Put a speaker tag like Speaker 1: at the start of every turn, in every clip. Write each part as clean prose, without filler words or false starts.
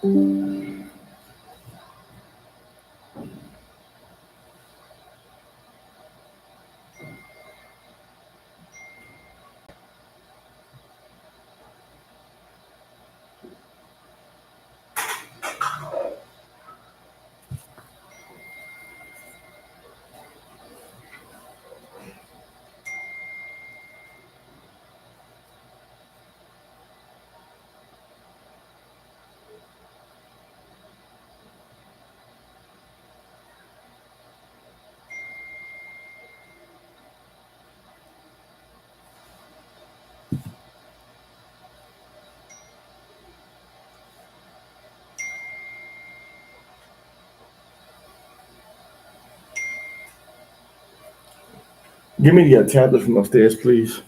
Speaker 1: Give me the tablet from upstairs, please.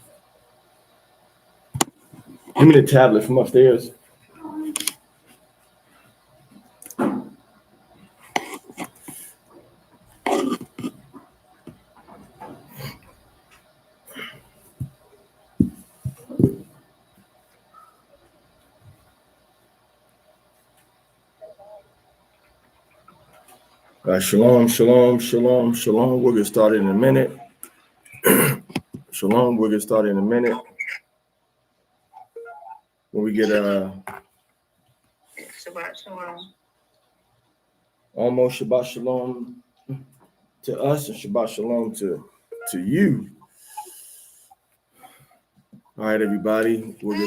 Speaker 1: Give me the tablet from upstairs. Shalom, shalom, shalom, shalom. We'll get started in a minute. Shalom, we'll get started in a minute. When we get
Speaker 2: Shabbat shalom.
Speaker 1: Almost Shabbat shalom to us and Shabbat shalom to you. All right, everybody. We'll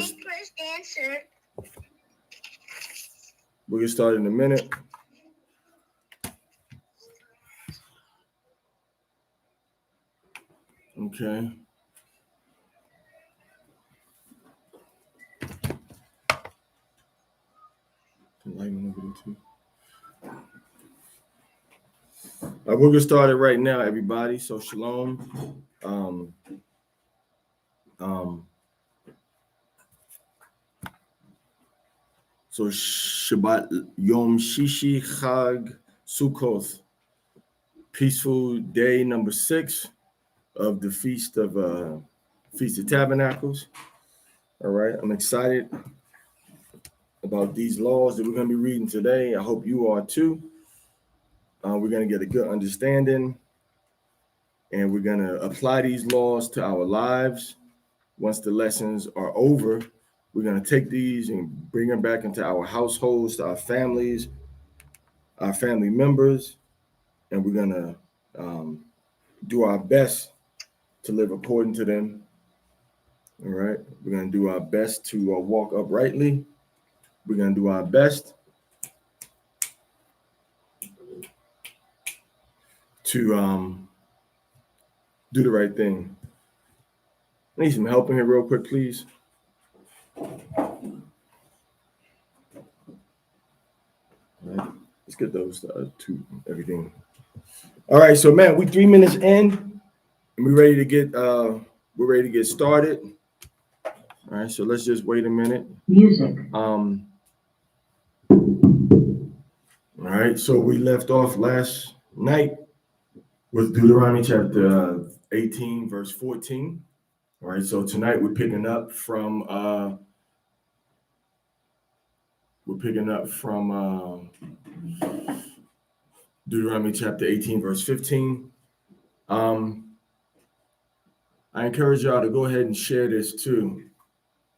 Speaker 1: get started in a minute. Okay. We'll get started right now, everybody. So shalom. So Shabbat Yom Shishi Chag Sukkoth, peaceful day number 6 of the Feast of Tabernacles. All right, I'm excited about these laws that we're going to be reading today. I hope you are too. We're going to get a good understanding, and we're going to apply these laws to our lives. Once the lessons are over, we're going to take these and bring them back into our households, to our families, our family members, and we're going to do our best to live according to them. All right. We're going to do our best to walk uprightly. We're going to do our best to do the right thing. I need some help in here real quick, please. All right. Let's get those to everything. All right. So, man, we 3 minutes in, and we're ready to get started. All right. So let's just wait a minute.
Speaker 2: Music.
Speaker 1: All right. So we left off last night with Deuteronomy chapter 18, verse 14. All right, so tonight we're picking up from Deuteronomy chapter 18, verse 15. I encourage y'all to go ahead and share this too.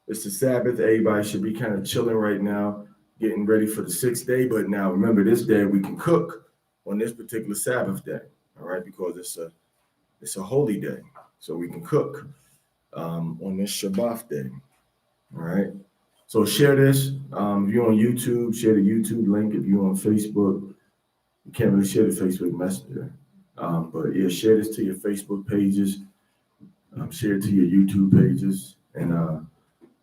Speaker 1: It's the Sabbath. Everybody should be kind of chilling right now, getting ready for the 6th day. But now remember, this day we can cook on this particular Sabbath day. All right, because it's a holy day, so we can cook on this Shabbat day. All right. So share this. If you're on YouTube, share the YouTube link. If you're on Facebook, you can't really share the Facebook Messenger. But yeah, share this to your Facebook pages. Share it to your YouTube pages. And I'm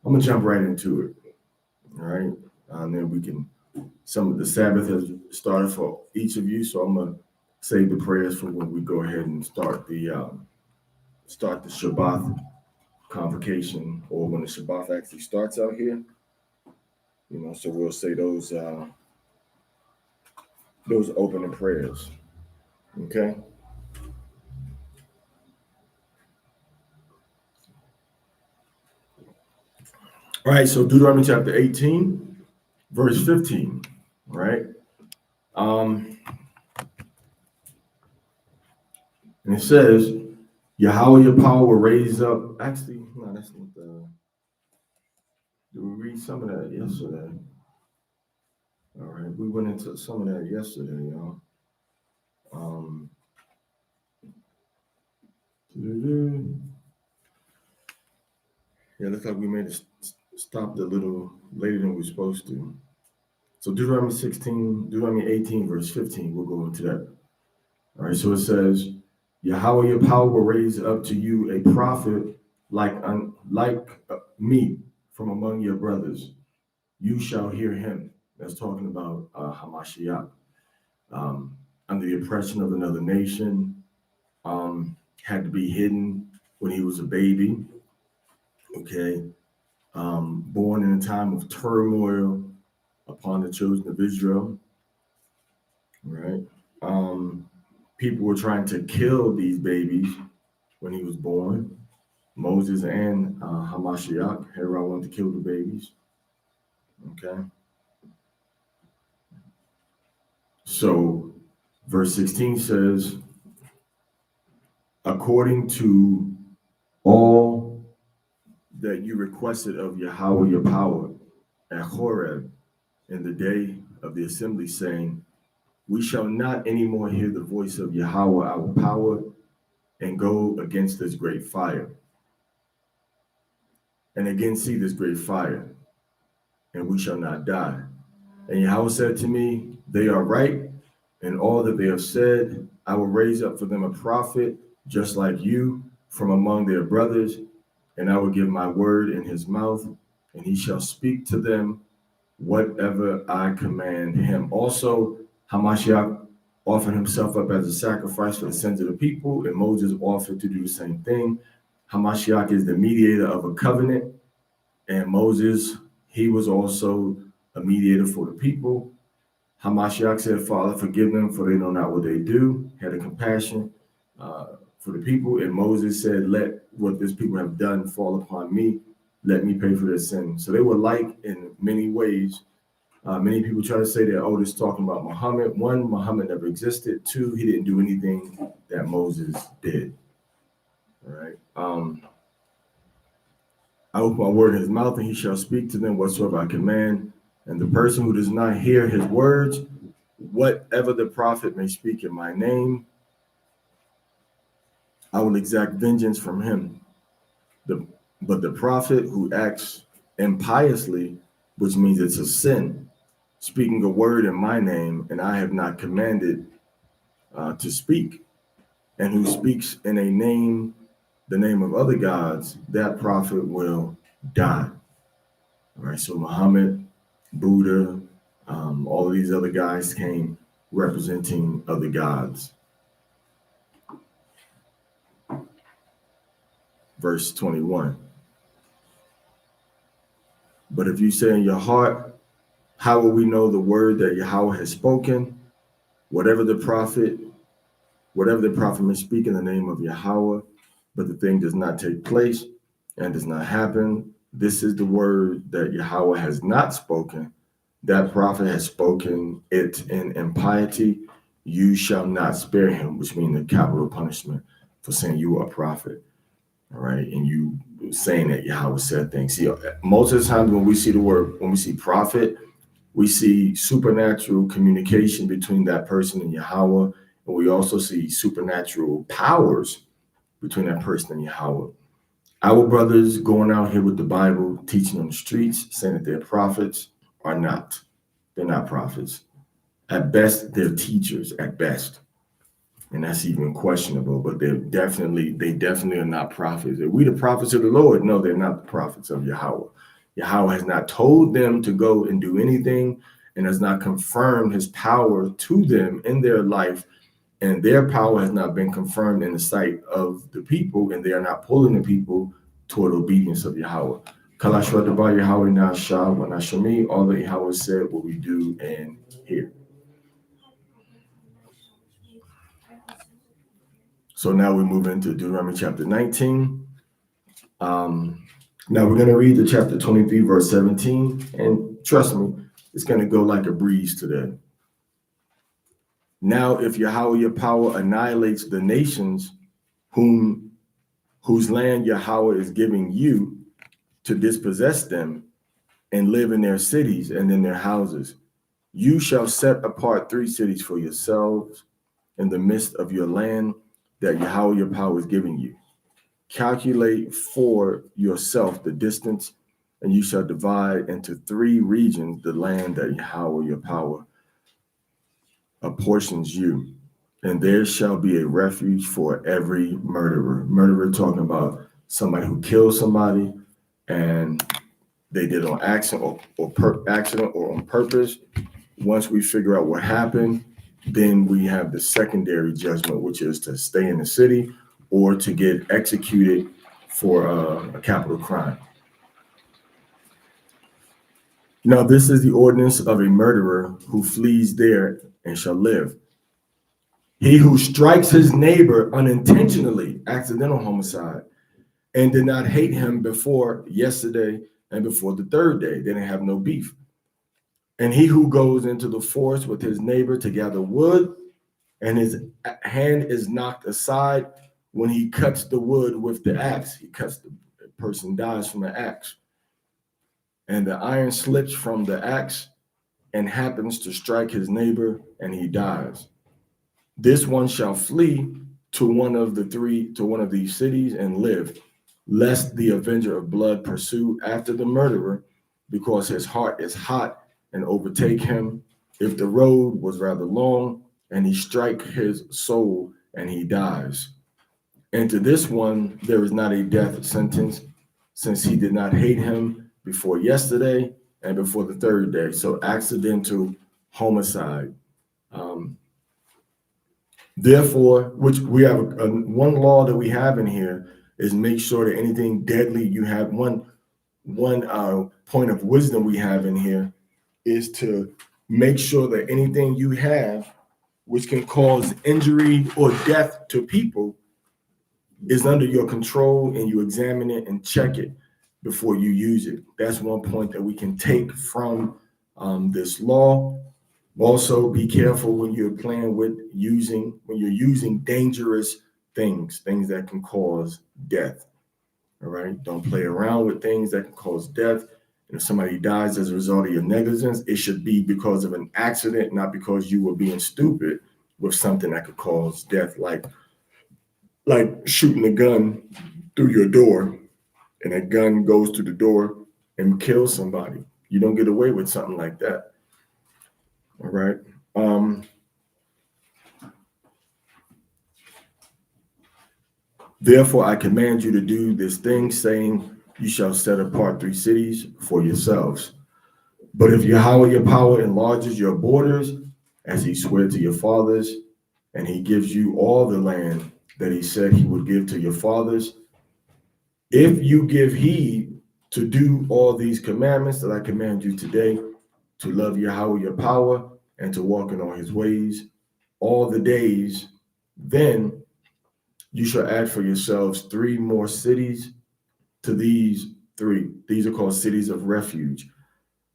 Speaker 1: going to jump right into it. All right. And then some of the Sabbath has started for each of you. So I'm going to save the prayers for when we go ahead and start the Shabbat convocation, or when the Shabbat actually starts out here. So we'll say those opening prayers. Okay. All right, so Deuteronomy chapter 18, verse 15. right? And it says, Yahweh your power will raise up. Actually, no, that's not the. Did we read some of that yesterday? All right, we went into some of that yesterday, y'all. Yeah, looks like we made it stopped a little later than we were supposed to. So Deuteronomy 18, verse 15, we'll go into that. All right, so it says, Yahweh your power will raise up to you a prophet like me from among your brothers. You shall hear him. That's talking about Hamashiach. Under the oppression of another nation, had to be hidden when he was a baby. Okay, born in a time of turmoil upon the children of Israel. Right, people were trying to kill these babies when he was born. Moses and Hamashiach, Herod wanted to kill the babies. Okay, so verse 16 says, according to all that you requested of Yahweh your power at Horeb in the day of the assembly, saying, we shall not anymore hear the voice of Yahweh our power and go against this great fire. And again see this great fire, and we shall not die. And Yahweh said to me, they are right in all that they have said. I will raise up for them a prophet just like you from among their brothers, and I will give my word in his mouth, and he shall speak to them whatever I command him. Also, Hamashiach offered himself up as a sacrifice for the sins of the people, and Moses offered to do the same thing. Hamashiach is the mediator of a covenant, and Moses, he was also a mediator for the people. Hamashiach said, Father, forgive them, for they know not what they do. Had a compassion for the people. And Moses said, let what this people have done fall upon me. Let me pay for their sin. So they were like in many ways. Many people try to say that, oh, this is talking about Muhammad. One, Muhammad never existed. Two, he didn't do anything that Moses did. All right. I open my word in his mouth, and he shall speak to them whatsoever I command. And the person who does not hear his words, whatever the prophet may speak in my name, I will exact vengeance from him. But the prophet who acts impiously, which means it's a sin, speaking a word in my name, and I have not commanded to speak, and who speaks in a name, the name of other gods, that prophet will die. All right, so Muhammad, Buddha, all of these other guys came representing other gods. Verse 21. But if you say in your heart, how will we know the word that Yahweh has spoken? Whatever the prophet may speak in the name of Yahweh, but the thing does not take place and does not happen, this is the word that Yahweh has not spoken. That prophet has spoken it in impiety. You shall not spare him, which means the capital punishment for saying you are a prophet. All right. And you saying that Yahweh said things. See, most of the time when we see prophet, we see supernatural communication between that person and Yahweh. And we also see supernatural powers between that person and Yahweh. Our brothers going out here with the Bible, teaching on the streets, saying that they're prophets, are not. They're not prophets. At best, they're teachers, at best. And that's even questionable, but they definitely are not prophets. Are we the prophets of the Lord? No, they're not the prophets of Yahweh. Yahweh has not told them to go and do anything, and has not confirmed his power to them in their life. And their power has not been confirmed in the sight of the people, and they are not pulling the people toward obedience of Yahweh. Kalashwa Daba Yahweh Nasha, when Ashami, all that Yahweh said, what we do and hear. So now we move into Deuteronomy chapter 19. Now we're going to read the chapter 23, verse 17. And trust me, It's going to go like a breeze today. Now, if Yahweh your power annihilates the nations whose land Yahweh is giving you to dispossess them and live in their cities and in their houses, you shall set apart 3 cities for yourselves in the midst of your land that Yahweh your power is giving you. Calculate for yourself the distance, and you shall divide into 3 regions the land that Yahweh your power apportions you. And there shall be a refuge for every murderer. Murderer talking about somebody who killed somebody and they did it on accident or on purpose. Once we figure out what happened, then we have the secondary judgment, which is to stay in the city or to get executed for a capital crime. Now, this is the ordinance of a murderer who flees there and shall live. He who strikes his neighbor unintentionally, accidental homicide, and did not hate him before yesterday and before the 3rd day. They didn't have no beef. And he who goes into the forest with his neighbor to gather wood, and his hand is knocked aside when he cuts the wood with the axe. The person dies from the axe. And the iron slips from the axe and happens to strike his neighbor, and he dies. This one shall flee to one of these cities and live, lest the avenger of blood pursue after the murderer, because his heart is hot, and overtake him, if the road was rather long, and he strike his soul, and he dies. And to this one there is not a death sentence, since he did not hate him before yesterday and before the 3rd day. So accidental homicide. Therefore, which we have one law that we have in here is make sure that anything deadly you have. One point of wisdom we have in here is to make sure that anything you have which can cause injury or death to people is under your control, and you examine it and check it before you use it. That's one point that we can take from this law. Also, be careful when you're playing with when you're using dangerous things that can cause death. All right. Don't play around with things that can cause death. And if somebody dies as a result of your negligence, it should be because of an accident, not because you were being stupid with something that could cause death, like shooting a gun through your door, and that gun goes through the door and kills somebody. You don't get away with something like that. All right. Therefore, I command you to do this thing, saying, you shall set apart 3 cities for yourselves. But if Yahweh your power enlarges your borders, as he swore to your fathers, and he gives you all the land that he said he would give to your fathers, if you give heed to do all these commandments that I command you today, to love Yahweh your power and to walk in all his ways all the days, then you shall add for yourselves 3 more cities to these 3. These are called cities of refuge.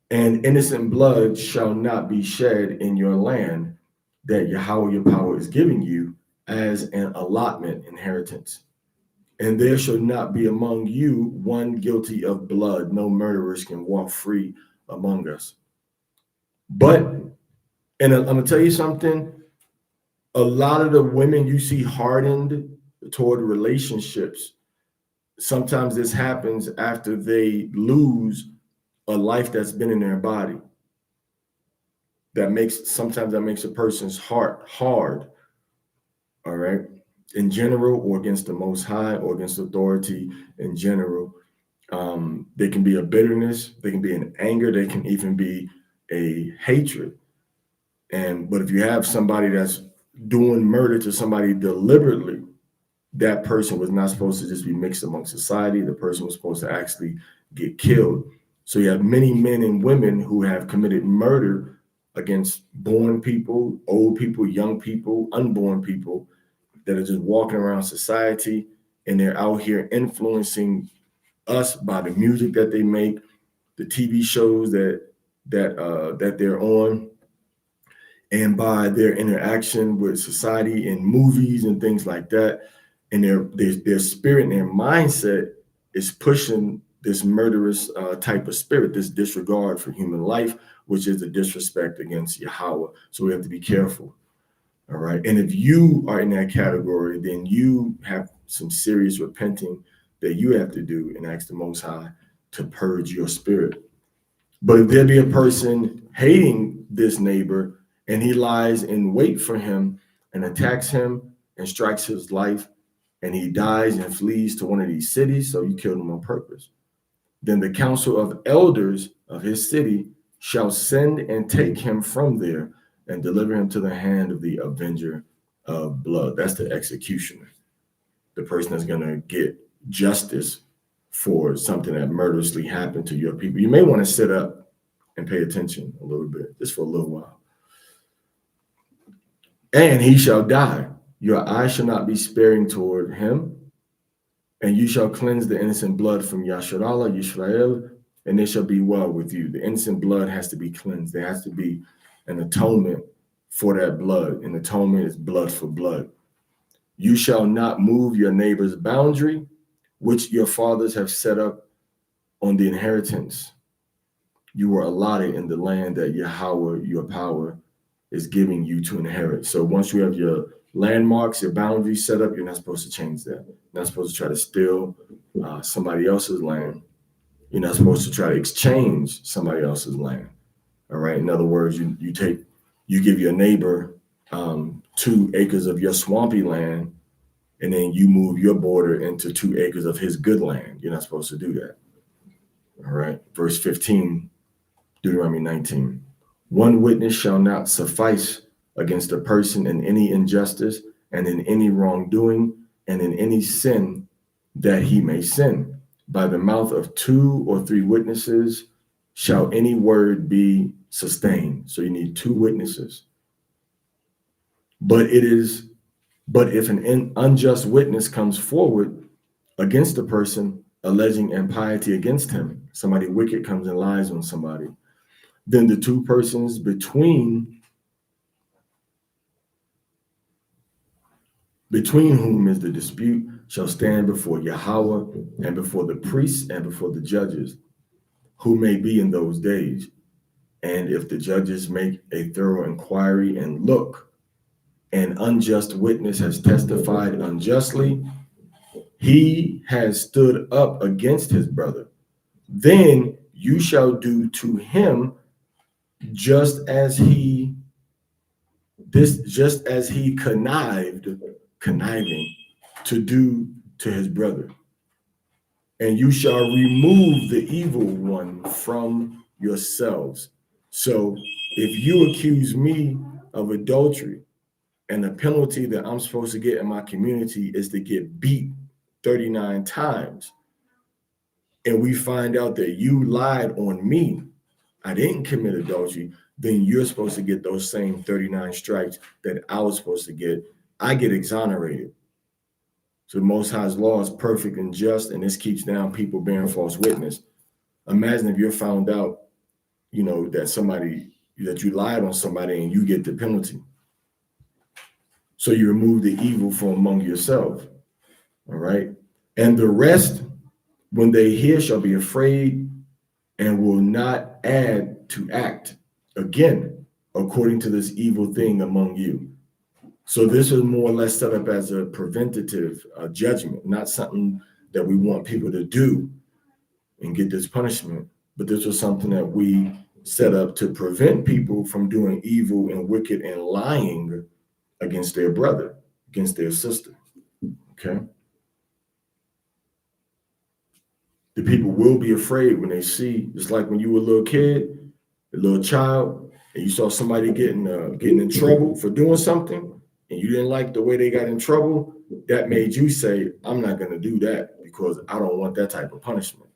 Speaker 1: And innocent blood shall not be shed in your land that Yahweh your power is giving you as an allotment inheritance. And there shall not be among you one guilty of blood. No murderers can walk free among us. But, and I'm going to tell you something, a lot of the women you see hardened toward relationships, sometimes this happens after they lose a life that's been in their body. Sometimes that makes a person's heart hard, all right, in general, or against the Most High, or against authority in general. There can be a bitterness, there can be an anger, there can even be a hatred. But if you have somebody that's doing murder to somebody deliberately, that person was not supposed to just be mixed among society. The person was supposed to actually get killed. So you have many men and women who have committed murder against born people, old people, young people, unborn people that are just walking around society, and they're out here influencing us by the music that they make, the TV shows that that they're on, and by their interaction with society and movies and things like that, and their spirit and their mindset is pushing this murderous type of spirit, this disregard for human life, which is a disrespect against Yahweh. So we have to be careful. All right. And if you are in that category, then you have some serious repenting that you have to do and ask the Most High to purge your spirit. But if there be a person hating this neighbor and he lies in wait for him and attacks him and strikes his life, and he dies and flees to one of these cities, so you killed him on purpose, then the council of elders of his city shall send and take him from there and deliver him to the hand of the avenger of blood. That's the executioner, the person that's going to get justice for something that murderously happened to your people. You may want to sit up and pay attention a little bit, just for a little while. And he shall die. Your eye shall not be sparing toward him, and you shall cleanse the innocent blood from Yasharahla, Yisrael, and it shall be well with you. The innocent blood has to be cleansed. There has to be an atonement for that blood. An atonement is blood for blood. You shall not move your neighbor's boundary, which your fathers have set up on the inheritance you were allotted in the land that Yahweh, your power, is giving you to inherit. So once you have your landmarks, your boundaries set up, you're not supposed to change that. You're not supposed to try to steal somebody else's land. You're not supposed to try to exchange somebody else's land. All right. In other words, you give your neighbor 2 acres of your swampy land, and then you move your border into 2 acres of his good land. You're not supposed to do that. All right. Verse 15, Deuteronomy 19. One witness shall not suffice against a person in any injustice and in any wrongdoing and in any sin that he may sin. By the mouth of 2 or 3 witnesses shall any word be sustained. So you need 2 witnesses. But if an unjust witness comes forward against a person alleging impiety against him, somebody wicked comes and lies on somebody, then the 2 persons between whom is the dispute shall stand before Yahweh and before the priests and before the judges who may be in those days. And if the judges make a thorough inquiry and look, an unjust witness has testified unjustly, he has stood up against his brother, then you shall do to him just as he conniving to do to his brother. And you shall remove the evil one from yourselves. So if you accuse me of adultery, and the penalty that I'm supposed to get in my community is to get beat 39 times, and we find out that you lied on me, I didn't commit adultery, then you're supposed to get those same 39 stripes that I was supposed to get. I get exonerated. So the Most High's law is perfect and just, and this keeps down people bearing false witness. Imagine if you're found out, that you lied on somebody and you get the penalty. So you remove the evil from among yourself. All right. And the rest, when they hear, shall be afraid and will not add to act again according to this evil thing among you. So this is more or less set up as a preventative judgment, not something that we want people to do and get this punishment, but this was something that we set up to prevent people from doing evil and wicked and lying against their brother, against their sister. Okay. The people will be afraid when they see, just like when you were a little kid, a little child, and you saw somebody getting in trouble for doing something, and you didn't like the way they got in trouble. That made you say, I'm not going to do that because I don't want that type of punishment.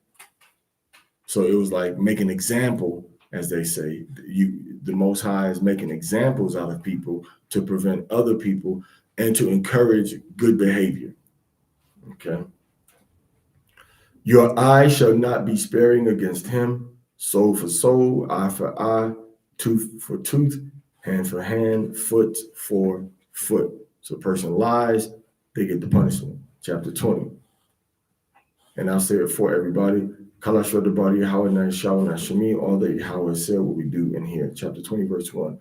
Speaker 1: So it was like make an example, as they say. The Most High is making examples out of people to prevent other people and to encourage good behavior. Okay. Your eye shall not be sparing against him. soul for soul, eye for eye, tooth for tooth, hand for hand, foot for foot. So a person lies, they get the punishment. Chapter 20. And I'll say it for everybody. Kala the body, Yahweh Shawah Shemi, all that Yahweh said what we do in here. Chapter 20, verse 1.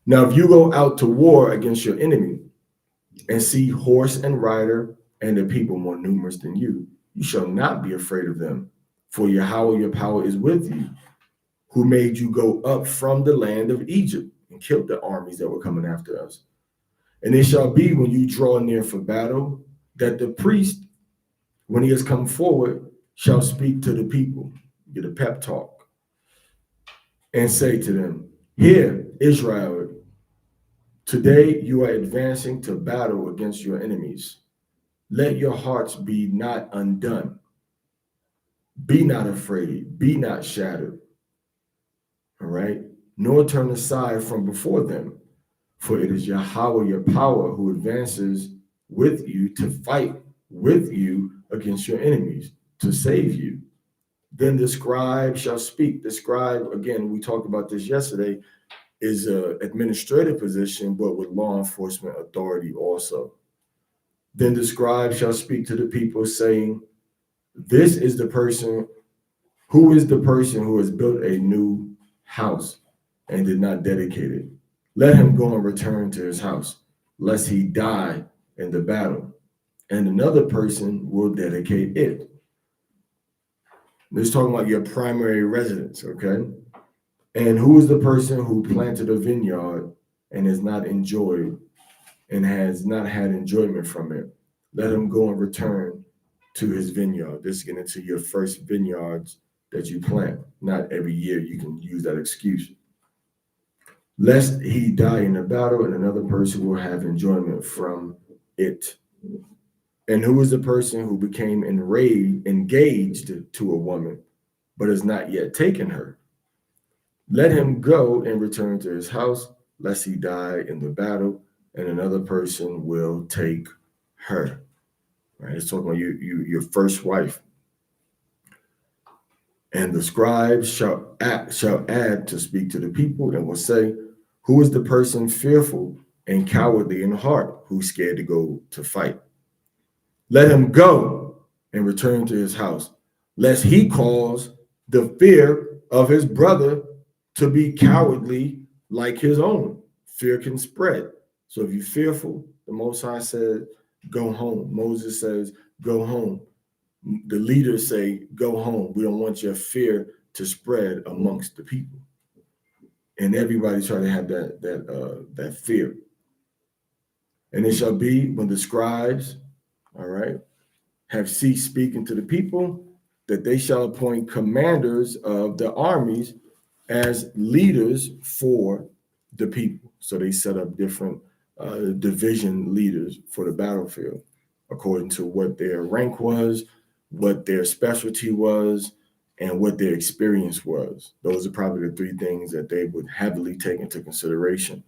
Speaker 1: Now, if you go out to war against your enemy and see horse and rider and the people more numerous than you, you shall not be afraid of them. For Yahweh, your power is with you, who made you go up from the land of Egypt and killed the armies that were coming after us. And it shall be when you draw near for battle that the priest, when he has come forward, shall speak to the people, get a pep talk, and say to them, Hear, Israel, today you are advancing to battle against your enemies. Let your hearts be not undone. Be not afraid. Be not shattered. All right? Nor turn aside from before them. For it is Yahweh, your power, who advances with you to fight with you against your enemies, to save you. Then the scribe shall speak. The scribe, again, we talked about this yesterday, is an administrative position, but with law enforcement authority also. Then the scribe shall speak to the people, saying, This is the person, who is the person who has built a new house and did not dedicate it? Let him go and return to his house, lest he die in the battle, and another person will dedicate it. This is talking about your primary residence, okay? And who is the person who planted a vineyard and has not enjoyed and has not had enjoyment from it? Let him go and return to his vineyard. This is getting into your first vineyards that you plant. Not every year you can use that excuse. Lest he die in the battle and another person will have enjoyment from it. And who is the person who became engaged to a woman, but has not yet taken her? Let him go and return to his house, lest he die in the battle, and another person will take her. Right? It's talking about your first wife. And the scribes shall add to speak to the people and will say, Who is the person fearful and cowardly in heart, who's scared to go to fight? Let him go and return to his house, lest he cause the fear of his brother to be cowardly like his own. Fear can spread. So if you're fearful, the Most High said, go home. Moses says, go home. The leaders say, go home. We don't want your fear to spread amongst the people. And everybody try to have that fear. And it shall be when the scribes, all right, have ceased speaking to the people, that they shall appoint commanders of the armies as leaders for the people. So they set up different division leaders for the battlefield, according to what their rank was, what their specialty was, and what their experience was. Those are probably the three things that they would heavily take into consideration,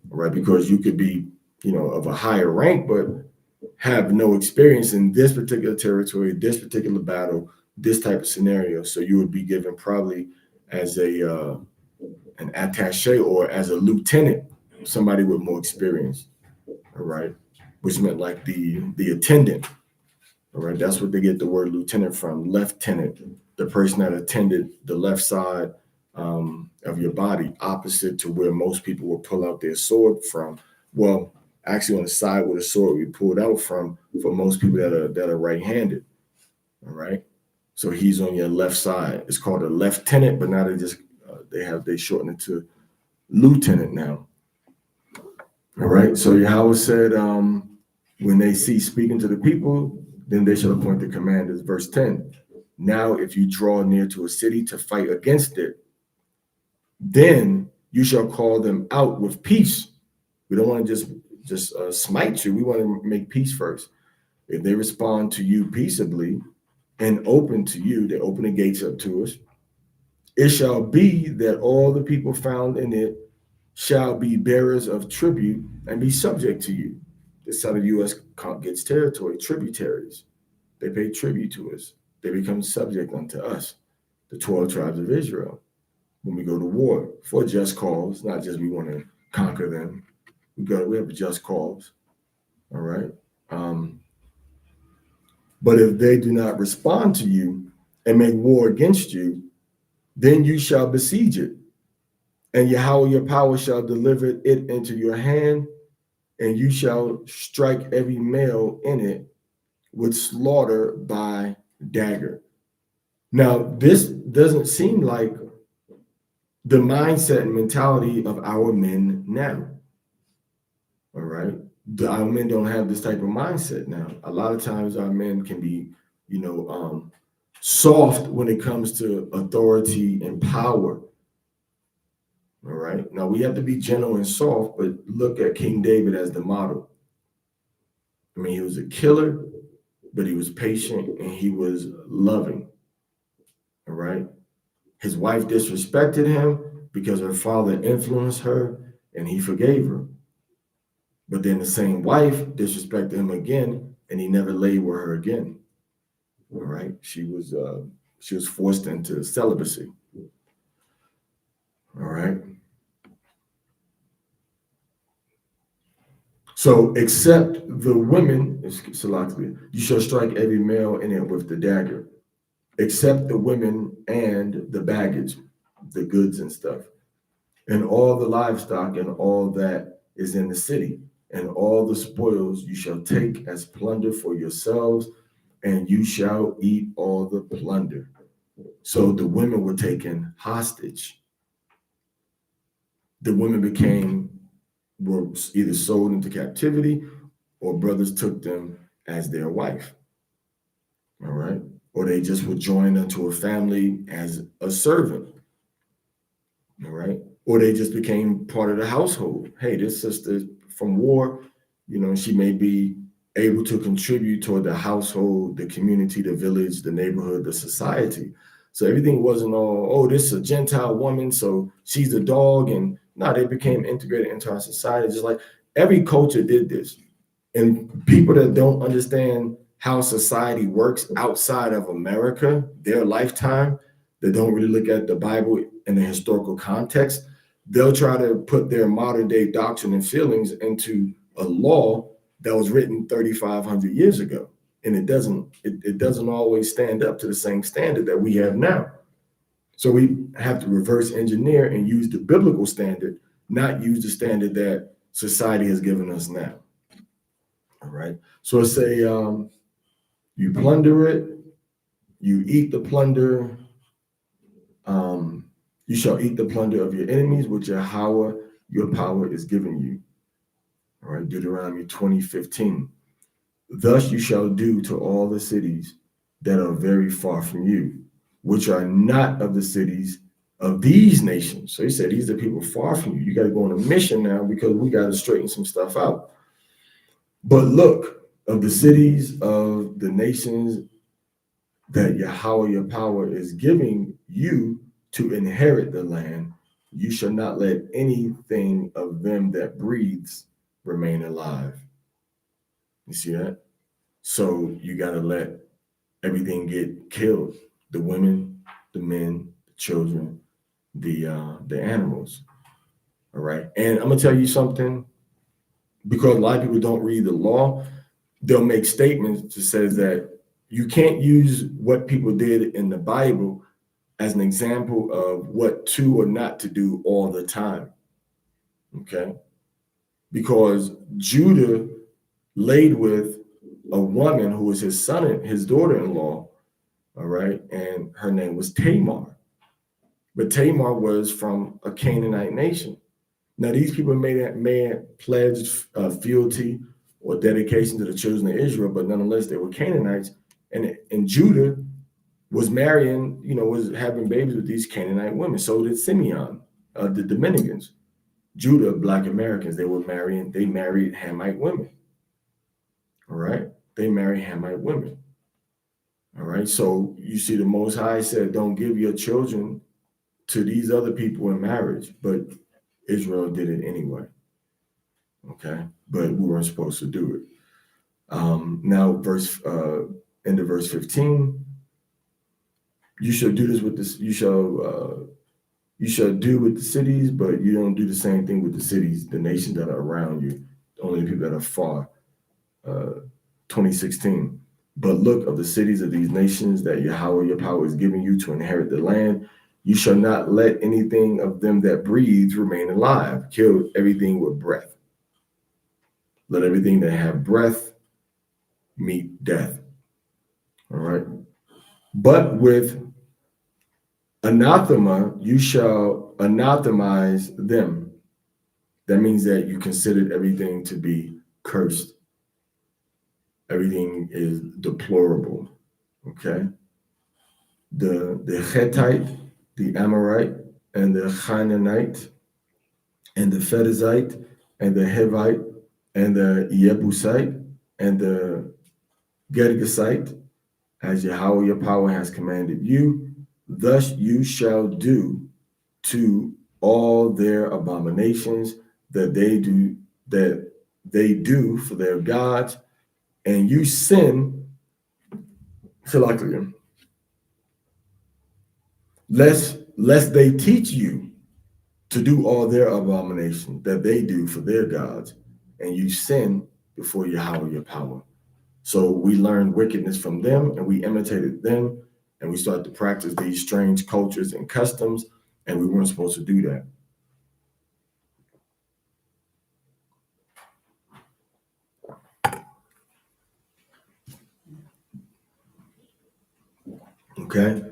Speaker 1: right? Because you could be, of a higher rank, but have no experience in this particular territory, this particular battle, this type of scenario. So you would be given probably as an attaché or as a lieutenant, somebody with more experience, all right? Which meant like the attendant, all right? That's what they get the word lieutenant from, lieutenant, the person that attended the left side of your body, opposite to where most people will pull out their sword from. Well, actually on the side where the sword we pulled out from, for most people that are right-handed, all right? So he's on your left side. It's called a lieutenant, but now they shorten it to lieutenant now. All right. So Yahweh said, when they cease speaking to the people, then they shall appoint the commanders. Verse 10. Now, if you draw near to a city to fight against it, then you shall call them out with peace. We don't want to just smite you. We want to make peace first. If they respond to you peaceably and open to you, they open the gates up to us. It shall be that all the people found in it shall be bearers of tribute and be subject to you. This is how the U.S. gets territory, tributaries. They pay tribute to us. They become subject unto us. the 12 tribes of Israel. When we go to war for just cause, not just we want to conquer them. We have a just cause. All right. But if they do not respond to you and make war against you, then you shall besiege it, and Yahweh your power shall deliver it into your hand, and you shall strike every male in it with slaughter by dagger. Now, this doesn't seem like the mindset and mentality of our men now. All right. Our men don't have this type of mindset now. A lot of times our men can be, soft when it comes to authority and power. All right. Now we have to be gentle and soft, but look at King David as the model. I mean, he was a killer, but he was patient and he was loving. All right. His wife disrespected him because her father influenced her and he forgave her. But then the same wife disrespected him again and he never laid with her again. All right. She was forced into celibacy. All right. So, except the women, you shall strike every male in it with the dagger, except the women and the baggage, the goods and stuff, and all the livestock and all that is in the city, and all the spoils you shall take as plunder for yourselves, and you shall eat all the plunder. So the women were taken hostage. The women were either sold into captivity or brothers took them as their wife. All right. Or they just were joined unto a family as a servant. All right. Or they just became part of the household. Hey, this sister from war, she may be able to contribute toward the household, the community, the village, the neighborhood, the society. So everything wasn't all, this is a Gentile woman, so she's a dog. And no, they became integrated into our society. Just like every culture did this. And people that don't understand how society works outside of America, their lifetime, that don't really look at the Bible in the historical context, they'll try to put their modern day doctrine and feelings into a law that was written 3,500 years ago. And it doesn't always stand up to the same standard that we have now. So we have to reverse engineer and use the biblical standard, not use the standard that society has given us now. All right. So let's say you plunder it, you eat the plunder. You shall eat the plunder of your enemies, which Yahweh, your power, is giving you. All right. Deuteronomy 20:15. Thus you shall do to all the cities that are very far from you, which are not of the cities of these nations. So he said, these are people far from you. You got to go on a mission now because we got to straighten some stuff out. But look, of the cities of the nations that Yahweh your power is giving you to inherit the land, you shall not let anything of them that breathes remain alive. You see that? So you got to let everything get killed. The women, the men, the children, the animals. All right. And I'm gonna tell you something, because a lot of people don't read the law, they'll make statements that says that you can't use what people did in the Bible as an example of what to or not to do all the time. Okay. Because Judah laid with a woman who was his daughter-in-law, all right, and her name was Tamar. But Tamar was from a Canaanite nation. Now, these people may have pledged fealty or dedication to the children of Israel, but nonetheless, they were Canaanites. And Judah was marrying, was having babies with these Canaanite women. So did Simeon, the Dominicans. Judah, Black Americans, they married Hamite women. All right. They marry Hamite women. All right. So you see, the Most High said, don't give your children to these other people in marriage, but Israel did it anyway. Okay. But we weren't supposed to do it. Now, into verse 15, You shall do this with this. You shall do with the cities, but you don't do the same thing with the cities, the nations that are around you, only the people that are far. 2016. But look of the cities of these nations that Yahweh your power is giving you to inherit the land. You shall not let anything of them that breathes remain alive. Kill everything with breath. Let everything that have breath meet death. All right. But with anathema, you shall anathemize them. That means that you considered everything to be cursed. Everything is deplorable. Okay. The Hittite, the Amorite, and the Canaanite, and the Perizzite, and the Hivite, and the Yebusite, and the Gergesite, as Yahweh your power has commanded you, thus you shall do to all their abominations that they do for their gods, and you sin, lest they teach you to do all their abominations that they do for their gods, and you sin before Yahweh your power. So we learned wickedness from them, and we imitated them, and we started to practice these strange cultures and customs, and we weren't supposed to do that. Okay.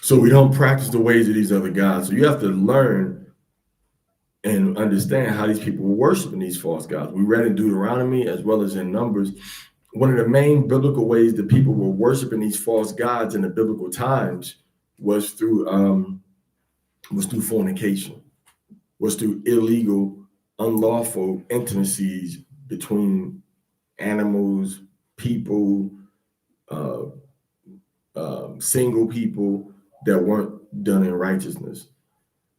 Speaker 1: So we don't practice the ways of these other gods. So you have to learn and understand how these people were worshiping these false gods. We read in Deuteronomy as well as in Numbers. One of the main biblical ways that people were worshiping these false gods in the biblical times was through fornication, was through illegal, unlawful intimacies between animals, people, single people that weren't done in righteousness.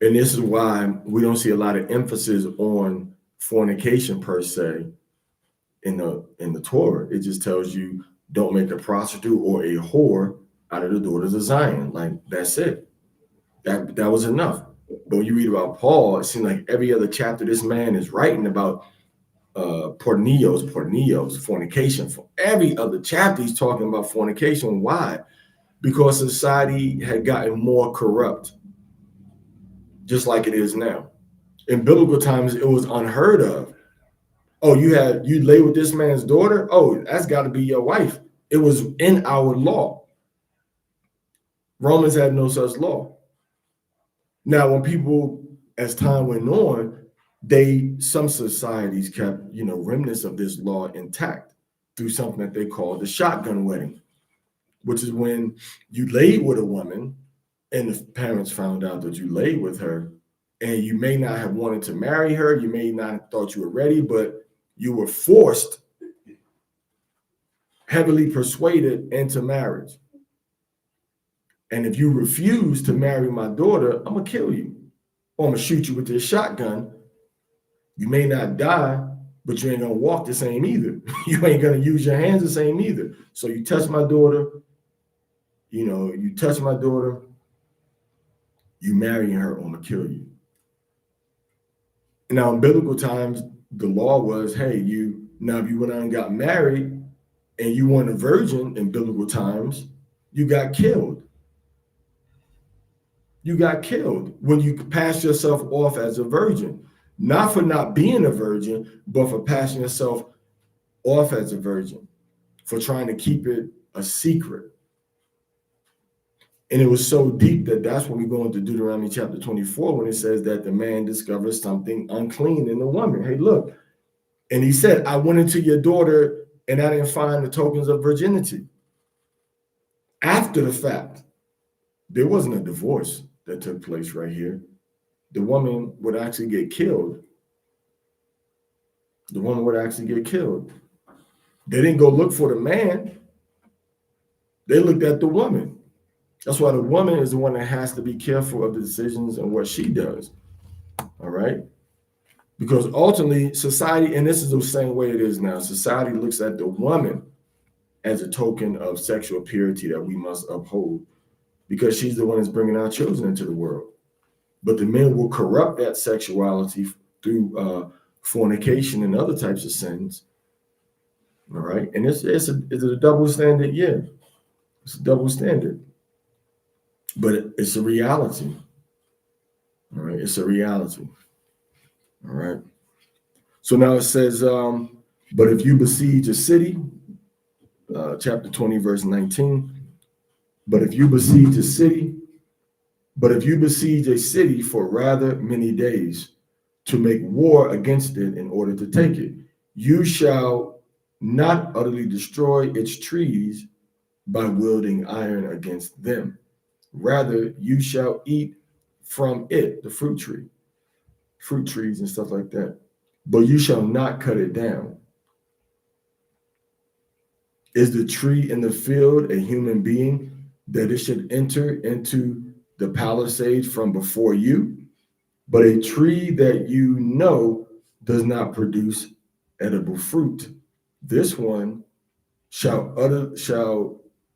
Speaker 1: And this is why we don't see a lot of emphasis on fornication per se in the Torah. It just tells you don't make a prostitute or a whore out of the daughters of Zion. Like, that's it. That was enough. But when you read about Paul, it seems like every other chapter this man is writing about porneos, fornication. For every other chapter, he's talking about fornication. Why? Because society had gotten more corrupt, just like it is now. In biblical times, it was unheard of. Oh, you lay with this man's daughter? Oh, that's got to be your wife. It was in our law. Romans had no such law. Now, when people, as time went on, some societies kept, remnants of this law intact through something that they called the shotgun wedding, which is when you laid with a woman and the parents found out that you laid with her, and you may not have wanted to marry her, you may not have thought you were ready, but you were forced, heavily persuaded into marriage. And if you refuse to marry my daughter, I'm gonna kill you, or I'm gonna shoot you with this shotgun. You may not die, but you ain't gonna walk the same either. You ain't gonna use your hands the same either. So you touch my daughter, you marrying her, I'm gonna kill you. Now, in biblical times, the law was, hey, if you went out and got married and you weren't a virgin in biblical times, you got killed. You got killed when you passed yourself off as a virgin, not for not being a virgin, but for passing yourself off as a virgin, for trying to keep it a secret. And it was so deep that's when we go into Deuteronomy chapter 24, when it says that the man discovers something unclean in the woman. Hey, look. And he said, I went into your daughter and I didn't find the tokens of virginity. After the fact, there wasn't a divorce that took place right here. The woman would actually get killed. They didn't go look for the man. They looked at the woman. That's why the woman is the one that has to be careful of the decisions and what she does. All right? Because ultimately, society, and this is the same way it is now, society looks at the woman as a token of sexual purity that we must uphold, because she's the one that's bringing our children into the world. But the men will corrupt that sexuality through fornication and other types of sins. All right. And is it a double standard? Yeah, it's a double standard. But it's a reality. All right. It's a reality. All right. So now it says, but if you besiege a city, chapter 20, verse 19, but if you besiege a city, for rather many days to make war against it in order to take it, you shall not utterly destroy its trees by wielding iron against them. Rather, you shall eat from it, the fruit trees and stuff like that, but you shall not cut it down. Is the tree in the field a human being that it should enter into the palisade from before you? But a tree that you know does not produce edible fruit, this one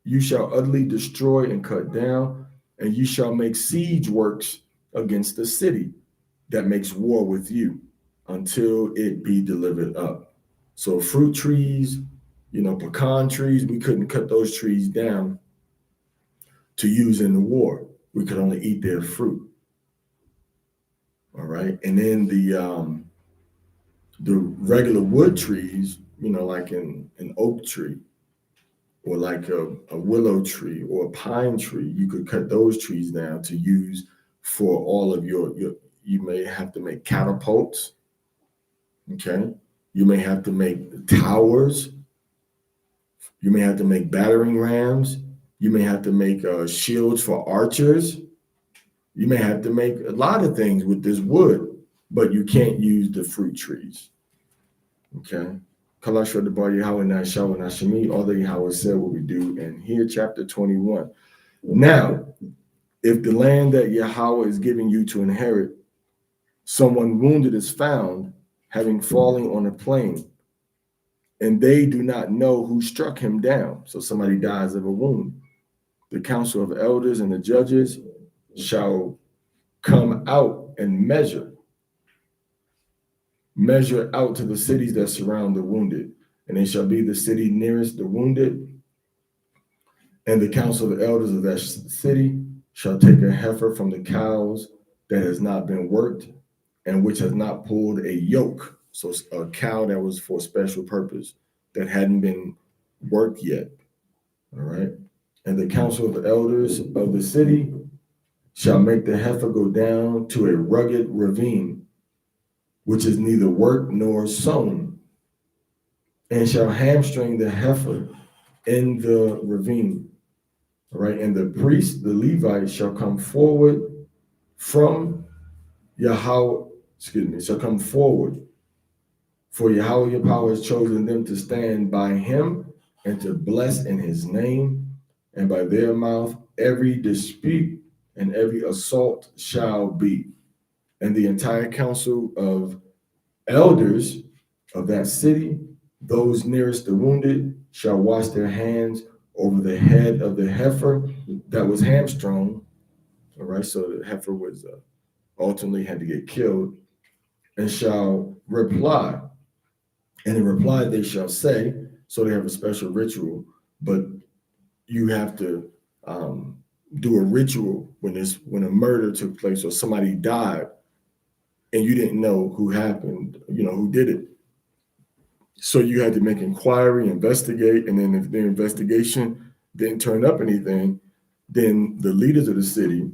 Speaker 1: you shall utterly destroy and cut down, and you shall make siege works against the city that makes war with you until it be delivered up. So fruit trees, pecan trees, we couldn't cut those trees down to use in the war. We could only eat their fruit. All right. And then the regular wood trees, like an oak tree or like a willow tree or a pine tree, you could cut those trees down to use for all of you may have to make catapults. Okay. You may have to make towers. You may have to make battering rams. You may have to make shields for archers. You may have to make a lot of things with this wood, but you can't use the fruit trees. Okay. Kalashra the Banya Yasharahla, all that Yahweh said what we do. And here, chapter 21. Now, if the land that Yahweh is giving you to inherit, someone wounded is found, having fallen on a plain, and they do not know who struck him down. So somebody dies of a wound. The council of elders and the judges shall come out and measure out to the cities that surround the wounded, and they shall be the city nearest the wounded. And the council of the elders of that city shall take a heifer from the cows that has not been worked and which has not pulled a yoke. So a cow that was for a special purpose that hadn't been worked yet. All right. And the council of the elders of the city shall make the heifer go down to a rugged ravine, which is neither worked nor sown, and shall hamstring the heifer in the ravine. All right. And the priest, the Levite, shall come forward from Yahweh, shall come forward. For Yahweh your power has chosen them to stand by him and to bless in his name, and by their mouth every dispute and every assault shall be. And the entire council of elders of that city, those nearest the wounded, shall wash their hands over the head of the heifer that was hamstrung. All right, so the heifer was ultimately had to get killed, and shall reply. And in reply, they shall say, so they have a special ritual, but you have to do a ritual when a murder took place or somebody died and you didn't know who happened, who did it. So you had to make inquiry, investigate, and then if the investigation didn't turn up anything, then the leaders of the city,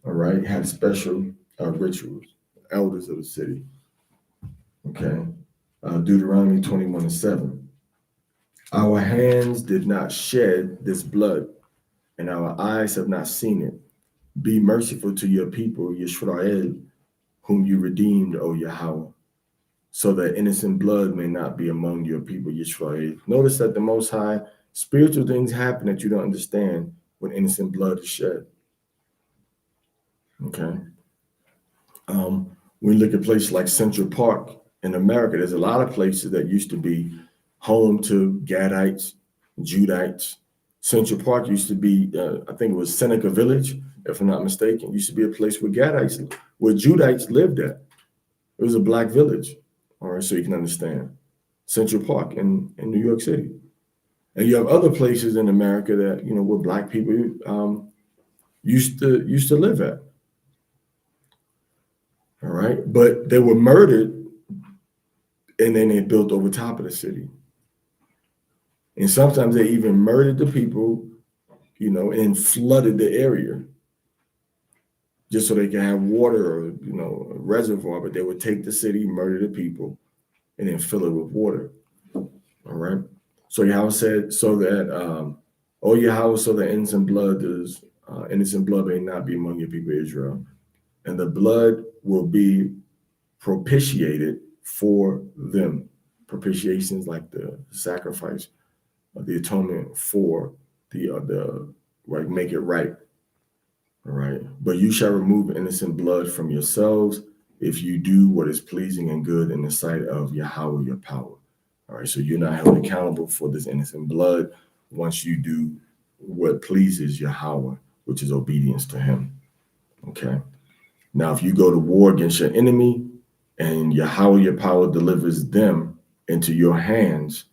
Speaker 1: all right, had special rituals, elders of the city. Okay. Deuteronomy 21:7. Our hands did not shed this blood, and our eyes have not seen it. Be merciful to your people, Yisrael, whom you redeemed, O Yahweh, so that innocent blood may not be among your people, Yisrael. Notice that the Most High, spiritual things happen that you don't understand when innocent blood is shed. Okay. We look at places like Central Park in America. There's a lot of places that used to be home to Gadites, Judites. Central Park used to be, I think it was Seneca Village, if I'm not mistaken. It used to be a place where Gadites, where Judites lived at. It was a black village. All right, so you can understand. Central Park in New York City. And you have other places in America that, where black people used to live at. All right. But they were murdered and then they built over top of the city. And sometimes they even murdered the people, and flooded the area just so they could have water or, a reservoir. But they would take the city, murder the people, and then fill it with water. All right. So Yahweh said, so that, oh Yahweh, so that innocent blood may not be among your people Israel. And the blood will be propitiated for them. Propitiation is like the sacrifice of the atonement for the right, make it right. All right. But you shall remove innocent blood from yourselves if you do what is pleasing and good in the sight of Yahweh, your power. All right. So you're not held accountable for this innocent blood once you do what pleases Yahweh, which is obedience to him. Okay. Now, if you go to war against your enemy and Yahweh, your power, delivers them into your hands,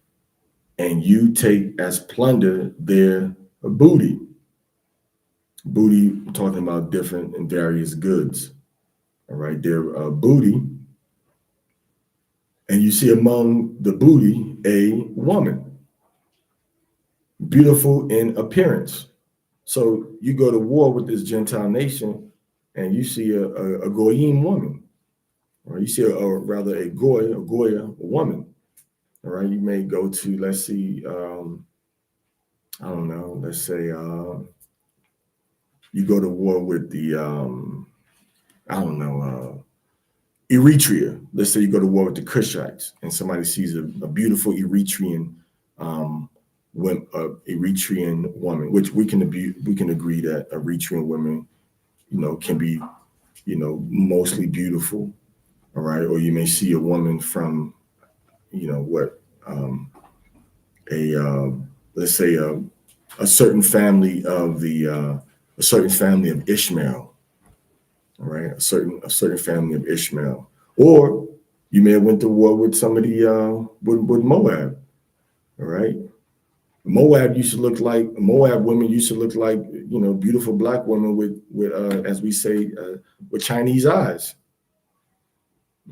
Speaker 1: and you take as plunder their booty. Booty, we're talking about different and various goods. All right, their booty. And you see among the booty a woman, beautiful in appearance. So you go to war with this Gentile nation and you see a Goyim woman, or you see a Goya, a woman. All right, you may go to, let's see, I don't know, let's say you go to war with the, Eritrea. Let's say you go to war with the Cushites and somebody sees a beautiful Eritrean Eritrean woman, which we can agree that Eritrean women, can be, mostly beautiful. All right. Or you may see a woman from, let's say a certain family of Ishmael. All right, a certain family of Ishmael, or you may have went to war with somebody with Moab. All right, Moab women used to look like beautiful black women with as we say with Chinese eyes.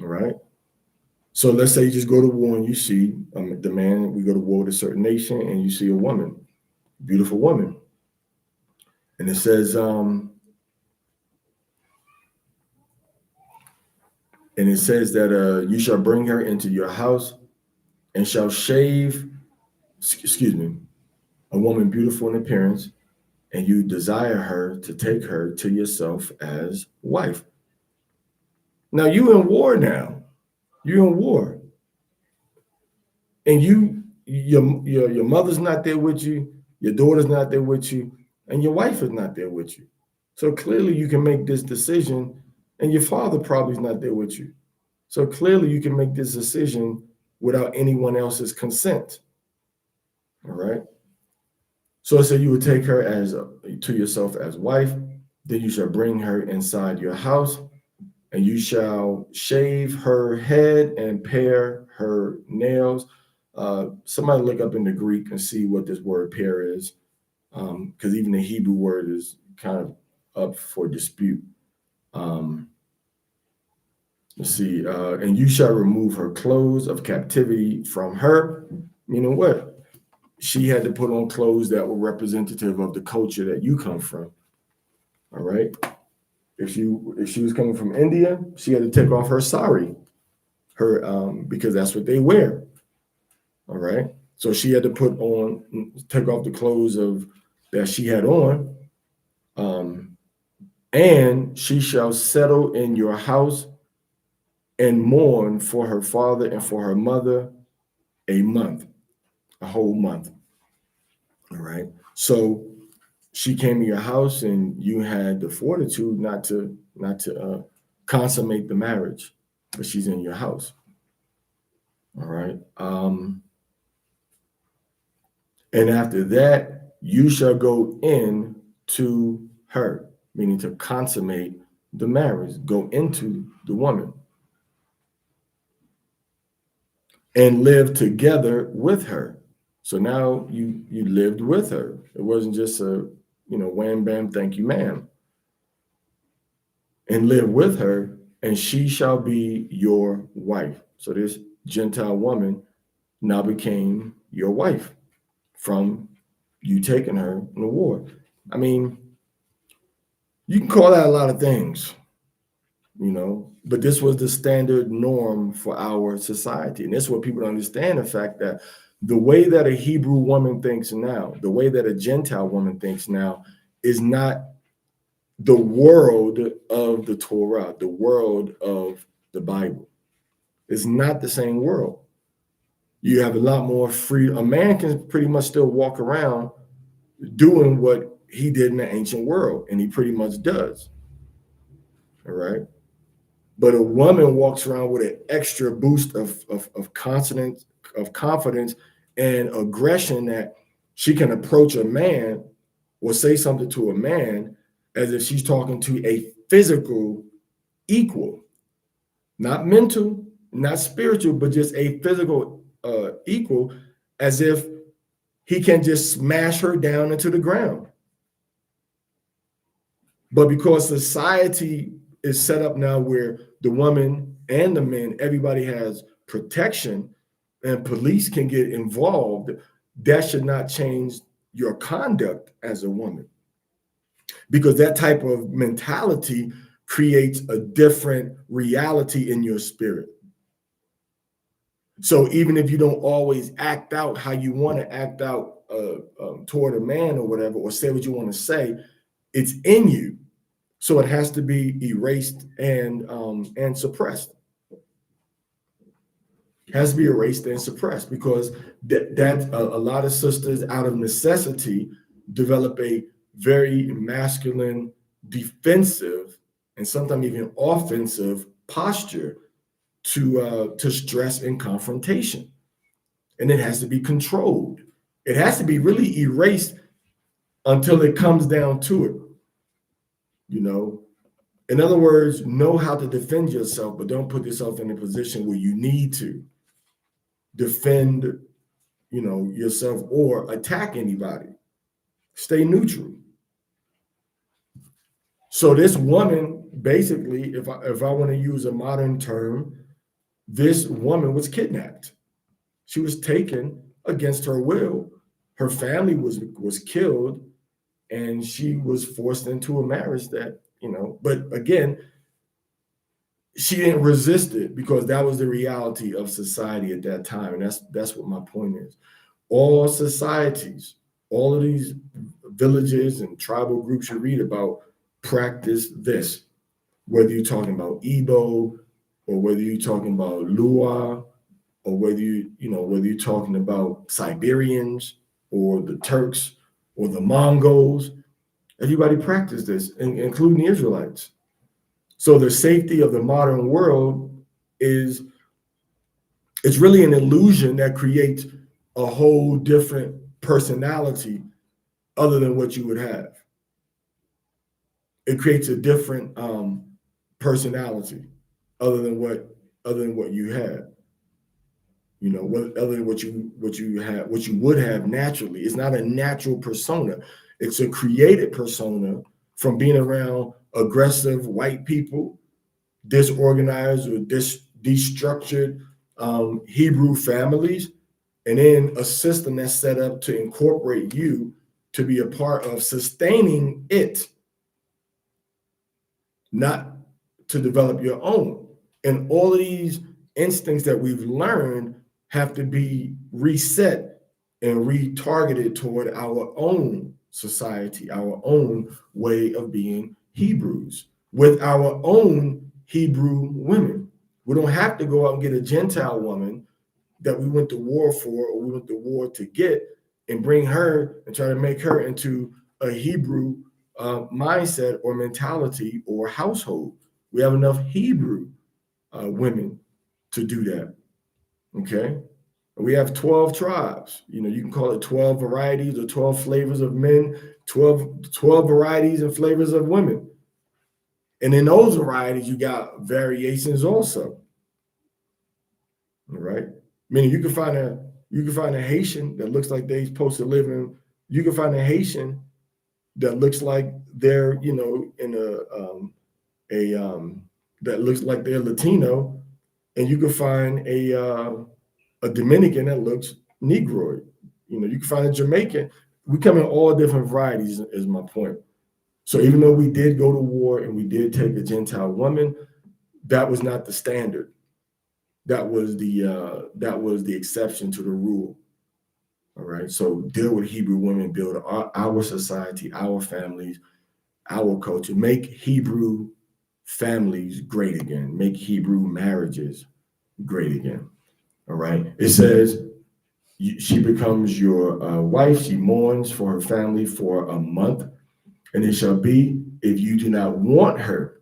Speaker 1: All right, so let's say you just go to war and you see we go to war with a certain nation and you see a woman, beautiful woman, and it says that you shall bring her into your house and shall shave, a woman beautiful in appearance, and you desire her to take her to yourself as wife. Now you in war now. You're in war. And your mother's not there with you, your daughter's not there with you, and your wife is not there with you. So clearly you can make this decision, and your father probably is not there with you. So clearly you can make this decision without anyone else's consent. All right. So it said you would take her to yourself as wife, then you shall bring her inside your house, and you shall shave her head and pare her nails. Somebody look up in the Greek and see what this word pare is, because even the Hebrew word is kind of up for dispute. Let's see, and you shall remove her clothes of captivity from her. Meaning what? She had to put on clothes that were representative of the culture that you come from. All right. If she was coming from India, she had to take off her sari, because that's what they wear. All right. So she had to take off the clothes that she had on. And she shall settle in your house and mourn for her father and for her mother a whole month. All right. So she came to your house and you had the fortitude not to consummate the marriage, but she's in your house. All right. And after that, you shall go in to her, meaning to consummate the marriage, go into the woman and live together with her. So now you lived with her. It wasn't just a, wham bam, thank you, ma'am. And live with her, and she shall be your wife. So this Gentile woman now became your wife from you taking her in the war. I mean, you can call that a lot of things, but this was the standard norm for our society. And that's what people don't understand, the fact that the way that a Hebrew woman thinks now, the way that a Gentile woman thinks now, is not the world of the Torah, the world of the Bible. It's not the same world. You have a lot more free. A man can pretty much still walk around doing what he did in the ancient world, and he pretty much does. All right. But a woman walks around with an extra boost of confidence and aggression, that she can approach a man or say something to a man as if she's talking to a physical equal, not mental, not spiritual, but just a physical equal, as if he can just smash her down into the ground. But because society is set up now where the woman and the men, everybody has protection and police can get involved, that should not change your conduct as a woman. Because that type of mentality creates a different reality in your spirit. So even if you don't always act out how you want to act out toward a man or whatever, or say what you want to say, it's in you. So it has to be erased and suppressed. It has to be erased and suppressed, because that a lot of sisters, out of necessity, develop a very masculine, defensive, and sometimes even offensive posture to stress and confrontation. And it has to be controlled. It has to be really erased until it comes down to it. In other words, know how to defend yourself, but don't put yourself in a position where you need to defend, yourself or attack anybody. Stay neutral. So this woman, basically, if I want to use a modern term, this woman was kidnapped. She was taken against her will. Her family was killed, and she was forced into a marriage that, but again, she didn't resist it, because that was the reality of society at that time. And that's what my point is. All societies, all of these villages and tribal groups you read about, practice this. Whether you're talking about Igbo, or whether you're talking about Lua, or whether you're talking about Siberians or the Turks or the Mongols, everybody practiced this, including the Israelites. So the safety of the modern world it's really an illusion that creates a whole different personality other than what you would have. It creates a different personality other than what you have. Other than what you would have naturally. It's not a natural persona. It's a created persona from being around aggressive white people, disorganized or destructured Hebrew families, and then a system that's set up to incorporate you to be a part of sustaining it, not to develop your own. And all of these instincts that we've learned have to be reset and retargeted toward our own society, our own way of being Hebrews, with our own Hebrew women. We don't have to go out and get a Gentile woman that we went to war for, or we went to war to get, and bring her and try to make her into a Hebrew mindset or mentality or household. We have enough Hebrew women to do that. Okay. We have 12 tribes. You know, you can call it 12 varieties or 12 flavors of men, 12 varieties and flavors of women. And in those varieties, you got variations also. All right. Meaning you can find a Haitian that looks like they're supposed to live in. You can find a Haitian that looks like they're, you know, in that looks like they're Latino, and you can find a Dominican that looks Negroid. You know, you can find a Jamaican. We come in all different varieties, is my point. So even though we did go to war and we did take a Gentile woman, that was not the standard. That was the exception to the rule. All right. So deal with Hebrew women, build our society, our families, our culture, make Hebrew families great again, make Hebrew marriages great again. All right. It says she becomes your wife. She mourns for her family for a month. And it shall be, if you do not want her,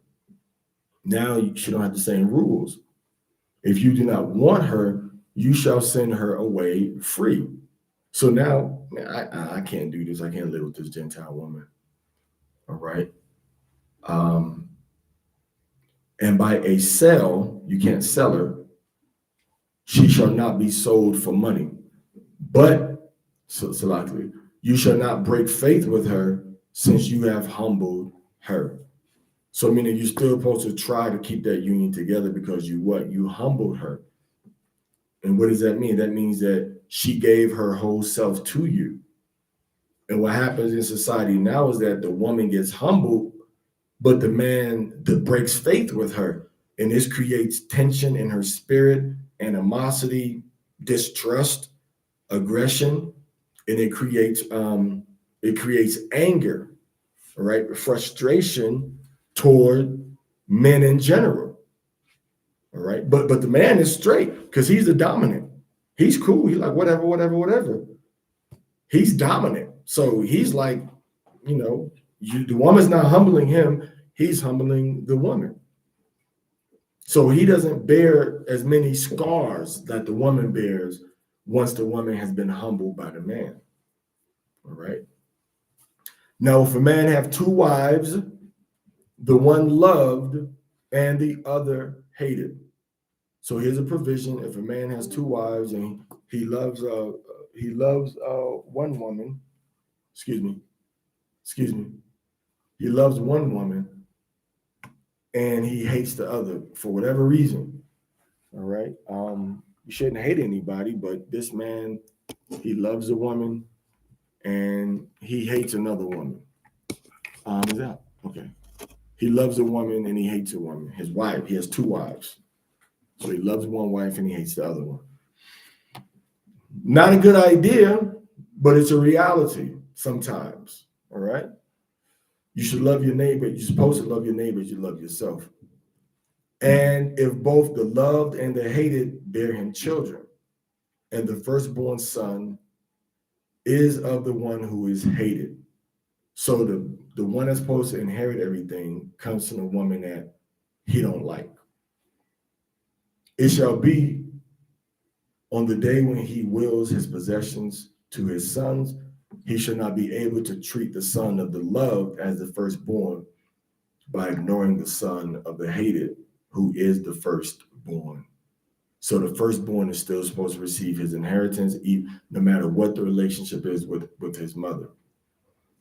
Speaker 1: now she don't have the same rules. If you do not want her, you shall send her away free. So now, man, I can't do this. I can't live with this Gentile woman. All right. And by a sale, you can't sell her. She shall not be sold for money. But, Salakli, you shall not break faith with her, since you have humbled her. So meaning you're still supposed to try to keep that union together, because you humbled her. And what does that mean? That means that she gave her whole self to you. And what happens in society now is that the woman gets humbled, but the man that breaks faith with her. And this creates tension in her spirit, animosity, distrust, aggression, and it creates anger, all right, frustration toward men in general. All right. But the man is straight because he's the dominant. He's cool. He's like, whatever. He's dominant. So he's like, you know, the woman's not humbling him. He's humbling the woman. So he doesn't bear as many scars that the woman bears once the woman has been humbled by the man. All right. Now, if a man have two wives, the one loved and the other hated. So here's a provision: if a man has two wives and he loves one woman, he loves one woman and he hates the other for whatever reason. All right. You shouldn't hate anybody, but this man, he loves a woman and he hates another woman. Is that okay? He loves a woman and he hates a woman. His wife, he has two wives. So he loves one wife and he hates the other one. Not a good idea, but it's a reality sometimes. All right. You should love your neighbor. You're supposed to love your neighbor as you love yourself. And if both the loved and the hated bear him children, and the firstborn son is of the one who is hated. So the one that's supposed to inherit everything comes from the woman that he don't like. It shall be on the day when he wills his possessions to his sons, he shall not be able to treat the son of the loved as the firstborn by ignoring the son of the hated, who is the firstborn. So the firstborn is still supposed to receive his inheritance, no matter what the relationship is with his mother.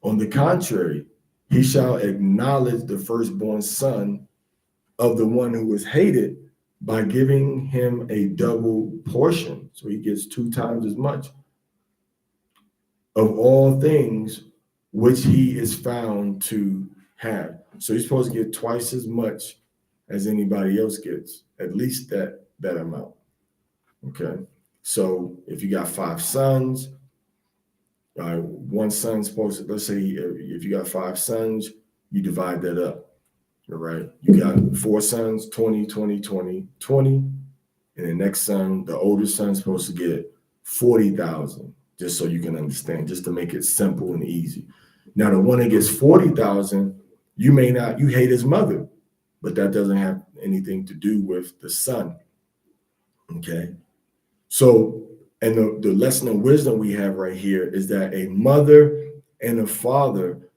Speaker 1: On the contrary, he shall acknowledge the firstborn son of the one who is hated by giving him a double portion. So he gets 2 times as much of all things which he is found to have. So he's supposed to get twice as much as anybody else gets, at least that amount. Okay. So if you got 5 sons, one son's supposed to, let's say if you got 5 sons, you divide that up. All right. You got 4 sons, 20, 20, 20, 20. And the next son, the oldest son's supposed to get 40,000, just so you can understand, just to make it simple and easy. Now, the one that gets 40,000, you hate his mother, but that doesn't have anything to do with the son. Okay. So And the lesson of wisdom we have right here is that a mother and a father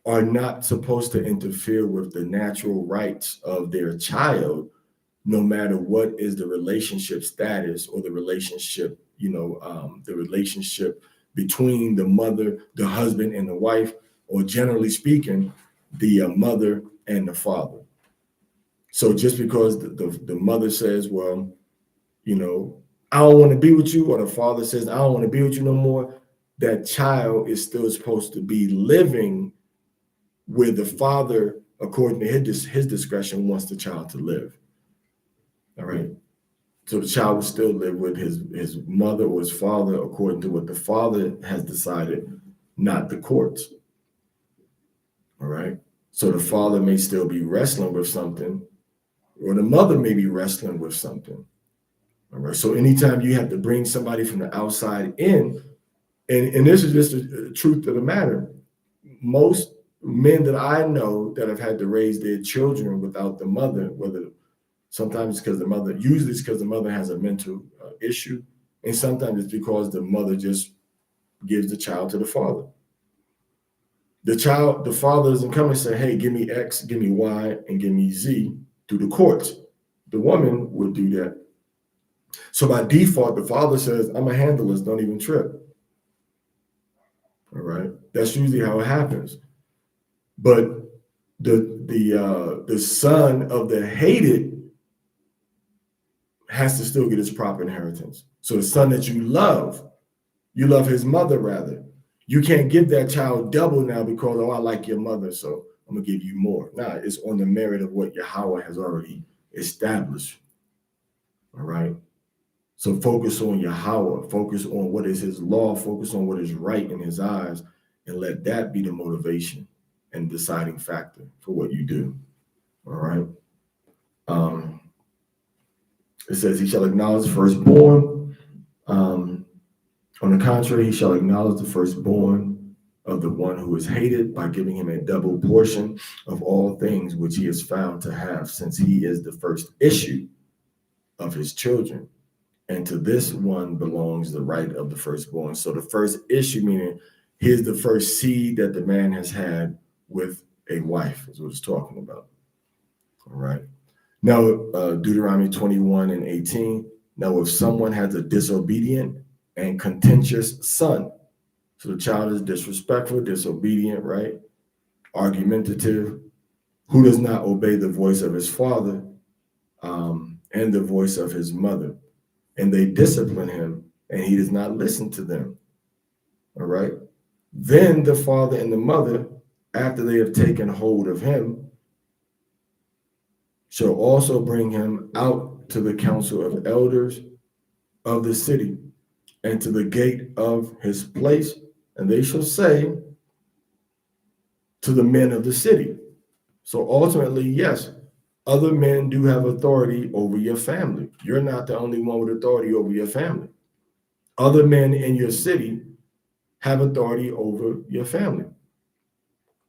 Speaker 1: are not supposed to interfere with the natural rights of their child, no matter what is the relationship status or the relationship, the relationship between the mother, the husband, and the wife, or generally speaking, the mother and the father. So just because the mother says, well, I don't want to be with you, or the father says, I don't want to be with you no more, that child is still supposed to be living where the father, according to his discretion, wants the child to live. All right. So the child will still live with his mother or his father according to what the father has decided, not the courts. All right. So the father may still be wrestling with something, or the mother may be wrestling with something. All right. So anytime you have to bring somebody from the outside in, and this is just the truth of the matter, most men that I know that have had to raise their children without the mother, whether sometimes because the mother, usually it's because the mother has a mental issue, and sometimes it's because the mother just gives the child to the father. The father doesn't come and say, hey, give me X, give me Y, and give me Z through the courts. The woman would do that. So by default, the father says, I'm a handle this, don't even trip. All right. That's usually how it happens. But the son of the hated has to still get his proper inheritance. So the son that you love his mother rather. You can't give that child double now because, oh, I like your mother, so I'm gonna give you more. Nah, it's on the merit of what Yahweh has already established. All right. So focus on Yahweh, focus on what is his law, focus on what is right in his eyes, and let that be the motivation and deciding factor for what you do. All right. It says he shall acknowledge the firstborn. On the contrary, he shall acknowledge the firstborn of the one who is hated by giving him a double portion of all things which he is found to have, since he is the first issue of his children. And to this one belongs the right of the firstborn. So the first issue, meaning here's the first seed that the man has had with a wife, is what it's talking about. All right. Now, Deuteronomy 21:18. Now, if someone has a disobedient and contentious son, so the child is disrespectful, disobedient, right? Argumentative, who does not obey the voice of his father and the voice of his mother, and they discipline him, and he does not listen to them. All right. Then the father and the mother, after they have taken hold of him, shall also bring him out to the council of elders of the city and to the gate of his place, and they shall say to the men of the city. So ultimately, yes, other men do have authority over your family. You're not the only one with authority over your family. Other men in your city have authority over your family.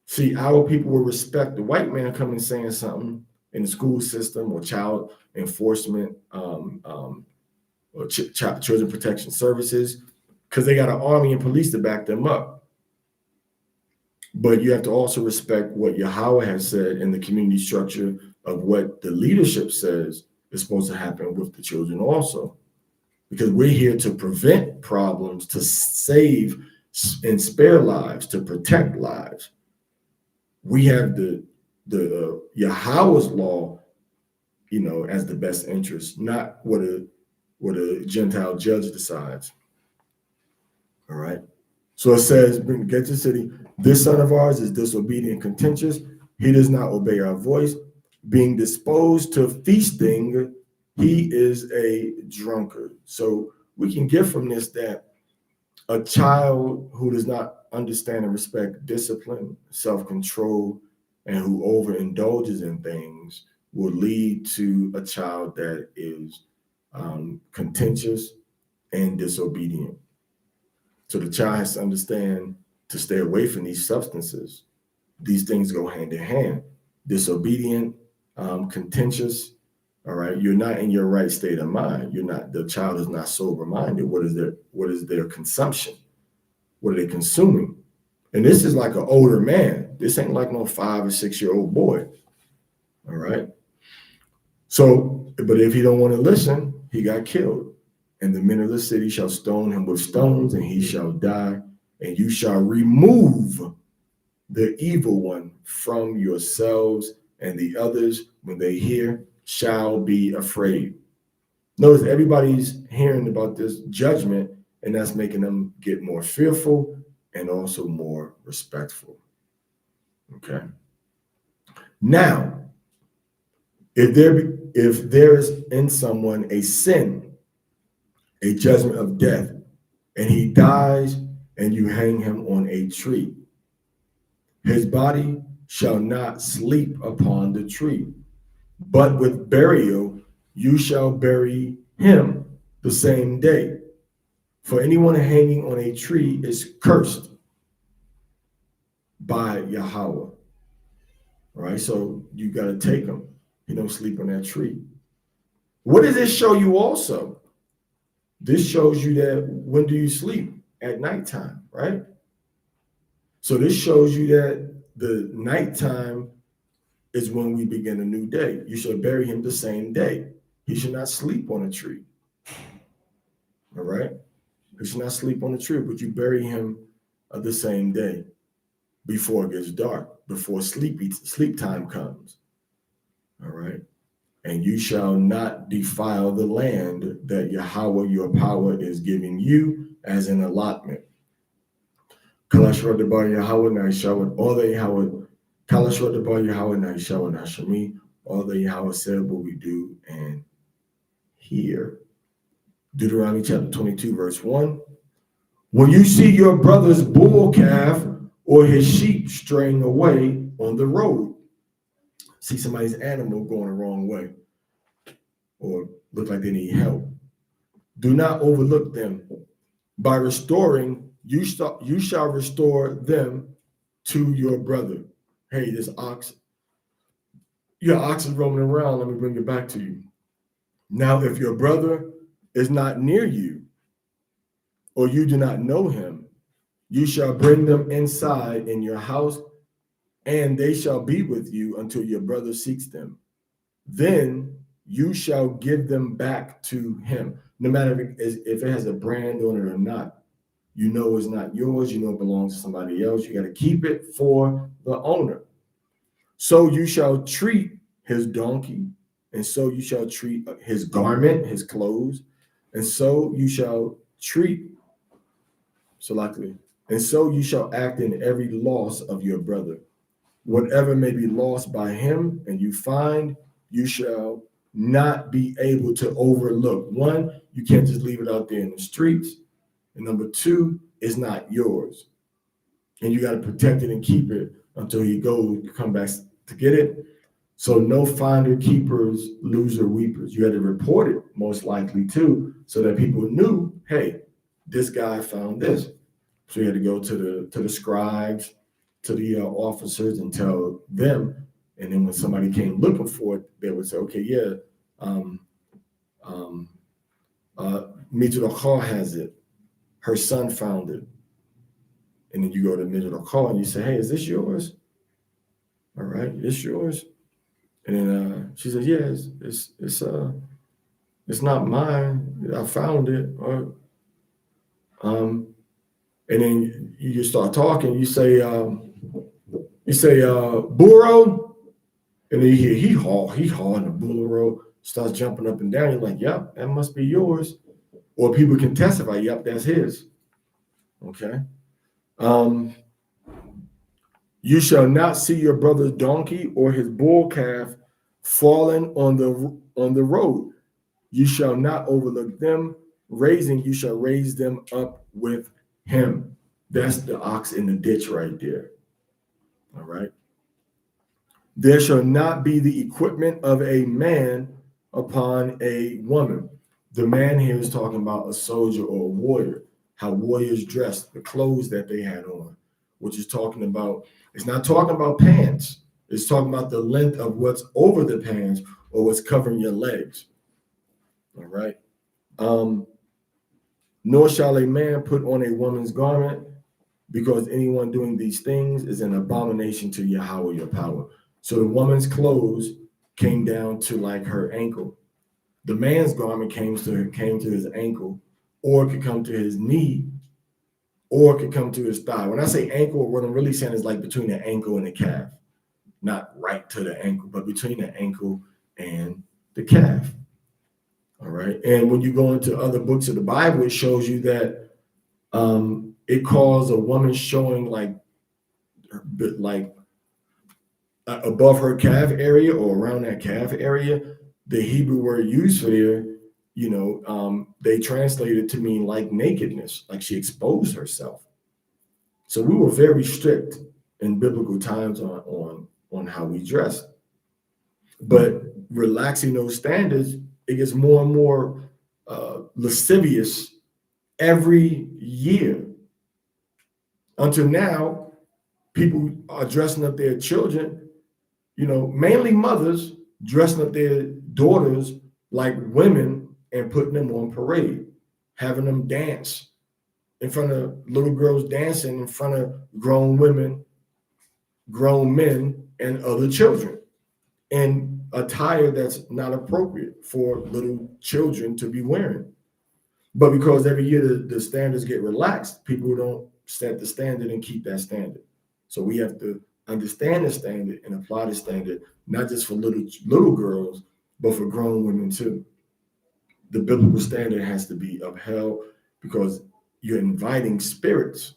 Speaker 1: See, our people will respect the white man coming saying something in the school system or child enforcement or children protection services, because they got an army and police to back them up. But you have to also respect what Yahweh has said in the community structure of what the leadership says is supposed to happen with the children also. Because we're here to prevent problems, to save and spare lives, to protect lives. We have the Yahweh's law, as the best interest, not what a Gentile judge decides. All right. So it says, get to the city. This son of ours is disobedient, contentious. He does not obey our voice. Being disposed to feasting, he is a drunkard. So we can get from this that a child who does not understand and respect discipline, self-control, and who overindulges in things will lead to a child that is contentious and disobedient. So the child has to understand to stay away from these substances. These things go hand in hand. Disobedient, contentious, All right, you're not in your right state of mind. You're not. The child is not sober minded. What is their consumption? What are they consuming? And this is like an older man. This ain't like no 5 or 6 year old boy. All right. So, but if he don't want to listen, he got killed. And the men of the city shall stone him with stones, and he shall die. And you shall remove the evil one from yourselves, and the others, when they hear, shall be afraid. Notice everybody's hearing about this judgment, and that's making them get more fearful and also more respectful. Okay. Now, if there is in someone a sin, a judgment of death, and he dies, and you hang him on a tree, his body shall not sleep upon the tree, but with burial you shall bury him the same day. For anyone hanging on a tree is cursed by Yahweh. All right, so you got to take him. He don't sleep on that tree. What does this show you also? This shows you that when do you sleep? At nighttime, right? So this shows you that the nighttime is when we begin a new day. You shall bury him the same day. He should not sleep on a tree. All right? He should not sleep on a tree, but you bury him the same day before it gets dark, before sleep time comes. All right? And you shall not defile the land that Yahweh, your power, is giving you as an allotment. Kalashra de Banya Yasharahla, all the Yahweh, Kalashra de Banya Yasharahla Nashami, all the Yahweh said what we do and hear. Deuteronomy chapter 22, verse 1. When you see your brother's bull calf or his sheep straying away on the road, see somebody's animal going the wrong way, or look like they need help, do not overlook them. By restoring, you shall restore them to your brother. Hey, this ox, your ox is roaming around. Let me bring it back to you. Now, if your brother is not near you, or you do not know him, you shall bring them inside in your house, and they shall be with you until your brother seeks them. Then you shall give them back to him. No matter if it has a brand on it or not, you know it's not yours, you know it belongs to somebody else. You got to keep it for the owner. So you shall treat his donkey, and so you shall treat his garment, his clothes, and so you shall treat, so likely, and so you shall act in every loss of your brother. Whatever may be lost by him, and you find, you shall not be able to overlook. One, you can't just leave it out there in the streets. And number two, it's not yours. And you got to protect it and keep it until he goes, come back to get it. So no finder, keepers, loser, weepers. You had to report it most likely too, so that people knew, hey, this guy found this. So you had to go to the scribes, to the officers, and tell them. And then when somebody came looking for it, they would say, okay, yeah, Mitzvah has it. Her son found it. And then you go to Mitzvah and you say, hey, is this yours? All right, this yours? And then she says, yeah, it's not mine. I found it. Or, and then you just start talking. You say, burro, and then you hear he haw, and the burro starts jumping up and down. You're like, yep, that must be yours. Or people can testify, yep, that's his. Okay. You shall not see your brother's donkey or his bull calf fallen on the road. You shall not overlook them. You shall raise them up with him. That's the ox in the ditch right there. All right. There shall not be the equipment of a man upon a woman. The man here is talking about a soldier or a warrior, how warriors dressed, the clothes that they had on, which is talking about, it's not talking about pants. It's talking about the length of what's over the pants or what's covering your legs. All right. Nor shall a man put on a woman's garment, because anyone doing these things is an abomination to Yahweh your power. So the woman's clothes came down to like her ankle. The man's garment came to his ankle, or it could come to his knee, or it could come to his thigh. When I say ankle, what I'm really saying is like between the ankle and the calf, not right to the ankle, but between the ankle and the calf. All right. And when you go into other books of the Bible, it shows you that it calls a woman showing like above her calf area or around that calf area. The Hebrew word used for there, they translate it to mean like nakedness, like she exposed herself. So we were very strict in biblical times on how we dress. But relaxing those standards, it gets more and more lascivious every year. Until now, people are dressing up their children, mainly mothers dressing up their daughters like women and putting them on parade, having them dance in front of little girls, dancing in front of grown women, grown men, and other children, in attire that's not appropriate for little children to be wearing. But because every year the standards get relaxed, people don't set the standard and keep that standard. So we have to understand the standard and apply the standard, not just for little girls, but for grown women too. The biblical standard has to be upheld, because you're inviting spirits.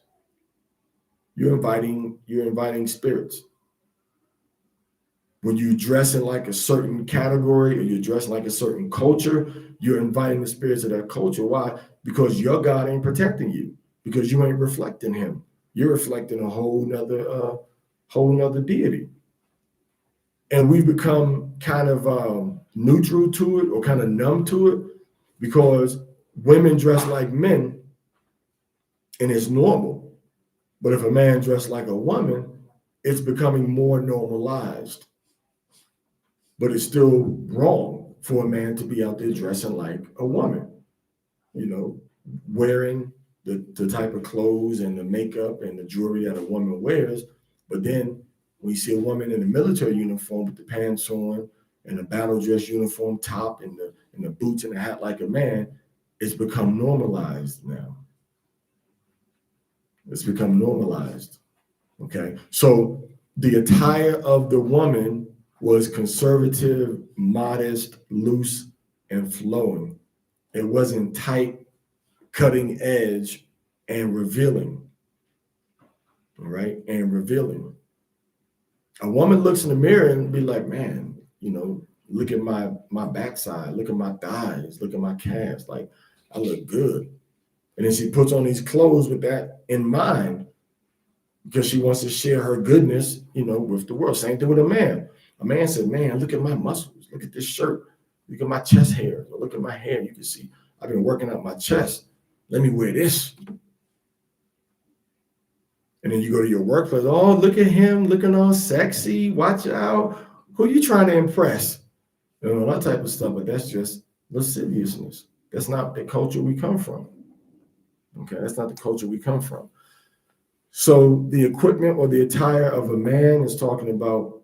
Speaker 1: You're inviting spirits. When you dress in like a certain category or you're dressing like a certain culture, you're inviting the spirits of that culture. Why? Because your God ain't protecting you, because you ain't reflecting him. You're reflecting a whole nother deity. And we become kind of neutral to it, or kind of numb to it, because women dress like men and it's normal. But if a man dressed like a woman, it's becoming more normalized. But it's still wrong for a man to be out there dressing like a woman, wearing the type of clothes and the makeup and the jewelry that a woman wears. But then when you see a woman in a military uniform with the pants on and a battle dress uniform top and the boots and the hat like a man, it's become normalized now. It's become normalized. Okay. So the attire of the woman was conservative, modest, loose, and flowing. It wasn't tight, cutting edge, and revealing. All right. And revealing. A woman looks in the mirror and be like, man, look at my backside, look at my thighs, look at my calves. Like, I look good. And then she puts on these clothes with that in mind, because she wants to share her goodness, with the world. Same thing with a man. A man said, man, look at my muscles. Look at this shirt. Look at my chest hair. Look at my hair. You can see I've been working out my chest. Let me wear this. And then you go to your workplace. Oh, look at him looking all sexy. Watch out. Who are you trying to impress? That type of stuff. But that's just lasciviousness. That's not the culture we come from. Okay, that's not the culture we come from. So the equipment or the attire of a man is talking about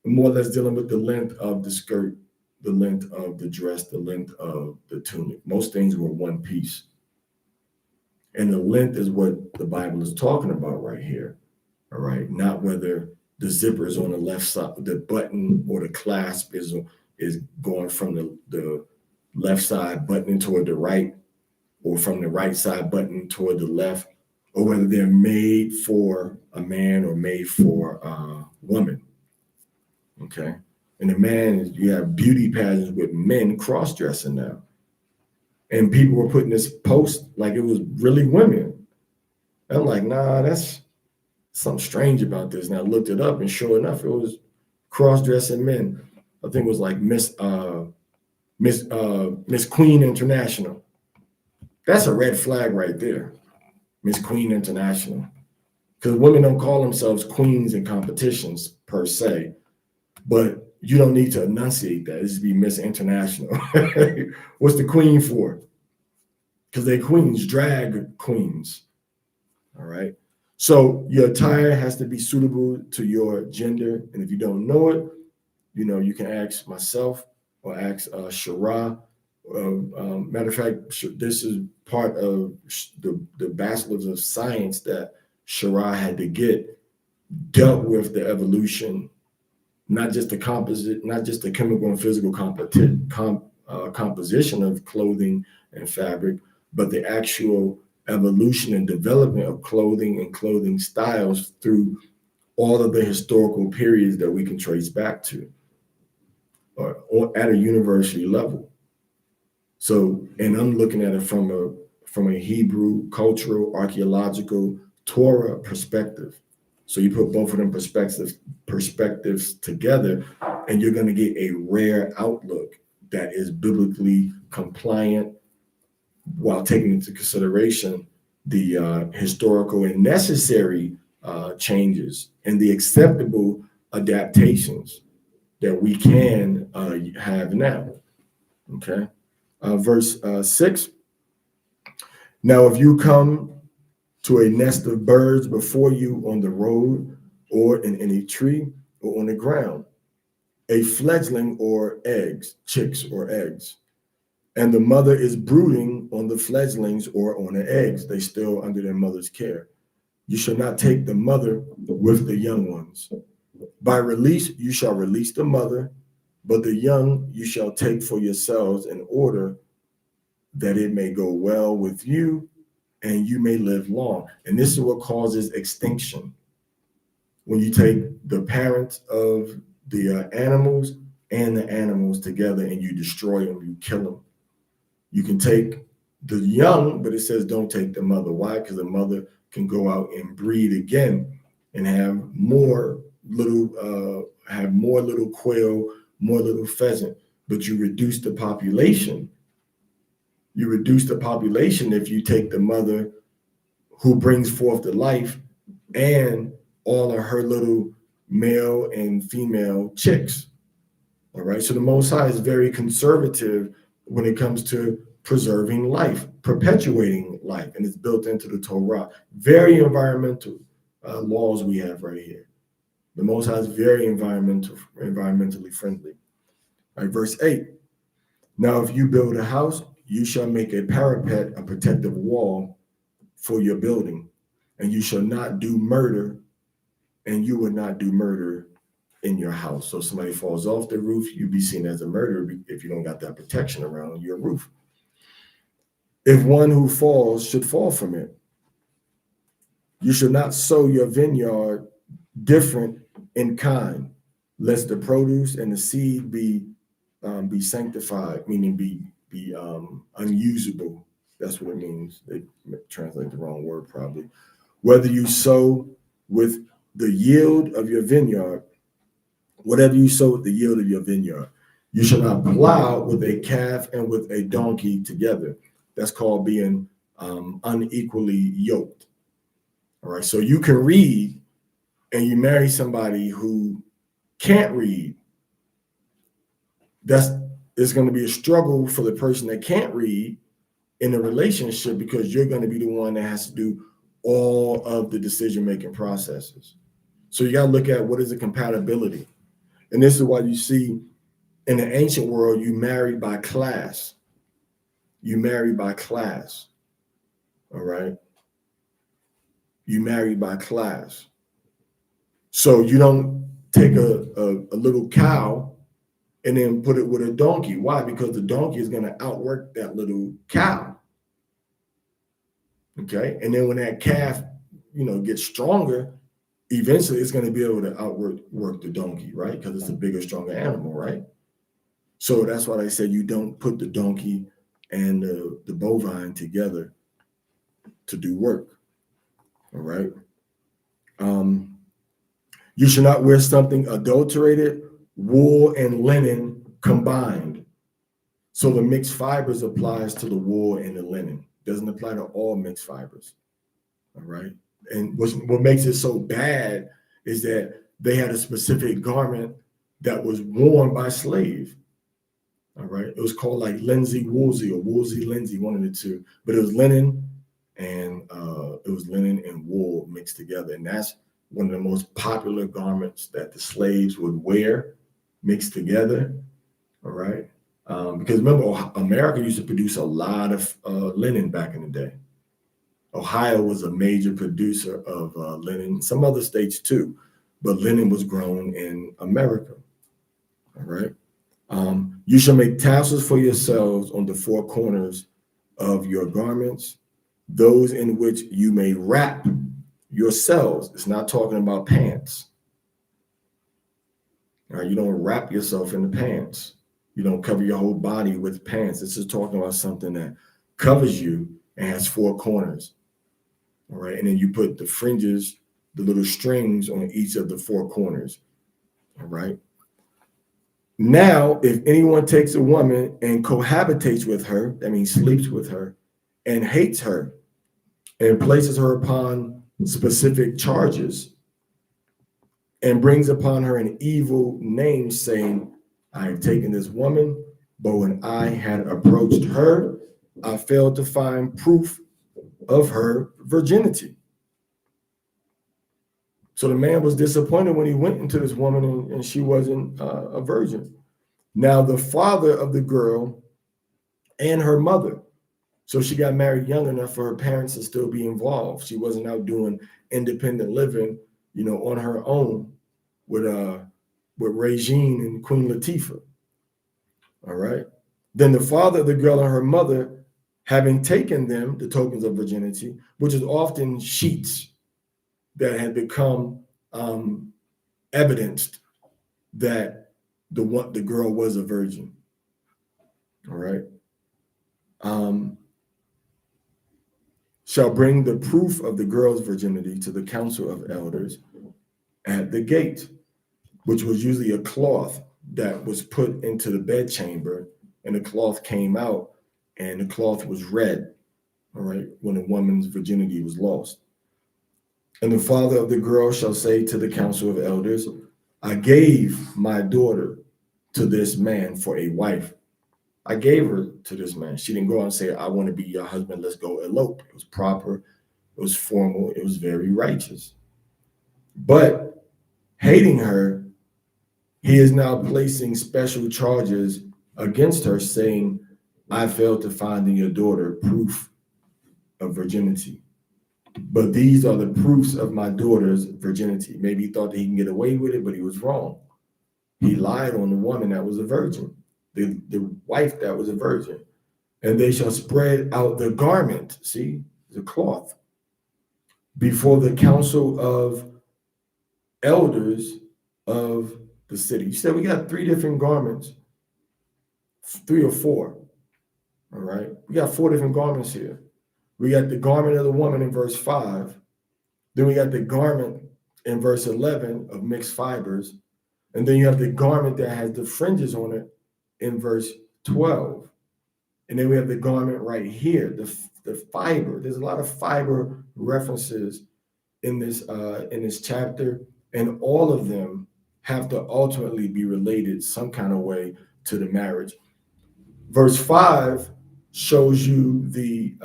Speaker 1: more or less dealing with the length of the skirt, the length of the dress, the length of the tunic. Most things were one piece. And the length is what the Bible is talking about right here. All right. Not whether the zipper is on the left side, the button or the clasp is going from the left side buttoning toward the right, or from the right side button toward the left, or whether they're made for a man or made for a woman. Okay. And the man, you have beauty pageants with men cross-dressing now. And people were putting this post like it was really women. I'm like, nah, that's something strange about this. And I looked it up, and sure enough, it was cross-dressing men. I think it was like Miss Queen International. That's a red flag right there. Miss Queen International. Because women don't call themselves queens in competitions. per se, but you don't need to enunciate that. This would be Miss International. What's the queen for? Because they're queens, drag queens. All right. So your attire has to be suitable to your gender. And if you don't know it, you can ask myself or ask Shara. Matter of fact, this is part of the bachelor's of science that Shara had to get, dealt with the evolution, not just the composite, not just the chemical and physical composition of clothing and fabric, but the actual evolution and development of clothing and clothing styles through all of the historical periods that we can trace back to, or at a university level. So, and I'm looking at it from a Hebrew cultural, archaeological, Torah perspective. So you put both of them perspectives together, and you're going to get a rare outlook that is biblically compliant, while taking into consideration the historical and necessary changes and the acceptable adaptations that we can have now. Okay. Verse 6. Now, if you come to a nest of birds before you on the road or in any tree or on the ground, a fledgling or eggs, chicks or eggs, and the mother is brooding on the fledglings or on the eggs, they still under their mother's care. You shall not take the mother with the young ones. By release, you shall release the mother, but the young you shall take for yourselves in order that it may go well with you and you may live long. And this is what causes extinction. When you take the parents of the animals and the animals together and you destroy them, you kill them. You can take the young, but it says don't take the mother. Why? Because the mother can go out and breed again and have more little quail, more little pheasant. But you reduce the population. You reduce the population if you take the mother who brings forth the life and all of her little male and female chicks. All right. So the Most High is very conservative when it comes to preserving life, perpetuating life, and it's built into the Torah. Very environmental laws we have right here. The Most High is very environmentally friendly. All right, verse 8. Now, if you build a house, you shall make a parapet, a protective wall for your building, and you shall not do murder, and you will not do murder in your house. So if somebody falls off the roof, you'd be seen as a murderer if you don't got that protection around your roof. If one who falls should fall from it, you should not sow your vineyard different in kind, lest the produce and the seed be sanctified, meaning be unusable. That's what it means. They translate the wrong word probably. Whether you sow with the yield of your vineyard, whatever you sow with the yield of your vineyard, you shall not plow with a calf and with a donkey together. That's called being unequally yoked. All right. So you can read and you marry somebody who can't read. It's going to be a struggle for the person that can't read in a relationship, because you're going to be the one that has to do all of the decision-making processes. So you got to look at what is the compatibility. And this is why you see in the ancient world, you married by class. You married by class. All right. You married by class. So you don't take a little cow and then put it with a donkey. Why? Because the donkey is going to outwork that little cow. Okay. And then when that calf, gets stronger, eventually it's going to be able to outwork the donkey, right? Because it's a bigger, stronger animal, right? So that's why they said you don't put the donkey and the bovine together to do work. All right. You should not wear something adulterated, wool and linen combined. So the mixed fibers applies to the wool and the linen. Doesn't apply to all mixed fibers. All right. And what makes it so bad is that they had a specific garment that was worn by slave. All right. It was called like linsey woolsey or woolsey linsey, one of the two. But it was linen and wool mixed together. And that's one of the most popular garments that the slaves would wear mixed together. All right. Because remember, America used to produce a lot of linen back in the day. Ohio was a major producer of linen, some other states too, but linen was grown in America. All right. You shall make tassels for yourselves on the four corners of your garments, those in which you may wrap yourselves. It's not talking about pants. All right. You don't wrap yourself in the pants. You don't cover your whole body with pants. This is talking about something that covers you and has four corners. All right. And then you put the fringes, the little strings on each of the four corners. All right. Now, if anyone takes a woman and cohabitates with her, that means sleeps with her, and hates her, and places her upon specific charges, and brings upon her an evil name, saying, I have taken this woman, but when I had approached her, I failed to find proof of her virginity. So the man was disappointed when he went into this woman and she wasn't a virgin. Now the father of the girl and her mother, so she got married young enough for her parents to still be involved. She wasn't out doing independent living, on her own with Regine and Queen Latifah. All right. Then the father of the girl and her mother, having taken them, the tokens of virginity, which is often sheets that had become evidenced that the girl was a virgin. All right. Shall bring the proof of the girl's virginity to the council of elders at the gate, which was usually a cloth that was put into the bedchamber, and the cloth came out, and the cloth was red, all right, when a woman's virginity was lost. And the father of the girl shall say to the council of elders, I gave my daughter to this man for a wife. I gave her to this man. She didn't go out and say, I want to be your husband, let's go elope. It was proper, it was formal, it was very righteous. But hating her, he is now placing special charges against her, saying, I failed to find in your daughter proof of virginity. But these are the proofs of my daughter's virginity. Maybe he thought that he can get away with it, but he was wrong. He lied on the woman that was a virgin, the wife that was a virgin. And they shall spread out the garment, see, the cloth, before the council of elders of the city. You said we got three different garments, 3 or 4. All right. We got 4 different garments here. We got the garment of the woman in verse 5. Then we got the garment in verse 11 of mixed fibers. And then you have the garment that has the fringes on it in verse 12. And then we have the garment right here, the fiber. There's a lot of fiber references in this chapter, and all of them have to ultimately be related some kind of way to the marriage. Verse 5 shows you the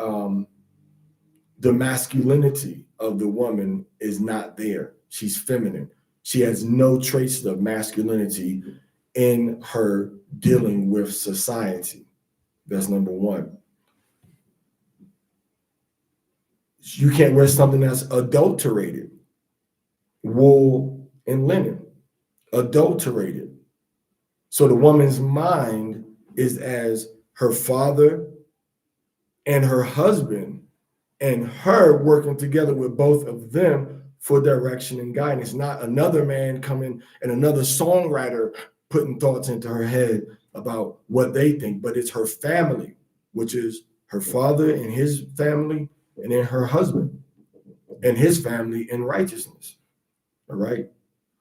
Speaker 1: masculinity of the woman is not there. She's feminine. She has no traces of masculinity in her dealing with society. That's number one. You can't wear something that's adulterated. Wool and linen, adulterated. So the woman's mind is as her father and her husband and her working together with both of them for direction and guidance, not another man coming and another songwriter putting thoughts into her head about what they think, but it's her family, which is her father and his family, and then her husband and his family in righteousness. All right.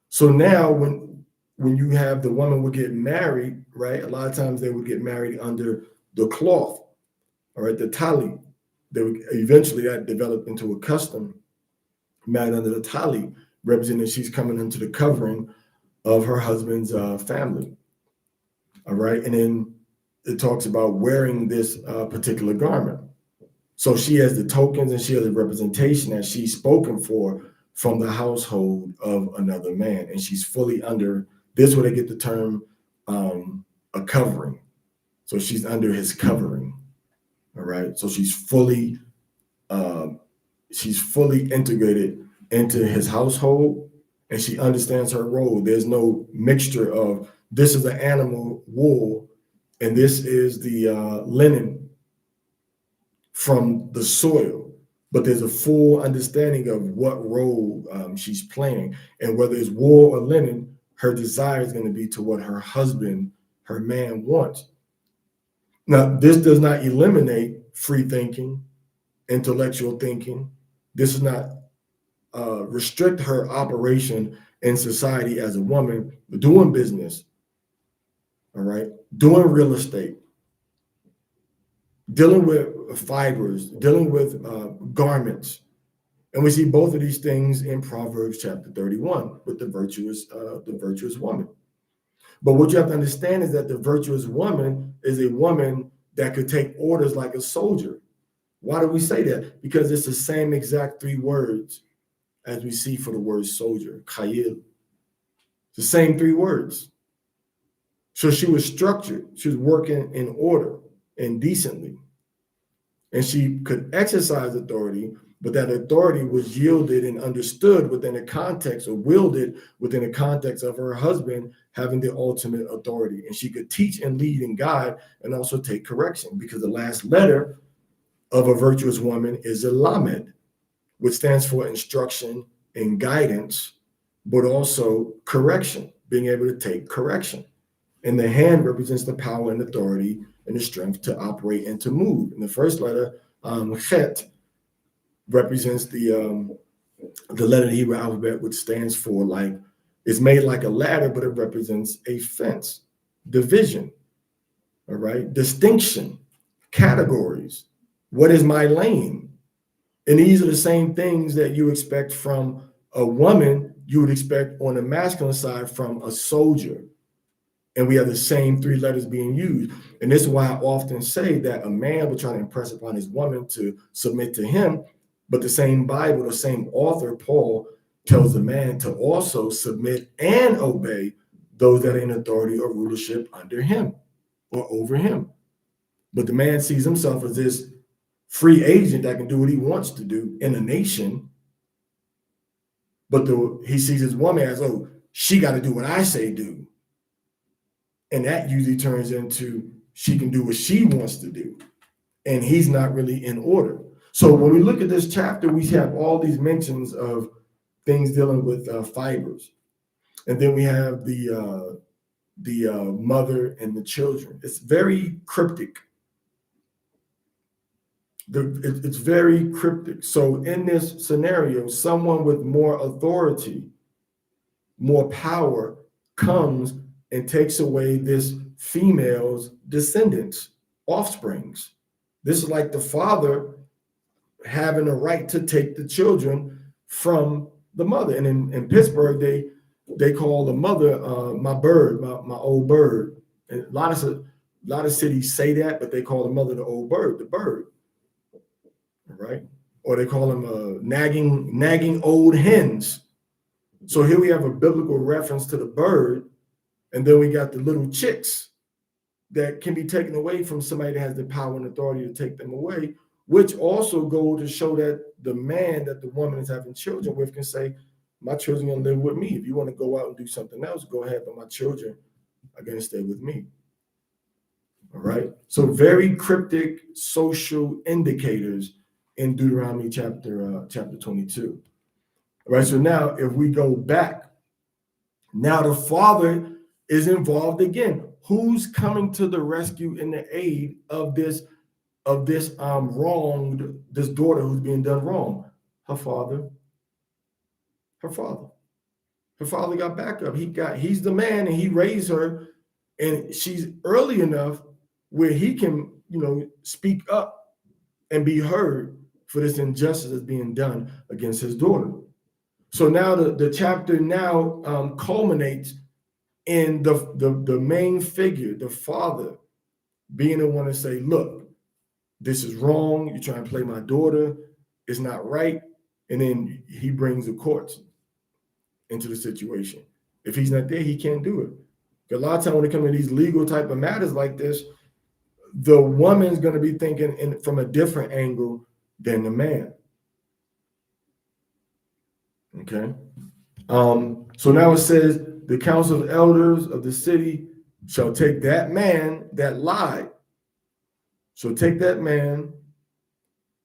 Speaker 1: So now when you have the woman would get married, right? A lot of times they would get married under the cloth, all right, the tali. They would eventually that developed into a custom, married under the tali. representing she's coming into the covering of her husband's family. All right. And then it talks about wearing this particular garment. So she has the tokens and she has the representation that she's spoken for from the household of another man. And she's fully under this, where they get the term a covering. So she's under his covering. All right. So she's fully integrated into his household, and she understands her role. There's no mixture of this is the animal wool and this is the linen from the soil, but there's a full understanding of what role she's playing, and whether it's wool or linen, her desire is going to be to what her husband, her man, wants. Now, this does not eliminate free thinking, intellectual thinking. This does not restrict her operation in society as a woman, doing business, all right, doing real estate, dealing with fibers, dealing with garments. And we see both of these things in Proverbs chapter 31 with the virtuous woman. But what you have to understand is that the virtuous woman is a woman that could take orders like a soldier. Why do we say that? Because it's the same exact three words as we see for the word soldier, Khayil. It's the same three words. So she was structured. She was working in order and decently. And she could exercise authority, but that authority was yielded and understood within the context, or wielded within the context of her husband having the ultimate authority. And she could teach and lead and guide and also take correction, because the last letter of a virtuous woman is a lamed, which stands for instruction and guidance, but also correction, being able to take correction. And the hand represents the power and authority and the strength to operate and to move. And the first letter, chet, represents the letter of the Hebrew alphabet, which stands for, like, it's made like a ladder, but it represents a fence, division, all right, distinction, categories. What is my lane? And these are the same things that you expect from a woman, you would expect on the masculine side from a soldier. And we have the same three letters being used. And this is why I often say that a man will try to impress upon his woman to submit to him, but the same Bible, the same author, Paul, tells the man to also submit and obey those that are in authority or rulership under him or over him. But the man sees himself as this free agent that can do what he wants to do in a nation. But he sees his woman as, oh, she got to do what I say do. And that usually turns into she can do what she wants to do. And he's not really in order. So when we look at this chapter, we have all these mentions of things dealing with fibers. And then we have the mother and the children. It's very cryptic. It's very cryptic. So in this scenario, someone with more authority, more power comes and takes away this female's descendants, offsprings. This is like the father having a right to take the children from the mother. And in Pittsburgh, they call the mother my bird, my old bird. And a lot of cities say that, but they call the mother the old bird, the bird. Right? Or they call them nagging old hens. So here we have a biblical reference to the bird, and then we got the little chicks that can be taken away from somebody that has the power and authority to take them away, which also go to show that the man that the woman is having children with can say, my children are going to live with me. If you want to go out and do something else, go ahead, but my children are going to stay with me. All right? So very cryptic social indicators in Deuteronomy chapter 22. All right, so now if we go back, now the father is involved again. Who's coming to the rescue and the aid of this wronged, this daughter who's being done wrong? Her father. Her father got back up. He's the man, and he raised her, and she's early enough where he can, speak up and be heard for this injustice that's being done against his daughter. So now the chapter now culminates in the main figure, the father, being the one to say, look, this is wrong. You're trying to play my daughter. It's not right. And then he brings the courts into the situation. If he's not there, he can't do it. A lot of times when it comes to these legal type of matters like this, the woman's going to be thinking from a different angle than the man. Okay. So now it says the council of elders of the city shall take that man that lied. So take that man,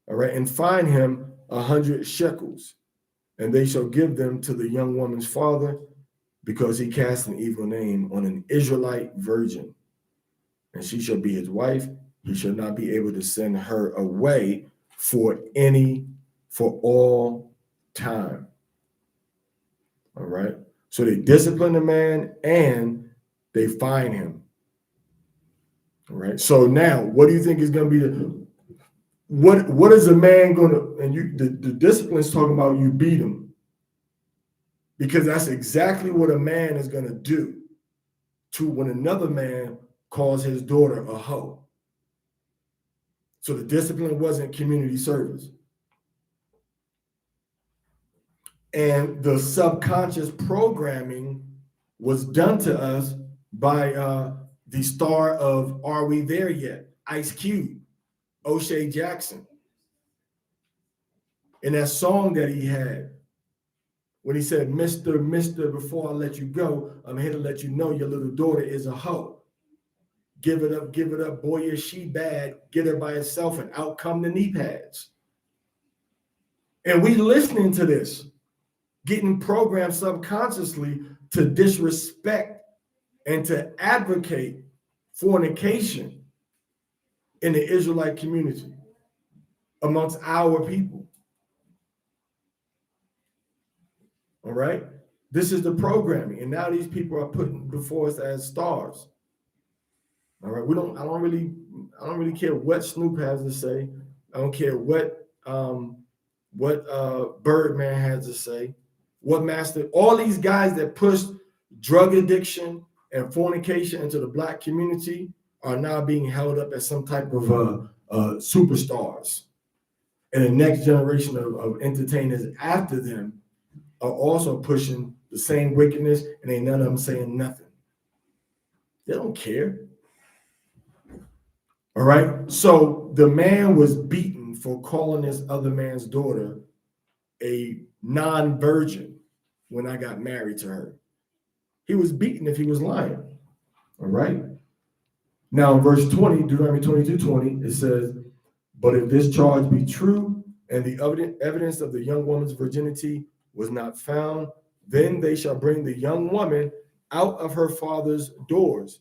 Speaker 1: all right, and fine him 100 shekels, and they shall give them to the young woman's father, because he cast an evil name on an Israelite virgin, and she shall be his wife. He shall not be able to send her away for all time. All right. So they discipline the man and they fine him. All right. So now, what do you think is going to be what is a man going to? And the discipline is talking about you beat him, because that's exactly what a man is going to do to when another man calls his daughter a hoe. So the discipline wasn't community service. And the subconscious programming was done to us by the star of Are We There Yet? Ice Cube, O'Shea Jackson. In that song that he had, when he said, Mr. Before I let you go, I'm here to let you know your little daughter is a hoe. Give it up, boy, is she bad. Get her by herself and out come the knee pads. And we listening to this, getting programmed subconsciously to disrespect and to advocate fornication in the Israelite community amongst our people. All right? This is the programming. And now these people are put before us as stars. All right. I don't really care what Snoop has to say. I don't care what Birdman has to say. What Master, all these guys that push drug addiction and fornication into the Black community are now being held up as some type of superstars. And the next generation of entertainers after them are also pushing the same wickedness, and ain't none of them saying nothing. They don't care. All right. So the man was beaten for calling this other man's daughter a non-virgin when I got married to her. He was beaten if he was lying. All right. Now, in verse 20, Deuteronomy 22:20, it says, but if this charge be true and the evidence of the young woman's virginity was not found, then they shall bring the young woman out of her father's doors.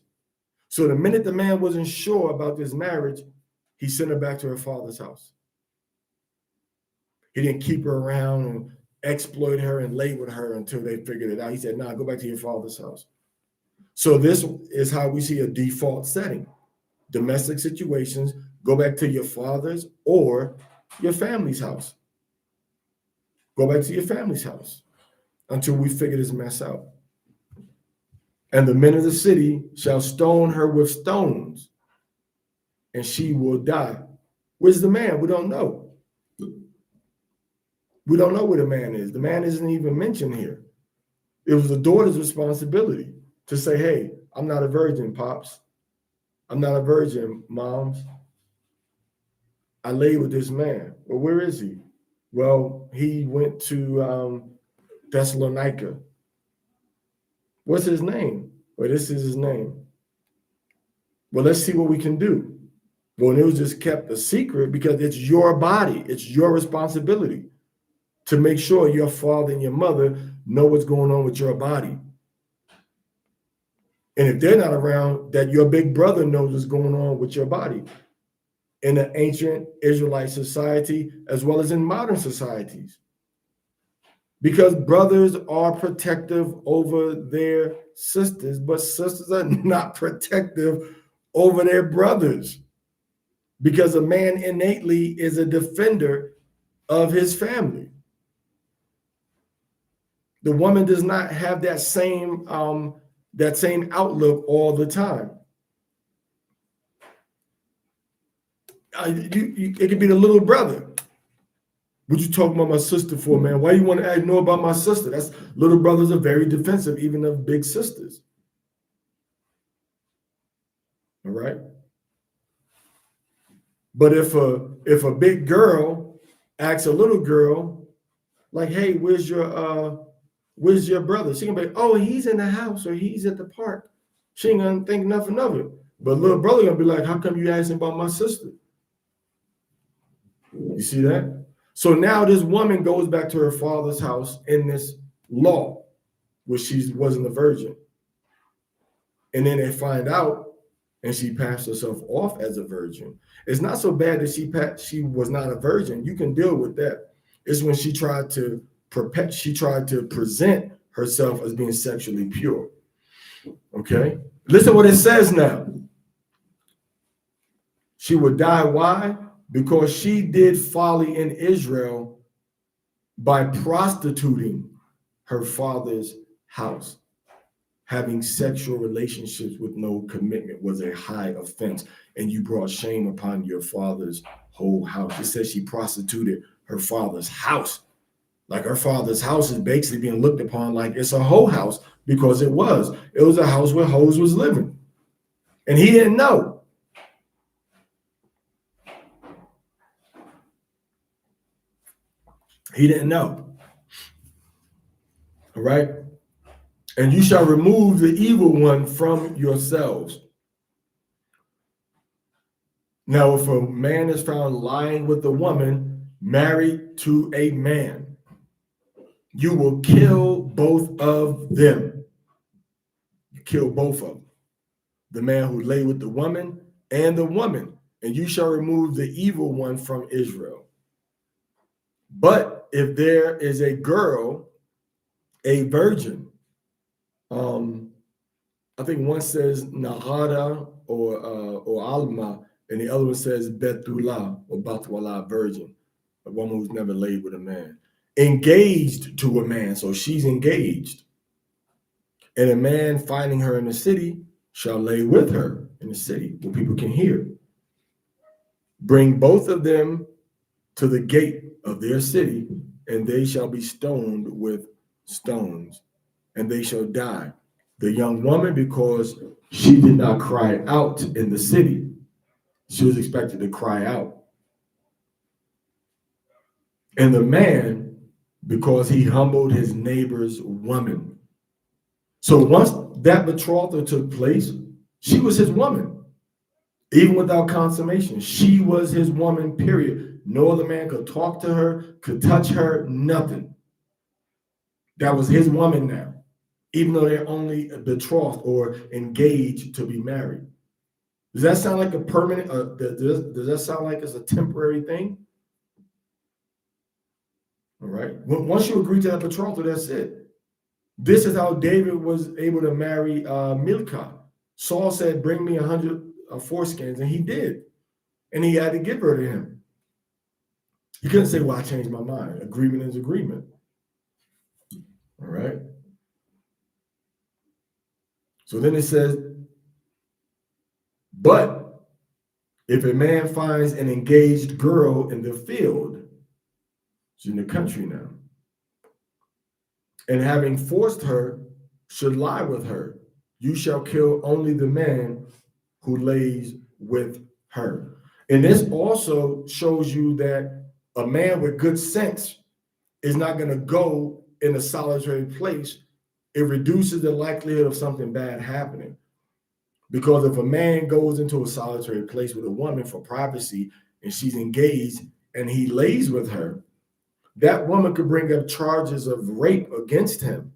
Speaker 1: So the minute the man wasn't sure about this marriage, he sent her back to her father's house. He didn't keep her around and exploit her and lay with her until they figured it out. He said, nah, go back to your father's house. So this is how we see a default setting. Domestic situations, go back to your father's or your family's house. Go back to your family's house until we figure this mess out. And the men of the city shall stone her with stones, and she will die. Where's the man? We don't know. We don't know where the man is. The man isn't even mentioned here. It was the daughter's responsibility to say, hey, I'm not a virgin, Pops. I'm not a virgin, Moms. I lay with this man. Well, where is he? Well, he went to Thessalonica. What's his name? Well, this is his name. Well, let's see what we can do. Well, it was just kept a secret because it's your body. It's your responsibility to make sure your father and your mother know what's going on with your body. And if they're not around, that your big brother knows what's going on with your body. In the ancient Israelite society, as well as in modern societies. Because brothers are protective over their sisters, but sisters are not protective over their brothers. Because a man innately is a defender of his family. The woman does not have that same outlook all the time. It could be the little brother. What you talking about my sister for, man? Why you want to know about my sister? That's little brothers are very defensive, even of big sisters. All right. But if a big girl asks a little girl, like, hey, where's your brother? She can be, oh, he's in the house or he's at the park. She ain't gonna think nothing of it. But little brother gonna be like, how come you asking about my sister? You see that? So now this woman goes back to her father's house in this law, where she wasn't a virgin. And then they find out, and she passed herself off as a virgin. It's not so bad that she was not a virgin. You can deal with that. It's when she tried to present herself as being sexually pure. Okay? Listen what it says now. She would die. Why? Because she did folly in Israel by prostituting her father's house. Having sexual relationships with no commitment was a high offense, and you brought shame upon your father's whole house. It says she prostituted her father's house. Like her father's house is basically being looked upon like it's a hoe house, because it was. It was a house where hoes was living. And he didn't know. He didn't know. All right? And you shall remove the evil one from yourselves. Now, if a man is found lying with a woman married to a man, you will kill both of them. You kill both of them. The man who lay with the woman, and you shall remove the evil one from Israel. But if there is a girl, a virgin, I think one says Nahada or Alma, and the other one says Betula or Batwala, virgin, a woman who's never laid with a man. Engaged to a man, so she's engaged. And a man finding her in the city shall lay with her in the city where people can hear. Bring both of them to the gate of their city, and they shall be stoned with stones, and they shall die. The young woman, because she did not cry out in the city. She was expected to cry out. And the man, because he humbled his neighbor's woman. So once that betrothal took place, she was his woman. Even without consummation, she was his woman, period. No other man could talk to her, could touch her, nothing. That was his woman now, even though they're only betrothed or engaged to be married. Does that sound like a permanent, does that sound like it's a temporary thing? All right. Once you agree to that betrothal, that's it. This is how David was able to marry Milcah. Saul said, bring me 100 foreskins, and he did. And he had to give her to him. You couldn't say, well, I changed my mind. Agreement is agreement. All right. So then it says, but if a man finds an engaged girl in the field, she's in the country now, and having forced her, should lie with her, you shall kill only the man who lays with her. And this also shows you that a man with good sense is not going to go in a solitary place. It reduces the likelihood of something bad happening. Because if a man goes into a solitary place with a woman for privacy and she's engaged and he lays with her, that woman could bring up charges of rape against him.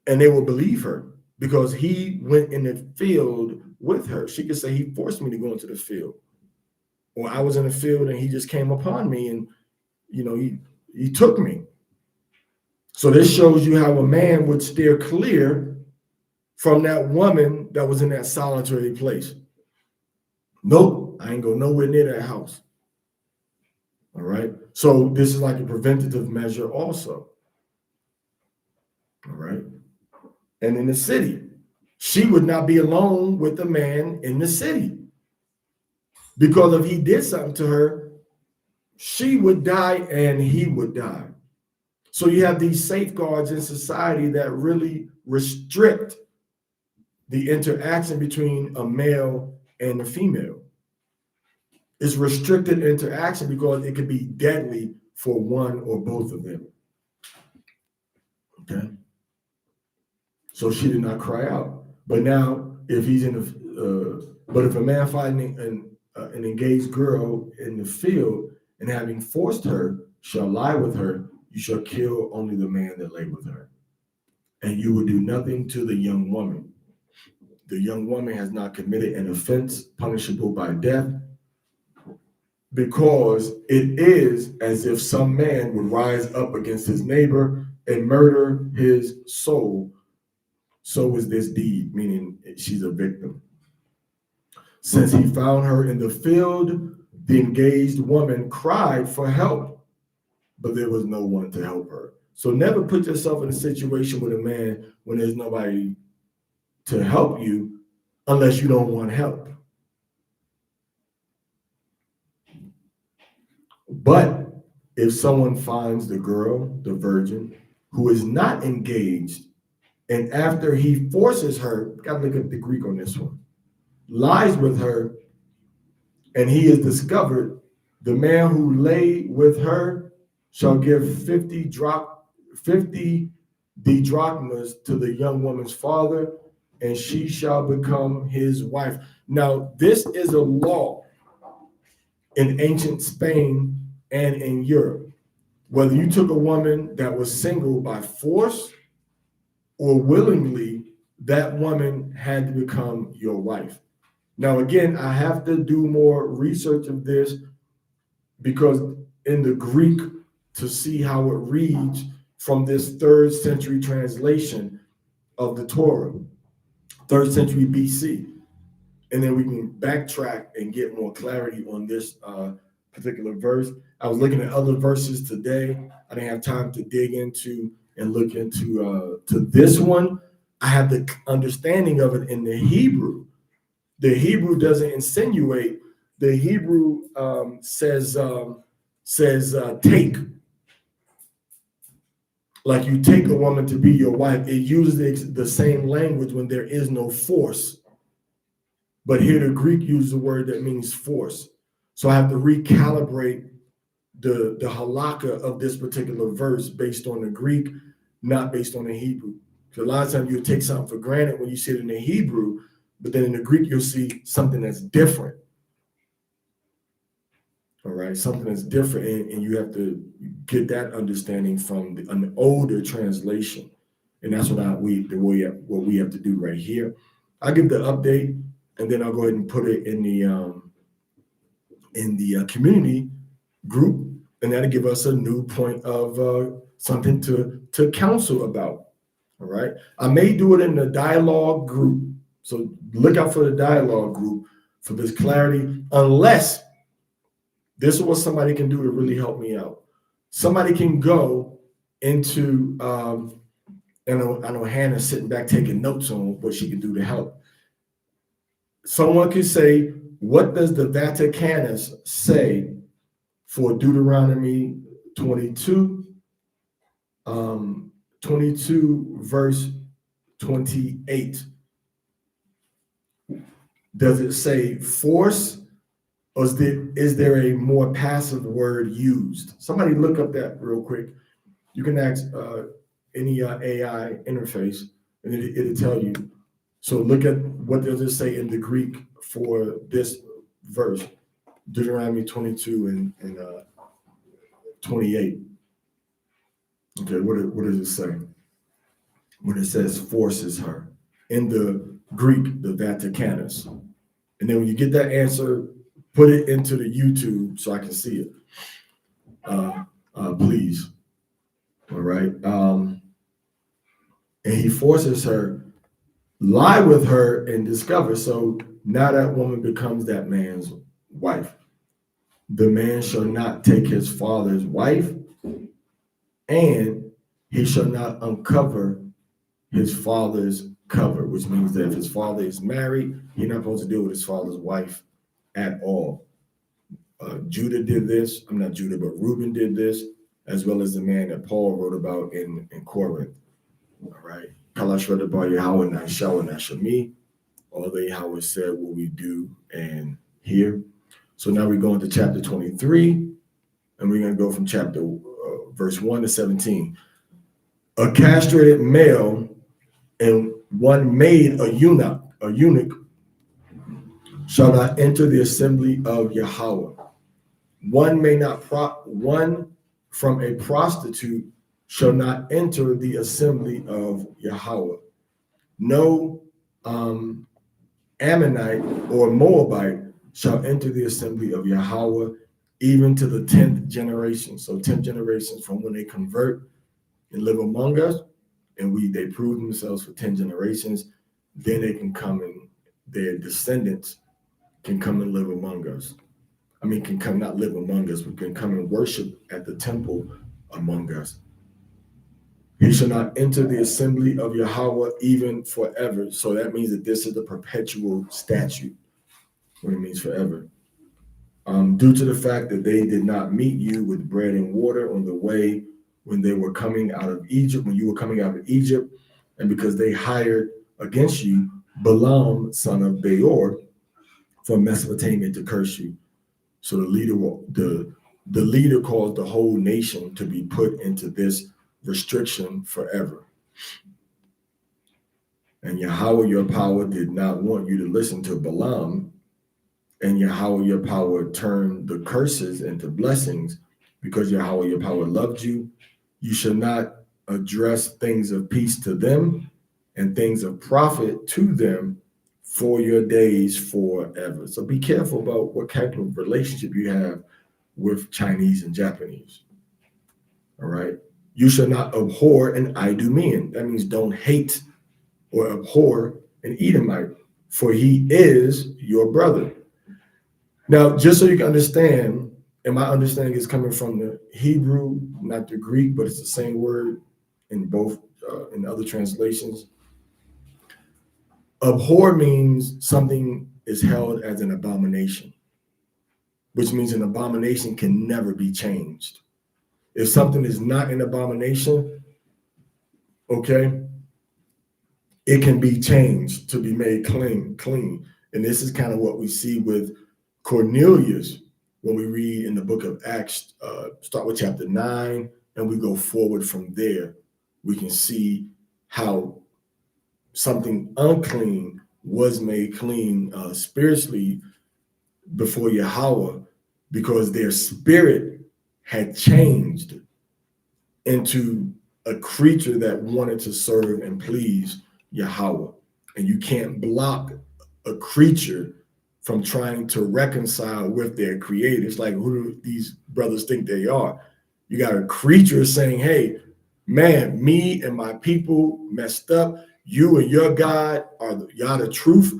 Speaker 1: And they will believe her because he went in the field with her. She could say, he forced me to go into the field. Or I was in the field and he just came upon me and, he took me. So this shows you how a man would steer clear from that woman that was in that solitary place. Nope, I ain't go nowhere near that house. All right. So this is like a preventative measure also. right? And in the city, she would not be alone with the man in the city, because if he did something to her, she would die and he would die. So you have these safeguards in society that really restrict the interaction between a male and a female. It's restricted interaction because it could be deadly for one or both of them. Okay. So she did not cry out. But now, if he's in the, but if a man finding an engaged girl in the field and having forced her shall lie with her, you shall kill only the man that lay with her. And you will do nothing to the young woman. The young woman has not committed an offense punishable by death, because it is as if some man would rise up against his neighbor and murder his soul. So is this deed, meaning she's a victim. Since he found her in the field, the engaged woman cried for help, but there was no one to help her. So never put yourself in a situation with a man when there's nobody to help you, unless you don't want help. But if someone finds the girl, the virgin, who is not engaged, and after he forces her, gotta look at the Greek on this one, lies with her, and he is discovered, the man who lay with her shall give 50 drachmas to the young woman's father, and she shall become his wife. Now, this is a law in ancient Spain and in Europe. Whether you took a woman that was single by force or willingly, that woman had to become your wife. Now, again, I have to do more research of this, because in the Greek, to see how it reads from this 3rd century translation of the Torah, 3rd century BC. And then we can backtrack and get more clarity on this particular verse. I was looking at other verses today. I didn't have time to dig into and look into to this one. I have the understanding of it in the Hebrew. The Hebrew doesn't insinuate. The Hebrew says take. Like you take a woman to be your wife. It uses the same language when there is no force. But here the Greek uses a word that means force. So I have to recalibrate the halakha of this particular verse based on the Greek, not based on the Hebrew. Because a lot of times you'll take something for granted when you see it in the Hebrew, but then in the Greek you'll see something that's different. All right, something that's different, and you have to get that understanding from an older translation, and that's what we have to do right here. I'll give the update, and then I'll go ahead and put it in the community group, and that'll give us a new point of something to counsel about. All right, I may do it in the dialogue group, so look out for the dialogue group for this clarity, unless this is what somebody can do to really help me out. Somebody can go into, I know Hannah's sitting back taking notes on what she can do to help. Someone can say, what does the Vaticanus say for Deuteronomy 22, 22 verse 28? Does it say force? Or is there a more passive word used? Somebody look up that real quick. You can ask any AI interface, and it'll tell you. So look at what does it say in the Greek for this verse, Deuteronomy 22 and 28. Okay, what does it say? When it says forces her in the Greek, the Vaticanus. And then when you get that answer, put it into the YouTube so I can see it, please. All right. And he forces her, lie with her, and discover. So now that woman becomes that man's wife. The man shall not take his father's wife, and he shall not uncover his father's cover, which means that if his father is married, he's not supposed to deal with his father's wife at all. Judah did this. I'm not Judah, but Reuben did this, as well as the man that Paul wrote about in Corinth. All right. Kalashra Banya Yasharahla. All the Yahweh said what we do and hear. So now we go into chapter 23, and we're going to go from chapter verse 1 to 17. A castrated male and one made a eunuch shall not enter the assembly of Yahweh. One from a prostitute shall not enter the assembly of Yahweh. No Ammonite or Moabite shall enter the assembly of Yahweh, even to the 10th generation. So 10 generations from when they convert and live among us, and they prove themselves for 10 generations, then they can come and their descendants can come and live among us. I mean, can come not live among us, but can come and worship at the temple among us. He shall not enter the assembly of Yahweh even forever. So that means that this is the perpetual statute, what it means forever. Due to the fact that they did not meet you with bread and water on the way when they were coming out of Egypt, when you were coming out of Egypt, and because they hired against you Balaam, son of Beor, from Mesopotamia to curse you. So the leader caused the whole nation to be put into this restriction forever. And Yahweh, your power, did not want you to listen to Balaam, and Yahweh, your power, turned the curses into blessings because Yahweh, your power, loved you. You should not address things of peace to them and things of profit to them for your days forever. So be careful about what type of relationship you have with Chinese and Japanese. All right. You shall not abhor an Idumean. That means don't hate or abhor an Edomite, for he is your brother. Now, just so you can understand, and my understanding is coming from the Hebrew, not the Greek, but it's the same word in both, in other translations. Abhor means something is held as an abomination, which means an abomination can never be changed. If something is not an abomination, okay, it can be changed to be made clean. And this is kind of what we see with Cornelius when we read in the book of Acts, start with chapter 9, and we go forward from there. We can see how something unclean was made clean spiritually before Yahweh, because their spirit had changed into a creature that wanted to serve and please Yahweh. And you can't block a creature from trying to reconcile with their creator. It's like, who do these brothers think they are? You got a creature saying, hey, man, me and my people messed up. You and your God are y'all the truth.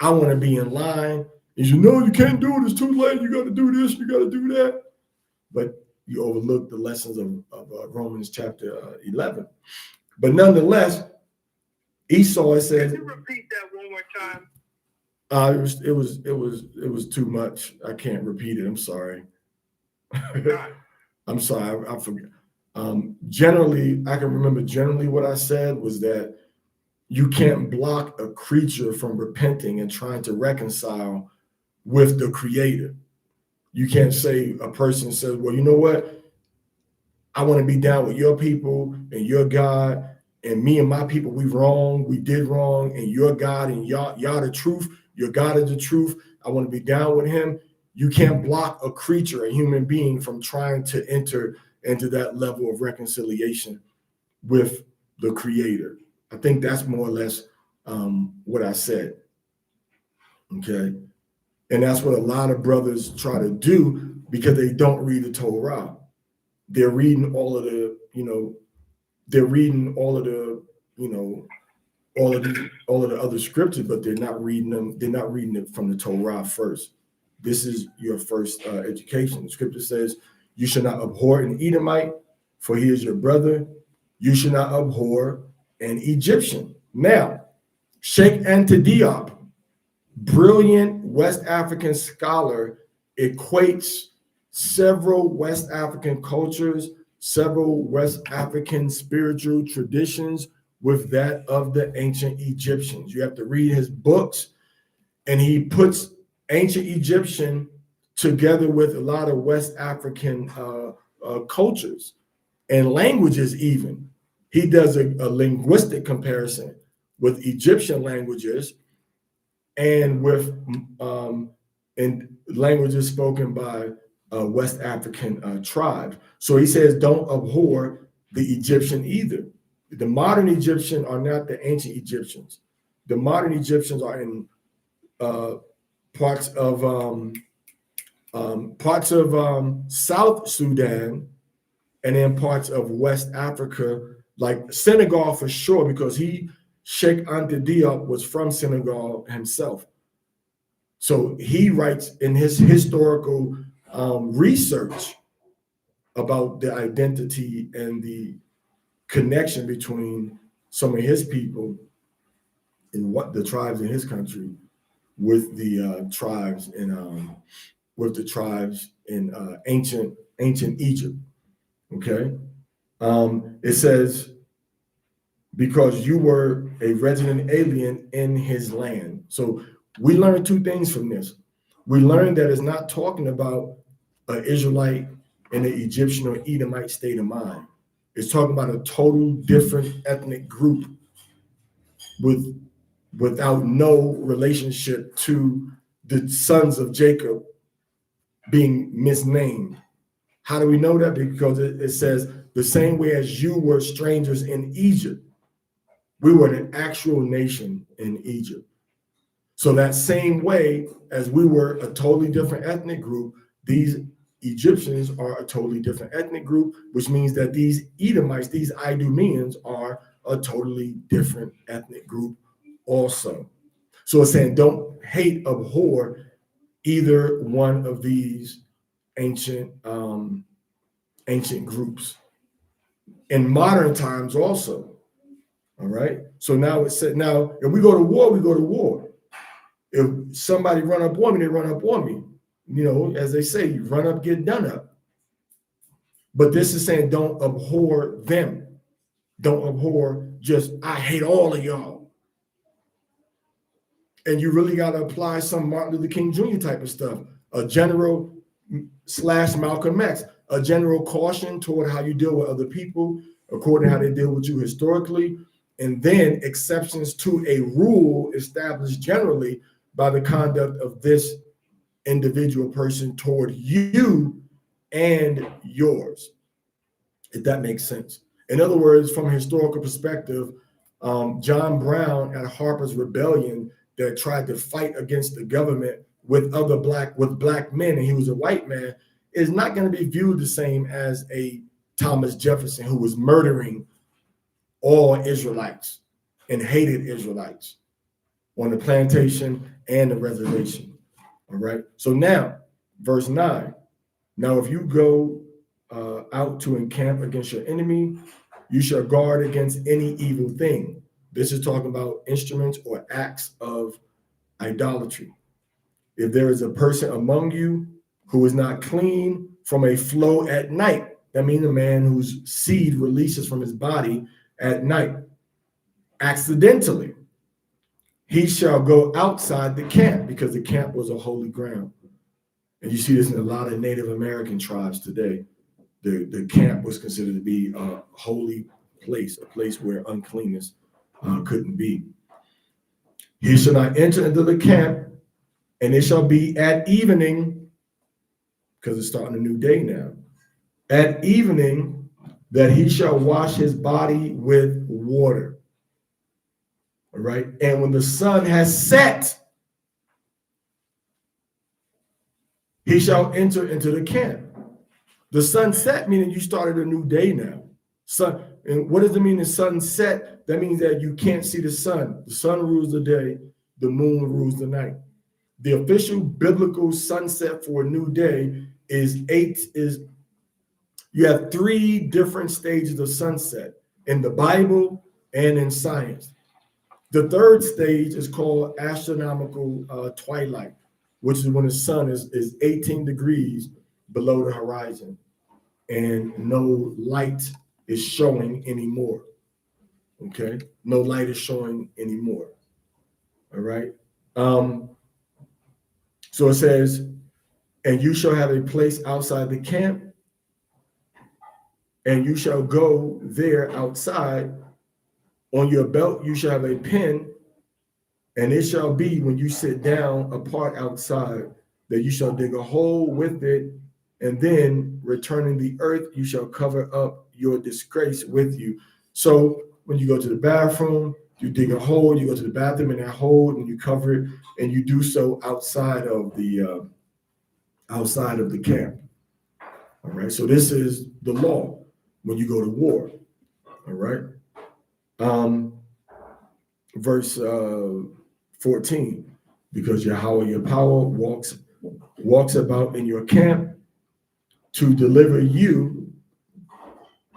Speaker 1: I want to be in line. And you know you can't do it. It's too late. You got to do this. You got to do that. But you overlook the lessons of Romans chapter 11. But nonetheless, Esau, it says.
Speaker 2: Can you repeat that one more time?
Speaker 1: It was too much. I can't repeat it. I'm sorry. I'm sorry. I forget. Generally, I can remember generally what I said was that you can't block a creature from repenting and trying to reconcile with the creator. You can't say a person says, well, you know what? I want to be down with your people and your God, and me and my people, we did wrong, and your God and y'all the truth, your God is the truth. I want to be down with him. You can't block a creature, a human being, from trying to enter into that level of reconciliation with the creator. I think that's more or less what I said. Okay. And that's what a lot of brothers try to do because they don't read the Torah. They're reading all of the, all of the other scriptures, but they're not reading them. They're not reading it from the Torah first. This is your first education. The scripture says, you should not abhor an Edomite, for he is your brother. You should not abhor an Egyptian. Now, Sheikh Anta Diop, brilliant West African scholar, equates several West African cultures, several West African spiritual traditions with that of the ancient Egyptians. You have to read his books, and he puts ancient Egyptian together with a lot of West African cultures and languages even. He does a linguistic comparison with Egyptian languages and with and languages spoken by West African tribes. So he says, don't abhor the Egyptian either. The modern Egyptian are not the ancient Egyptians. The modern Egyptians are in parts of South Sudan, and then parts of West Africa, like Senegal for sure, because Sheikh Anta Diop was from Senegal himself. So he writes in his historical research about the identity and the connection between some of his people and what the tribes in his country with the tribes in ancient Egypt. Okay, it says, because you were a resident alien in his land. So we learned two things from this. We learned that it's not talking about an Israelite in an Egyptian or Edomite state of mind. It's talking about a total different ethnic group without no relationship to the sons of Jacob being misnamed. How do we know that? Because it says, the same way as you were strangers in Egypt, we were an actual nation in Egypt. So that same way as we were a totally different ethnic group, these Egyptians are a totally different ethnic group, which means that these Edomites, these Idumeans, are a totally different ethnic group also. So it's saying, don't hate, abhor either one of these ancient groups. In modern times also. All right. So now it said, now if we go to war, we go to war. If somebody run up on me, they run up on me. You know, as they say, you run up, get done up. But this is saying, don't abhor them. Don't abhor just, I hate all of y'all. And you really got to apply some Martin Luther King Jr. type of stuff. A general / Malcolm X, a general caution toward how you deal with other people, according to how they deal with you historically, and then exceptions to a rule established generally by the conduct of this individual person toward you and yours, if that makes sense. In other words, from a historical perspective, John Brown at Harper's Rebellion that tried to fight against the government with black men, and he was a white man, is not going to be viewed the same as a Thomas Jefferson who was murdering all Israelites and hated Israelites on the plantation and the reservation. All right. So now, verse 9. Now, if you go out to encamp against your enemy, you shall guard against any evil thing. This is talking about instruments or acts of idolatry. If there is a person among you who is not clean from a flow at night, that means a man whose seed releases from his body at night, accidentally, he shall go outside the camp, because the camp was a holy ground. And you see this in a lot of Native American tribes today. The camp was considered to be a holy place, a place where uncleanness couldn't be. He shall not enter into the camp, and it shall be at evening, because it's starting a new day now, at evening, that he shall wash his body with water. All right. And when the sun has set, he shall enter into the camp. The sun set, meaning you started a new day now. Sun, and what does it mean the sun set? That means that you can't see the sun. The sun rules the day, the moon rules the night. The official biblical sunset for a new day is you have 3 different stages of sunset. In the Bible, and in science. The third stage is called astronomical twilight, which is when the sun is 18 degrees below the horizon and no light is showing anymore. Okay, no light is showing anymore. All right. So it says, and you shall have a place outside the camp, and you shall go there outside. On your belt you shall have a pin, and it shall be when you sit down apart outside that you shall dig a hole with it, and then returning the earth, you shall cover up your disgrace with you. So when you go to the bathroom, you dig a hole, you go to the bathroom in that hole, and you cover it, and you do so outside of the camp. All right. So this is the law when you go to war. All right. Verse 14, because Yahweh your power walks about in your camp to deliver you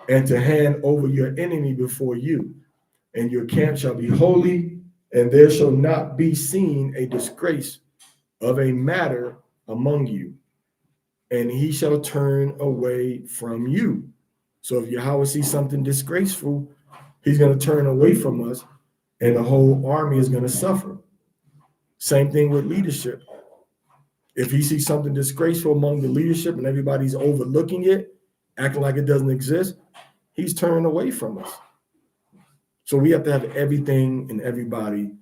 Speaker 1: and to hand over your enemy before you, and your camp shall be holy, and there shall not be seen a disgrace of a matter among you, and he shall turn away from you. So if Yahweh sees something disgraceful, he's going to turn away from us, and the whole army is going to suffer. Same thing with leadership. If he sees something disgraceful among the leadership and everybody's overlooking it, acting like it doesn't exist, he's turning away from us. So we have to have everything and everybody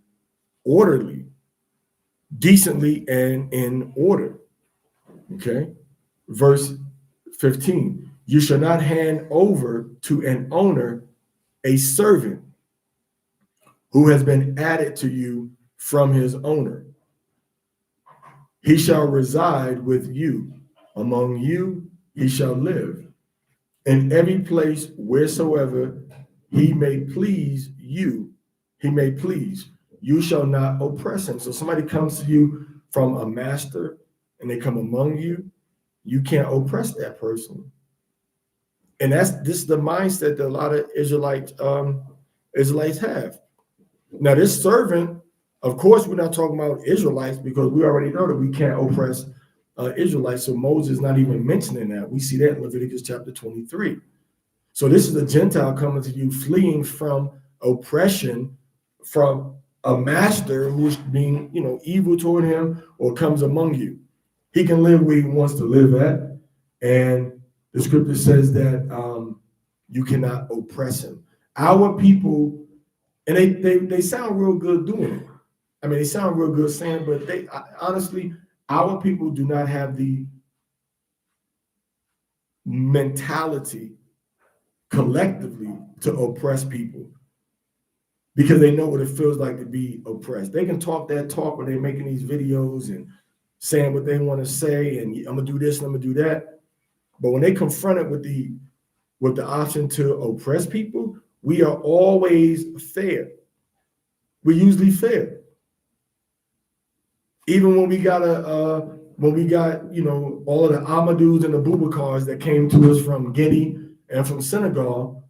Speaker 1: orderly, decently, and in order. Okay. Verse 15, you shall not hand over to an owner a servant who has been added to you from his owner. He shall reside with you. Among you he shall live. In every place wheresoever he may please you, you shall not oppress him. So somebody comes to you from a master and they come among you, you can't oppress that person. And this is the mindset that a lot of Israelites have. Now, this servant, of course, we're not talking about Israelites because we already know that we can't oppress Israelites. So Moses is not even mentioning that. We see that in Leviticus chapter 23. So this is a Gentile coming to you, fleeing from oppression from a master who's being, evil toward him or comes among you. He can live where he wants to live at. And the scripture says that you cannot oppress him. Our people, and they sound real good doing it. I mean, they sound real good saying, but they honestly, our people do not have the mentality collectively to oppress people because they know what it feels like to be oppressed. They can talk that talk when they're making these videos and saying what they want to say, and I'm gonna do this and I'm gonna do that. But when they confronted with the option to oppress people, we are always fair. We're usually fair. Even when we got all of the Amadous and the Bubakars that came to us from Guinea and from Senegal,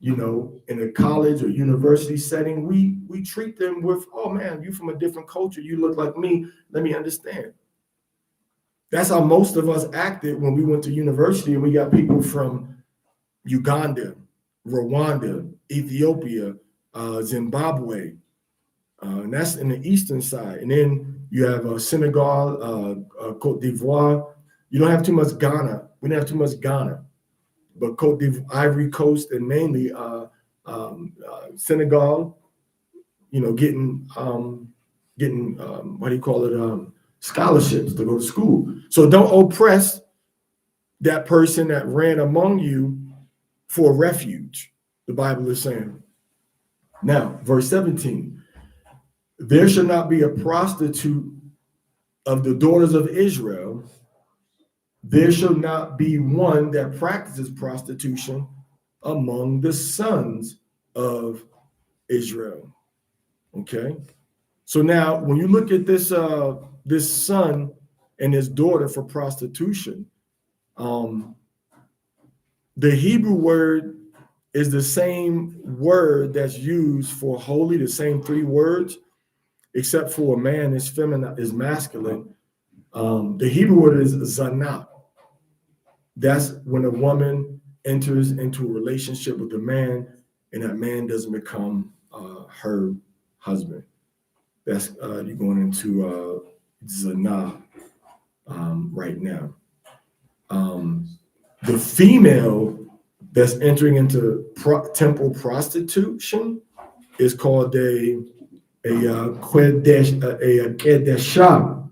Speaker 1: in a college or university setting, we treat them with, oh man, you from a different culture, you look like me, let me understand. That's how most of us acted when we went to university, and we got people from Uganda, Rwanda, Ethiopia, Zimbabwe, and that's in the eastern side. And then you have Senegal, Cote d'Ivoire. You don't have too much Ghana. We don't have too much Ghana, but Cote d'Ivoire, Ivory Coast, and mainly Senegal. Getting scholarships to go to school. So don't oppress that person that ran among you for refuge, the Bible is saying. Now, verse 17, there shall not be a prostitute of the daughters of Israel. There shall not be one that practices prostitution among the sons of Israel. Okay. So now when you look at this son and his daughter for prostitution, the Hebrew word is the same word that's used for holy, the same 3 words, except for a man is feminine, is masculine. The Hebrew word is zanah. That's when a woman enters into a relationship with a man, and that man doesn't become her husband. That's you're going into zanah right now. The female that's entering into temple prostitution is called a kedeshah,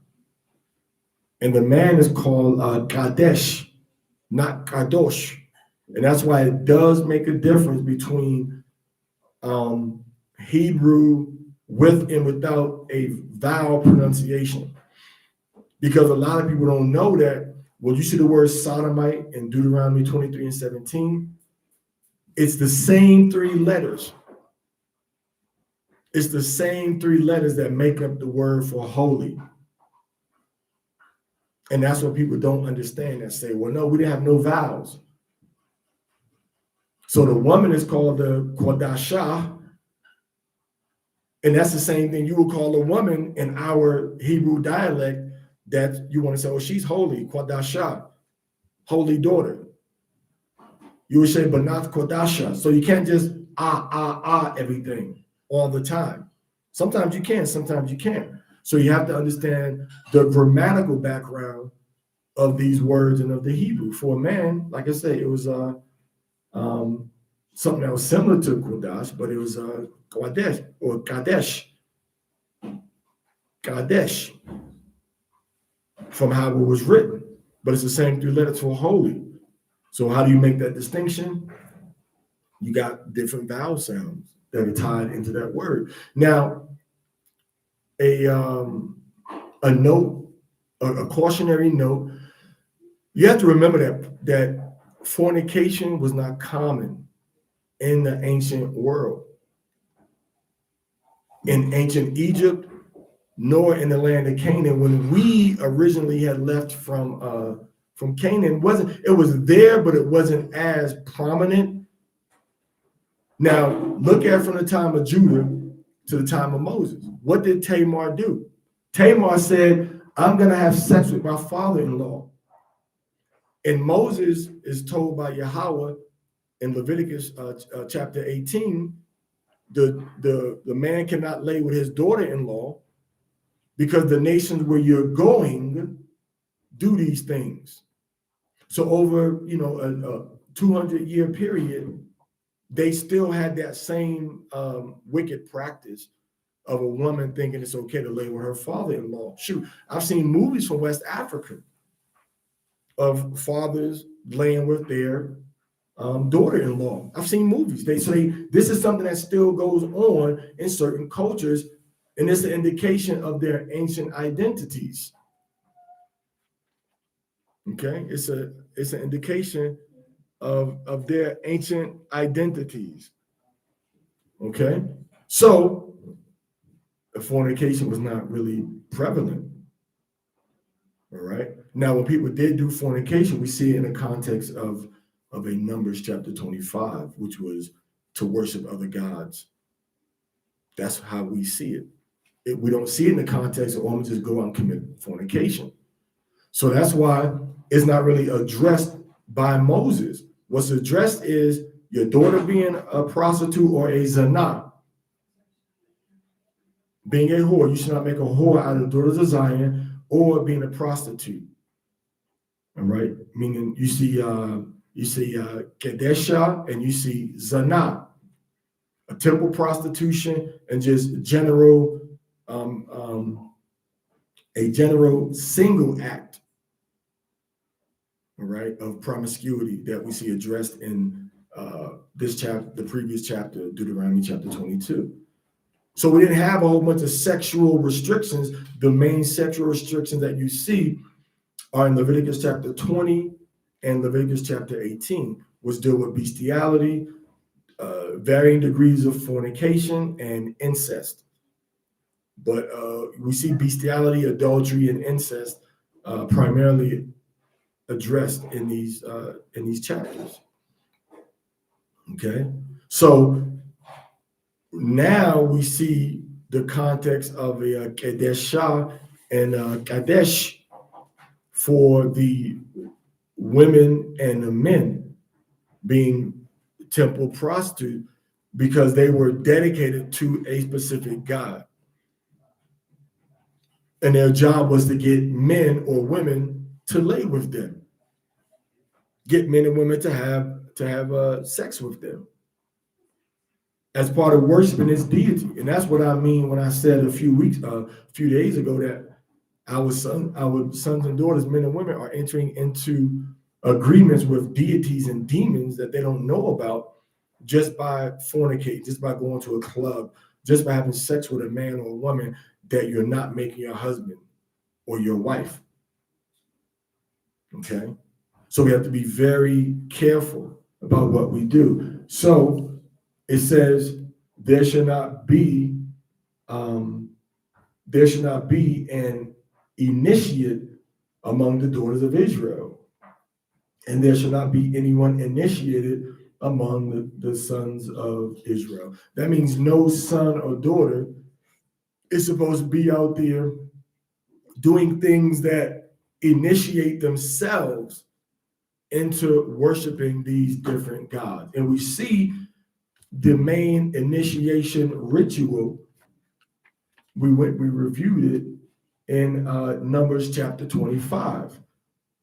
Speaker 1: and the man is called kadesh, not kadosh, and that's why it does make a difference between Hebrew with and without a vowel pronunciation, because a lot of people don't know that. When you see the word sodomite in Deuteronomy 23:17, it's the same 3 letters. It's the same 3 letters that make up the word for holy. And that's what people don't understand, that say, well, no, we didn't have no vowels. So the woman is called the Kodashah, and that's the same thing you would call a woman in our Hebrew dialect, that you want to say, oh, she's holy, Kodashah, holy daughter. You would say, but not Kodasha. So you can't just everything all the time. Sometimes you can, sometimes you can't. So you have to understand the grammatical background of these words and of the Hebrew. For a man, like I say, it was something that was similar to Kodash, but it was Kadesh or Kadesh. Kadesh, from how it was written. But it's the same 3 letters for holy. So how do you make that distinction? You got different vowel sounds that are tied into that word. Now, a note, a cautionary note. You have to remember that fornication was not common in the ancient world, in ancient Egypt, nor in the land of Canaan. When we originally had left from Canaan, it was there, but it wasn't as prominent. Now, look at from the time of Judah to the time of Moses. What did Tamar do? Tamar said, I'm going to have sex with my father-in-law. And Moses is told by Yahweh in Leviticus chapter 18, the man cannot lay with his daughter-in-law, because the nations where you're going do these things. So over, a 200-year period, they still had that same wicked practice of a woman thinking it's okay to lay with her father-in-law. Shoot, I've seen movies from West Africa of fathers laying with their daughter-in-law. I've seen movies. They say this is something that still goes on in certain cultures, and it's an indication of their ancient identities. Okay, it's an indication of their ancient identities. Okay, so the fornication was not really prevalent. All right. Now, when people did do fornication, we see it in the context of a Numbers chapter 25, which was to worship other gods. That's how we see it. We don't see it in the context of, I'm just go out and commit fornication. So that's why it's not really addressed by Moses. What's addressed is your daughter being a prostitute or a zanah, being a whore. You should not make a whore out of the daughters of Zion, or being a prostitute. All right, meaning you see Kedesha and you see Zanah, a temple prostitution, and just general a general single act, all right, of promiscuity that we see addressed in this chapter, the previous chapter, Deuteronomy chapter 22. So we didn't have a whole bunch of sexual restrictions. The main sexual restrictions that you see are in Leviticus chapter 20 and Leviticus chapter 18, which deal with bestiality, varying degrees of fornication, and incest. But we see bestiality, adultery, and incest primarily addressed in these chapters. Okay, so now we see the context of a Kadeshah and Kadesh for the women and the men being temple prostitutes because they were dedicated to a specific God. And their job was to get men or women to lay with them, get men and women to have sex with them as part of worshiping this deity. And that's what I mean when I said a few days ago that our sons and daughters, men and women, are entering into agreements with deities and demons that they don't know about just by fornicating, just by going to a club, just by having sex with a man or a woman that you're not making your husband or your wife. Okay? So we have to be very careful about what we do. So it says there should not be an initiate among the daughters of Israel, and there should not be anyone initiated among the sons of Israel. That means no son or daughter is supposed to be out there doing things that initiate themselves into worshiping these different gods. And we see the main initiation ritual. We reviewed it in Numbers chapter 25,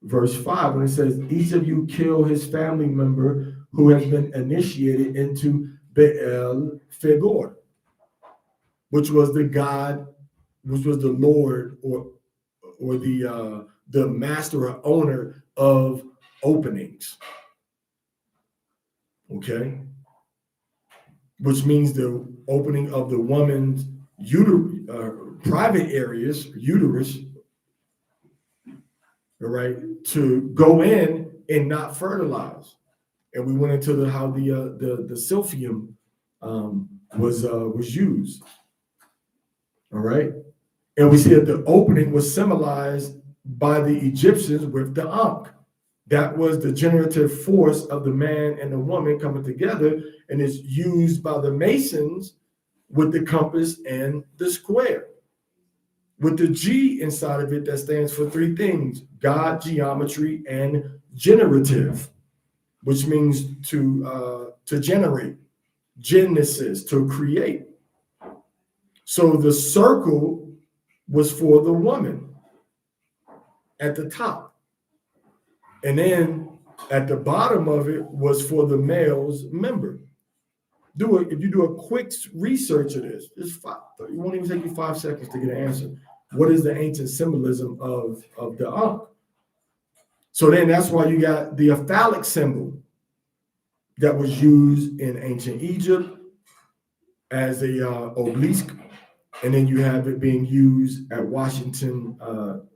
Speaker 1: verse 5, when it says, each of you kill his family member who has been initiated into Baal Fegor, which was the god, which was the Lord or the master or owner of openings. Okay, which means the opening of the woman's private areas, uterus, all right, to go in and not fertilize. And we went into how the silphium was used. All right, and we see that the opening was symbolized by the Egyptians with the ankh. That was the generative force of the man and the woman coming together, and it's used by the Masons with the compass and the square, with the G inside of it that stands for three things: God, geometry, and generative, which means to generate, genesis, to create. So the circle was for the woman at the top, and then at the bottom of it was for the male's member. If you do a quick research of this, it won't even take you 5 seconds to get an answer. What is the ancient symbolism of the ankh? So then that's why you got the phallic symbol that was used in ancient Egypt as a obelisk, and then you have it being used at Washington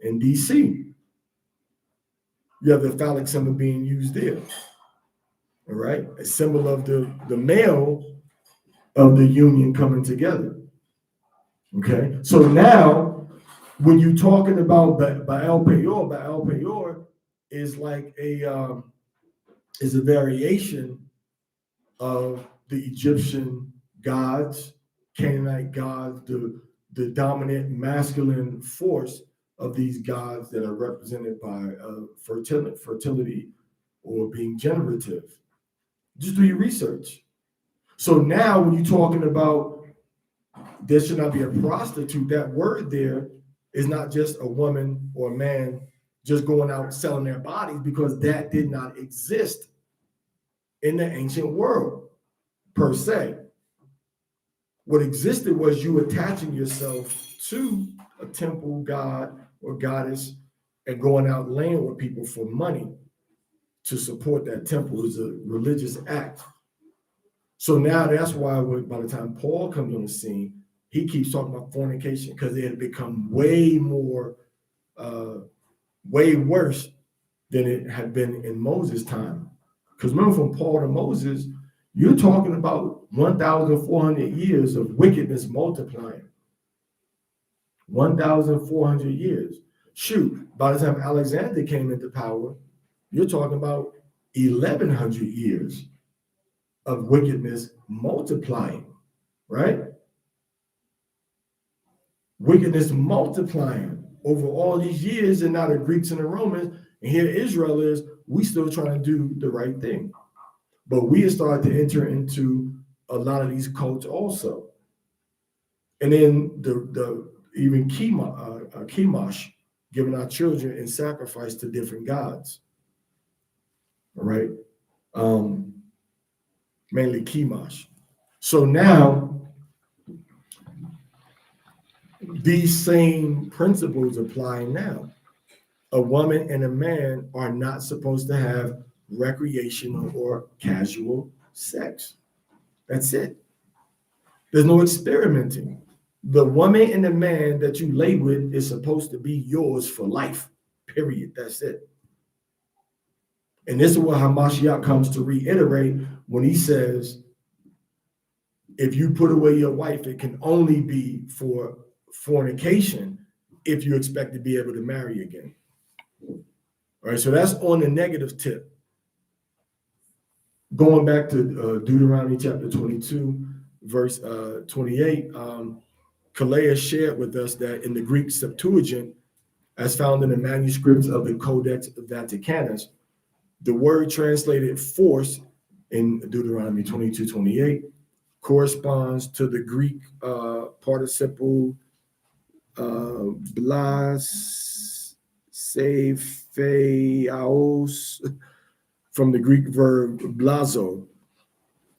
Speaker 1: in DC. You have the phallic symbol being used there. All right, a symbol of the male of the union coming together. Okay, so now when you're talking about Baal Peor is like is a variation of the Egyptian gods, Canaanite gods, the dominant masculine force of these gods that are represented by fertility or being generative. Just do your research. So now when you're talking about there should not be a prostitute, that word there is not just a woman or a man just going out selling their bodies, because that did not exist in the ancient world per se. What existed was you attaching yourself to a temple god or goddess and going out laying with people for money to support that temple. Is a religious act. So now that's why by the time Paul comes on the scene, he keeps talking about fornication, because it had become way worse than it had been in Moses' time. Because remember, from Paul to Moses, you're talking about 1,400 years of wickedness multiplying. 1,400 years. Shoot, by the time Alexander came into power, you're talking about 1,100 years of wickedness multiplying, right? Wickedness multiplying over all these years, and now the Greeks and the Romans, and here Israel is, we still trying to do the right thing. But we have started to enter into a lot of these cults also. And then the even Chemosh, giving our children in sacrifice to different gods. All right. Mainly Chemosh. So now these same principles apply now. A woman and a man are not supposed to have recreational or casual sex. That's it. There's no experimenting. The woman and the man that you lay with is supposed to be yours for life, period. That's it. And this is what Hamashiach comes to reiterate when he says, if you put away your wife, it can only be for fornication if you expect to be able to marry again. All right, so that's on the negative tip. Going back to Deuteronomy chapter 22, verse 28, Kalea shared with us that in the Greek Septuagint, as found in the manuscripts of the Codex Vaticanus, the word translated force in Deuteronomy 22:28 corresponds to the Greek participle blas sephaios from the Greek verb blazo.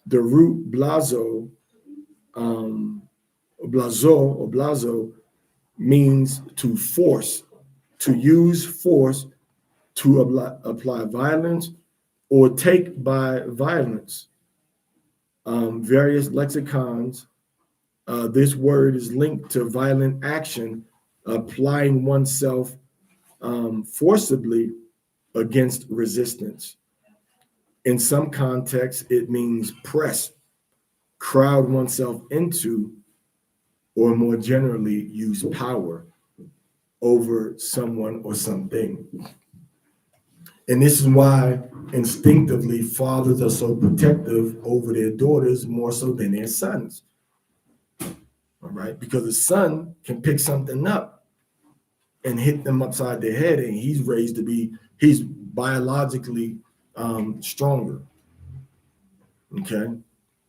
Speaker 1: The root blazo, blazo means to force, to use force, to apply violence, or take by violence. Various lexicons, this word is linked to violent action, applying oneself forcibly against resistance. In some contexts, it means press, crowd oneself into, or more generally, use power over someone or something. And this is why instinctively fathers are so protective over their daughters more so than their sons. All right, because the son can pick something up and hit them upside their head, and he's biologically stronger. Okay,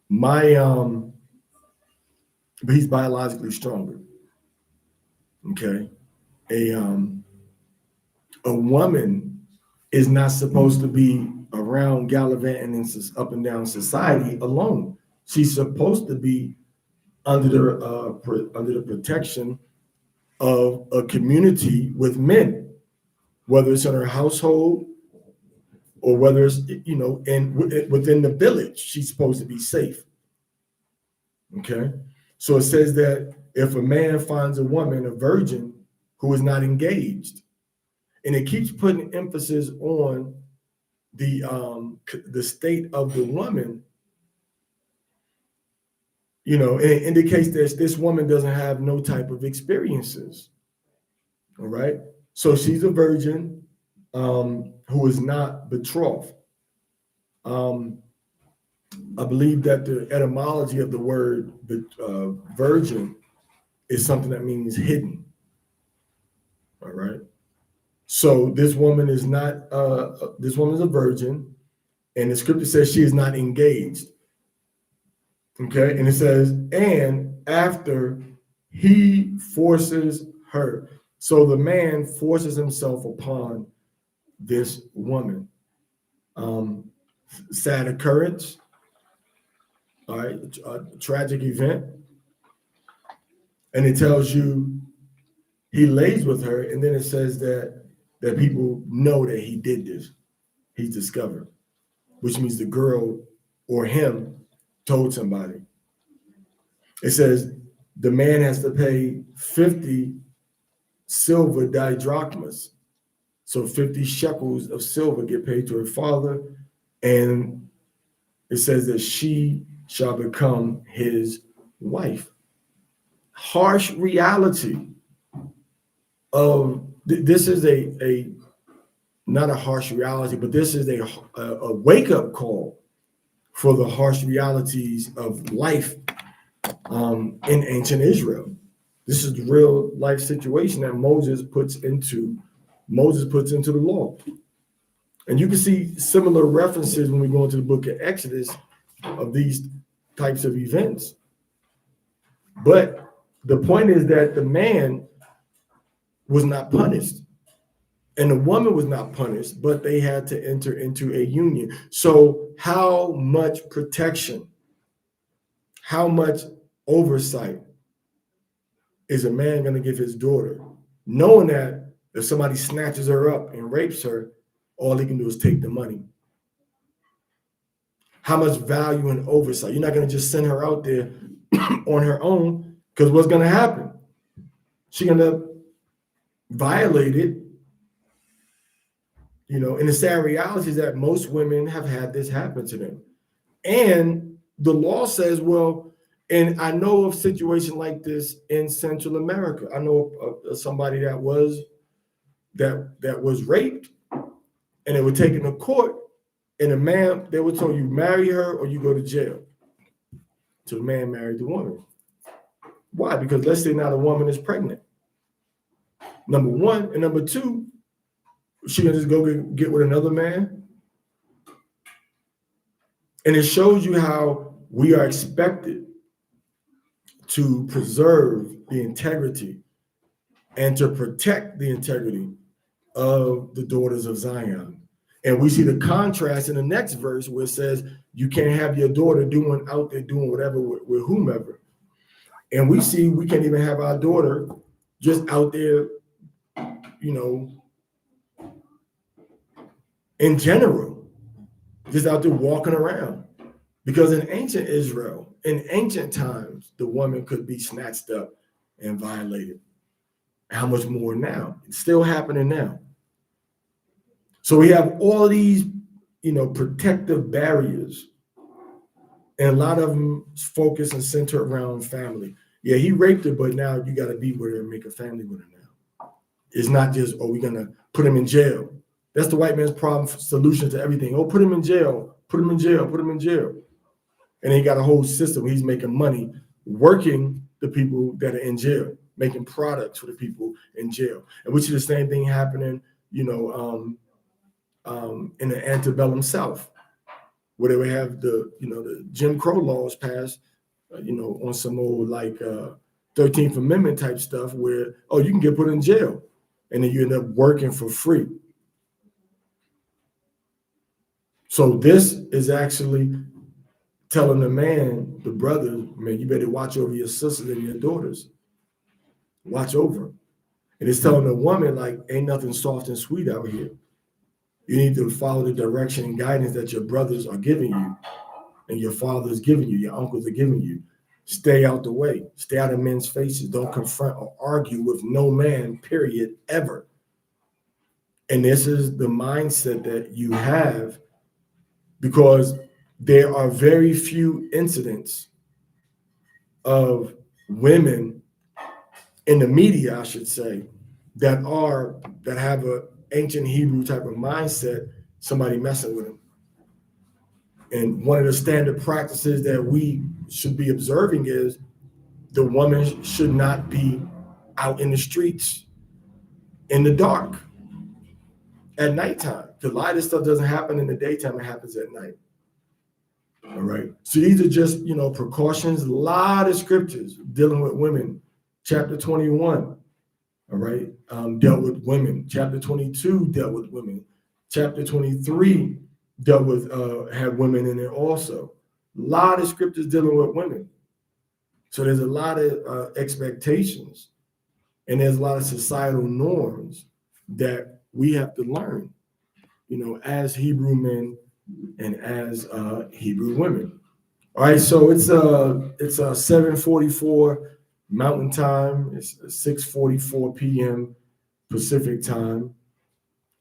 Speaker 1: but he's biologically stronger. Okay, a woman is not supposed to be around gallivanting up and down society alone. She's supposed to be under the protection of a community with men, whether it's in her household or whether it's within the village. She's supposed to be safe. Okay, so it says that if a man finds a woman, a virgin, who is not engaged, and it keeps putting emphasis on the state of the woman, it indicates that this woman doesn't have no type of experiences. All right, so she's a virgin who is not betrothed. I believe that the etymology of the word virgin is something that means hidden. All right. So this woman is not, this woman is a virgin, and the scripture says she is not engaged. Okay. And it says, and after he forces her. So the man forces himself upon this woman. Sad occurrence. All right. A tragic event. And it tells you he lays with her, and then it says that people know that he did this. He's discovered, which means the girl or him told somebody. It says the man has to pay 50 silver didrachmas. So 50 shekels of silver get paid to her father, and it says that she shall become his wife. Harsh reality of this is a not a harsh reality, but this is a wake-up call for the harsh realities of life in ancient Israel. This is the real life situation that Moses puts into the law. And you can see similar references when we go into the book of Exodus of these types of events. But the point is that the man was not punished and the woman was not punished, but they had to enter into a union. So how much protection, how much oversight is a man going to give his daughter, knowing that if somebody snatches her up and rapes her, all he can do is take the money? How much value and oversight? You're not going to just send her out there on her own, because what's going to happen? She's going to violate it. And the sad reality is that most women have had this happen to them. And the law says, well, and I know of situations like this in Central America. I know of somebody that was raped, and they were taken to court, and the man, they were told, you marry her or you go to jail. So the man married the woman. Why? Because let's say now the woman is pregnant. Number one, and number two, she can just go get with another man. And it shows you how we are expected to preserve the integrity and to protect the integrity of the daughters of Zion. And we see the contrast in the next verse where it says, you can't have your daughter out there doing whatever with whomever. And we see we can't even have our daughter just out there, in general, just out there walking around. Because in ancient Israel, in ancient times, the woman could be snatched up and violated. How much more now? It's still happening now. So we have all of these, protective barriers. And a lot of them focus and center around family. Yeah, he raped her, but now you got to be with her and make a family with her now. It's not just, we're going to put him in jail. That's the white man's problem solution to everything. Put him in jail, put him in jail, put him in jail. And he got a whole system where he's making money, working the people that are in jail, making products for the people in jail. And we see the same thing happening, in the antebellum South, where they would have the Jim Crow laws passed, on some old 13th Amendment type stuff where, you can get put in jail and then you end up working for free. So this is actually telling the man, the brother, man, you better watch over your sisters and your daughters. Watch over them. And it's telling the woman, ain't nothing soft and sweet out here. You need to follow the direction and guidance that your brothers are giving you and your father is giving you, your uncles are giving you. Stay out the way. Stay out of men's faces. Don't confront or argue with no man, period, ever. And this is the mindset that you have, because there are very few incidents of women in the media, I should say, that have an ancient Hebrew type of mindset, somebody messing with them. And one of the standard practices that we should be observing is the woman should not be out in the streets in the dark at nighttime. A lot of this stuff doesn't happen in the daytime, it happens at night. All right. So these are just, precautions. A lot of scriptures dealing with women. Chapter 21, all right, dealt with women. Chapter 22 dealt with women. Chapter 23 dealt with, had women in it also. A lot of scriptures dealing with women. So there's a lot of expectations, and there's a lot of societal norms that we have to learn, as Hebrew men and as Hebrew women. All right, so it's 7:44 Mountain Time. It's 6:44 p.m. Pacific Time,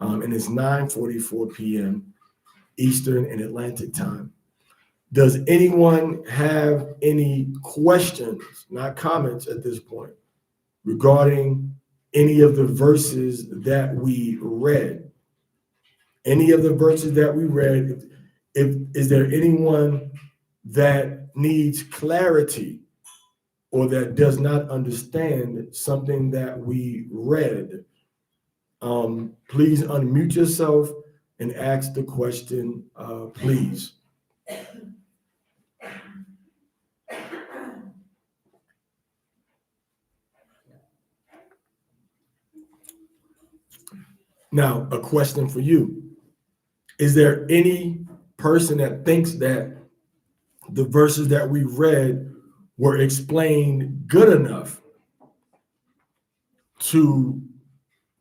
Speaker 1: and it's 9:44 p.m. Eastern and Atlantic Time. Does anyone have any questions, not comments at this point, regarding any of the verses that we read? Any of the verses that we read, is there anyone that needs clarity or that does not understand something that we read? Please unmute yourself and ask the question, please. Now, a question for you. Is there any person that thinks that the verses that we read were explained good enough to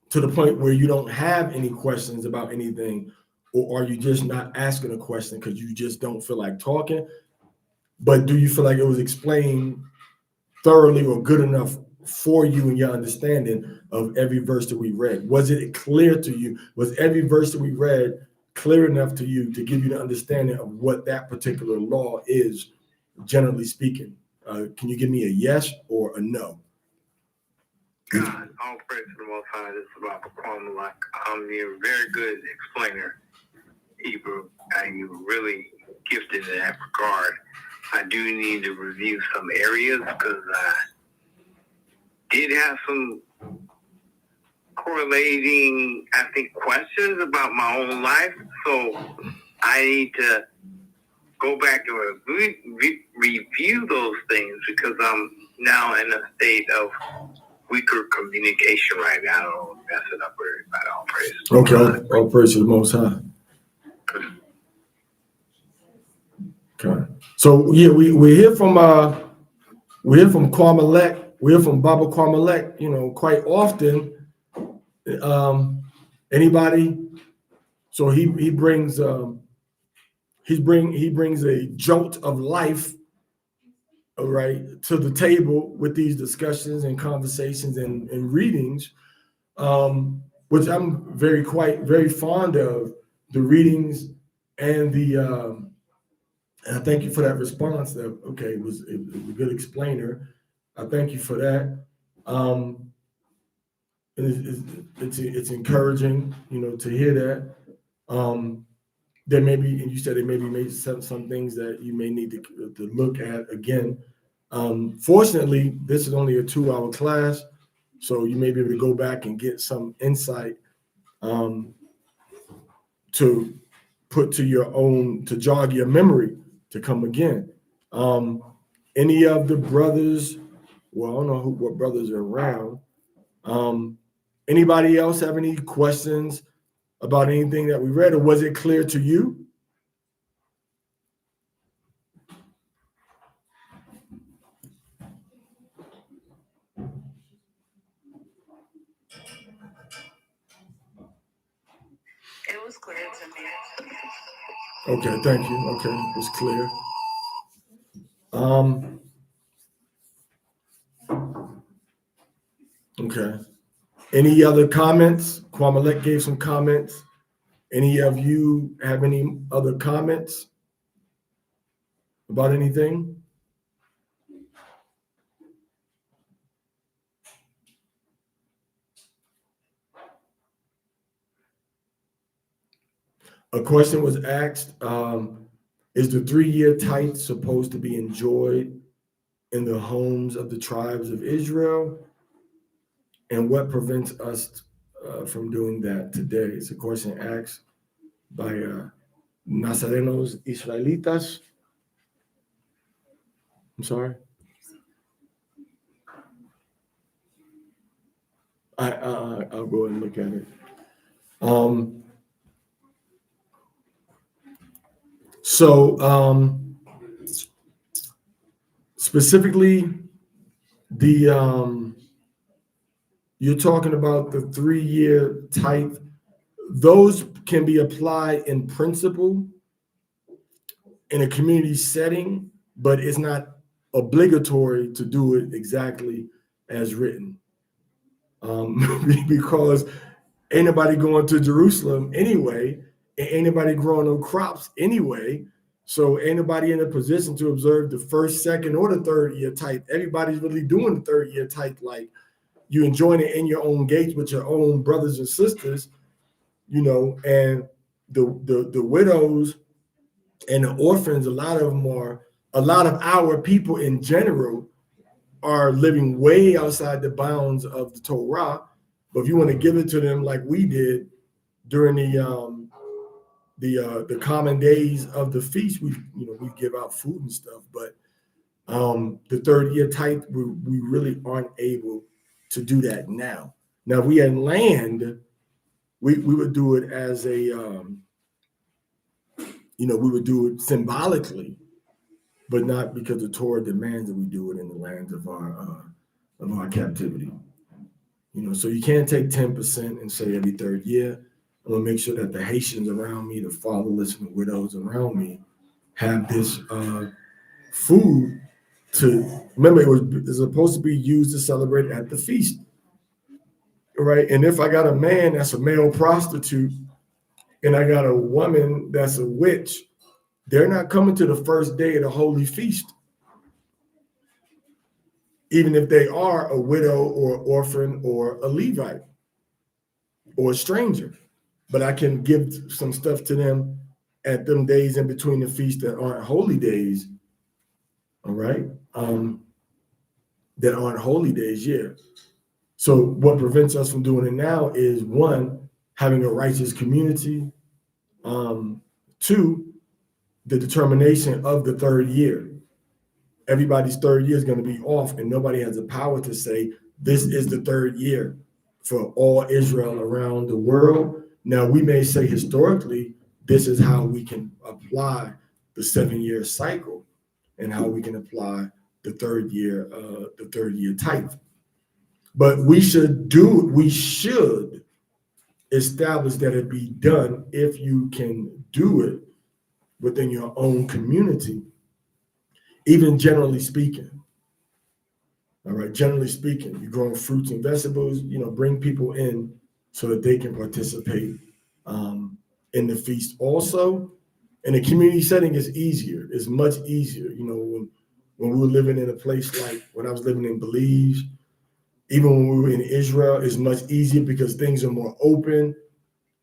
Speaker 1: the point where you don't have any questions about anything, or are you just not asking a question because you just don't feel like talking? But do you feel like it was explained thoroughly or good enough for you and your understanding of every verse that we read? Was it clear to you? Was every verse that we read clear enough to you to give you the understanding of what that particular law is, generally speaking? Can you give me a yes or a no?
Speaker 2: God, all praise to the Most High. This is Robert Kwame. You're a very good explainer, Hebrew, and you're really gifted in that regard. I do need to review some areas because I did have some correlating, I think, questions about my own life. So I need to go back and review those things because I'm now in a state of weaker communication right now. I don't want to mess it up for everybody. All praise.
Speaker 1: Okay, all praise to the Most High. Okay. So yeah, we hear from Kwamelek, we hear from Baba Kwamelek, quite often. Anybody? So he brings he brings a jolt of life, all right, to the table with these discussions and conversations and readings, which I'm very fond of the readings and the. And I thank you for that response. That it was a good explainer. I thank you for that. It's encouraging, to hear that. There may be, and you said there may be some things that you may need to look at again. Fortunately, this is only a 2-hour class, so you may be able to go back and get some insight to put to your own, to jog your memory to come again. Any of the brothers, well, I don't know what brothers are around. Anybody else have any questions about anything that we read, or was it clear to you?
Speaker 2: It was clear to me.
Speaker 1: Okay, thank you. Okay, it was clear. Okay. Any other comments? Kwamelek gave some comments. Any of you have any other comments about anything? A question was asked, is the 3-year tithe supposed to be enjoyed in the homes of the tribes of Israel? And what prevents us from doing that today? It's a question asked by Nazarenos Israelitas. I'm sorry. I'll go and look at it. So specifically, you're talking about the 3-year tithe. Those can be applied in principle in a community setting, but it's not obligatory to do it exactly as written. Because ain't nobody going to Jerusalem anyway, and ain't nobody growing no crops anyway. So ain't nobody in a position to observe the first, second, or the 3rd-year tithe. Everybody's really doing the 3rd-year tithe, like you enjoying it in your own gates with your own brothers and sisters, and the widows And the orphans, a lot of our people in general are living way outside the bounds of the Torah. But if you want to give it to them like we did during the common days of the feast, we give out food and stuff. But the third year tithe, we really aren't able to do that now. Now, if we had land, we would do it as a we would do it symbolically, but not because the Torah demands that we do it in the lands of our captivity. So you can't take 10% and say every third year. I'm gonna make sure that the Haitians around me, the fatherless and the widows around me, have this food to remember. It was supposed to be used to celebrate at the feast, right? And if I got a man that's a male prostitute and I got a woman that's a witch, they're not coming to the first day of the holy feast, even if they are a widow or orphan or a Levite or a stranger. But I can give some stuff to them at them days in between the feast that aren't holy days, all right? That aren't holy days, yeah. So what prevents us from doing it now is, one, having a righteous community. Two, the determination of the third year. Everybody's third year is going to be off, and nobody has the power to say this is the third year for all Israel around the world. Now, we may say historically, this is how we can apply the 7-year cycle and how we can apply the third year tithe. But we should establish that it be done if you can do it within your own community, even generally speaking. All right, generally speaking, you're growing fruits and vegetables, bring people in so that they can participate in the feast. Also, in a community setting, it's easier. It's much easier. When we were living in a place like when I was living in Belize, even when we were in Israel, it's much easier because things are more open.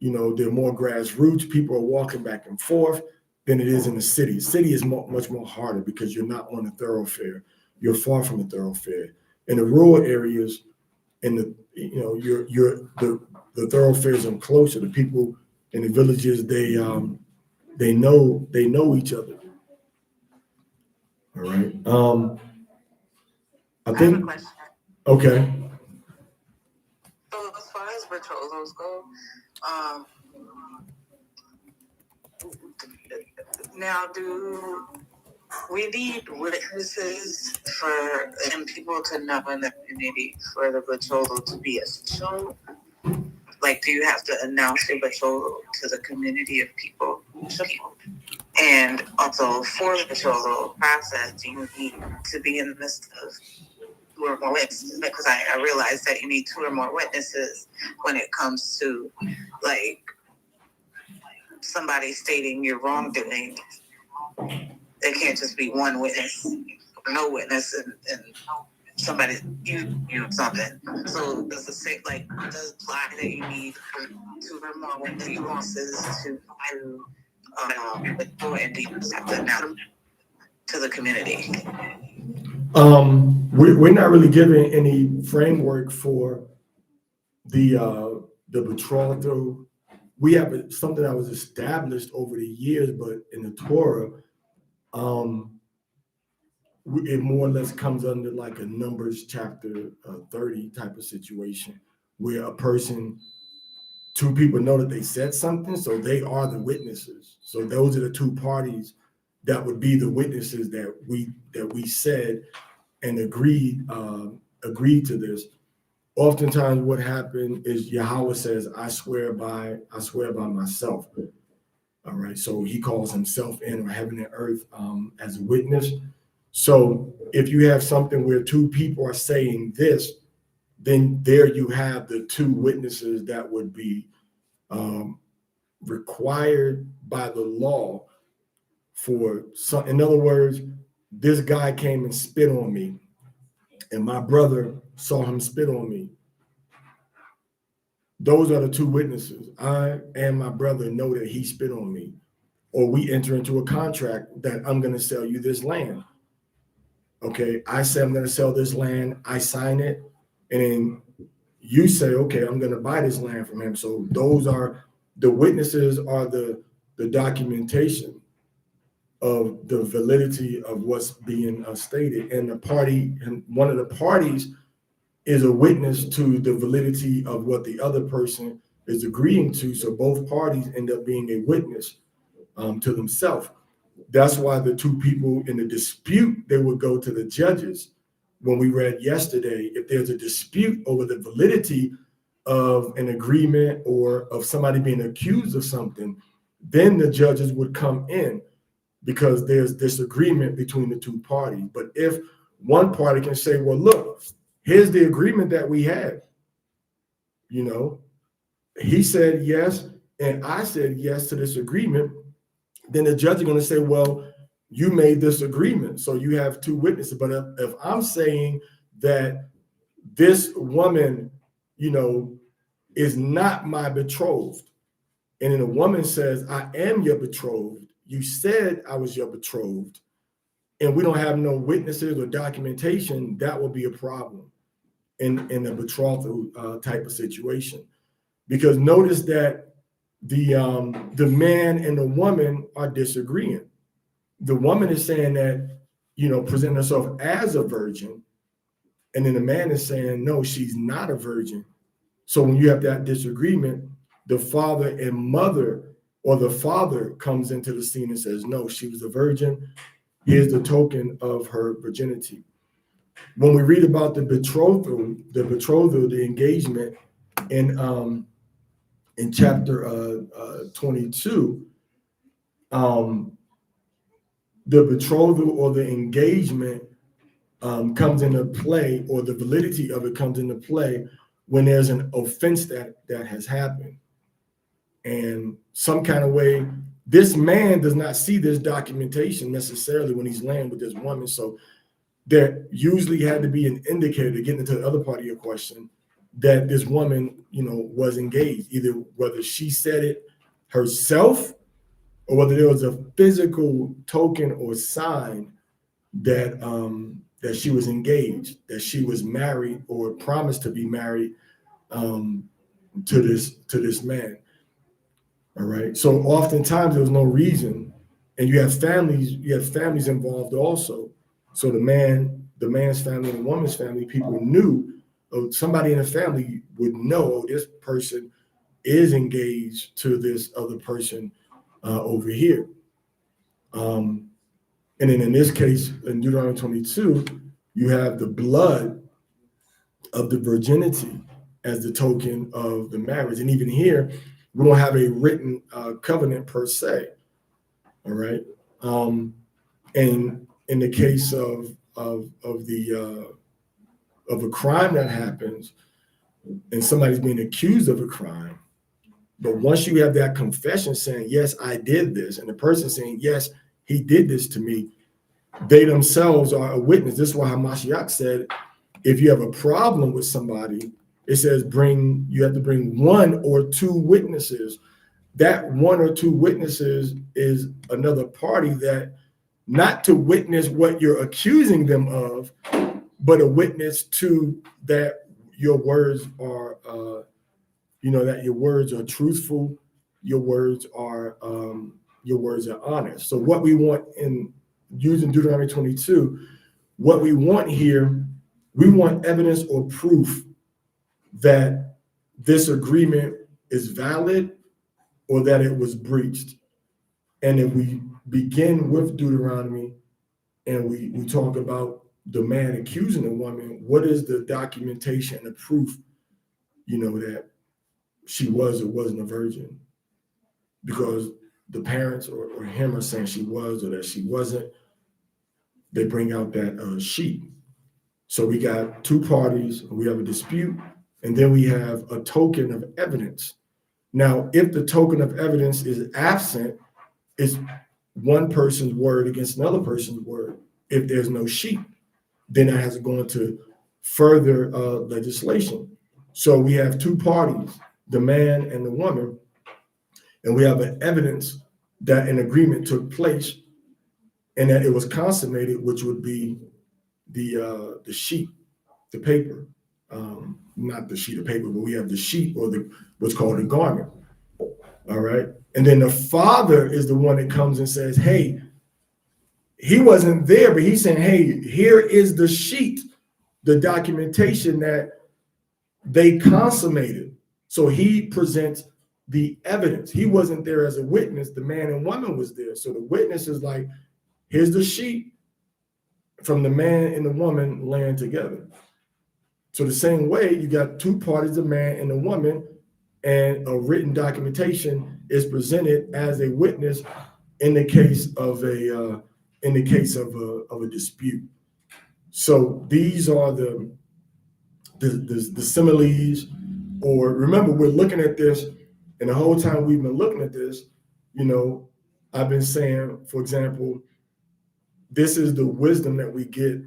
Speaker 1: They're more grassroots. People are walking back and forth than it is in the city. City is much more harder because you're not on a thoroughfare. You're far from a thoroughfare. In the rural areas, the thoroughfares are closer. The people in the villages, they know each other. All right. I think.
Speaker 3: have a question.
Speaker 1: Okay.
Speaker 3: So as far as betrothals go, now do we need witnesses and people to know in the community for the betrothal to be official? Like, do you have to announce your betrothal to the community of people? And also, for the betrothal process, you need to be in the midst of 2 or more witnesses, because I realized that you need 2 or more witnesses when it comes to, like, somebody stating your wrongdoing. There can't just be one witness or no witness and somebody you something. So does it say, like, does it apply that you need 2 or more witnesses to and do you have to announce to the community?
Speaker 1: We're not really giving any framework for the betrothal. We have something that was established over the years, but in the Torah, it more or less comes under like a Numbers chapter 30 type of situation, where a person, 2 people know that they said something, so they are the witnesses. So those are the 2 parties that would be the witnesses that we said and agreed to this. Oftentimes what happened is Yahweh says, I swear by myself. All right. So he calls himself in, or heaven and earth, as a witness. So if you have something where 2 people are saying this, then there you have the 2 witnesses that would be required by the law for some. In other words, this guy came and spit on me, and my brother saw him spit on me. Those are the 2 witnesses. I and my brother know that he spit on me. or we enter into a contract that I'm going to sell you this land. Okay, I say I'm going to sell this land, I sign it, and then you say, okay, I'm going to buy this land from him. So those are the witnesses, are the documentation of the validity of what's being stated. And the party, and one of the parties is a witness to the validity of what the other person is agreeing to. So both parties end up being a witness to themselves. That's why the two people in the dispute, they would go to the judges. When we read yesterday, if there's a dispute over the validity of an agreement or of somebody being accused of something, then the judges would come in because there's disagreement between the two parties. But if one party can say, well, look, here's the agreement that we had. You know, he said yes, and I said yes to this agreement. Then the judge is going to say, well, you made this agreement, so you have two witnesses. But if I'm saying that this woman, you know, is not my betrothed, and then a woman says, I am your betrothed, you said I was your betrothed, and we don't have no witnesses or documentation, that will be a problem in a betrothal type of situation. Because notice that the man and the woman are disagreeing. The woman is saying that, you know, presenting herself as a virgin, and then the man is saying, no, she's not a virgin. So when you have that disagreement, the father and mother, or the father comes into the scene and says, no, she was a virgin. Here's the token of her virginity. When we read about the betrothal, the engagement in chapter 22, the betrothal or the engagement comes into play, or the validity of it comes into play when there's an offense that has happened. And some kind of way, this man does not see this documentation necessarily when he's laying with this woman. So there usually had to be an indicator, to get into the other part of your question, that this woman, you know, was engaged, either whether she said it herself or whether there was a physical token or sign that that she was engaged, that she was married or promised to be married to this man. All right. So oftentimes there was no reason, and you have families involved also. So the man's family and the woman's family, people knew, or somebody in the family would know, oh, this person is engaged to this other person over here. And then in this case, in Deuteronomy 22, you have the blood of the virginity as the token of the marriage. And even here, we don't have a written covenant per se. All right. And in the case of a crime that happens, and somebody's being accused of a crime, but once you have that confession saying, yes, I did this, and the person saying, yes, he did this to me, they themselves are a witness. This is why Hamashiach said, if you have a problem with somebody, it says you have to bring one or two witnesses. That one or two witnesses is another party, that not to witness what you're accusing them of, but a witness to that your words are, that your words are truthful, your words are honest. So what we want in using Deuteronomy 22, what we want here, we want evidence or proof that this agreement is valid or that it was breached. And if we begin with Deuteronomy and we talk about the man accusing the woman, what is the documentation and the proof, that she was or wasn't a virgin? Because the parents or him are saying she was or that she wasn't. They bring out that sheet. So we got two parties, we have a dispute, and then we have a token of evidence. Now, if the token of evidence is absent, it's one person's word against another person's word. If there's no sheet, then it has to go into further legislation. So we have two parties, the man and the woman, and we have an evidence that an agreement took place and that it was consummated, which would be the sheet, the paper, not the sheet of paper, but we have the sheet or the what's called a garment. All right, and then the father is the one that comes and says, "Hey, he wasn't there, but he's saying, hey, here is the sheet, the documentation that they consummated." So he presents the evidence. He wasn't there as a witness. The man and woman was there. So the witness is like, here's the sheet from the man and the woman laying together. So the same way, you got two parties, the man and the woman, and a written documentation is presented as a witness in the case of a dispute. So these are the similes. Or remember, we're looking at this, and the whole time we've been looking at this, I've been saying, for example, this is the wisdom that we get,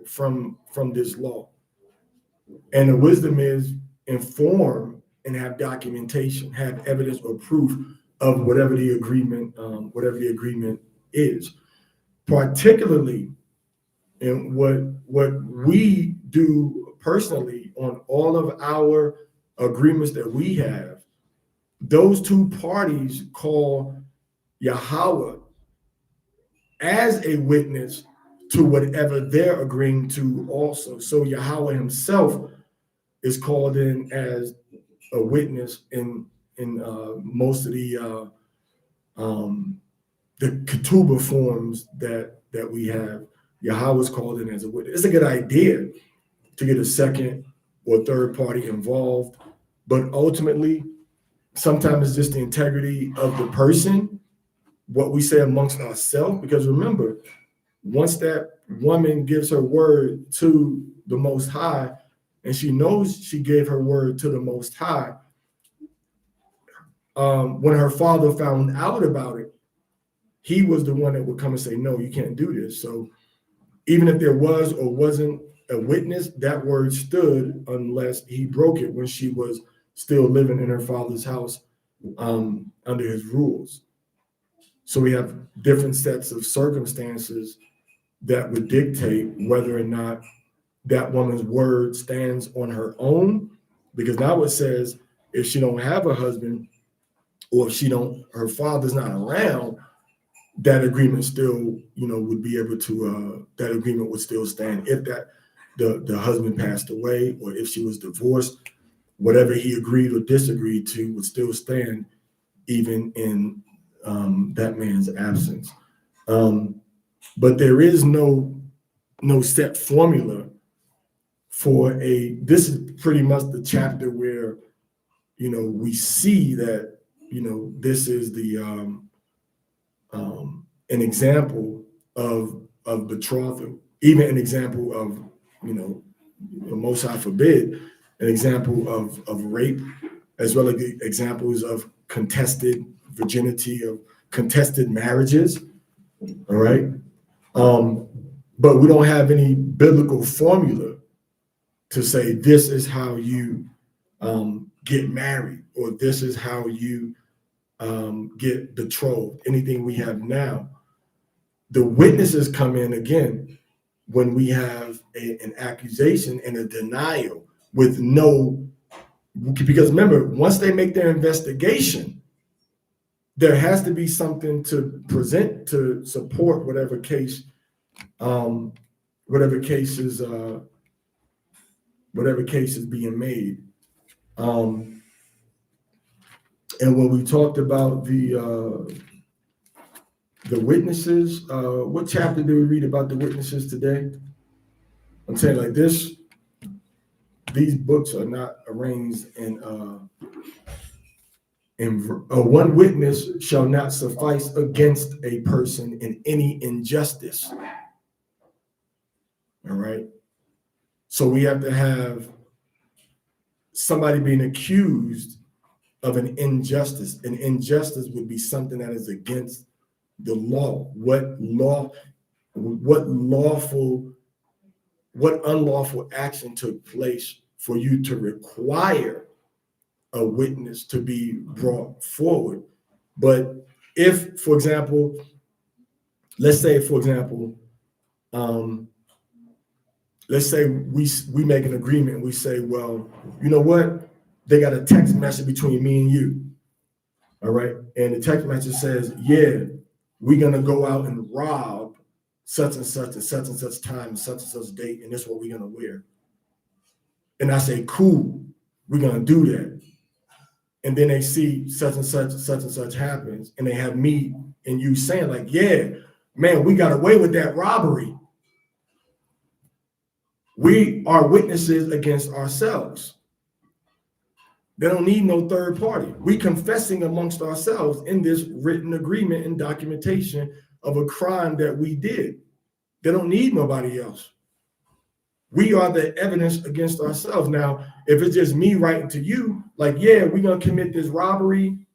Speaker 1: from this law. And the wisdom is inform and have documentation, have evidence or proof of whatever the agreement is. Particularly in what we do personally on all of our agreements that we have, those two parties call Yahweh as a witness to whatever they're agreeing to also. So Yahweh himself is called in as a witness in most of the ketubah forms that we have. Yahweh is called in as a witness. It's a good idea to get a second or third party involved, but ultimately, sometimes it's just the integrity of the person, what we say amongst ourselves. Because remember, once that woman gives her word to the Most High, and she knows she gave her word to the Most High, when her father found out about it, he was the one that would come and say, no, you can't do this. So even if there was or wasn't a witness, that word stood unless he broke it when she was still living in her father's house under his rules. So we have different sets of circumstances that would dictate whether or not that woman's word stands on her own, because now it says if she don't have a husband or if her father's not around, that agreement still, would be able to, that agreement would still stand if the husband passed away or if she was divorced. Whatever he agreed or disagreed to would still stand even in that man's absence. But there is no set formula for this is pretty much the chapter where, we see that, this is the, an example of betrothal, even an example of, most High forbid, an example of rape, as well as examples of contested virginity, of contested marriages. All right. But we don't have any biblical formula to say this is how you get married, or this is how you get betrothed. Anything we have now, the witnesses come in again when we have an accusation and a denial with no, because remember, once they make their investigation, there has to be something to present to support whatever case is being made. And when we talked about the witnesses, what chapter did we read about the witnesses today? I'm saying like this, these books are not arranged in one witness shall not suffice against a person in any injustice. All right. So we have to have somebody being accused of an injustice. An injustice would be something that is against the law. What unlawful action took place for you to require a witness to be brought forward? But if, for example, let's say, for example, let's say we make an agreement and we say, well, you know what? They got a text message between me and you. All right. And the text message says, yeah, we're going to go out and rob such and such time, and such date, and this is what we're going to wear. And I say, cool, we're going to do that. And then they see such and such happens, and they have me and you saying like, yeah, man, we got away with that robbery. We are witnesses against ourselves. They don't need no third party. We confessing amongst ourselves in this written agreement and documentation of a crime that we did. They don't need nobody else. We are the evidence against ourselves. Now, if it's just me writing to you, like, yeah, we're going to commit this robbery,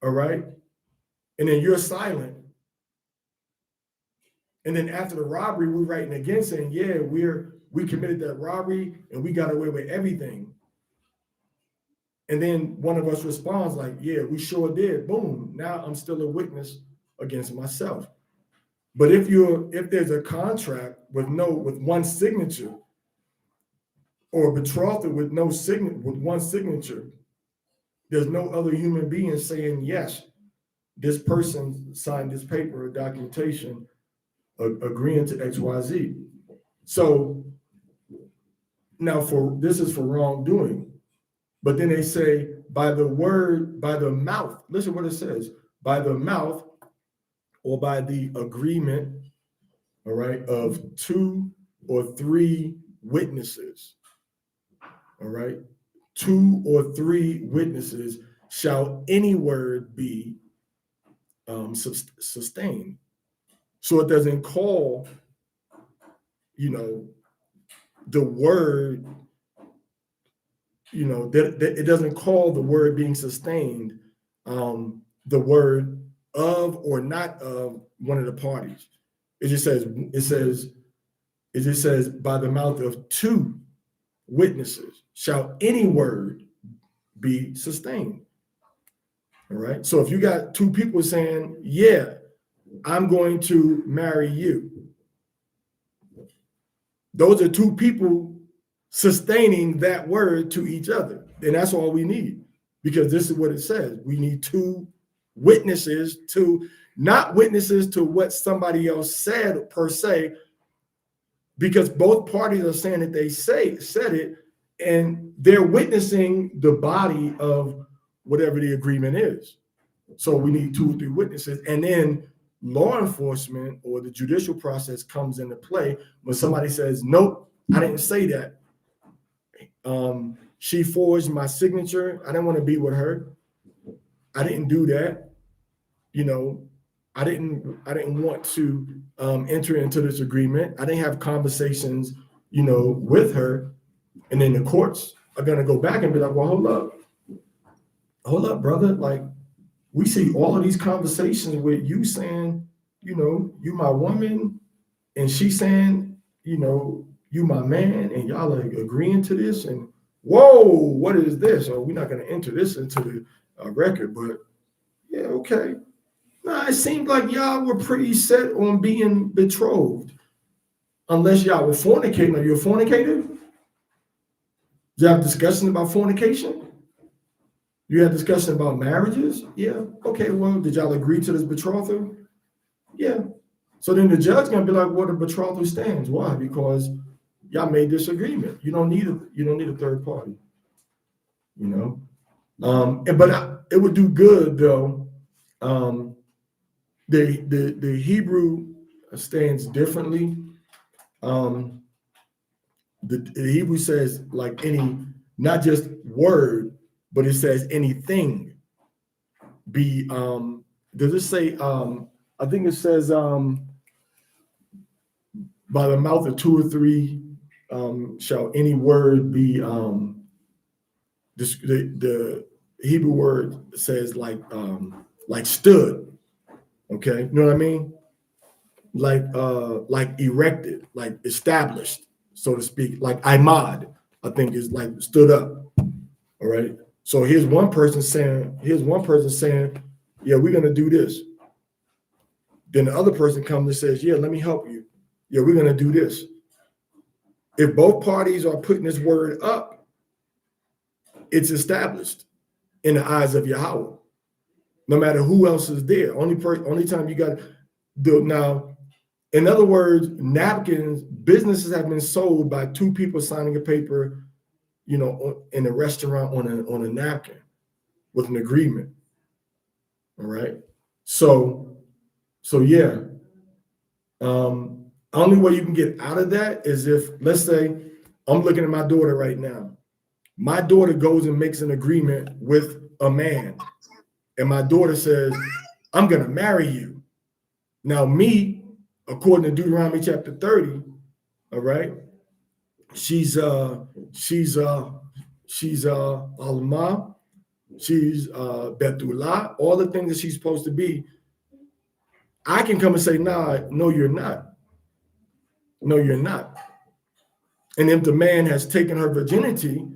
Speaker 1: all right? And then you're silent. And then after the robbery, we're writing again saying, yeah, we committed that robbery and we got away with everything. And then one of us responds like, yeah, we sure did. Boom. Now I'm still a witness against myself. But if there's a contract with one signature, or a betrothal with one signature, there's no other human being saying, yes, this person signed this paper or documentation agreeing to XYZ. So now this is for wrongdoing. But then they say by the mouth, listen what it says, by the mouth or by the agreement, all right, of 2 or 3 witnesses, all right, 2 or 3 witnesses shall any word be sustained. So it doesn't call, the word, that it doesn't call the word being sustained, the word of or not of one of the parties. It just says by the mouth of 2 witnesses shall any word be sustained. All right. So if you got 2 people saying, yeah, I'm going to marry you, those are 2 people sustaining that word to each other. And that's all we need, because this is what it says. We need 2 witnesses not witnesses to what somebody else said per se, because both parties are saying that they said it, and they're witnessing the body of whatever the agreement is. So we need 2 or 3 witnesses, and then law enforcement or the judicial process comes into play when somebody says, nope, I didn't say that. She forged my signature. I didn't want to be with her. I didn't do that. I didn't want to enter into this agreement. I didn't have conversations, with her. And then the courts are going to go back and be like, well, hold up, brother. Like, we see all of these conversations with you saying, you my woman, and she saying, you my man, and y'all are agreeing to this. And whoa, what is this? Oh, we're not going to enter this into the record, but yeah, okay. Nah, it seemed like y'all were pretty set on being betrothed, unless y'all were fornicating. Are you a fornicator? Did you have discussion about fornication? You had discussion about marriages? Yeah. Okay, well, did y'all agree to this betrothal? Yeah. So then the judge gonna be like, well, the betrothal stands. Why? Because y'all made this agreement. You don't need a third party. But it would do good though. The Hebrew stands differently. The Hebrew says like any, not just word, but it says anything be, does it say, I think it says, by the mouth of 2 or 3 shall any word be, the Hebrew word says like stood, okay? You know what I mean? Like erected, like established, so to speak, like imad, I think is like stood up, all right? So here's one person saying, Yeah, we're going to do this. Then the other person comes and says, yeah, let me help you. Yeah, we're going to do this. If both parties are putting this word up, it's established in the eyes of Yahweh. No matter who else is there. Only time you got to do it. Now, in other words, napkins, businesses have been sold by two people signing a paper, in a restaurant on a napkin with an agreement. All right. So yeah. Only way you can get out of that is if, let's say, I'm looking at my daughter right now. My daughter goes and makes an agreement with a man, and my daughter says, I'm going to marry you. Now, me, according to Deuteronomy chapter 30, all right, she's Alma, she's Betullah, all the things that she's supposed to be. I can come and say, nah, no, you're not. No, you're not. And if the man has taken her virginity,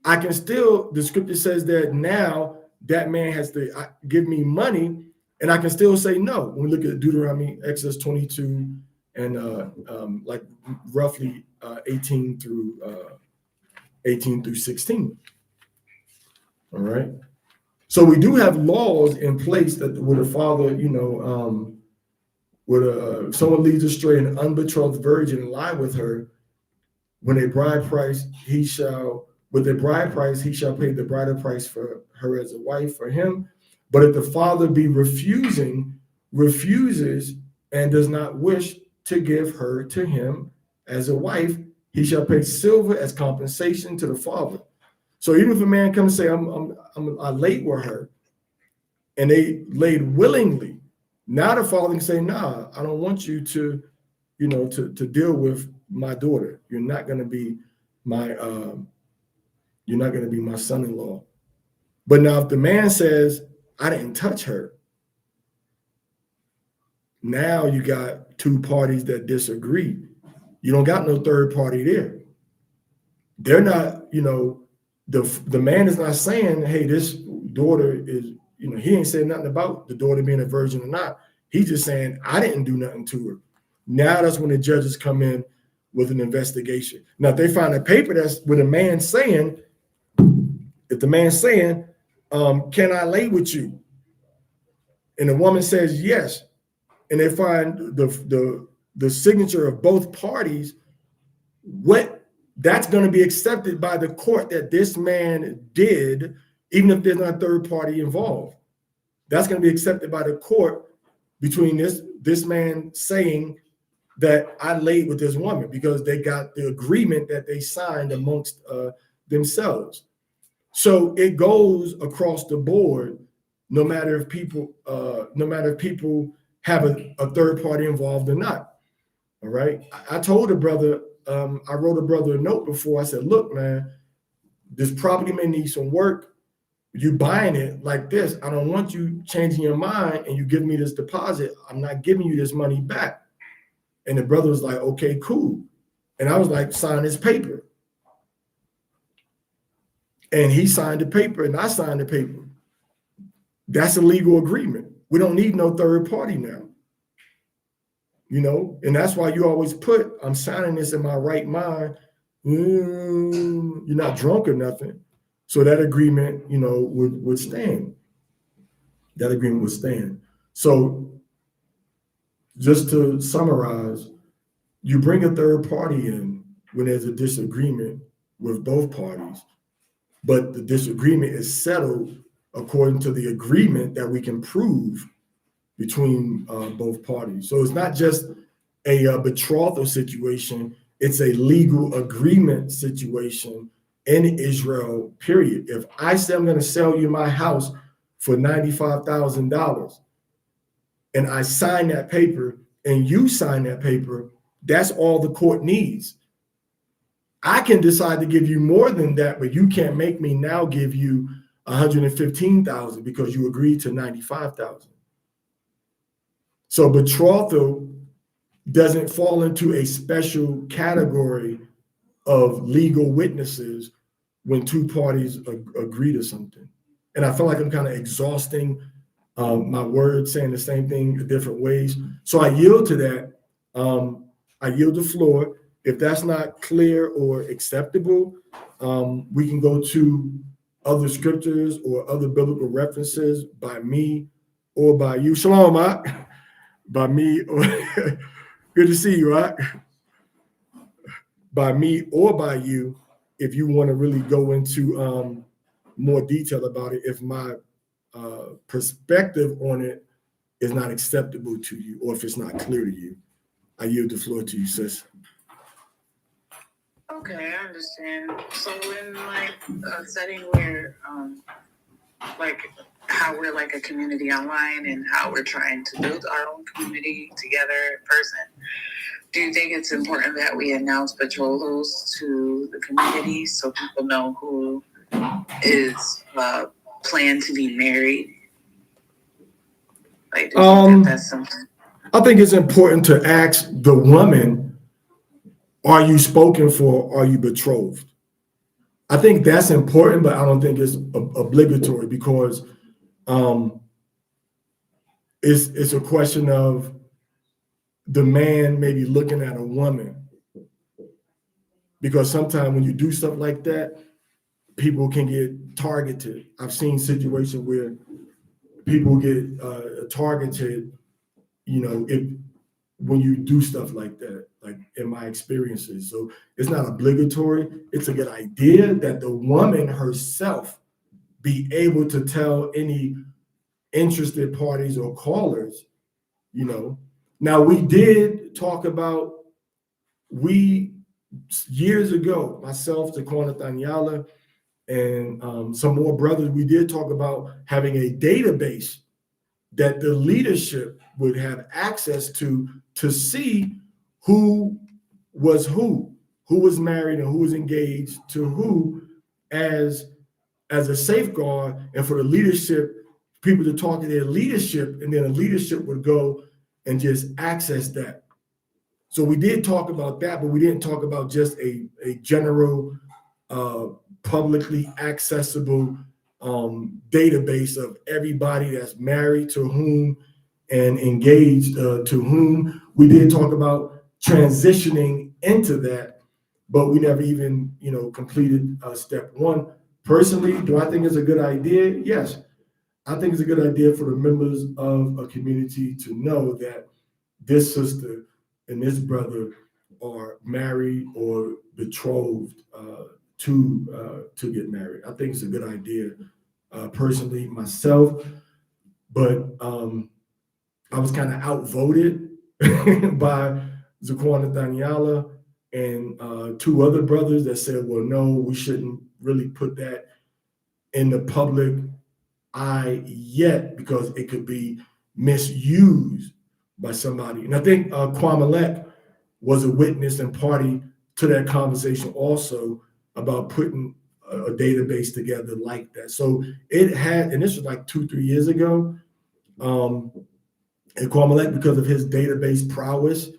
Speaker 1: I can still, the scripture says that now that man has to give me money, and I can still say no. When we look at Deuteronomy, Exodus 22, and like roughly 18 through 16. All right. So we do have laws in place that with a father, someone leads astray an unbetrothed virgin and lie with her, with a bride price he shall pay the bridal price for her as a wife for him. But if the father be refuses and does not wish to give her to him as a wife, he shall pay silver as compensation to the father. So even if a man comes and say, I laid with her, and they laid willingly, now the father can say, nah, I don't want you to deal with my daughter. You're not going to be my son-in-law. But now if the man says, I didn't touch her, now you got two parties that disagree. You don't got no third party there. They're not, the man is not saying, hey, this daughter is, he ain't saying nothing about the daughter being a virgin or not. He's just saying, I didn't do nothing to her. Now that's when the judges come in with an investigation. Now, if they find a paper that's with a man saying, if the man's saying, can I lay with you? And the woman says yes, and they find the signature of both parties, that's going to be accepted by the court that this man did, even if there's not a third party involved. That's going to be accepted by the court between this man saying that I laid with this woman, because they got the agreement that they signed amongst themselves. So it goes across the board, no matter if people have a third party involved or not. All right. I told a brother, I wrote a brother a note before. I said, look, man, this property may need some work. You buying it like this, I don't want you changing your mind and you give me this deposit. I'm not giving you this money back. And the brother was like, okay, cool. And I was like, sign this paper. And he signed the paper and I signed the paper. That's a legal agreement. We don't need no third party now. And that's why you always put, I'm signing this in my right mind. You're not drunk or nothing. So that agreement, would stand. That agreement would stand. So just to summarize, you bring a third party in when there's a disagreement with both parties, but the disagreement is settled according to the agreement that we can prove between both parties. So it's not just a betrothal situation, it's a legal agreement situation in Israel, period. If I say I'm going to sell you my house for $95,000 and I sign that paper and you sign that paper, that's all the court needs. I can decide to give you more than that, but you can't make me now give you $115,000 because you agreed to $95,000. So betrothal doesn't fall into a special category of legal witnesses when two parties agree to something. And I feel like I'm kind of exhausting my words saying the same thing in different ways. So I yield to that. I yield the floor. If that's not clear or acceptable, we can go to other scriptures or other biblical references by me or by you. Shalom, Mark. By me or good to see you, right? By me or by you, if you want to really go into more detail about it, if my perspective on it is not acceptable to you, or if it's not clear to you, I yield the floor to you, sis.
Speaker 3: Okay, I understand. So in like a setting where like how we're like a community online and how we're trying to build our own community together in person, do you think it's important that we announce betrothals to the community so people know who is planned to be married? Like, do you think that that's something?
Speaker 1: I think it's important to ask the woman, are you spoken for? Are you betrothed? I think that's important, but I don't think it's obligatory because it's a question of the man maybe looking at a woman. Because sometimes when you do stuff like that, people can get targeted. I've seen situations where people get targeted, if when you do stuff like that, like in my experiences. So it's not obligatory. It's a good idea that the woman herself be able to tell any interested parties or callers, Now we did talk about, years ago, myself, Taquana Thanyala, and some more brothers, we did talk about having a database that the leadership would have access to see who was married and who was engaged to who as a safeguard, and for the leadership, people to talk to their leadership, and then the leadership would go and just access that. So we did talk about that, but we didn't talk about just a general publicly accessible database of everybody that's married to whom and engaged to whom. We did talk about transitioning into that, but we never even completed step one. Personally, do I think it's a good idea? Yes. I think it's a good idea for the members of a community to know that this sister and this brother are married or betrothed to get married. I think it's a good idea, personally, myself. But I was kind of outvoted by Zaquana Daniela and two other brothers that said, well, no, we shouldn't really put that in the public eye yet because it could be misused by somebody. And I think Kwamalek was a witness and party to that conversation also about putting a database together like that. So it had, and this was like 2-3 years ago, and Kwamalek, because of his database prowess,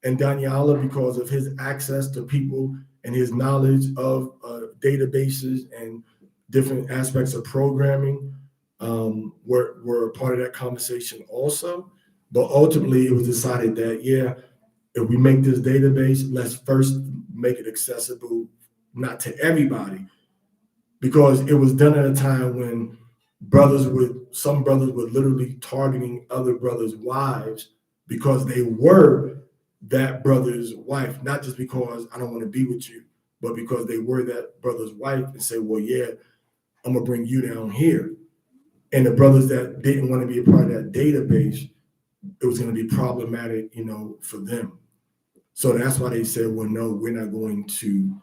Speaker 1: and Daniela, because of his access to people and his knowledge of databases and different aspects of programming, were a part of that conversation also. But ultimately, it was decided that, yeah, if we make this database, let's first make it accessible, not to everybody, because it was done at a time when some brothers were literally targeting other brothers' wives because they were that brother's wife, not just because I don't want to be with you, but because they were that brother's wife, and say, well, yeah, I'm gonna bring you down here. And the brothers that didn't want to be a part of that database, it was going to be problematic, for them. So that's why they said, well, no, we're not going to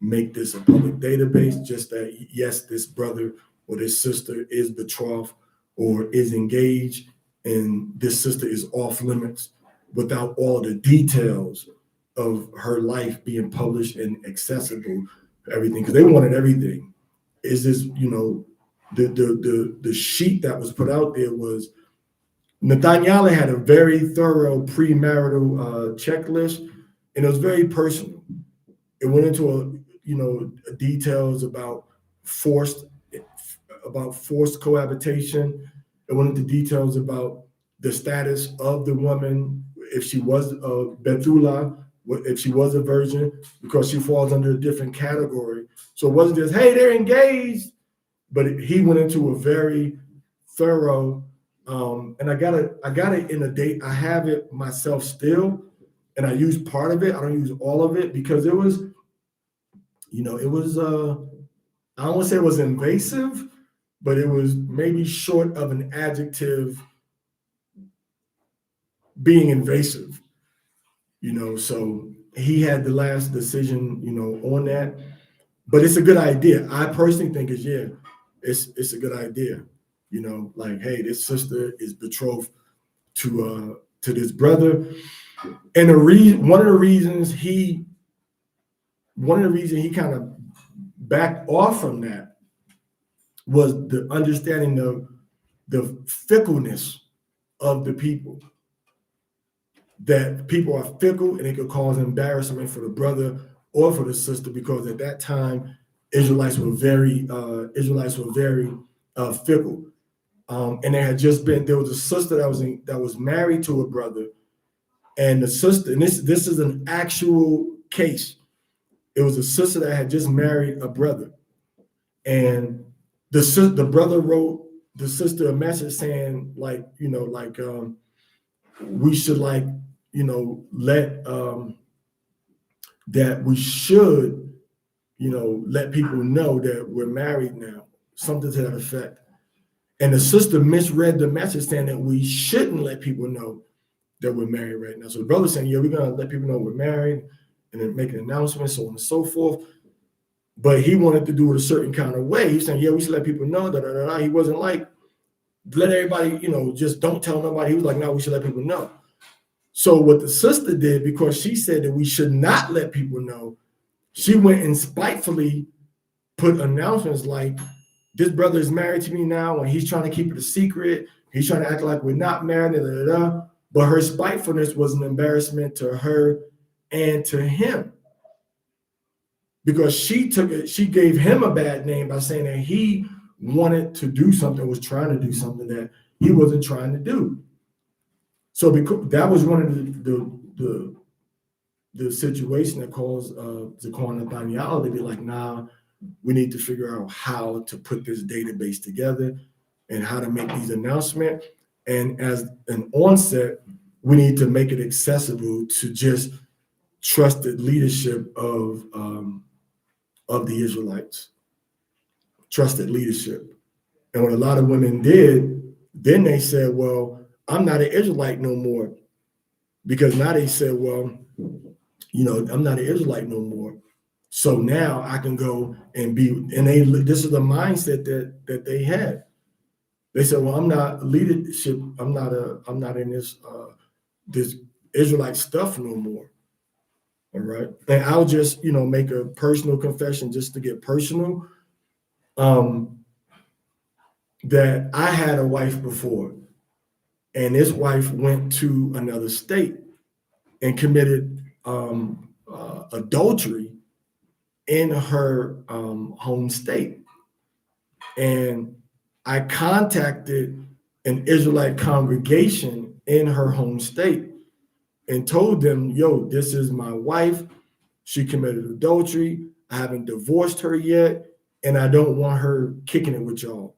Speaker 1: make this a public database, just that, yes, this brother or this sister is betrothed or is engaged, and this sister is off limits without all the details of her life being published and accessible for everything, because they wanted everything. Is this, the sheet that was put out there was, Nathaniel had a very thorough premarital checklist, and it was very personal. It went into details about forced cohabitation, It went into details about the status of the woman, if she was a Bethula, if she was a virgin, because she falls under a different category. So it wasn't just, hey, they're engaged, but he went into a very thorough, and I got it in a date. I have it myself still, and I use part of it. I don't use all of it because it was, I don't want to say it was invasive, but it was maybe short of an adjective being invasive, so he had the last decision, on that. But it's a good idea. I personally think it's a good idea. Like, hey, this sister is betrothed to this brother. And one of the reasons he kind of backed off from that was the understanding of the fickleness of the people. That people are fickle and it could cause embarrassment for the brother or for the sister, because at that time Israelites were very fickle. And there was a sister that was married to a brother, and the sister, and this is an actual case. It was a sister that had just married a brother, and the brother wrote the sister a message saying, like, we should, like, let that we should, let people know that we're married now, something to that effect. And the sister misread the message saying that we shouldn't let people know that we're married right now. So the brother saying, yeah, we're gonna let people know we're married and then make an announcement, so on and so forth. But he wanted to do it a certain kind of way. He's saying, yeah, we should let people know, da, da, da, da. He wasn't like, let everybody, just don't tell nobody. He was like, no, we should let people know. So what the sister did, because she said that we should not let people know, she went and spitefully put announcements like, this brother is married to me now, and he's trying to keep it a secret. He's trying to act like we're not married, da, da, da. But her spitefulness was an embarrassment to her and to him, because she gave him a bad name by saying that he wanted to do something, was trying to do something that he wasn't trying to do. So because that was one of the situation that caused Zaquan and Banya Yasharahla to be like, nah, we need to figure out how to put this database together and how to make these announcements. And as an onset, we need to make it accessible to just trusted leadership of the Israelites, trusted leadership. And what a lot of women did, then they said, well, I'm not an Israelite no more. Because now they said, well, I'm not an Israelite no more. So now I can go and be, and this is the mindset that they had. They said, well, I'm not leadership. I'm not in this Israelite stuff no more. All right. And I'll just, make a personal confession just to get personal. That I had a wife before, and this wife went to another state and committed adultery in her home state. And I contacted an Israelite congregation in her home state and told them, yo, this is my wife. She committed adultery. I haven't divorced her yet, and I don't want her kicking it with y'all.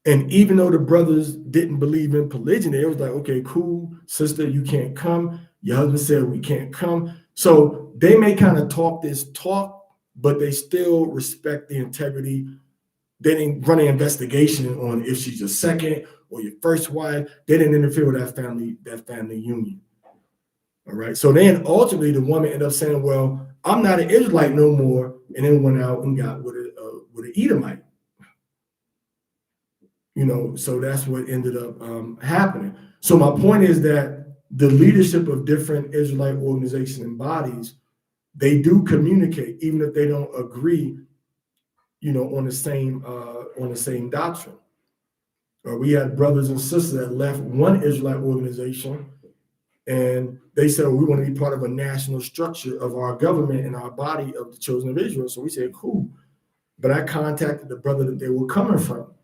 Speaker 1: And even though the brothers didn't believe in polygyny, it was like, okay, cool, sister, you can't come. Your husband said we can't come. So they may kind of talk this talk, but they still respect the integrity. They didn't run an investigation on if she's your second or your first wife. They didn't interfere with that family union. All right. So then ultimately the woman ended up saying, well, I'm not an Israelite no more, and then went out and got with an Edomite. So that's what ended up happening. So my point is that the leadership of different Israelite organizations and bodies, they do communicate, even if they don't agree, on the same doctrine. We had brothers and sisters that left one Israelite organization, and they said, well, we want to be part of a national structure of our government and our body of the children of Israel. So we said, cool. But I contacted the brother that they were coming from.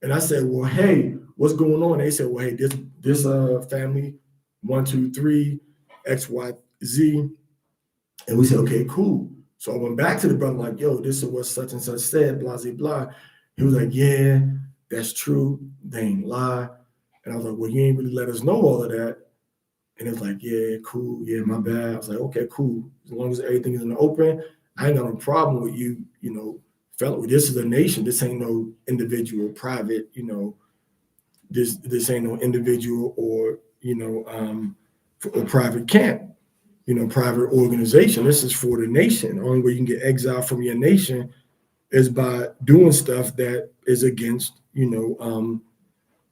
Speaker 1: And I said, well, hey, what's going on? They said, well, hey, this family, 1, 2, 3, X, Y, Z. And we said, okay, cool. So I went back to the brother, like, yo, this is what such and such said, blah, blah, blah. He was like, yeah, that's true. They ain't lie. And I was like, well, you ain't really let us know all of that. And it was like, yeah, cool. Yeah, my bad. I was like, okay, cool. As long as everything is in the open, I ain't got no problem with you, fellow. This is a nation. This ain't no individual, private, this ain't no individual or, or private camp, private organization. This is for the nation. The only way you can get exiled from your nation is by doing stuff that is against,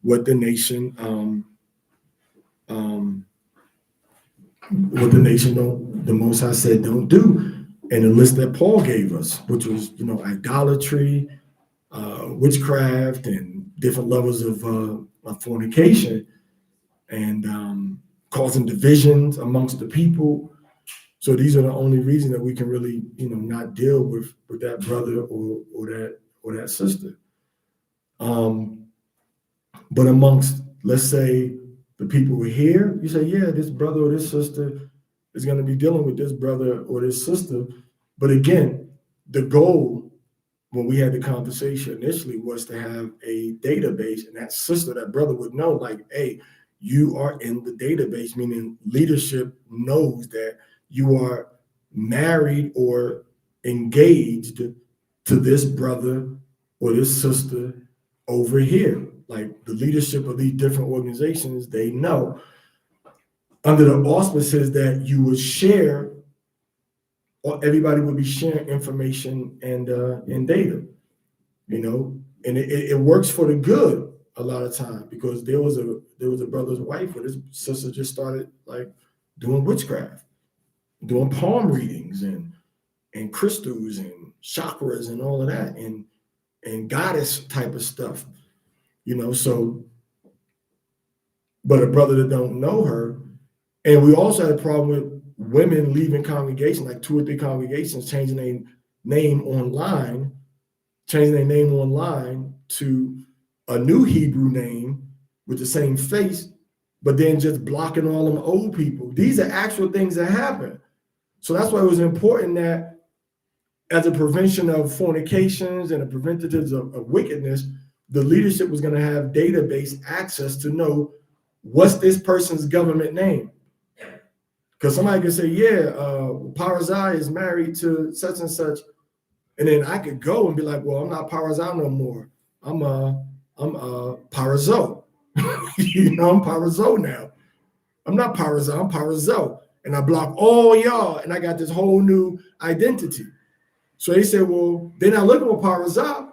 Speaker 1: what the nation, what the nation the Most High said don't do. And the list that Paul gave us, which was, idolatry, witchcraft, and different levels of fornication, and causing divisions amongst the people. So these are the only reasons that we can really, not deal with that brother or that sister. But amongst, let's say, the people who are here, you say, yeah, this brother or this sister is going to be dealing with this brother or this sister. But again, the goal when we had the conversation initially was to have a database, and that sister, that brother would know, like, hey, you are in the database, meaning leadership knows that you are married or engaged to this brother or this sister over here. Like, the leadership of these different organizations, they know under the auspices that you would share, or everybody would be sharing information and data, and it works for the good a lot of time, because there was a brother's wife where this sister just started like doing witchcraft, doing palm readings and crystals and chakras and all of that, and goddess type of stuff, so. But a brother that don't know her, and we also had a problem with women leaving congregations, like 2 or 3 congregations, changing their name online to a new Hebrew name with the same face, but then just blocking all them old people. These are actual things that happen. So that's why it was important that, as a prevention of fornications and a preventatives of wickedness, the leadership was going to have database access to know what's this person's government name. Because somebody could say, yeah, Parazai is married to such and such. And then I could go and be like, well, I'm not Parazai no more. I'm Parazo. I'm Parazo now. I'm not Parazai, I'm Parazo. And I block all y'all, and I got this whole new identity. So they said, well, they're not looking for Parazai.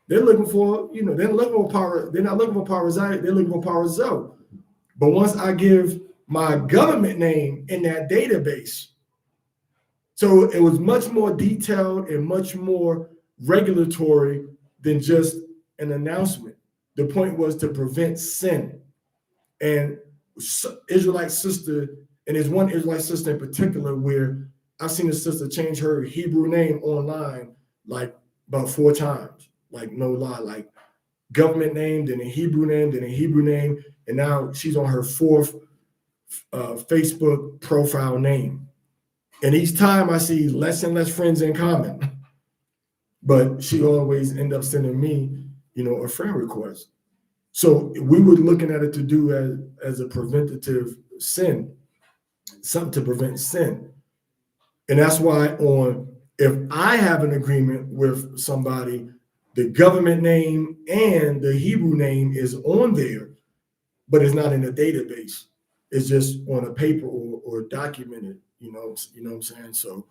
Speaker 1: They're looking for, they're not looking for Parazai, they're looking for Parazo. But once I give my government name in that database, so it was much more detailed and much more regulatory than just an announcement. The point was to prevent sin. And Israelite sister, and there's one Israelite sister in particular where I've seen a sister change her Hebrew name online like about 4 times, like no lie, like government name, then a Hebrew name, then a Hebrew name, and now she's on her 4th Facebook profile name. And each time I see less and less friends in common, but she always end up sending me, a friend request. So we were looking at it to do as a preventative sin, something to prevent sin. And that's why if I have an agreement with somebody, the government name and the Hebrew name is on there, but it's not in a database. It's just on a paper or documented, you know what I'm saying? So,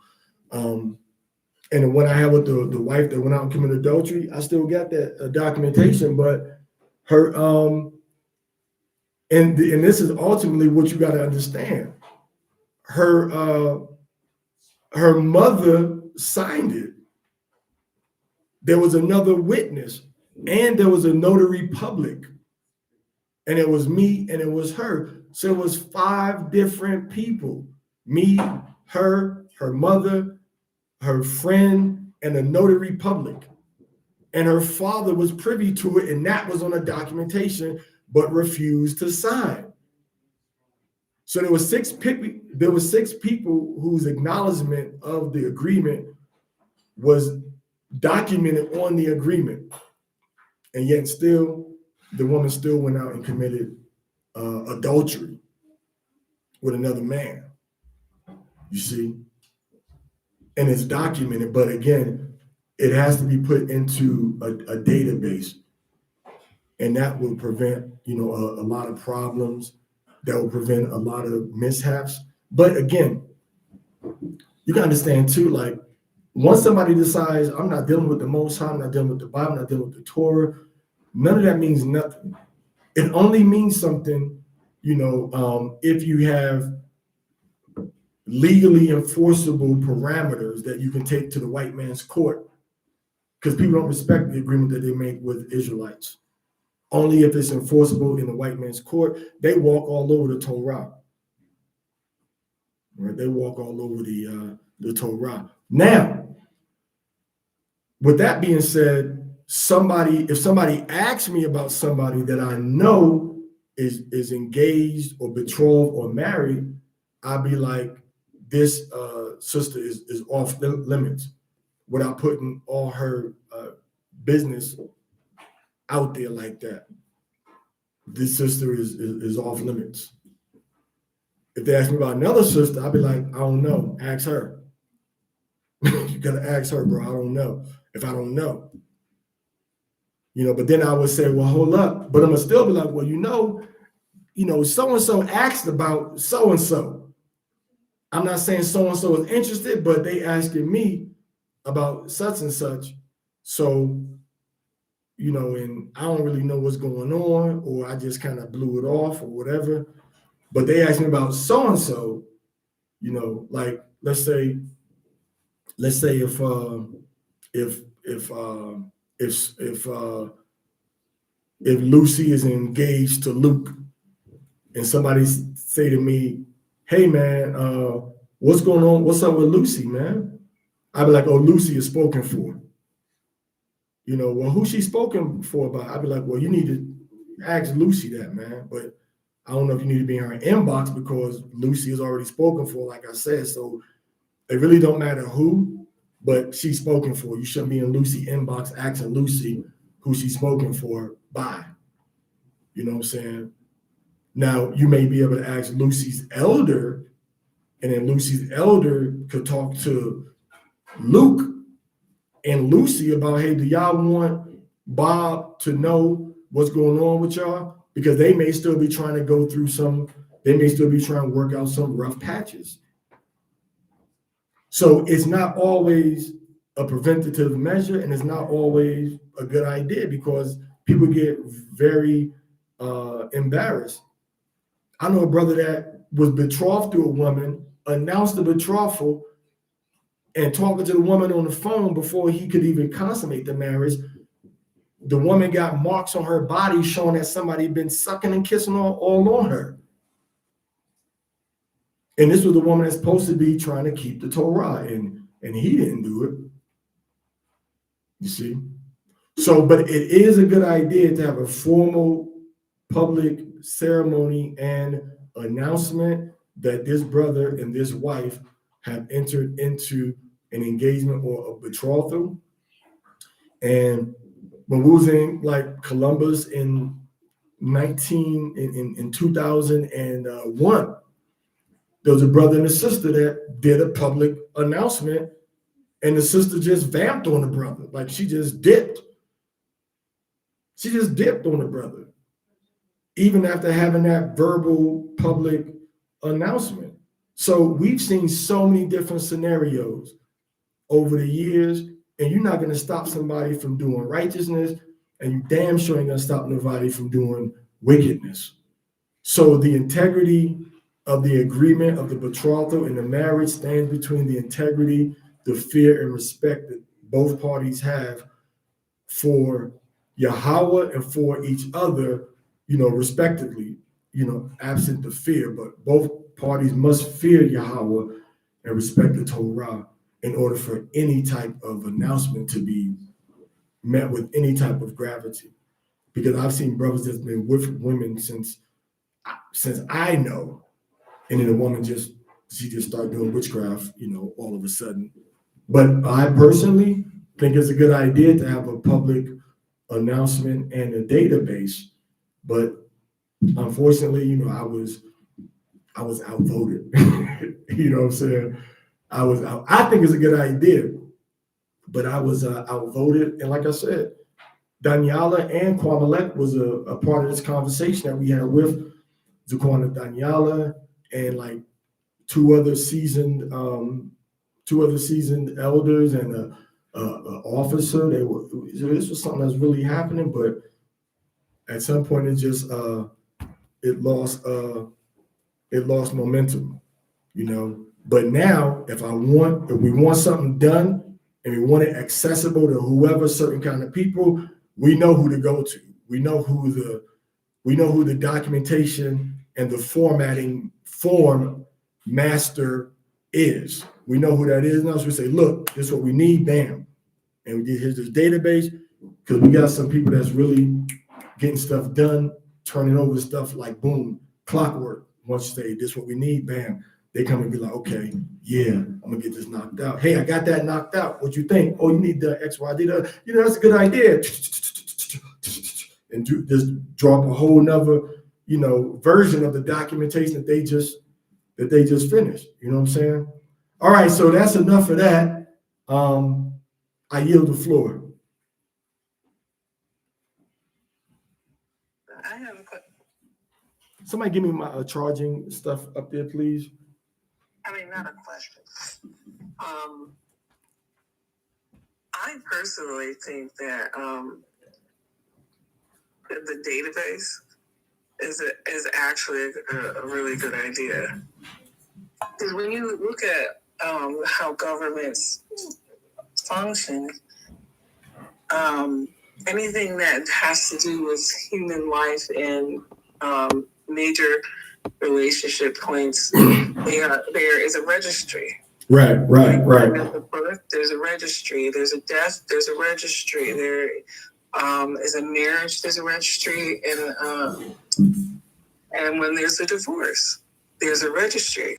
Speaker 1: and when I had with the wife that went out and committed adultery, I still got that documentation, but her, and this is ultimately what you got to understand. Her mother signed it. There was another witness, and there was a notary public, and it was me and it was her. So it was 5 different people: me, her mother, her friend, and a notary public. and her father was privy to it, and that was on a documentation, but refused to sign. So there were six people whose acknowledgement of the agreement was documented on the agreement, and yet still the woman still went out and committed adultery with another man. You see, and it's documented, but again, it has to be put into a database, and that will prevent a lot of problems. That will prevent a lot of mishaps. But again, you can understand too, like once somebody decides, I'm not dealing with the Most High, I'm not dealing with the Bible, I'm not dealing with the Torah, none of that means nothing. It only means something, if you have legally enforceable parameters that you can take to the white man's court, because people don't respect the agreement that they make with Israelites. Only if it's enforceable in the white man's court. They walk all over the Torah. Right? They walk all over the Torah. Now, with that being said, if somebody asks me about somebody that I know is engaged or betrothed or married, I'll be like, this sister is off limits, without putting all her business out there like that. This sister is off limits. If they ask me about another sister, I'll be like, I don't know. Ask her. You gotta ask her, bro. I don't know. If I don't know. But then I would say, well, hold up. But I'm gonna still be like, well, so-and-so asked about so-and-so. I'm not saying so-and-so is interested, but they asking me about such and such. So, and I don't really know what's going on, or I just kind of blew it off or whatever. But they asked me about so-and-so, like let's say if Lucy is engaged to Luke, and somebody say to me, hey man, what's going on? What's up with Lucy, man? I'd be like, oh, Lucy is spoken for. Well, who's she spoken for about? I'd be like, well, you need to ask Lucy that, man. But I don't know if you need to be in her inbox, because Lucy is already spoken for, like I said. So it really don't matter who, but she's spoken for. You shouldn't be in Lucy inbox asking Lucy who she's spoken for by. You know what I'm saying? Now, you may be able to ask Lucy's elder, and then Lucy's elder could talk to Luke and Lucy about, hey, do y'all want Bob to know what's going on with y'all? Because they may still be trying to go through they may still be trying to work out some rough patches. So it's not always a preventative measure, and it's not always a good idea, because people get very embarrassed. I know a brother that was betrothed to a woman, announced the betrothal, and talking to the woman on the phone before he could even consummate the marriage. The woman got marks on her body showing that somebody had been sucking and kissing all on her. And this was the woman that's supposed to be trying to keep the Torah, and he didn't do it. You see? So, but it is a good idea to have a formal public ceremony and announcement that this brother and this wife have entered into an engagement or a betrothal. And when we was in like Columbus in 2001, there was a brother and a sister that did a public announcement, and the sister just vamped on the brother. Like she just dipped. She just dipped on the brother, even after having that verbal public announcement. So we've seen so many different scenarios over the years, and you're not going to stop somebody from doing righteousness, and you damn sure ain't going to stop nobody from doing wickedness. So the integrity of the agreement of the betrothal and the marriage stands between the integrity, the fear, and respect that both parties have for Yahweh and for each other, respectively, absent the fear. But both parties must fear Yahweh and respect the Torah in order for any type of announcement to be met with any type of gravity, because I've seen brothers that's been with women since I know, and then a woman she just started doing witchcraft, all of a sudden. But I personally think it's a good idea to have a public announcement and a database. But unfortunately, I was outvoted. You know what I'm saying? I think it's a good idea, but I was outvoted. And like I said, Daniela and Kwamalek was a part of this conversation that we had with Zaquana Daniela and like two other seasoned elders and a officer. This was something that's really happening, but at some point it lost momentum, But now, if we want something done and we want it accessible to whoever, certain kind of people, we know who to go to. We know who the documentation and the form master is. We know who that is. Now, so we say, look, this is what we need, bam. And here's this database, because we got some people that's really getting stuff done, turning over stuff like boom, clockwork. Once you say, this is what we need, bam, they come and be like, okay, yeah, I'm gonna get this knocked out. Hey, I got that knocked out. What you think? Oh, you need the X, Y, D. That's a good idea. And just drop a whole nother, version of the documentation that they just finished. You know what I'm saying? All right, so that's enough of that. I yield the floor.
Speaker 3: I have a question.
Speaker 1: Somebody give me my charging stuff up there, please.
Speaker 3: Not a question. I personally think that the database is actually a really good idea. Because when you look at how governments function, anything that has to do with human life and major relationship points, there is a registry.
Speaker 1: Right.
Speaker 3: There's a birth, there's a registry. There's a death, there's a registry. There is a marriage, there's a registry, and when there's a divorce, there's a registry.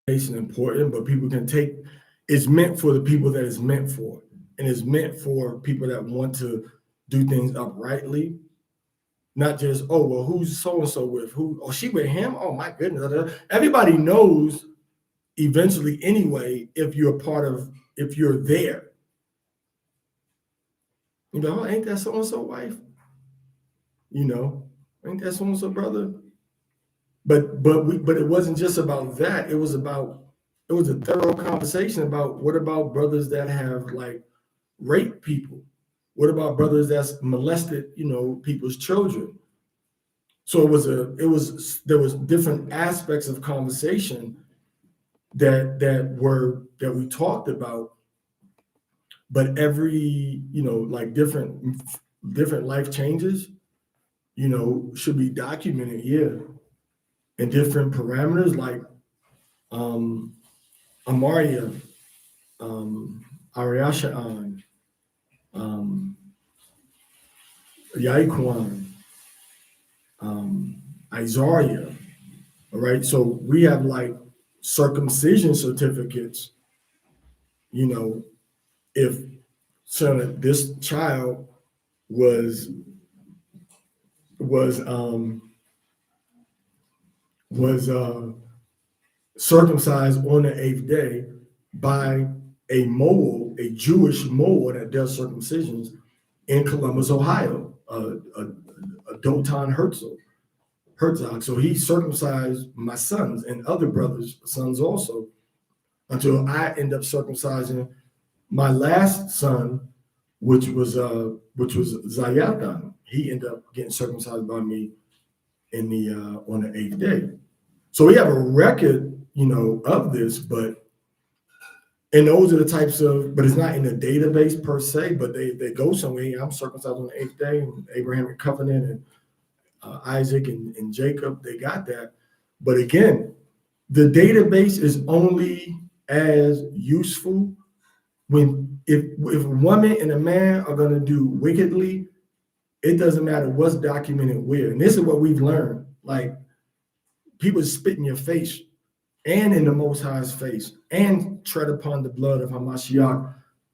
Speaker 1: Important, but people can take. It's meant for the people that it's meant for, and it's meant for people that want to do things uprightly, not just, oh well, who's so and so with who? Oh, she with him? Oh my goodness! Everybody knows eventually anyway if you're there. Ain't that so and so wife? Ain't that so and so brother? But it wasn't just about that. It was a thorough conversation about what about brothers that have like raped people, What about brothers that's molested, people's children? So there was different aspects of conversation that we talked about, but every, like different life changes, should be documented here in different parameters, like Amaria, Ariashaan, Yaikwan, Isaiah. All right. So we have like circumcision certificates, if this child was circumcised on the 8th day by a Jewish mole that does circumcisions in Columbus, Ohio, Dotan Herzog. So he circumcised my sons and other brothers' sons also, until I end up circumcising my last son, which was Zayatan. He ended up getting circumcised by me on the 8th day. So we have a record, of this, and those are the types of, but it's not in the database per se, but they go somewhere. I'm circumcised on the 8th day, and Abrahamic covenant, and Isaac and Jacob, they got that. But again, the database is only as useful if a woman and a man are going to do wickedly. It doesn't matter what's documented where. And this is what we've learned. Like, people spit in your face and in the Most High's face and tread upon the blood of Hamashiach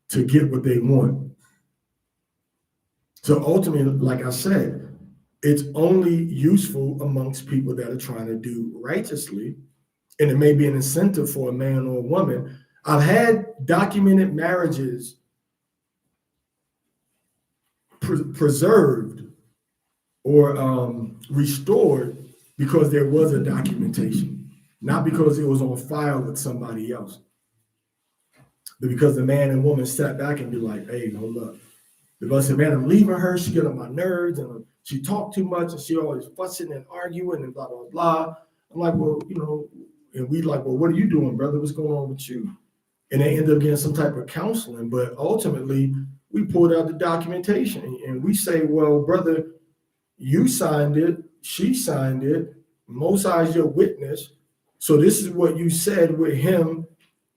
Speaker 1: to get what they want. So ultimately, like I said, it's only useful amongst people that are trying to do righteously. And it may be an incentive for a man or a woman. I've had documented marriages preserved or restored because there was a documentation, not because it was on file with somebody else, but because the man and woman sat back and be like, hey, hold up. If I said, man, I'm leaving her, she get on my nerves, and she talked too much, and she always fussing and arguing and blah, blah, blah. I'm like, well, and we like, well, what are you doing, brother? What's going on with you? And they end up getting some type of counseling. But ultimately, we pulled out the documentation and we say, well, brother, you signed it, she signed it, Mosai is your witness. So this is what you said with him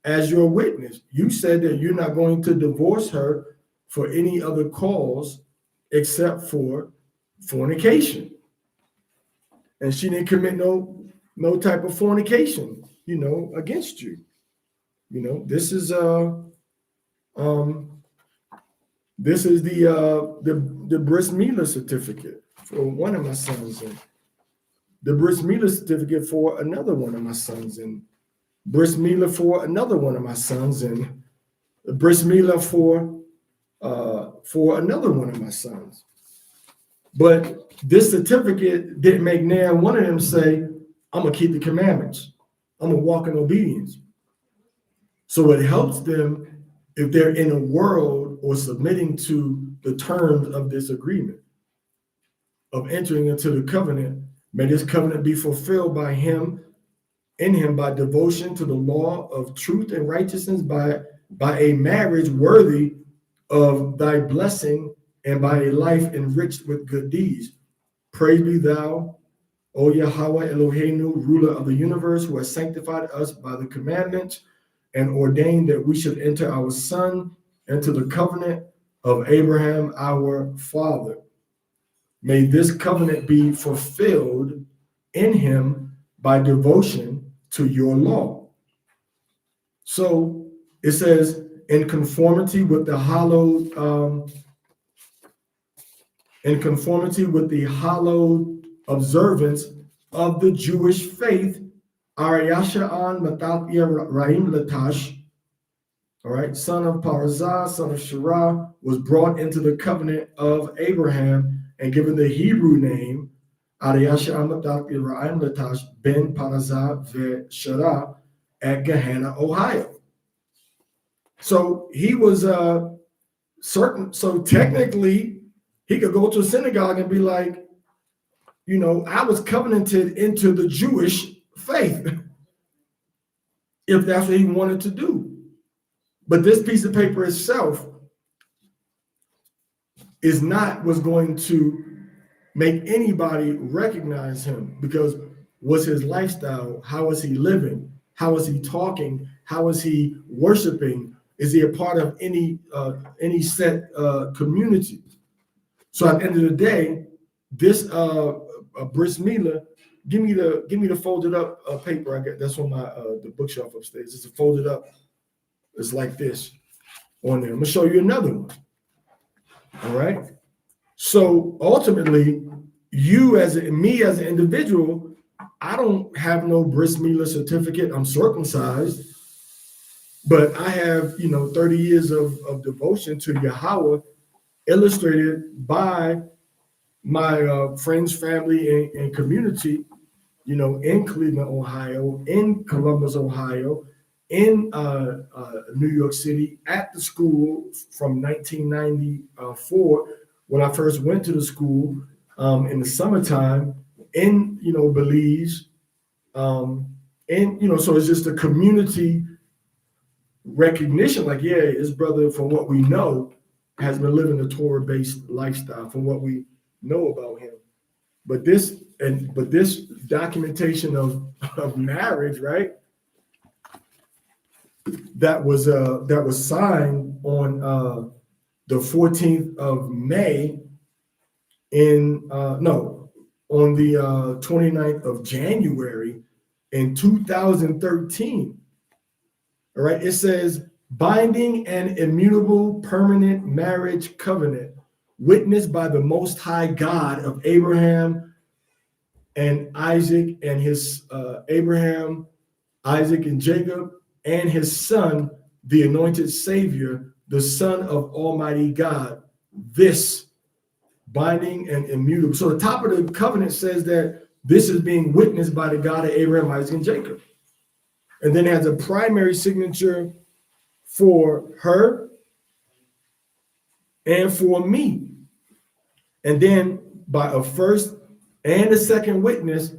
Speaker 1: as your witness. You said that you're not going to divorce her for any other cause except for fornication. And she didn't commit no type of fornication, against you. This is the bris milah certificate for one of my sons, and the bris milah certificate for another one of my sons, and bris milah for another one of my sons, and bris milah for another one of my sons. But this certificate didn't make now one of them say, I'm gonna keep the commandments, I'm gonna walk in obedience. So it helps them if they're in a world or submitting to the terms of this agreement of entering into the covenant. May this covenant be fulfilled by him, in him, by devotion to the law of truth and righteousness, by a marriage worthy of thy blessing, and by a life enriched with good deeds. Praise be thou, O Yahweh Eloheinu, ruler of the universe, who has sanctified us by the commandments and ordained that we should enter our son into the covenant of Abraham, our father. May this covenant be fulfilled in him by devotion to your law. So it says, in conformity with the hallowed observance of the Jewish faith, Ariashaan Matathia Raim Latash, all right, son of Parazah, son of Shirah, was brought into the covenant of Abraham and given the Hebrew name Ariashaan Matathia Raim Latash ben Parazah ve Shirah at Gahanna, Ohio. So he was So technically, he could go to a synagogue and be like, I was covenanted into the Jewish faith, if that's what he wanted to do. But this piece of paper itself is not what's going to make anybody recognize him, because what's his lifestyle? How is he living? How is he talking? How is he worshiping? Is he a part of any set community? So at the end of the day, this bris milah, give me the folded up paper. I got that's on my the bookshelf upstairs. It's a folded up. It's like this on there. I'm gonna show you another one. All right. So ultimately, me as an individual, I don't have no bris milah certificate. I'm circumcised, but I have 30 years of devotion to Yahweh, illustrated by my friends, family, and community, in Cleveland, Ohio, in Columbus, Ohio, in New York City, at the school from 1994, when I first went to the school in the summertime, in Belize, so it's just a community recognition, like, yeah, his brother, from what we know, has been living a Torah-based lifestyle, from what we know about him. But this documentation of marriage, right? That was signed on the 14th of May on the 29th of January in 2013. All right, it says, binding and immutable permanent marriage covenant witnessed by the Most High God of Abraham and Isaac and his Abraham, Isaac and Jacob, and his son, the anointed Savior, the Son of Almighty God. This binding and immutable. So the top of the covenant says that this is being witnessed by the God of Abraham, Isaac, and Jacob. And then it has a primary signature for her and for me. And then by a first and a second witness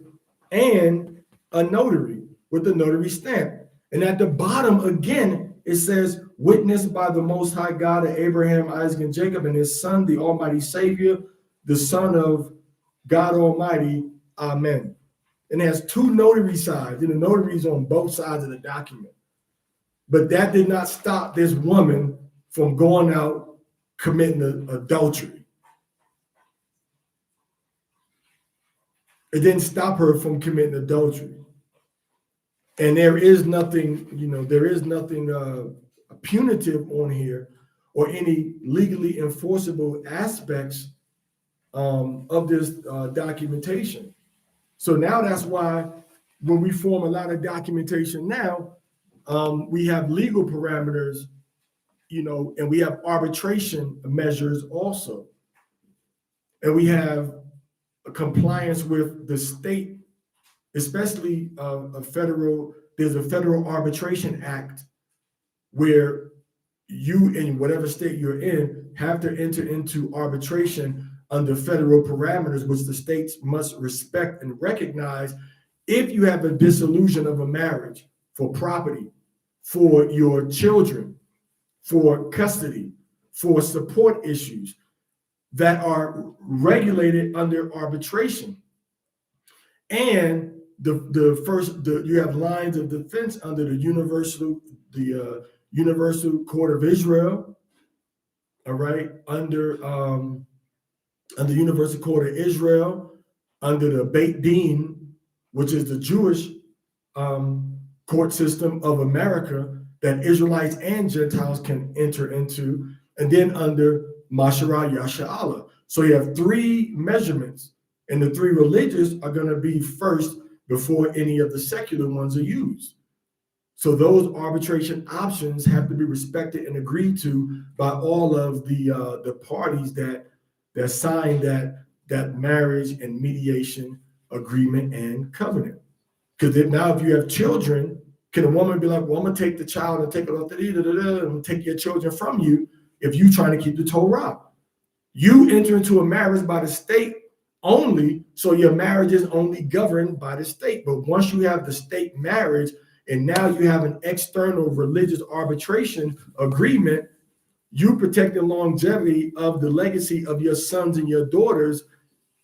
Speaker 1: and a notary with the notary stamp. And at the bottom, again, it says, witnessed by the Most High God of Abraham, Isaac, and Jacob, and his son, the Almighty Savior, the Son of God Almighty. Amen. And it has two notary sides, and the notaries on both sides of the document. But that did not stop this woman from going out committing adultery. It didn't stop her from committing adultery. And there is nothing punitive on here or any legally enforceable aspects of this documentation. So now that's why when we form a lot of documentation now, we have legal parameters, and we have arbitration measures also. And we have a compliance with the state, especially there's a Federal Arbitration Act where you, in whatever state you're in, have to enter into arbitration under federal parameters, which the states must respect and recognize if you have a dissolution of a marriage for property, for your children, for custody, for support issues that are regulated under arbitration. And you have lines of defense under the Universal Court of Israel, all right, under Universal Court of Israel, under the Beit Din, which is the Jewish court system of America that Israelites and Gentiles can enter into, and then under Masharah Yasharahla. So you have three measurements, and the three religious are going to be first before any of the secular ones are used. So those arbitration options have to be respected and agreed to by all of the parties that sign that marriage and mediation agreement and covenant. Because now if you have children, can a woman be like, well, I'm going to take the child and take it off and take your children from you if you're trying to keep the Torah. You enter into a marriage by the state only, so your marriage is only governed by the state. But once you have the state marriage, and now you have an external religious arbitration agreement, you protect the longevity of the legacy of your sons and your daughters.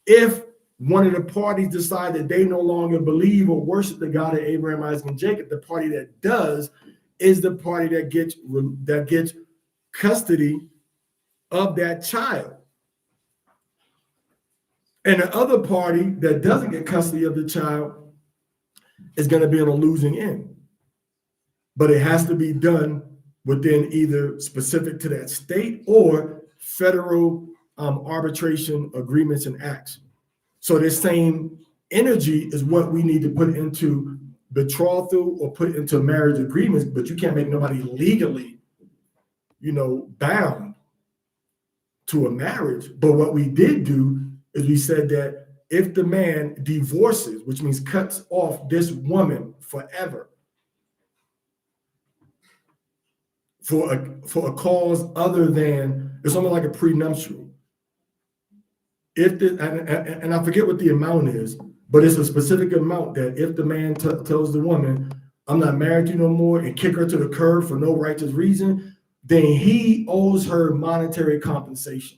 Speaker 1: If one of the parties decide that they no longer believe or worship the God of Abraham, Isaac, and Jacob, the party that does is the party that gets custody of that child. And the other party that doesn't get custody of the child is going to be on a losing end. But it has to be done within either specific to that state or federal arbitration agreements and acts. So this same energy is what we need to put into betrothal or put into marriage agreements, but you can't make nobody legally, bound to a marriage. But what we did do is we said that if the man divorces, which means cuts off this woman forever for a cause other than, it's almost like a prenuptial. And I forget what the amount is, but it's a specific amount that if the man tells the woman, I'm not married to you no more, and kick her to the curb for no righteous reason, then he owes her monetary compensation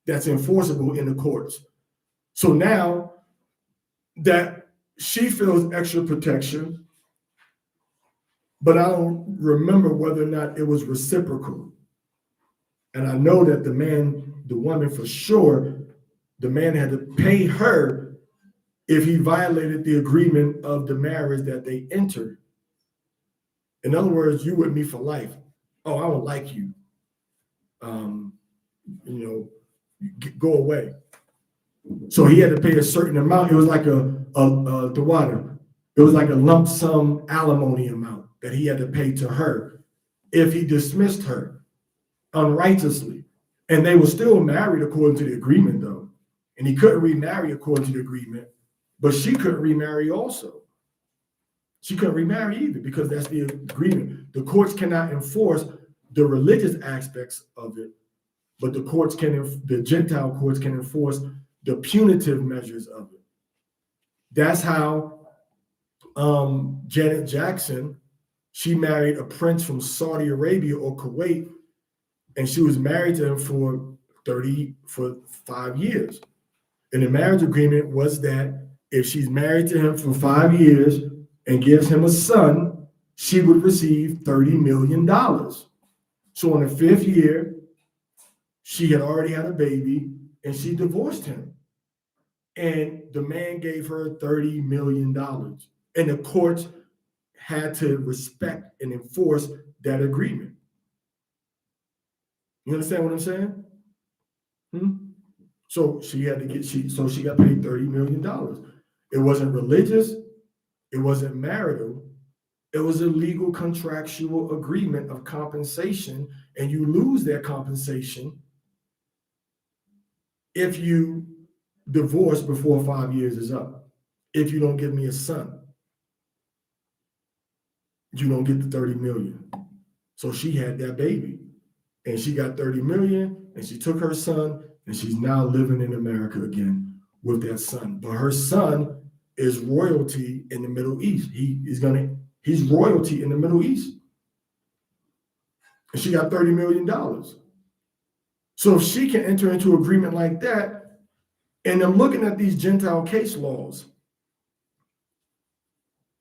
Speaker 1: that's enforceable in the courts. So now that she feels extra protection, but I don't remember whether or not it was reciprocal. And I know that the woman for sure, the man had to pay her if he violated the agreement of the marriage that they entered. In other words, you with me for life. Oh, I don't like you. Go away. So he had to pay a certain amount. It was like the water. It was like a lump sum alimony amount that he had to pay to her if he dismissed her unrighteously. And they were still married according to the agreement, though. And he couldn't remarry according to the agreement, but she couldn't remarry also. She couldn't remarry either because that's the agreement. The courts cannot enforce the religious aspects of it, but the Gentile courts can enforce the punitive measures of it. That's how Janet Jackson, she married a prince from Saudi Arabia or Kuwait, and she was married to him for 5 years. And the marriage agreement was that if she's married to him for 5 years and gives him a son, she would receive $30 million. So in the 5th year, she had already had a baby and she divorced him. And the man gave her $30 million. And the courts had to respect and enforce that agreement. You understand what I'm saying? So she got paid $30 million. It wasn't religious, it wasn't marital, it was a legal contractual agreement of compensation, and you lose that compensation if you divorce before 5 years is up. If you don't give me a son, you don't get the $30 million. So she had that baby, and she got $30 million, and she took her son, and she's now living in America again with that son. But her son is royalty in the Middle East. He's royalty in the Middle East. And she got $30 million. So if she can enter into an agreement like that, and I'm looking at these Gentile case laws.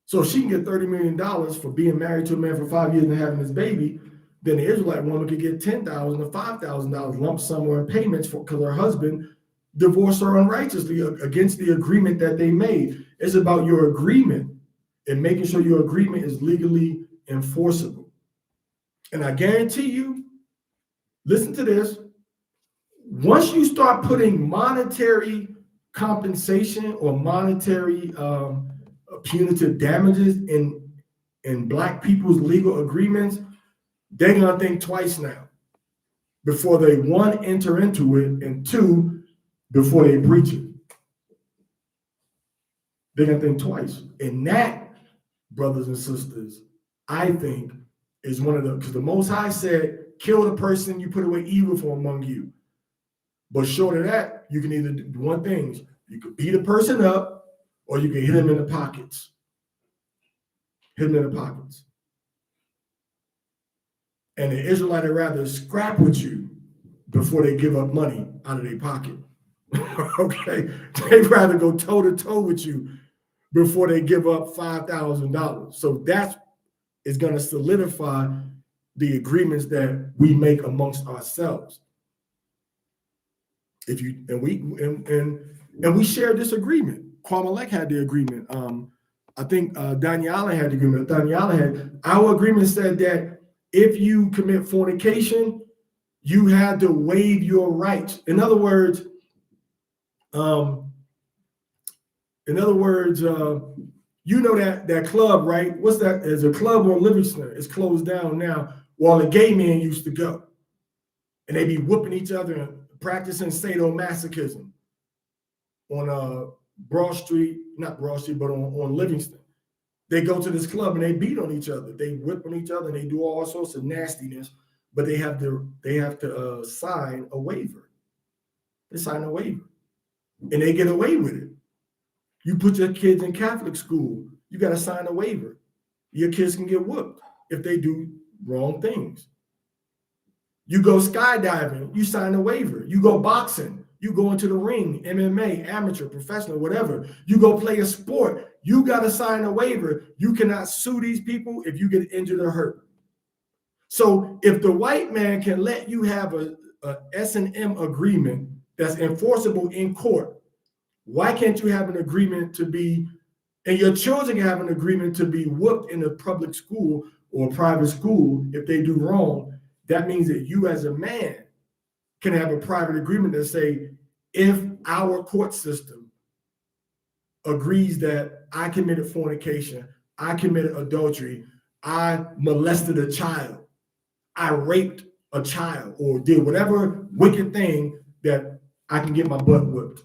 Speaker 1: So if she can get $30 million for being married to a man for 5 years and having his baby, then the Israelite woman could get $10,000 or $5,000 lump sum or in payments because her husband divorced her unrighteously against the agreement that they made. It's about your agreement and making sure your agreement is legally enforceable. And I guarantee you, listen to this, once you start putting monetary compensation or monetary punitive damages in Black people's legal agreements, they're going to think twice now before they, one, enter into it, and two, before they breach it. They're going to think twice. And that, brothers and sisters, I think is one of the, because the Most High said kill the person, you put away evil from among you. But short of that, you can either do one thing. You could beat a person up, or you can hit him in the pockets. Hit him in the pockets. And the Israelite would rather scrap with you before they give up money out of their pocket. Okay? They'd rather go toe-to-toe with you before they give up $5,000. So that is going to solidify the agreements that we make amongst ourselves. If you and we share this agreement. Kwamelech had the agreement. I think Banya Yasharahla had the agreement. Banya Yasharahla had. Our agreement said that if you commit fornication, you had to waive your rights. In other words, you know that club, right? What's that? There's a club on Livingston. It's closed down now. While the gay men used to go, and they be whooping each other and practicing sadomasochism on Broad Street, not Broad Street, but on Livingston. They go to this club and they beat on each other. They whip on each other and they do all sorts of nastiness. But they have to sign a waiver. They sign a waiver, and they get away with it. You put your kids in Catholic school, you got to sign a waiver. Your kids can get whooped if they do wrong things. You go skydiving, you sign a waiver. You go boxing, you go into the ring, MMA, amateur, professional, whatever. You go play a sport, you got to sign a waiver. You cannot sue these people if you get injured or hurt. So if the white man can let you have a S&M agreement that's enforceable in court, why can't you have an agreement to be, and your children can have an agreement to be whooped in a public school or a private school if they do wrong? That means that you as a man can have a private agreement that say, if our court system agrees that I committed fornication, I committed adultery, I molested a child, I raped a child, or did whatever wicked thing, that I can get my butt whipped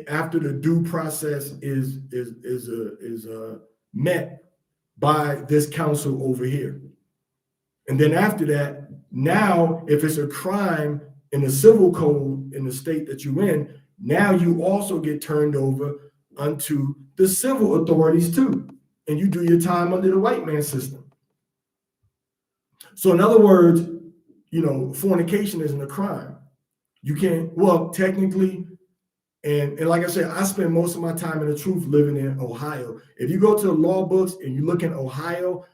Speaker 1: after the due process is met by this council over here. And then after that, now if it's a crime in the civil code in the state that you're in, now you also get turned over unto the civil authorities too, and you do your time under the white man system. So in other words, fornication isn't a crime. You can't, well, technically, and like I said, I spend most of my time in the truth living in Ohio. If you go to the law books and you look in Ohio,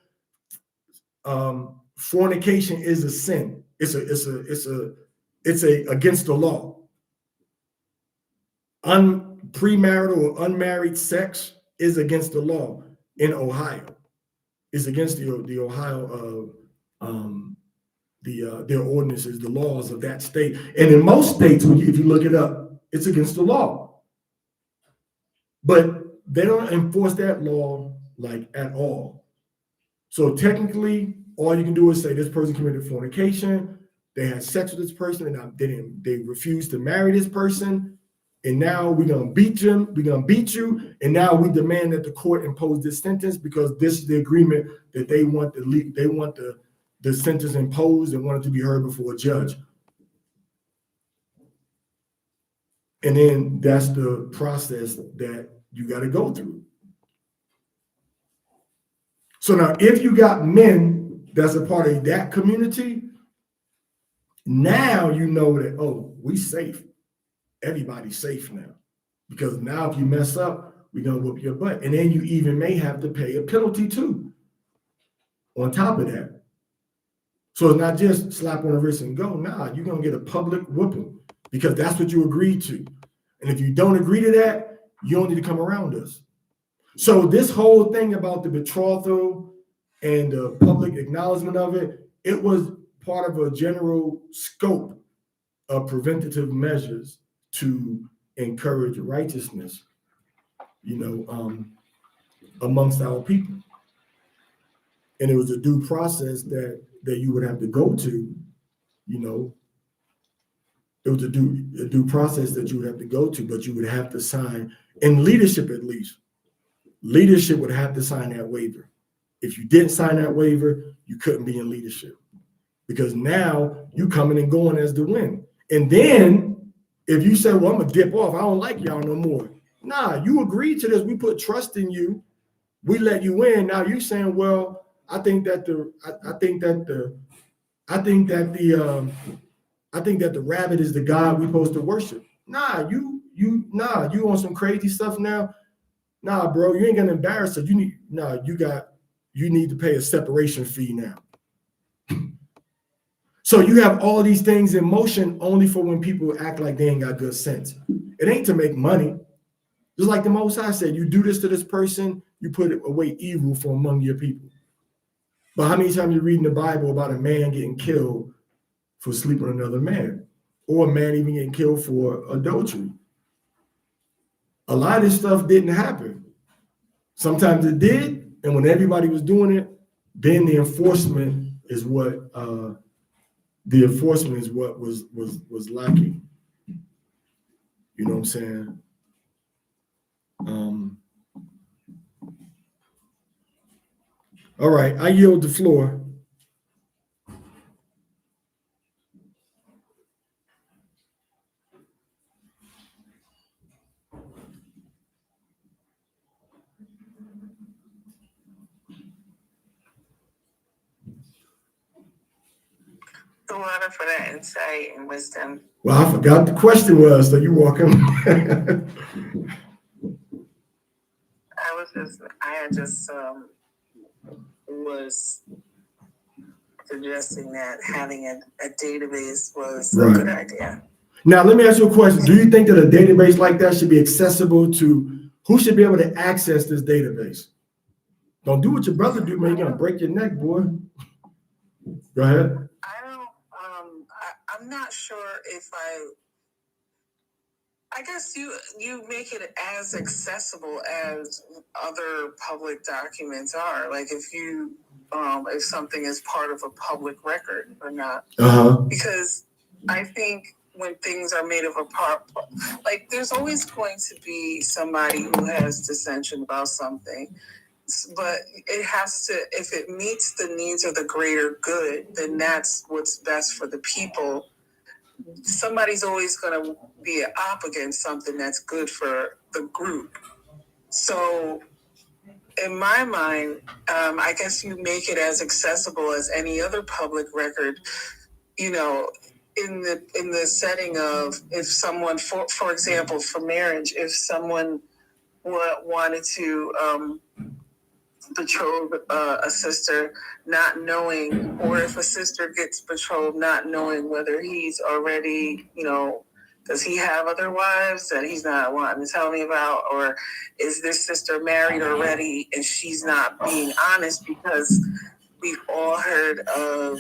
Speaker 1: fornication is a sin. It's against the law. Premarital or unmarried sex is against the law in Ohio. It's against the Ohio their ordinances, the laws of that state. And in most states, if you look it up, it's against the law. But they don't enforce that law like at all. So technically, all you can do is say this person committed fornication, they had sex with this person, and they refused to marry this person, and now we're gonna beat them, we're gonna beat you, and now we demand that the court impose this sentence because this is the agreement that they want the sentence imposed and want it to be heard before a judge. And then that's the process that you got to go through. So now, if you got men that's a part of that community, now you know that, oh, we safe. Everybody's safe now. Because now if you mess up, we're going to whoop your butt. And then you even may have to pay a penalty too, on top of that. So it's not just slap on the wrist and go. Nah, you're going to get a public whooping because that's what you agreed to. And if you don't agree to that, you don't need to come around us. So this whole thing about the betrothal and the public acknowledgement of it, it was part of a general scope of preventative measures to encourage righteousness, amongst our people. And it was a due process that you would have to go to, it was a due process that you would have to go to, but you would have to sign, in leadership at least, leadership would have to sign that waiver. If you didn't sign that waiver, you couldn't be in leadership. because now you coming and going as the wind. And then if you say, well, I'm gonna dip off, I don't like y'all no more. Nah, you agreed to this. We put trust in you. We let you in. Now you saying, well, I think that the rabbit is the God we supposed to worship. Nah, you on some crazy stuff now. Nah, bro, you ain't gonna embarrass us. You need to pay a separation fee now. So you have all these things in motion only for when people act like they ain't got good sense. It ain't to make money. Just like the Most High said, you do this to this person, you put away evil from among your people. But how many times you read in the Bible about a man getting killed for sleeping with another man, or a man even getting killed for adultery? A lot of this stuff didn't happen. Sometimes it did, and when everybody was doing it, then the enforcement is what was lacking. You know what I'm saying? All right, I yield the floor.
Speaker 3: The water for that insight and wisdom.
Speaker 1: Well, I forgot the question was, so you're welcome.
Speaker 3: I just was suggesting that having a database was a good idea.
Speaker 1: Now, let me ask you a question. Do you think that a database like that should be accessible to, who should be able to access this database? Don't do what your brother do, man. You're going to break your neck, boy. Go ahead.
Speaker 3: I'm not sure if I guess you make it as accessible as other public documents are. Like if something is part of a public record or not. Because I think when things are made of a part, like there's always going to be somebody who has dissension about something. But it has to, if it meets the needs of the greater good, then that's what's best for the people. Somebody's always going to be up against something that's good for the group. So in my mind, I guess you make it as accessible as any other public record, you know, in the setting of if someone, for example, for marriage, if someone wanted to betroth a sister not knowing, or if a sister gets betrothed not knowing whether he's already, does he have other wives that he's not wanting to tell me about, or is this sister married already and she's not being honest? Because we've all heard of,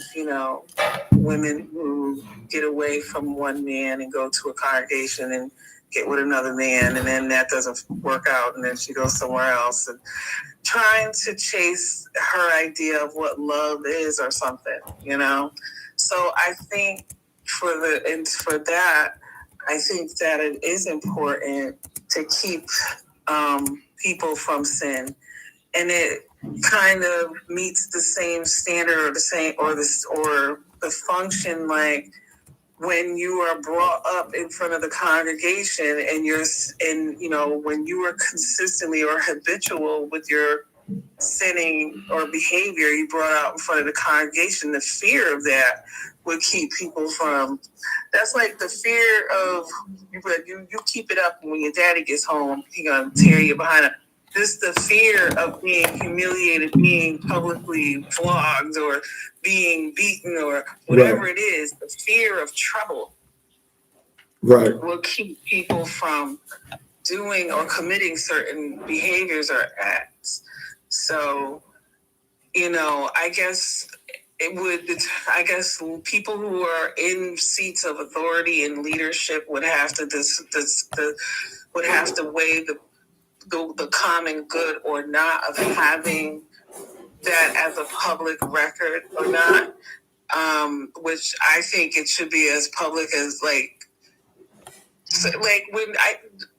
Speaker 3: women who get away from one man and go to a congregation and get with another man, and then that doesn't work out, and then she goes somewhere else, and trying to chase her idea of what love is or something, So I think for that, I think that it is important to keep people from sin, and it kind of meets the same standard or the function, like when you are brought up in front of the congregation and when you are consistently or habitual with your sinning or behavior, you brought out in front of the congregation, the fear of that would keep people from, that's like the fear of, you keep it up, and when your daddy gets home, he gonna tear you behind it. This the fear of being humiliated, being publicly flogged, or being beaten, or whatever it is. The fear of trouble will keep people from doing or committing certain behaviors or acts. So, I guess people who are in seats of authority and leadership would have to weigh the common good or not of having that as a public record or not, which I think it should be as public as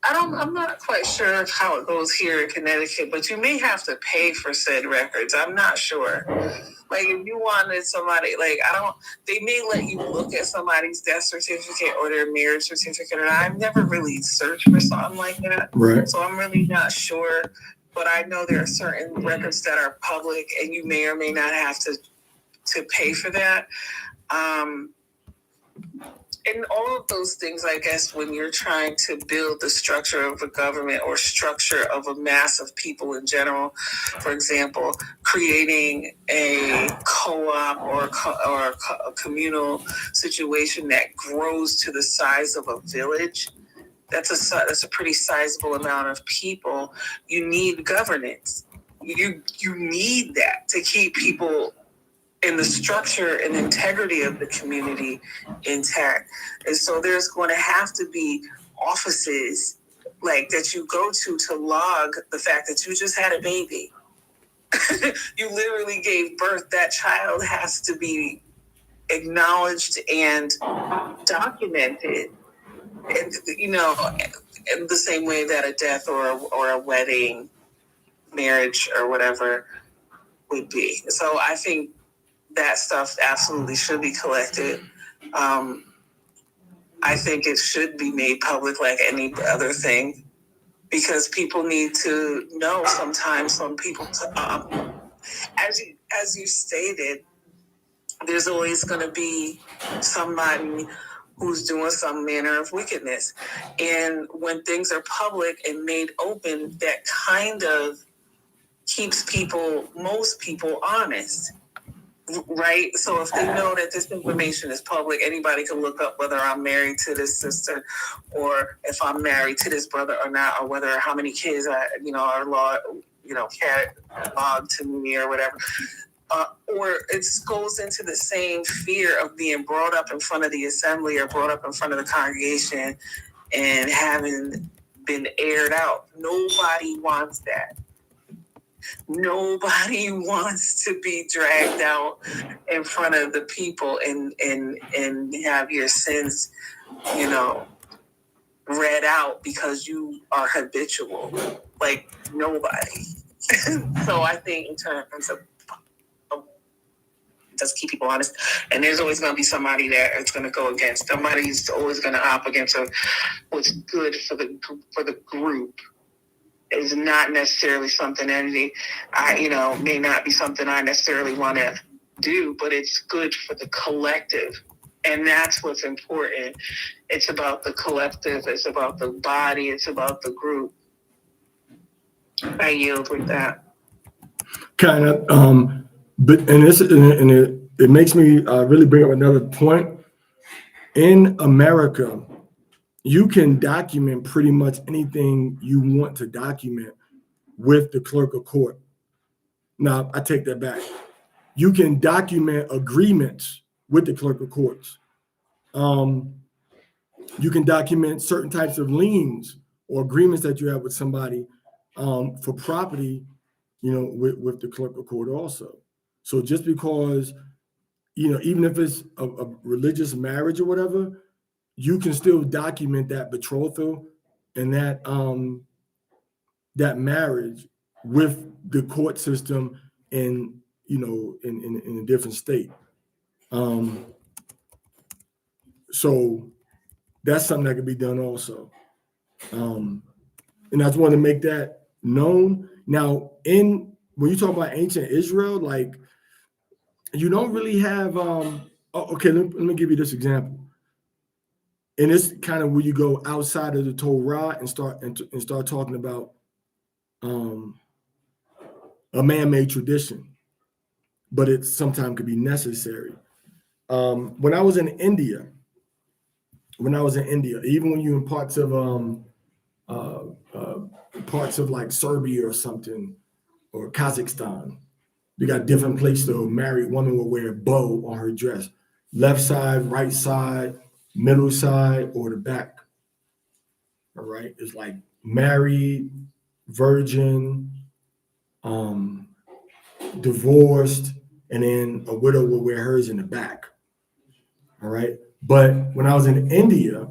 Speaker 3: I'm not quite sure how it goes here in Connecticut, but you may have to pay for said records. I'm not sure. Like if you wanted somebody, like they may let you look at somebody's death certificate or their marriage certificate, and I've never really searched for something like that.
Speaker 1: Right.
Speaker 3: So I'm really not sure. But I know there are certain records that are public, and you may or may not have to pay for that. And all of those things, I guess, when you're trying to build the structure of a government or structure of a mass of people in general, for example, creating a co-op or a communal situation that grows to the size of a village, that's a pretty sizable amount of people. You need governance. You need that to keep people in the structure and integrity of the community intact. And so there's going to have to be offices like that you go to log the fact that you just had a baby. You literally gave birth. That child has to be acknowledged and documented. And, in the same way that a death or a wedding, marriage or whatever would be. So I think that stuff absolutely should be collected. I think it should be made public like any other thing, because people need to know. Sometimes some people, as you stated, there's always going to be somebody who's doing some manner of wickedness. And when things are public and made open, that kind of keeps most people honest. Right? So if they know that this information is public, anybody can look up whether I'm married to this sister or if I'm married to this brother or not, or whether how many kids are logged to me or whatever. Or it goes into the same fear of being brought up in front of the assembly or brought up in front of the congregation and having been aired out. Nobody wants that. Nobody wants to be dragged out in front of the people and have your sins, read out because you are habitual. Like nobody. So I think in terms of just keep people honest, and there's always going to be somebody that it's going to go against. Somebody's always going to opt against what's good for the group. Is not necessarily something may not be something I necessarily want to do, but it's good for the collective. And that's what's important. It's about the collective. It's about the body. It's about the group. I yield with that.
Speaker 1: Kind of, it makes me really bring up another point. In America, you can document pretty much anything you want to document with the clerk of court. Now, I take that back. You can document agreements with the clerk of courts. You can document certain types of liens or agreements that you have with somebody for property, with the clerk of court also. So just because, even if it's a religious marriage or whatever, you can still document that betrothal and that marriage with the court system in a different state. So that's something that could be done also. And I just want to make that known. Now, when you talk about ancient Israel, like you don't really have okay, let me give you this example. And it's kind of where you go outside of the Torah and start talking about a man-made tradition, but it sometimes could be necessary. When I was in India, even when you're in parts of like Serbia or something, or Kazakhstan, you got different places. A married woman will wear a bow on her dress, left side, right side, middle side, or the back. All right, it's like married, virgin, divorced, and then a widow will wear hers in the back. All right, but when I was in India,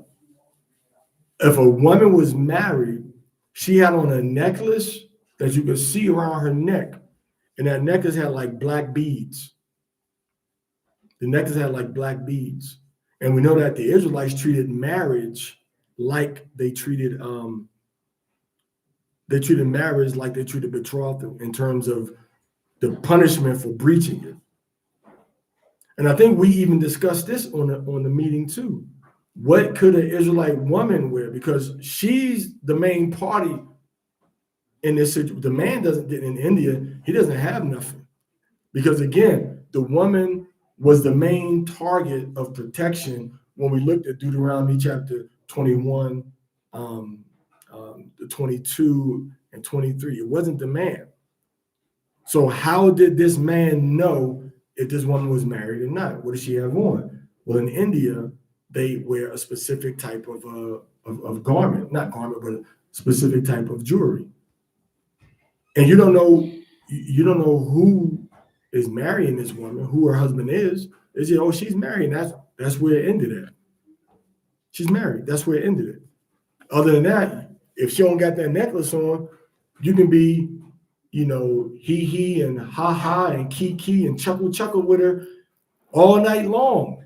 Speaker 1: if a woman was married, she had on a necklace that you could see around her neck, and that necklace had like black beads. The necklace had like black beads. And we know that the Israelites treated marriage like they treated marriage like they treated betrothal in terms of the punishment for breaching it. And I think we even discussed this on the meeting too. What could an Israelite woman wear? Because she's the main party in this situation. The man doesn't get in India, he doesn't have nothing. Because again, the woman was the main target of protection when we looked at Deuteronomy chapter 21, the 22 and 23. It wasn't the man. So how did this man know if this woman was married or not? What does she have on? Well, in India, they wear a specific type of garment, not garment, but a specific type of jewelry. And you don't know who is marrying this woman, who her husband is. They say, oh, she's married. That's where it ended at. She's married. That's where it ended at. Other than that, if she don't got that necklace on, you can be, he and ha ha and kiki and chuckle with her all night long,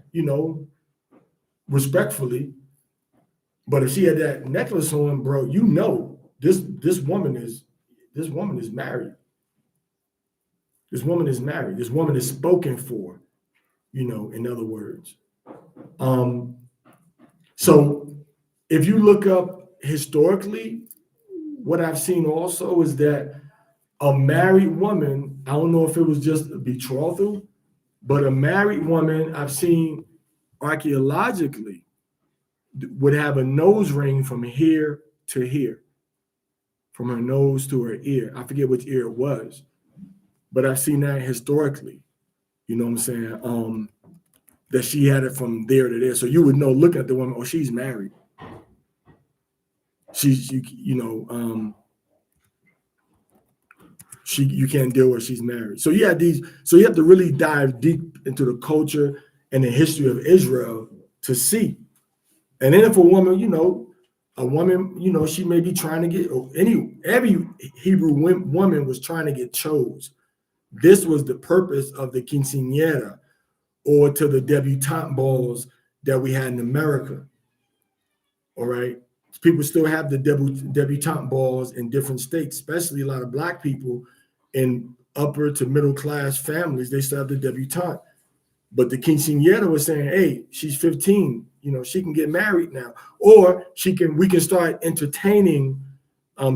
Speaker 1: respectfully. But if she had that necklace on, bro, this woman is married. This woman is married. This woman is spoken for, in other words. So if you look up historically, what I've seen also is that a married woman, I don't know if it was just a betrothal, but a married woman I've seen archaeologically would have a nose ring from here to here, from her nose to her ear. I forget which ear it was, but I've seen that historically. You know what I'm saying? That she had it from there to there. So you would know, look at the woman, oh, she's married. You can't deal with her, she's married. So you have to really dive deep into the culture and the history of Israel to see. And then if a woman, she may be trying to get, every Hebrew woman was trying to get chose. This was the purpose of the quinceañera, or to the debutante balls that we had in America. All right. People still have the debutante balls in different states, especially a lot of Black people in upper to middle class families. They still have the debutante. But the quinceañera was saying, hey, she's 15, she can get married now. Or we can start entertaining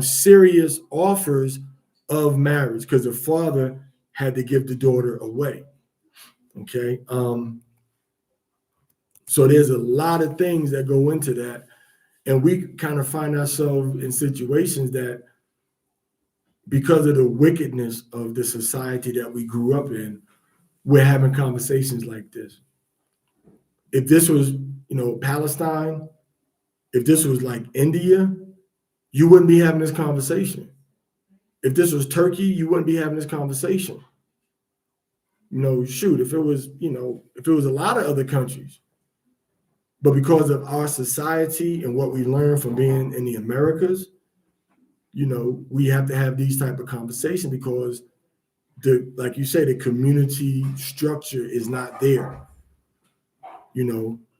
Speaker 1: serious offers of marriage, because the father had to give the daughter away. Okay. So there's a lot of things that go into that. And we kind of find ourselves in situations that, because of the wickedness of the society that we grew up in, we're having conversations like this. If this was, Palestine, if this was like India, you wouldn't be having this conversation. If this was Turkey, you wouldn't be having this conversation. If it was, a lot of other countries. But because of our society and what we learned from being in the Americas, we have to have these type of conversations, because like you say, the community structure is not there.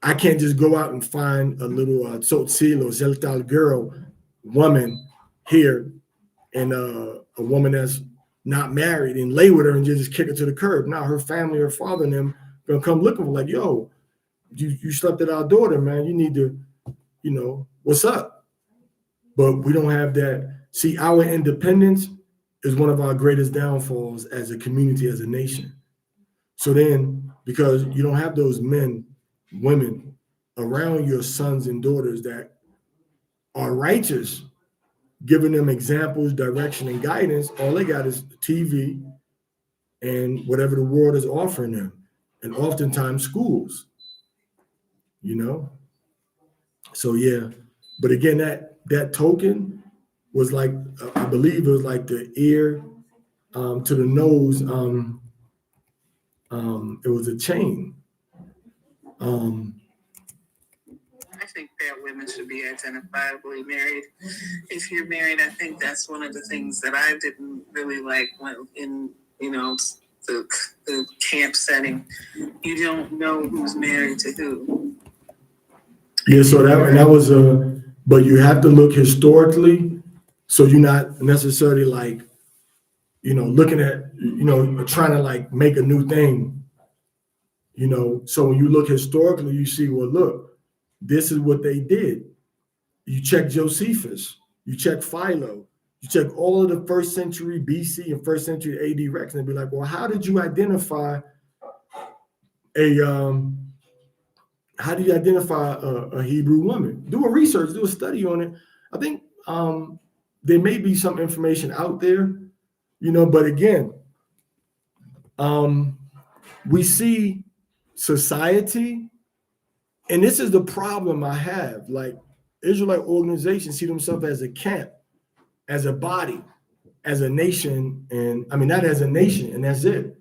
Speaker 1: I can't just go out and find a little tzotzil or zeltal woman here, and a woman that's not married, and lay with her and just kick her to the curb. Now her family, her father and them gonna come looking for, like, yo, you slept at our daughter, man. You need to, what's up? But we don't have that. See, our independence is one of our greatest downfalls as a community, as a nation. So then, because you don't have those men, women around your sons and daughters that are righteous, giving them examples, direction, and guidance, all they got is TV and whatever the world is offering them, and oftentimes schools. So yeah, but again, that token was like, I believe it was like the ear to the nose. It was a chain.
Speaker 3: I think that women should be identifiably married. If you're married, I think that's one of the things that I didn't really like when the camp setting. You don't know who's married to who.
Speaker 1: Yeah, so that was but you have to look historically, so you're not necessarily like, looking at, trying to like make a new thing, So when you look historically, you see, well, look, this is what they did. You check Josephus, you check Philo, you check all of the first century BC and first century AD records, and be like, well, how did you identify a Hebrew woman? Do a research, do a study on it. I think there may be some information out there, but again, we see society, and this is the problem I have. Like, Israelite organizations see themselves as a camp, as a body, as a nation, and I mean, not as a nation, and that's it.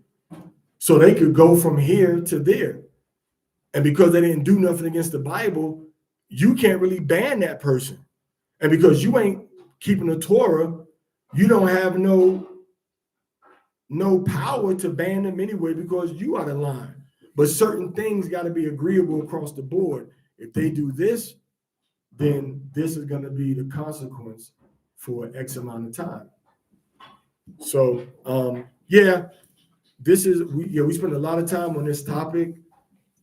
Speaker 1: So they could go from here to there. And because they didn't do nothing against the Bible, you can't really ban that person. And because you ain't keeping the Torah, you don't have no power to ban them anyway, because you are the line. But certain things got to be agreeable across the board. If they do this, then this is going to be the consequence for X amount of time. So, we spend a lot of time on this topic.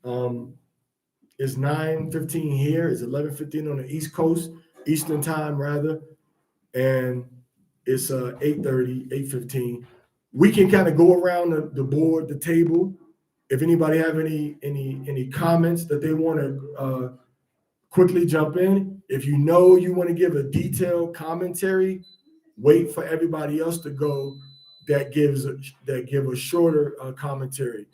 Speaker 1: It's 9:15 here. It's 11:15 on the East Coast, Eastern time rather, and it's 8:30, 8:15. We can kind of go around the board, the table. If anybody have any comments that they want to quickly jump in. If you want to give a detailed commentary, wait for everybody else to go that give a shorter commentary.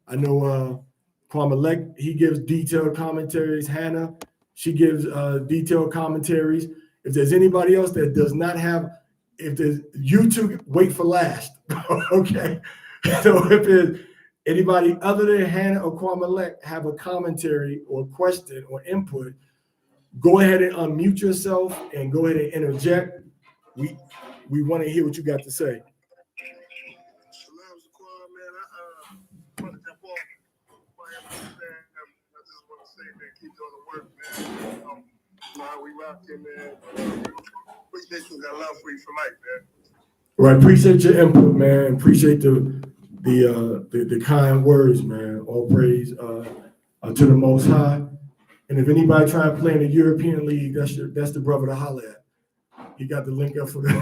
Speaker 1: I know Kwame, he gives detailed commentaries. Hannah, she gives detailed commentaries. If there's anybody else that does not have, if there's YouTube, wait for last. Okay. So if there's anybody other than Hannah or Kwame have a commentary or question or input, go ahead and unmute yourself and go ahead and interject. We want to hear what you got to say.
Speaker 4: Shalom, Sukkoth, man. I want to jump off. I just want to say, man, keep doing the work, man. We rocking, man. Appreciate you. Got love for you for life, man.
Speaker 1: Right, appreciate your input, man. Appreciate the kind words, man. All praise to the Most High. And if anybody trying to play in the European League, that's the brother to holler at. He got the link up for the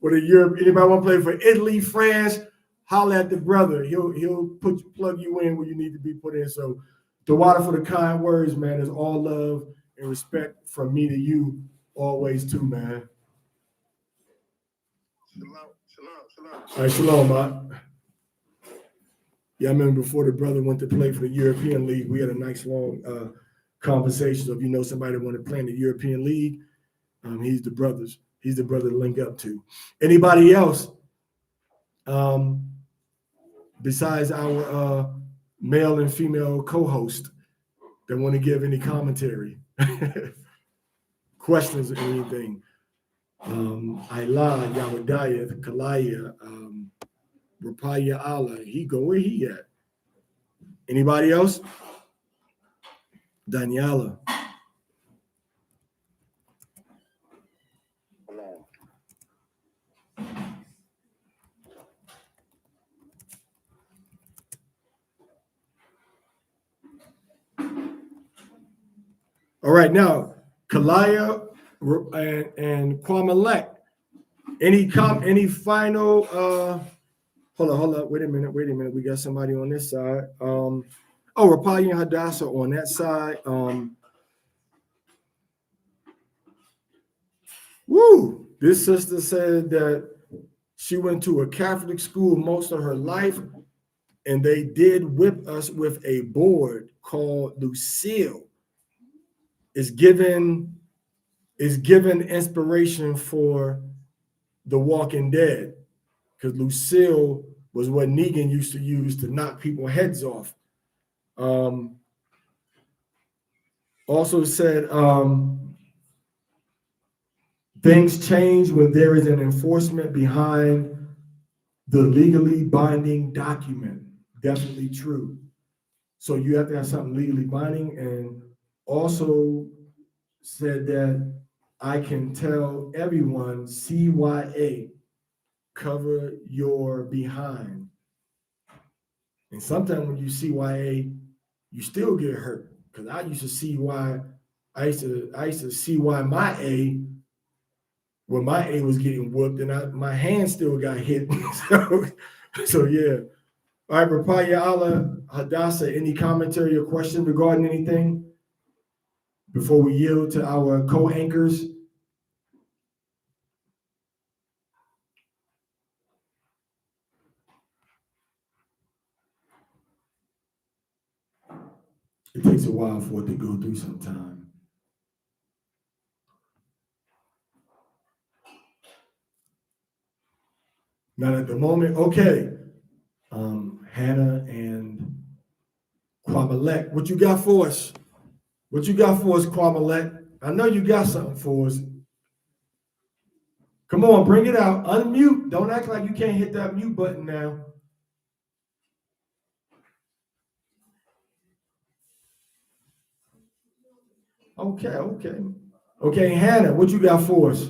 Speaker 1: for the Europe. Anybody want to play for Italy, France? Holler at the brother. He'll plug you in where you need to be put in. So the water for the kind words, man. Is all love and respect from me to you always too, man.
Speaker 4: Shalom.
Speaker 1: All right, shalom, man. Yeah, I remember before the brother went to play for the European League, we had a nice long conversation. So if somebody that want to play in the European League, he's the brother to link up to. Anybody else besides our male and female co-host that want to give any commentary, questions or anything? Ayla, Yawadaya, Kalaya, Rapaya Allah. Where he at? Anybody else? Daniela. All right, now Kalaya and Kwame, any final hold up, wait a minute. We got somebody on this side. Rapaya and Hadassah on that side. This sister said that she went to a Catholic school most of her life, and they did whip us with a board called Lucille. Is given inspiration for The Walking Dead, because Lucille was what Negan used to use to knock people's heads off. Also said things change when there is an enforcement behind the legally binding document. Definitely true. So you have to have something legally binding, and also said that I can tell everyone CYA, cover your behind. And sometimes when you CYA, you still get hurt. Because I used to I used to CY my A when my A was getting whooped, and my hand still got hit. so yeah. All right, Rapaya Allah Hadassah, any commentary or question regarding anything before we yield to our co-anchors? It takes a while for it to go through sometime. Not at the moment. Okay. Hannah and Kwamalek, what you got for us? What you got for us, Kwamalek? I know you got something for us. Come on, bring it out. Unmute. Don't act like you can't hit that mute button now. Okay, Hannah, what you got for us?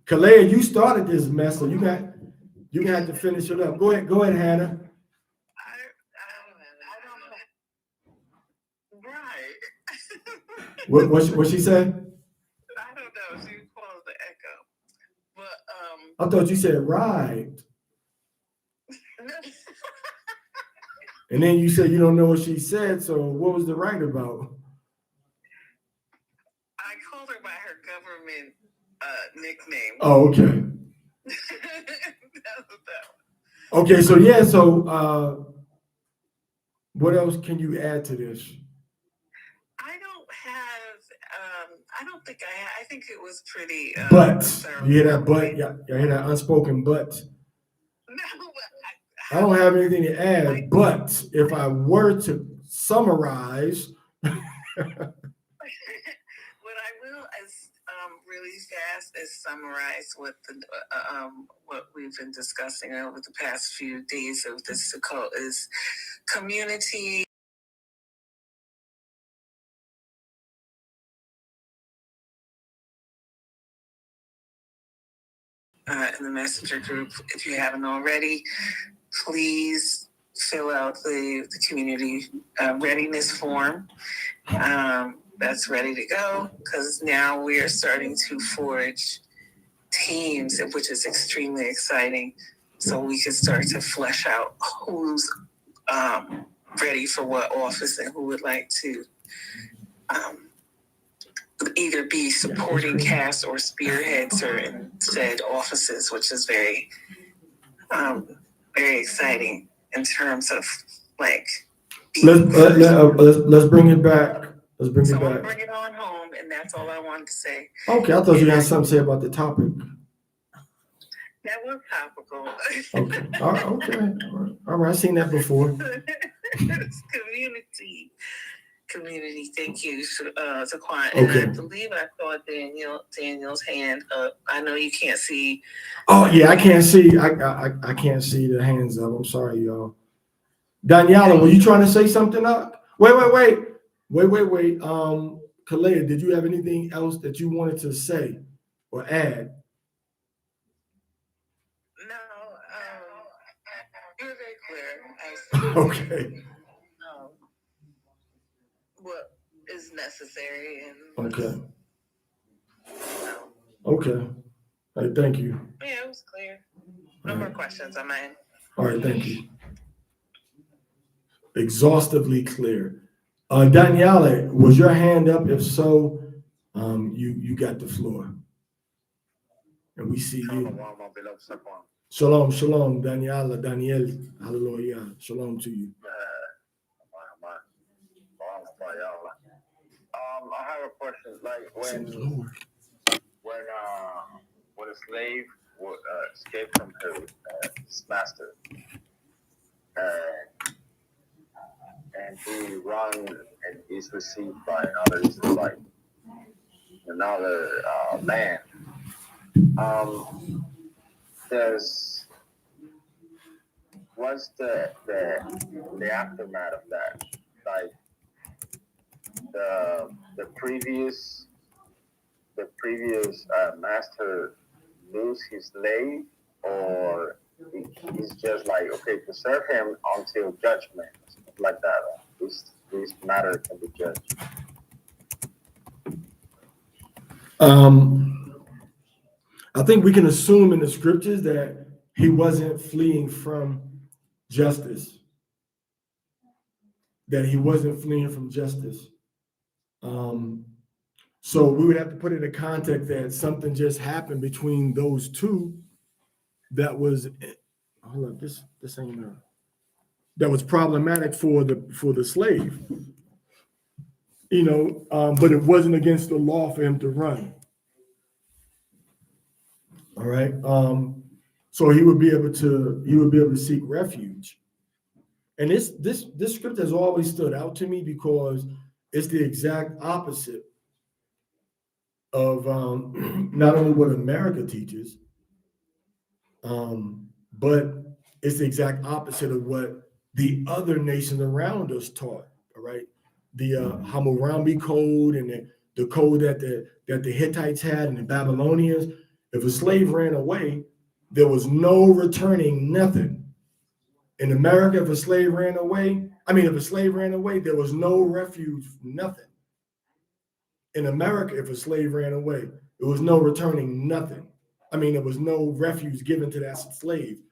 Speaker 1: Kalea, you started this mess, so you got to finish it up. Go ahead, Hannah.
Speaker 3: Right.
Speaker 1: What she said?
Speaker 3: I don't know. She caused the echo. But
Speaker 1: I thought you said right. And then you said you don't know what she said, so what was the right about?
Speaker 3: I called her by her government nickname.
Speaker 1: Oh, okay. Okay, so yeah, what else can you add to this?
Speaker 3: I don't think I think it was pretty.
Speaker 1: But you hear that? But yeah, you hear that unspoken but.
Speaker 3: No,
Speaker 1: I don't have anything to add. But if I were to summarize,
Speaker 3: what I will is really fast is summarize what we've been discussing over the past few days of this Sukkoth is community. In the messenger group, if you haven't already, please fill out the community readiness form. That's ready to go because now we are starting to forge teams, which is extremely exciting. So we can start to flesh out who's ready for what office and who would like to either be supporting cast or spearheads or in said offices, which is very exciting in terms of like.
Speaker 1: Let's bring it back. Let's bring it back.
Speaker 3: I'll bring it on home, and that's all I wanted to say.
Speaker 1: Okay, I thought you had something to say about the topic.
Speaker 3: That was topical.
Speaker 1: Okay. All right. I've seen that before.
Speaker 3: Community. Thank you, Zaquan.
Speaker 1: Okay.
Speaker 3: And I believe I saw Daniel's hand up. I know you can't see.
Speaker 1: Oh yeah, I can't see. I can't see the hands up. I'm sorry, y'all. Daniela, were you trying to say something up? Wait. Kalea, did you have anything else that you wanted to say or add?
Speaker 3: No, you were very clear.
Speaker 1: Okay.
Speaker 3: What is necessary and
Speaker 1: okay. Okay. All right, thank you.
Speaker 3: Yeah, it was clear. No more questions on mine.
Speaker 1: All right, thank you. Exhaustively clear. Daniela, was your hand up? If so, you got the floor. And we see you. Shalom, Daniel. Hallelujah. Shalom to you.
Speaker 5: I have a question. Like when a slave would escape from his master, and he runs and is received by another man. does what's the aftermath of that? Like the previous master lose his slave, or he's just like, okay, preserve him until judgment, something like that. This matter can be judged.
Speaker 1: I think we can assume in the scriptures that he wasn't fleeing from justice. That he wasn't fleeing from justice. So we would have to put it in context that something just happened between those two that was, hold up, this ain't that was problematic for the slave. You know, but it wasn't against the law for him to run. All right. So he would be able to seek refuge. And this script has always stood out to me because it's the exact opposite of not only what America teaches, but it's the exact opposite of what the other nations around us taught. All right, the Hammurabi Code and the code that the Hittites had and the Babylonians. If a slave ran away, there was no returning nothing. In America, if a slave ran away, there was no refuge, nothing. In America, if a slave ran away, there was no returning nothing. There was no refuge given to that slave.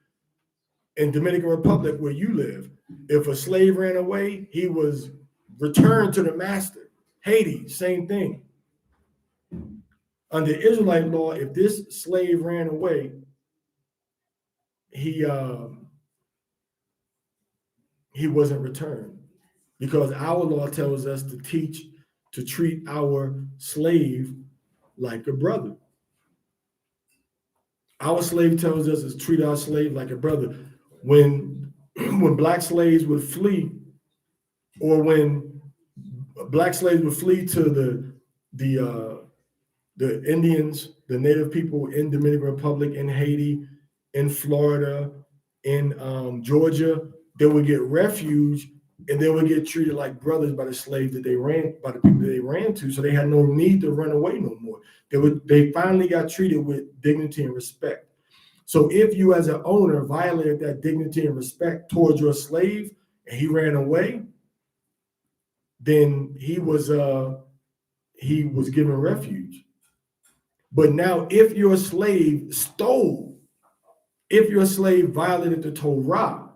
Speaker 1: In Dominican Republic, where you live, if a slave ran away, he was returned to the master. Haiti, same thing. Under Israelite law, if this slave ran away, he wasn't returned, because our law tells us to treat our slave like a brother. Our slave tells us to treat our slave like a brother. When black slaves would flee, or when black slaves would flee to the Indians, the native people in Dominican Republic, in Haiti, in Florida, in Georgia, they would get refuge and they would get treated like brothers by the slaves by the people that they ran to. So they had no need to run away no more. They finally got treated with dignity and respect. So if you as an owner violated that dignity and respect towards your slave and he ran away, then he was given refuge. But now if your slave stole, if your slave violated the Torah,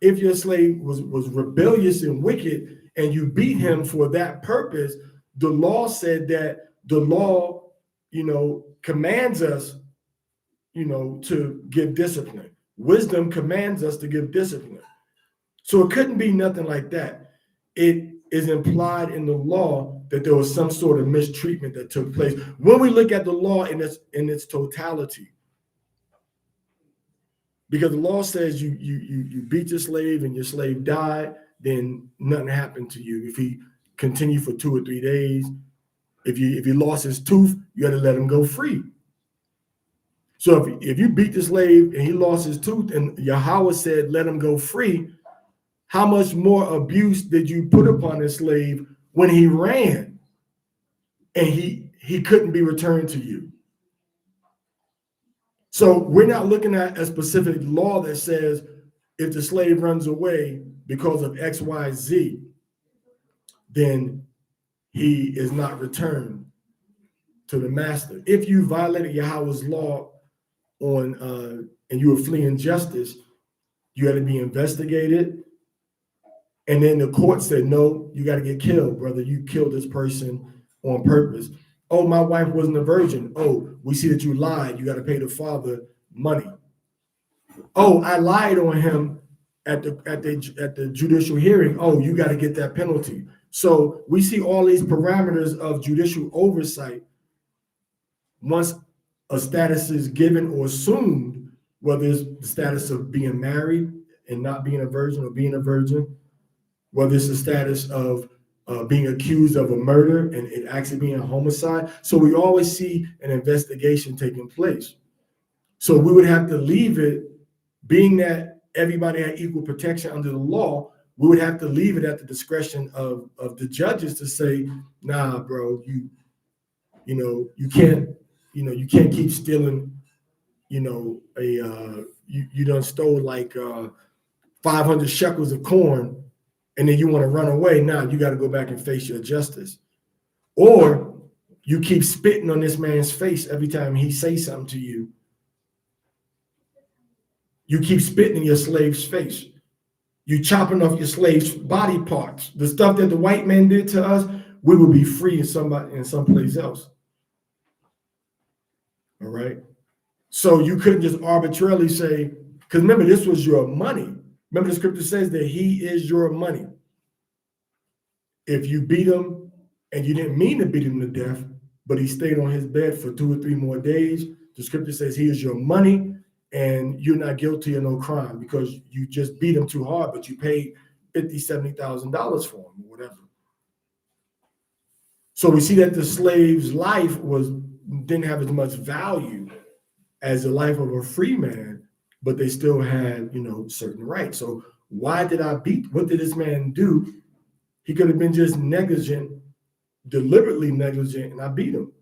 Speaker 1: if your slave was rebellious and wicked and you beat him for that purpose, the law said that the law, commands us, to give discipline. Wisdom commands us to give discipline. So it couldn't be nothing like that. It is implied in the law that there was some sort of mistreatment that took place. When we look at the law in its totality, because the law says you beat your slave and your slave died, then nothing happened to you. If he continued for 2 or 3 days, if he lost his tooth, you had to let him go free. So if you beat the slave and he lost his tooth and Yahweh said, let him go free, how much more abuse did you put upon the slave when he ran and he couldn't be returned to you? So we're not looking at a specific law that says if the slave runs away because of X, Y, Z, then he is not returned to the master. If you violated Yahweh's law and you were fleeing justice, you had to be investigated. And then the court said, no, you got to get killed, brother. You killed this person on purpose. Oh, my wife wasn't a virgin. Oh, we see that you lied. You got to pay the father money. Oh, I lied on him at the judicial hearing. Oh, you got to get that penalty. So we see all these parameters of judicial oversight. Once a status is given or assumed, whether it's the status of being married and not being a virgin or being a virgin, whether it's the status of being accused of a murder and it actually being a homicide. So we always see an investigation taking place. So we would have to leave it, being that everybody had equal protection under the law, we would have to leave it at the discretion of the judges to say, nah, bro, you can't keep stealing, you done stole like 500 shekels of corn and then you want to run away. Now you got to go back and face your justice. Or you keep spitting on this man's face every time he says something to you. You keep spitting in your slave's face. You chopping off your slave's body parts. The stuff that the white man did to us, we would be free in someplace else. All right. So you couldn't just arbitrarily say, because remember, this was your money. Remember, the scripture says that he is your money. If you beat him and you didn't mean to beat him to death, but he stayed on his bed for 2 or 3 more days, the scripture says he is your money and you're not guilty of no crime because you just beat him too hard, but you paid $50,000, $70,000 for him or whatever. So we see that the slave's life didn't have as much value as the life of a free man, but they still had, certain rights. So why did I beat? What did this man do? He could have been just negligent, deliberately negligent, and I beat him.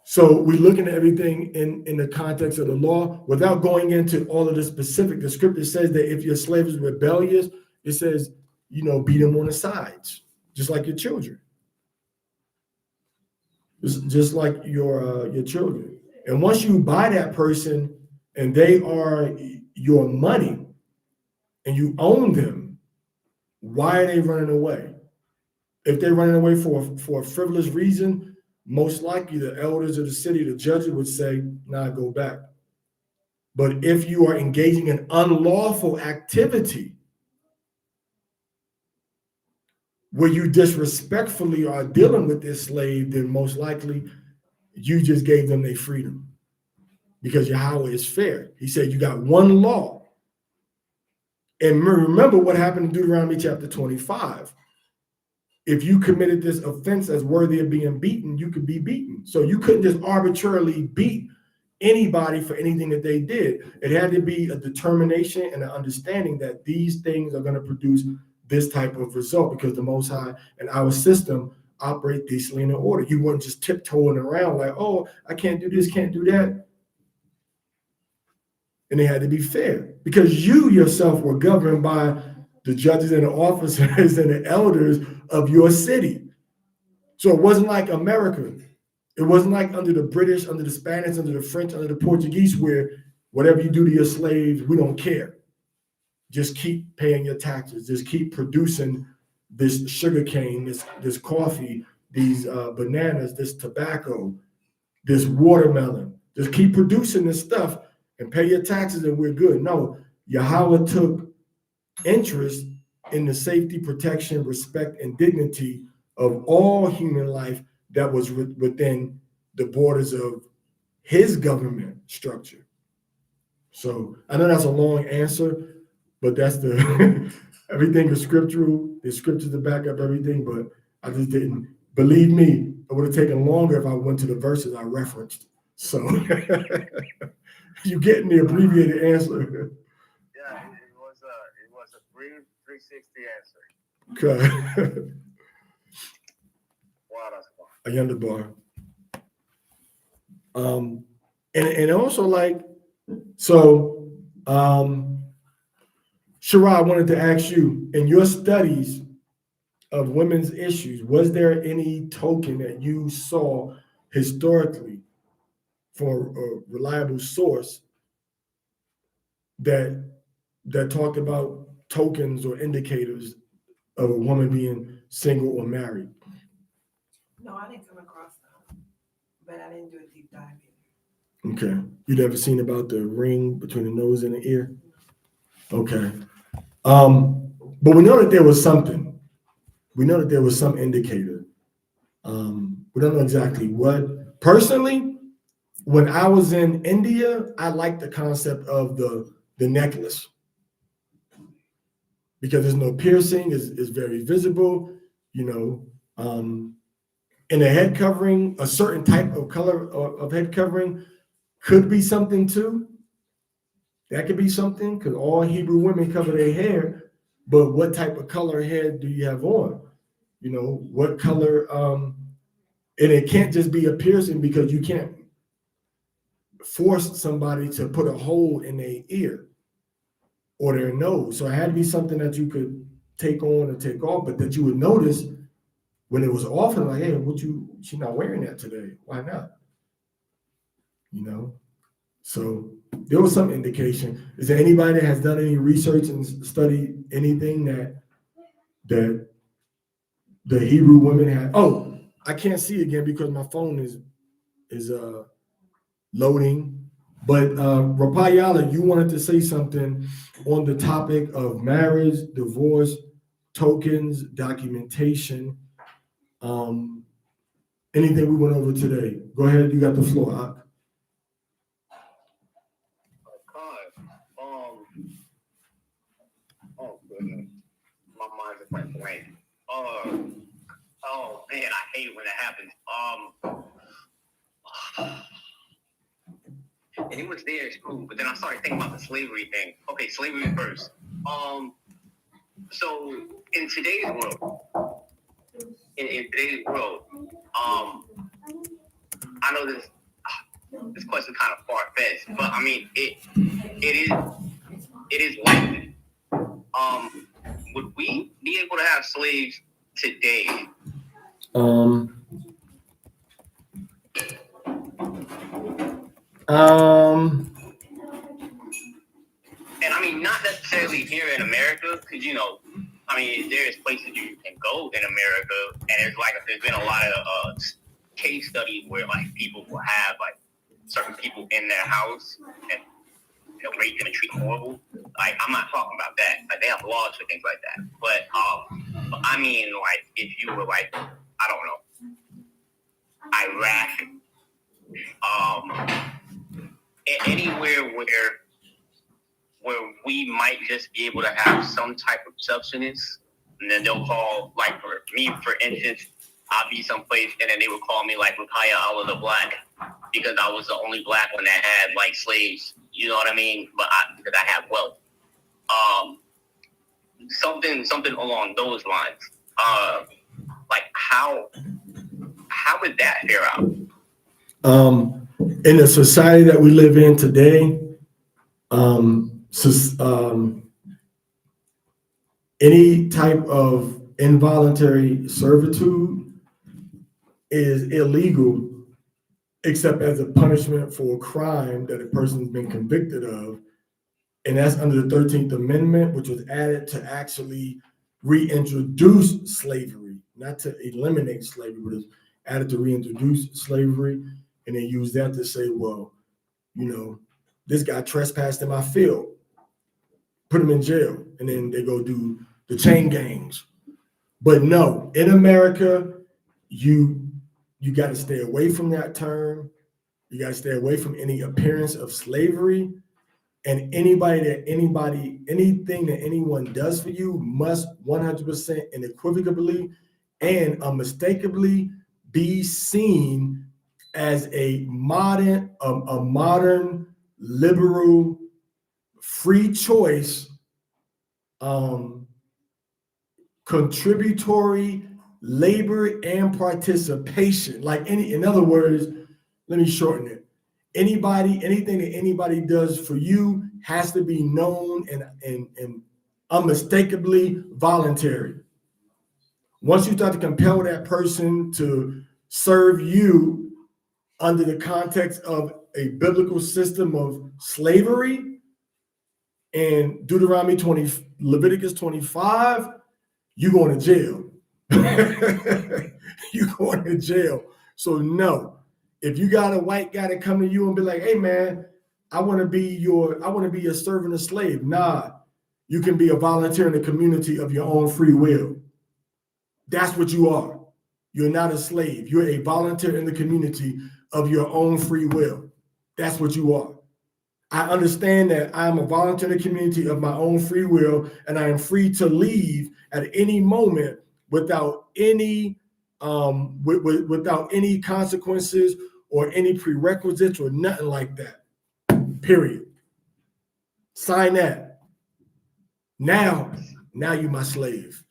Speaker 1: So we're looking at everything in the context of the law without going into all of the specific. The scripture says that if your slave is rebellious, it says, beat him on the sides, just like your children. Just like your children. And once you buy that person and they are your money and you own them, why are they running away? If they're running away for a frivolous reason, most likely the elders of the city, the judges would say, nah, go back. But if you are engaging in unlawful activity where you disrespectfully are dealing with this slave, then most likely you just gave them their freedom because Yahweh is fair. He said you got one law. And remember what happened in Deuteronomy chapter 25. If you committed this offense as worthy of being beaten, you could be beaten. So you couldn't just arbitrarily beat anybody for anything that they did. It had to be a determination and an understanding that these things are going to produce this type of result because the Most High and our system operate decently in order. You weren't just tiptoeing around like, oh, I can't do this, can't do that. And they had to be fair because you yourself were governed by the judges and the officers and the elders of your city. So it wasn't like America. It wasn't like under the British, under the Spanish, under the French, under the Portuguese, where whatever you do to your slaves, we don't care. Just keep paying your taxes. Just keep producing this sugar cane, this coffee, these bananas, this tobacco, this watermelon. Just keep producing this stuff and pay your taxes and we're good. No, Yahweh took interest in the safety, protection, respect, and dignity of all human life that was within the borders of his government structure. So I know that's a long answer, but that's the everything is scriptural. There's scriptures to back up everything, but I just didn't. Believe me, it would have taken longer if I went to the verses I referenced. So you getting the abbreviated answer.
Speaker 5: Yeah, it was a brief 360 answer.
Speaker 1: Okay.
Speaker 5: A
Speaker 1: Ayanda bar. And also like, so Shara, I wanted to ask you, in your studies of women's issues, was there any token that you saw historically from a reliable source that talked about tokens or indicators of a woman being single or married?
Speaker 6: No, I didn't come across them, but I didn't do a deep dive either.
Speaker 1: Okay. You never seen about the ring between the nose and the ear? Okay. But we know that there was something. We know that there was some indicator. We don't know exactly what. Personally, when I was in India, I liked the concept of the necklace because there's no piercing, it's very visible, And a head covering, a certain type of color of head covering could be something too. That could be something because all Hebrew women cover their hair, but what type of color head do you have on? You know, what color, and it can't just be a piercing because you can't force somebody to put a hole in their ear or their nose. So it had to be something that you could take on or take off, but that you would notice when it was off and like, hey, she's not wearing that today. Why not? You know? So there was some indication. Is there anybody that has done any research and studied anything that the Hebrew women had? Oh, I can't see again because my phone is loading. But Rapayala, you wanted to say something on the topic of marriage, divorce, tokens, documentation, anything we went over today. Go ahead, you got the floor, Ak.
Speaker 5: Oh goodness, my mind is like blank. Oh man, I hate when that happens. And it was there, it's cool. But then I started thinking about the slavery thing. Okay, slavery first. So in today's world, I know this question kind of far fetched, but I mean it is likely. Would we be able to have slaves today? And I mean, not necessarily here in America, because I mean, there's places you can go in America, and there's been a lot of case studies where like people will have like certain people in their house and rape them and treat them horrible. Like, I'm not talking about that. Like, they have laws for things like that. But I mean, like, if you were like, I don't know, Iraq, anywhere where we might just be able to have some type of subsistence, and then they'll call, like, for me, for instance, I'll be someplace, and then they would call me, like, Rukaya Allah the Black, because I was the only black one that had, like, slaves. You know what I mean? But because I have wealth. Something along those lines. Like, how would that fare out?
Speaker 1: In the society that we live in today, any type of involuntary servitude is illegal except as a punishment for a crime that a person's been convicted of. And that's under the 13th Amendment, which was added to actually reintroduce slavery, not to eliminate slavery, but it's added to reintroduce slavery. And they use that to say, well, this guy trespassed in my field, put him in jail, and then they go do the chain gangs. But no, in America, you got to stay away from that term. You got to stay away from any appearance of slavery. And anything that anyone does for you must 100% unequivocally and unmistakably be seen as a modern, liberal, free choice, contributory labor and participation. In other words, let me shorten it. Anything that anybody does for you has to be known and unmistakably voluntary. Once you start to compel that person to serve you under the context of a biblical system of slavery and Deuteronomy 20, Leviticus 25, you're going to jail. You're going to jail. So no. If you got a white guy to come to you and be like, hey man, I want to be your servant or slave. Nah, you can be a volunteer in the community of your own free will. That's what you are. You're not a slave. You're a volunteer in the community of your own free will. That's what you are. I understand that I'm a volunteer in the community of my own free will, and I am free to leave at any moment without any without any consequences or any prerequisites or nothing like that. Period. Sign that. Now you my slave.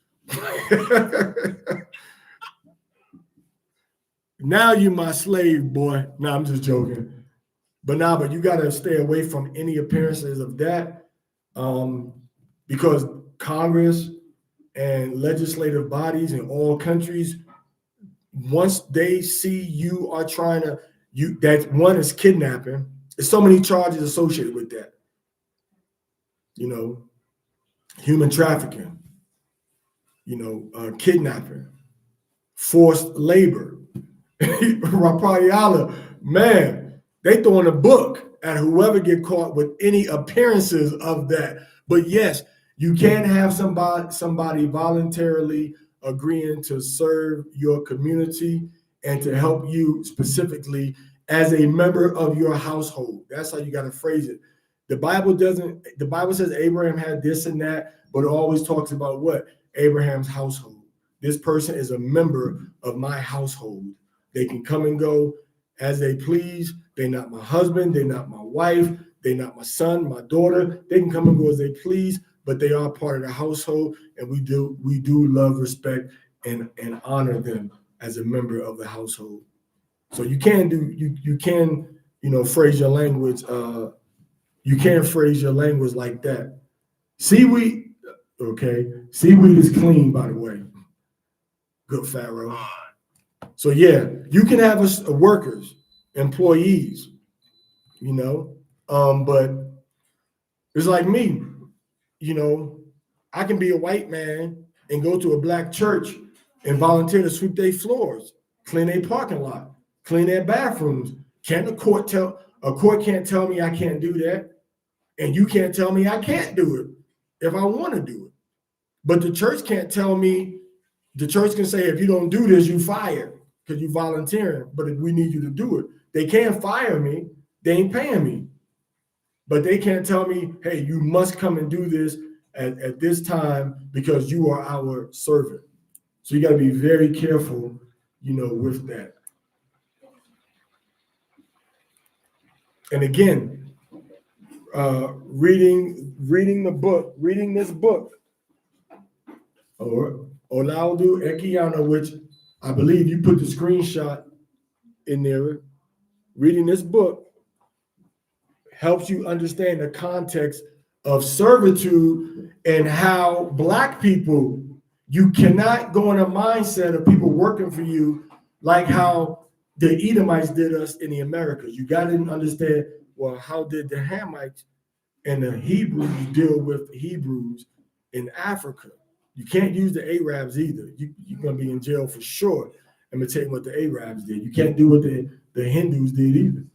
Speaker 1: Now you my slave, boy. No, I'm just joking. But you gotta stay away from any appearances of that, because Congress and legislative bodies in all countries, once they see you are trying to, that one is kidnapping. There's so many charges associated with that. Human trafficking, kidnapping, forced labor. Rapayala, man, they throwing a book at whoever get caught with any appearances of that. But yes, you can have somebody voluntarily agreeing to serve your community and to help you specifically as a member of your household. That's how you got to phrase it. The Bible says Abraham had this and that, but it always talks about what? Abraham's household. This person is a member of my household. They can come and go as they please. They're not my husband. They're not my wife. They're not my son, my daughter. They can come and go as they please, but they are part of the household, and we do love, respect, and honor them as a member of the household. So you can phrase your language. You can't phrase your language like that. Seaweed is clean, by the way. Good Pharaoh. So yeah, you can have workers, employees, but it's like me, I can be a white man and go to a black church and volunteer to sweep their floors, clean their parking lot, clean their bathrooms. A court can't tell me I can't do that, and you can't tell me I can't do it if I want to do it. But the church can't tell me. The church can say, if you don't do this, you fired because you're volunteering, but we need you to do it. They can't fire me. They ain't paying me. But they can't tell me, hey, you must come and do this at this time because you are our servant. So you got to be very careful, with that. And again, reading this book, or Olaudu Ekiana, which I believe you put the screenshot in there. Reading this book helps you understand the context of servitude and how Black people, you cannot go in a mindset of people working for you like how the Edomites did us in the Americas. You got to understand, well, how did the Hamites and the Hebrews deal with Hebrews in Africa? You can't use the Arabs either. You're going to be in jail for sure imitating what the Arabs did. You can't do what the Hindus did either.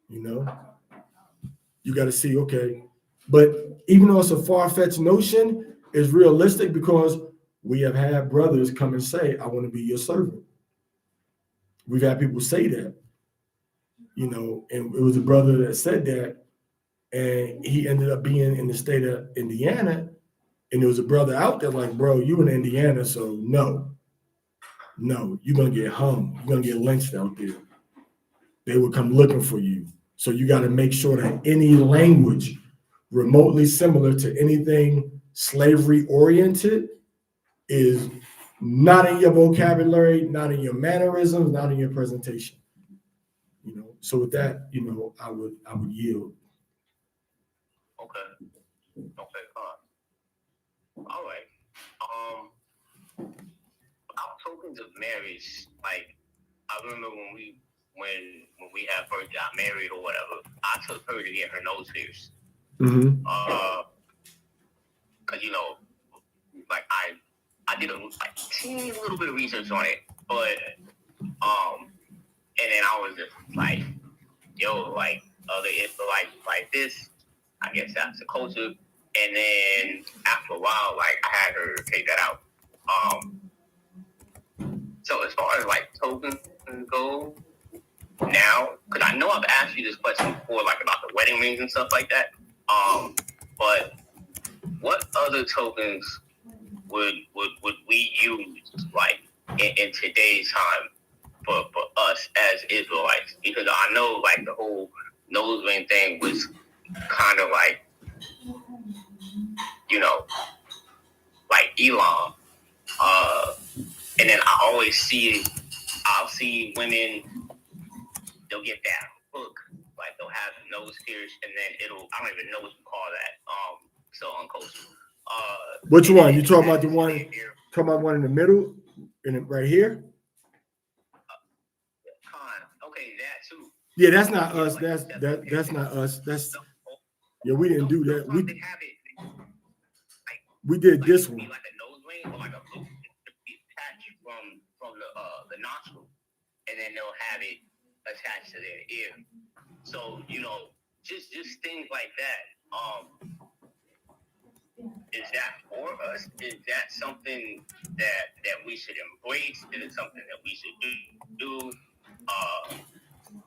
Speaker 1: You got to see, okay. But even though it's a far-fetched notion, it's realistic because we have had brothers come and say, I want to be your servant. We've had people say that, and it was a brother that said that, and he ended up being in the state of Indiana. And there was a brother out there like, bro, you in Indiana, so no, you're going to get hung. You're going to get lynched out there. They will come looking for you. So you got to make sure that any language remotely similar to anything slavery oriented is not in your vocabulary, not in your mannerisms, not in your presentation. So with that, I would yield.
Speaker 5: Okay. All right. Our tokens of marriage, like I remember when we had first got married or whatever, I took her to get her nose pierced.
Speaker 1: Mm-hmm.
Speaker 5: Cause like I did a teeny little bit of research on it, but and then I was just like, yo, like other Israelites like this, I guess that's the culture. And then after a while, like I had her take that out. So as far as like tokens go now, because I know I've asked you this question before, like about the wedding rings and stuff like that. But what other tokens would we use, like in today's time for us as Israelites, because I know like the whole nose ring thing was kind of like, you know, like Elon. And then I'll see women, they'll get that hook, like they'll have nose pierced, and then I don't even know what you call that. So unkosher.
Speaker 1: Which one? You talking about the one? Talking about one in the middle, right here?
Speaker 5: Okay, that too.
Speaker 1: Yeah, that's not us. That's not us. Yeah, we didn't do that. We did this one.
Speaker 5: Like a nose ring or like a loop attached from the nostril, and then they'll have it attached to their ear. So just things like that. Is that for us? Is that something that we should embrace? Is it something that we should do?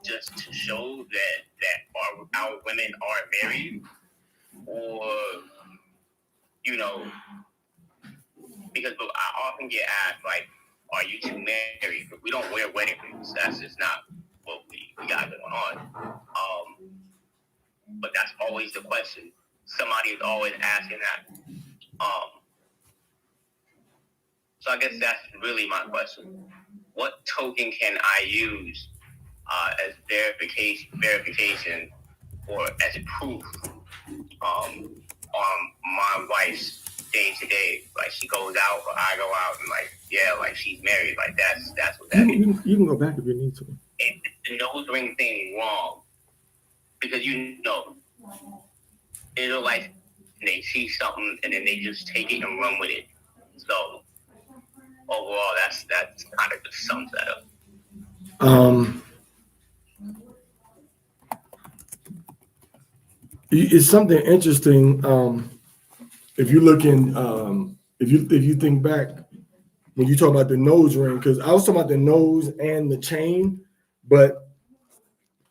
Speaker 5: Just to show that our women are married, or because I often get asked like, "Are you two married?" But we don't wear wedding rings. That's just not what we got going on. But that's always the question. Somebody is always asking that. So I guess that's really my question. What token can I use as verification, or as a proof on my wife's day to day? Like she goes out, or I go out, and like she's married. Like that's what that is.
Speaker 1: You can go back if you need to.
Speaker 5: And the nose ring thing wrong, because it'll like they see something and then they just take it and run with it. So overall, that's kind of just sums that up.
Speaker 1: It's something interesting. If you look in, if you think back when you talk about the nose ring, because I was talking about the nose and the chain, but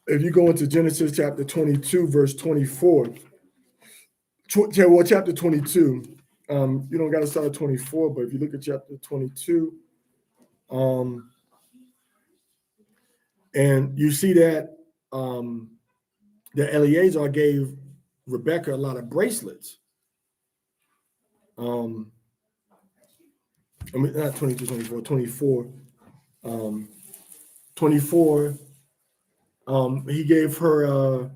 Speaker 1: if you go into Genesis chapter 22, verse 24, chapter 22, you don't got to start at 24, but if you look at chapter 22, and you see that that Eleazar gave Rebecca a lot of bracelets. I mean, not 22, 24, 24. 24. He gave her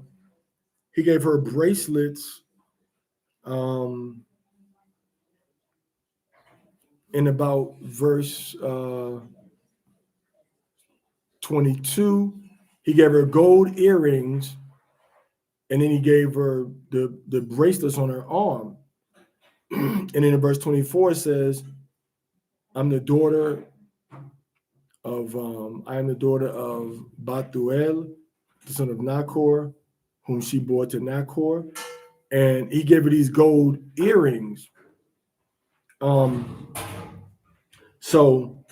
Speaker 1: bracelets in about verse 22. He gave her gold earrings, and then he gave her the bracelets on her arm. And then in verse 24 it says, I am the daughter of Bathuel, the son of Nachor, whom she bore to Nachor. And he gave her these gold earrings. So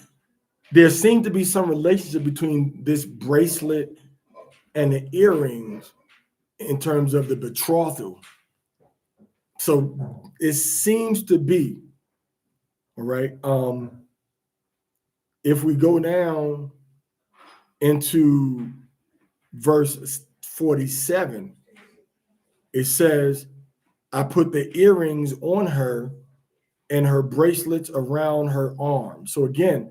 Speaker 1: there seemed to be some relationship between this bracelet and the earrings in terms of the betrothal. So it seems to be, all right. If we go down into verse 47, it says, I put the earrings on her and her bracelets around her arm. So again,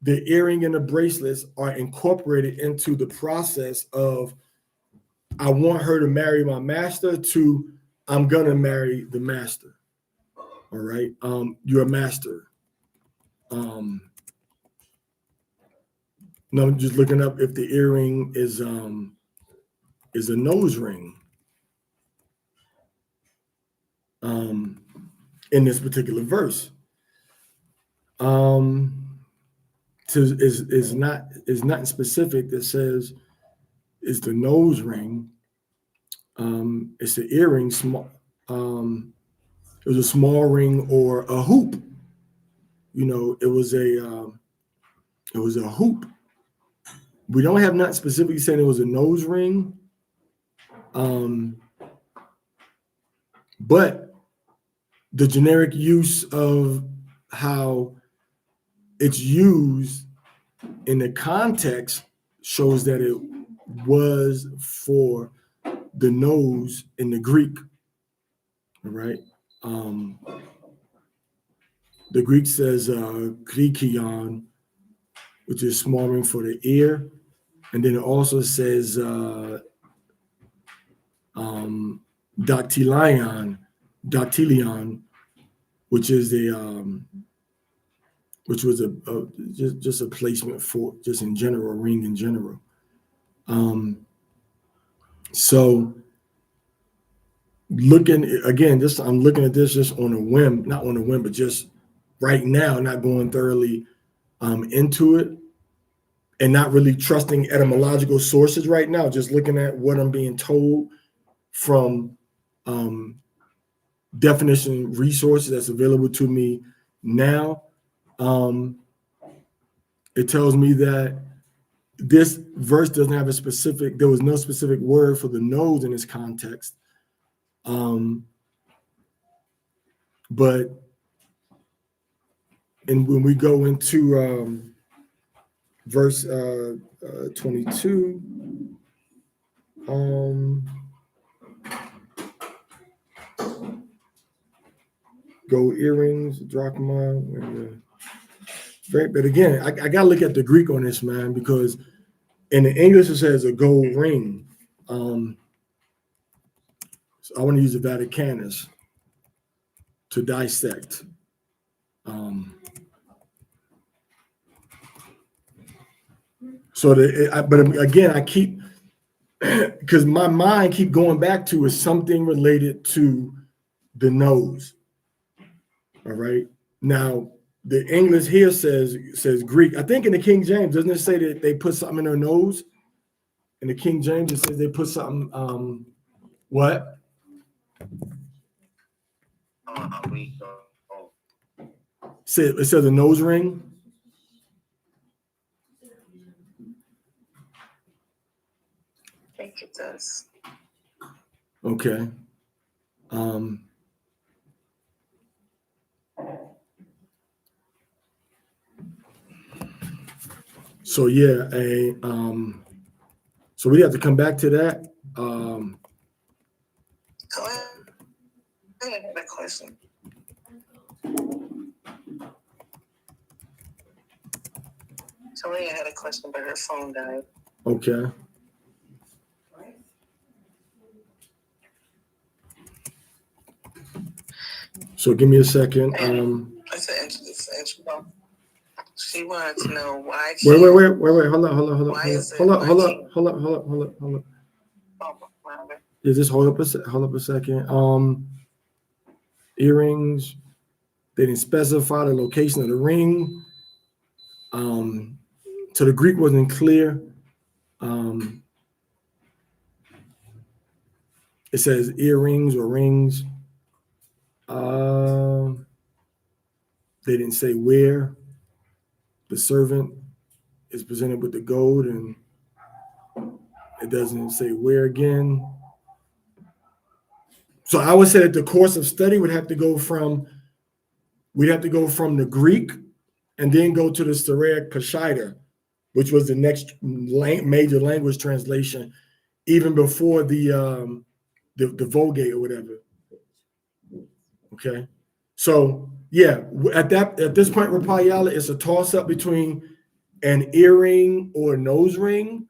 Speaker 1: the earring and the bracelets are incorporated into the process of, I want her to marry my master, to I'm gonna marry the master. All right. You're a master. No, I'm just looking up if the earring is a nose ring. In this particular verse. Is not specific that says it's the nose ring. It's the earring, small. It was a small ring or a hoop. It was a hoop. We don't have not specifically saying it was a nose ring. But the generic use of how it's used in the context shows that it was for the nose in the Greek, all right? The Greek says krikion, which is swarming for the ear. And then it also says dactylion, which is which was just a placement for just in general, a ring in general. So looking again, I'm looking at this just on a whim, not on a whim, but just right now, not going thoroughly into it, and not really trusting etymological sources right now. Just looking at what I'm being told from definition resources that's available to me now. It tells me that this verse doesn't have there was no specific word for the nose in this context. But when we go into verse 22, gold earrings, drachma. But again, I gotta look at the Greek on this, man, because in the English it says a gold ring. So I want to use the Vaticanus to dissect. But again, I keep, because my mind keep going back to is something related to the nose. All right. Now the English here says Greek. I think in the King James, doesn't it say that they put something in their nose? In the King James, it says they put something. What? It says a nose ring.
Speaker 3: I think it does.
Speaker 1: Okay. So yeah, so we have to come back to that.
Speaker 3: Go ahead. I have a question. Talia had a question, but her phone died.
Speaker 1: Okay. So give me a second.
Speaker 3: It's an interesting. She wanted to know why.
Speaker 1: Wait. Hold on. Yeah, just hold up a second. Earrings. They didn't specify the location of the ring. So the Greek wasn't clear. It says earrings or rings. They didn't say where. The servant is presented with the gold, and it doesn't say where again. So I would say that the course of study we'd have to go from the Greek and then go to the Syriac Peshitta, which was the next major language translation, even before the Vulgate or whatever. Okay, so yeah, at this point, Rapayala, it's a toss up between an earring or a nose ring,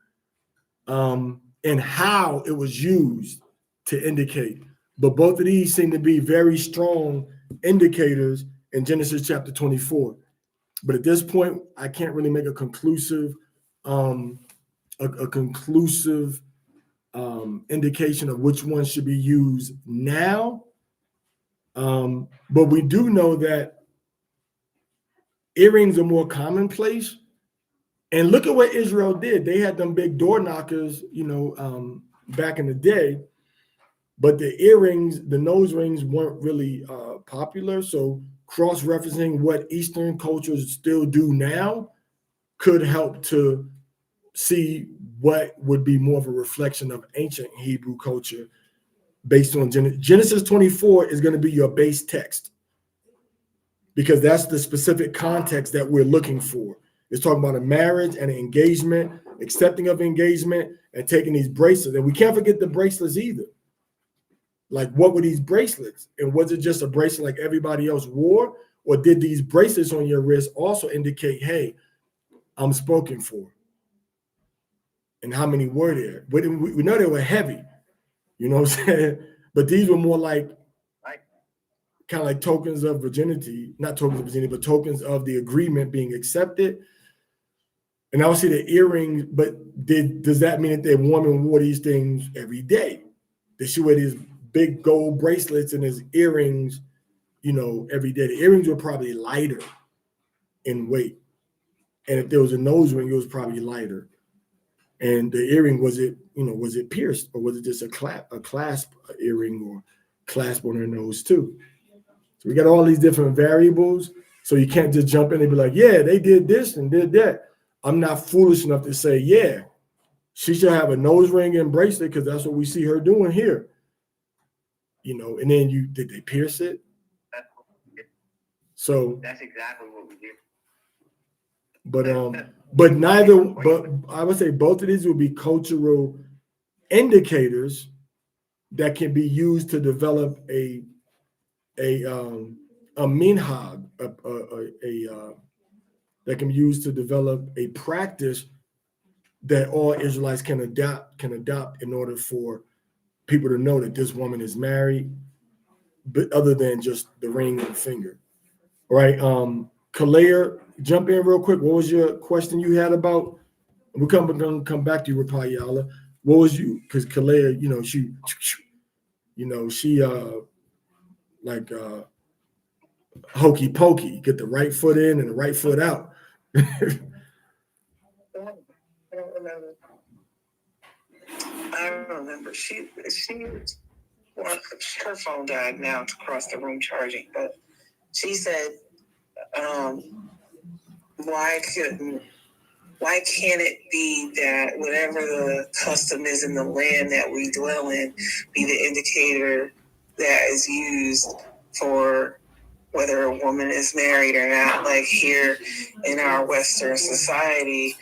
Speaker 1: and how it was used to indicate. But both of these seem to be very strong indicators in Genesis chapter 24. But at this point, I can't really make a conclusive indication of which one should be used now. But we do know that earrings are more commonplace. And look at what Israel did. They had them big door knockers, back in the day. But the earrings, the nose rings weren't really popular. So cross-referencing what Eastern cultures still do now could help to see what would be more of a reflection of ancient Hebrew culture based on Genesis 24 is going to be your base text. because that's the specific context that we're looking for. It's talking about a marriage and an engagement, accepting of engagement, and taking these bracelets. And we can't forget the bracelets either. Like, what were these bracelets? And was it just a bracelet like everybody else wore? Or did these bracelets on your wrist also indicate, hey, I'm spoken for? And how many were there? We know they were heavy, you know what I'm saying? But these were more like kind of like tokens of virginity, not tokens of virginity, but tokens of the agreement being accepted. And obviously the earrings, but does that mean that the woman wore these things every day? Did she wear these big gold bracelets and his earrings, you know, every day? The earrings were probably lighter in weight. And if there was a nose ring, it was probably lighter. And the earring, was it pierced, or was it just a clasp earring or clasp on her nose too? So we got all these different variables. So you can't just jump in and be like, yeah, they did this and did that. I'm not foolish enough to say, yeah, she should have a nose ring and bracelet because that's what we see her doing here. You know, and then did they pierce it? So
Speaker 5: That's exactly what we did.
Speaker 1: But I would say both of these will be cultural indicators that can be used to develop a minhag, that can be used to develop a practice that all Israelites can adopt in order for people to know that this woman is married, but other than just the ring and the finger. All right. Kalea, jump in real quick. What was your question you had about? We're gonna come back to you, Rapayala. What was you? Because Kalea, you know, she like hokey pokey, get the right foot in and the right foot out.
Speaker 3: I don't remember. I don't remember. Well, her phone died now. It's across the room charging. But she said, why can't it be that whatever the custom is in the land that we dwell in be the indicator that is used for whether a woman is married or not? Like here in our Western society,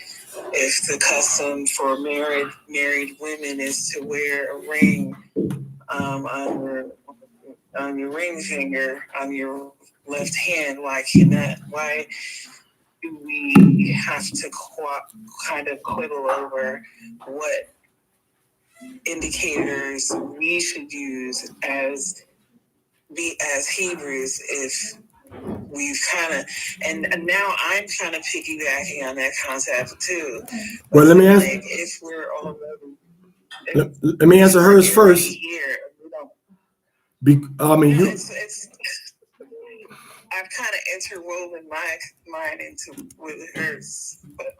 Speaker 3: if the custom for married women is to wear a ring on your ring finger on your left hand, why do we have to kind of quibble over what indicators we should use as Hebrews if we've kind of, and now I'm kind of piggybacking on that concept too.
Speaker 1: Well, let me ask.
Speaker 3: Like if we're already,
Speaker 1: let me answer hers first.
Speaker 3: Here, it's I've kind of interwoven mine into with hers. But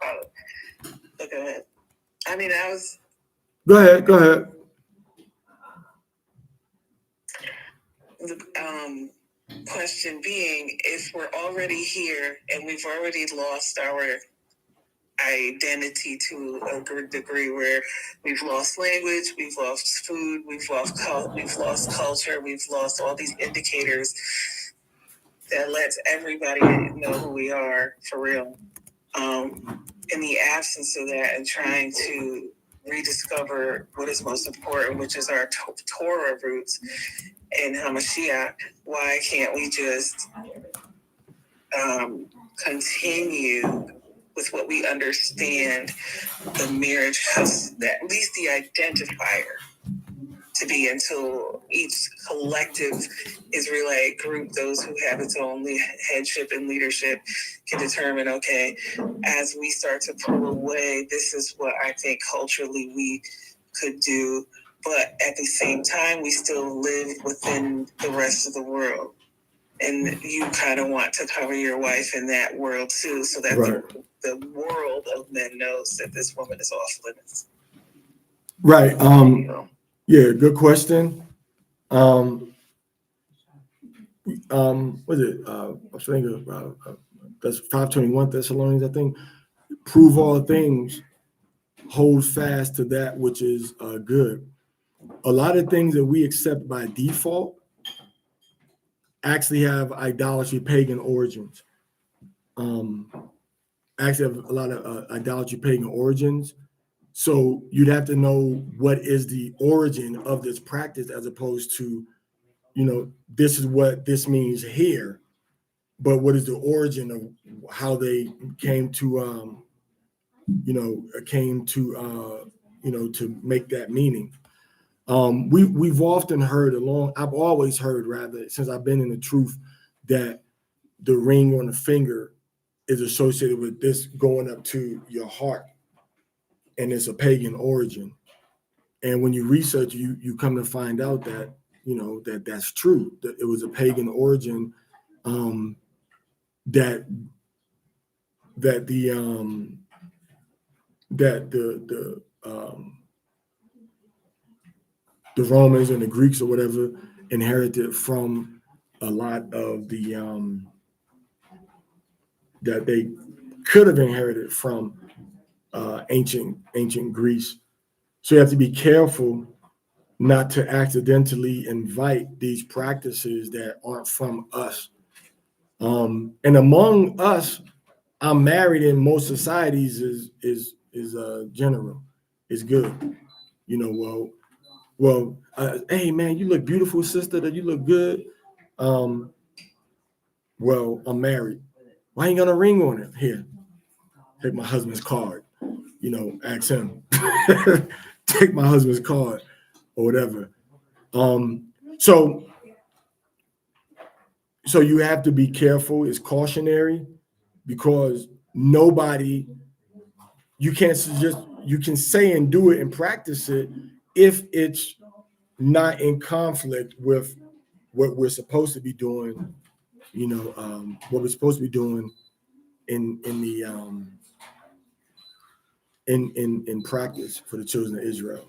Speaker 3: look at it. I mean,
Speaker 1: Go ahead.
Speaker 3: The question being, if we're already here and we've already lost our identity to a good degree, where we've lost language, we've lost food, we've lost culture, we've lost all these indicators that lets everybody know who we are for real. In the absence of that and trying to rediscover what is most important, which is our Torah roots and Hamashiach, why can't we just continue with what we understand the marriage has, at least the identifier to be, until each collective Israelite group, those who have its own headship and leadership, can determine, okay, as we start to pull away, this is what I think culturally we could do. But at the same time, we still live within the rest of the world. And you kind of want to cover your wife in that world too, so that the world of men knows that this woman is off limits.
Speaker 1: Right. Yeah, good question. Was it? I was thinking that's 5:21 Thessalonians, I think. Prove all things, hold fast to that which is good. A lot of things that we accept by default actually have idolatry, pagan origins. Actually have a lot of idolatry, pagan origins. So you'd have to know what is the origin of this practice, as opposed to, this is what this means here, but what is the origin of how they came to, to make that meaning. We've often heard I've always heard, rather, since I've been in the truth, that the ring on the finger is associated with this going up to your heart, and it's a pagan origin. And when you research, you come to find out that that's true. That it was a pagan origin. That the Romans and the Greeks or whatever inherited from a lot of the that they could have inherited from ancient Greece. So you have to be careful not to accidentally invite these practices that aren't from us. And among us, I'm married in most societies is general, is good. Hey man, you look beautiful, sister. That you look good. Well, I'm married. Why ain't got a ring on it? Here, take my husband's card. Ask him. Take my husband's card or whatever. So you have to be careful. It's cautionary, because you can say and do it and practice it if it's not in conflict with what we're supposed to be doing, what we're supposed to be doing in practice for the children of Israel.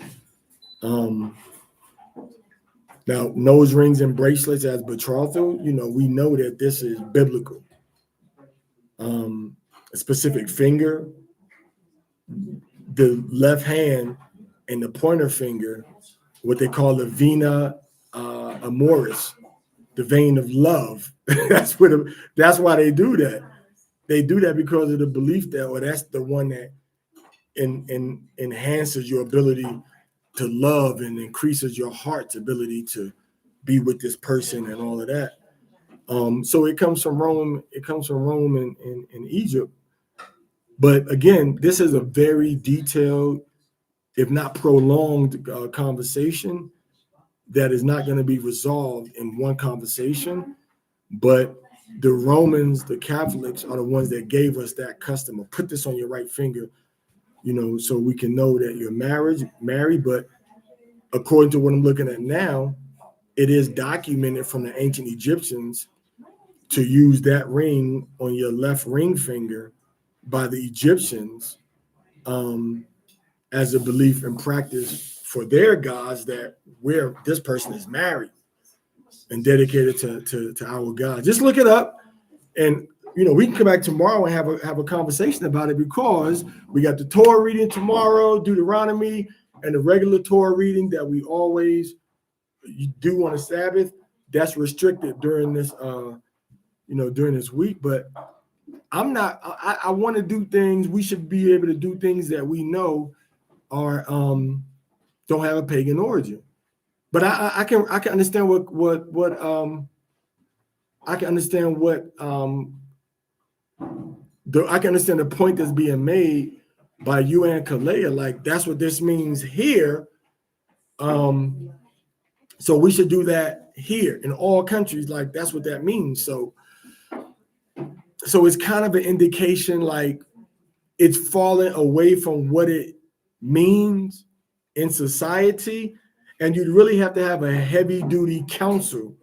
Speaker 1: Now, nose rings and bracelets as betrothal, we know that this is biblical. A specific finger, the left hand, and the pointer finger, what they call the vena amoris, the vein of love. That's why they do that. They do that because of the belief that, that's the one that enhances your ability to love and increases your heart's ability to be with this person and all of that. So it comes from Rome. It comes from Rome and Egypt. But again, this is a very detailed, if not prolonged, conversation that is not going to be resolved in one conversation. But the Romans, the Catholics, are the ones that gave us that custom of put this on your right finger, so we can know that you're married. But according to what I'm looking at now, it is documented from the ancient Egyptians to use that ring on your left ring finger by the Egyptians as a belief and practice for their gods, that this person is married and dedicated to our God. Just look it up, and we can come back tomorrow and have a conversation about it, because we got the Torah reading tomorrow, Deuteronomy, and the regular Torah reading that we always do on a Sabbath. That's restricted during this during this week. But I want to do things. We should be able to do things that we know are don't have a pagan origin. But I can understand what I can understand I can understand the point that's being made by you and Kalea. Like, that's what this means here. So we should do that here in all countries. Like, that's what that means. So it's kind of an indication, like, it's falling away from what it means in society. And you'd really have to have a heavy duty counsel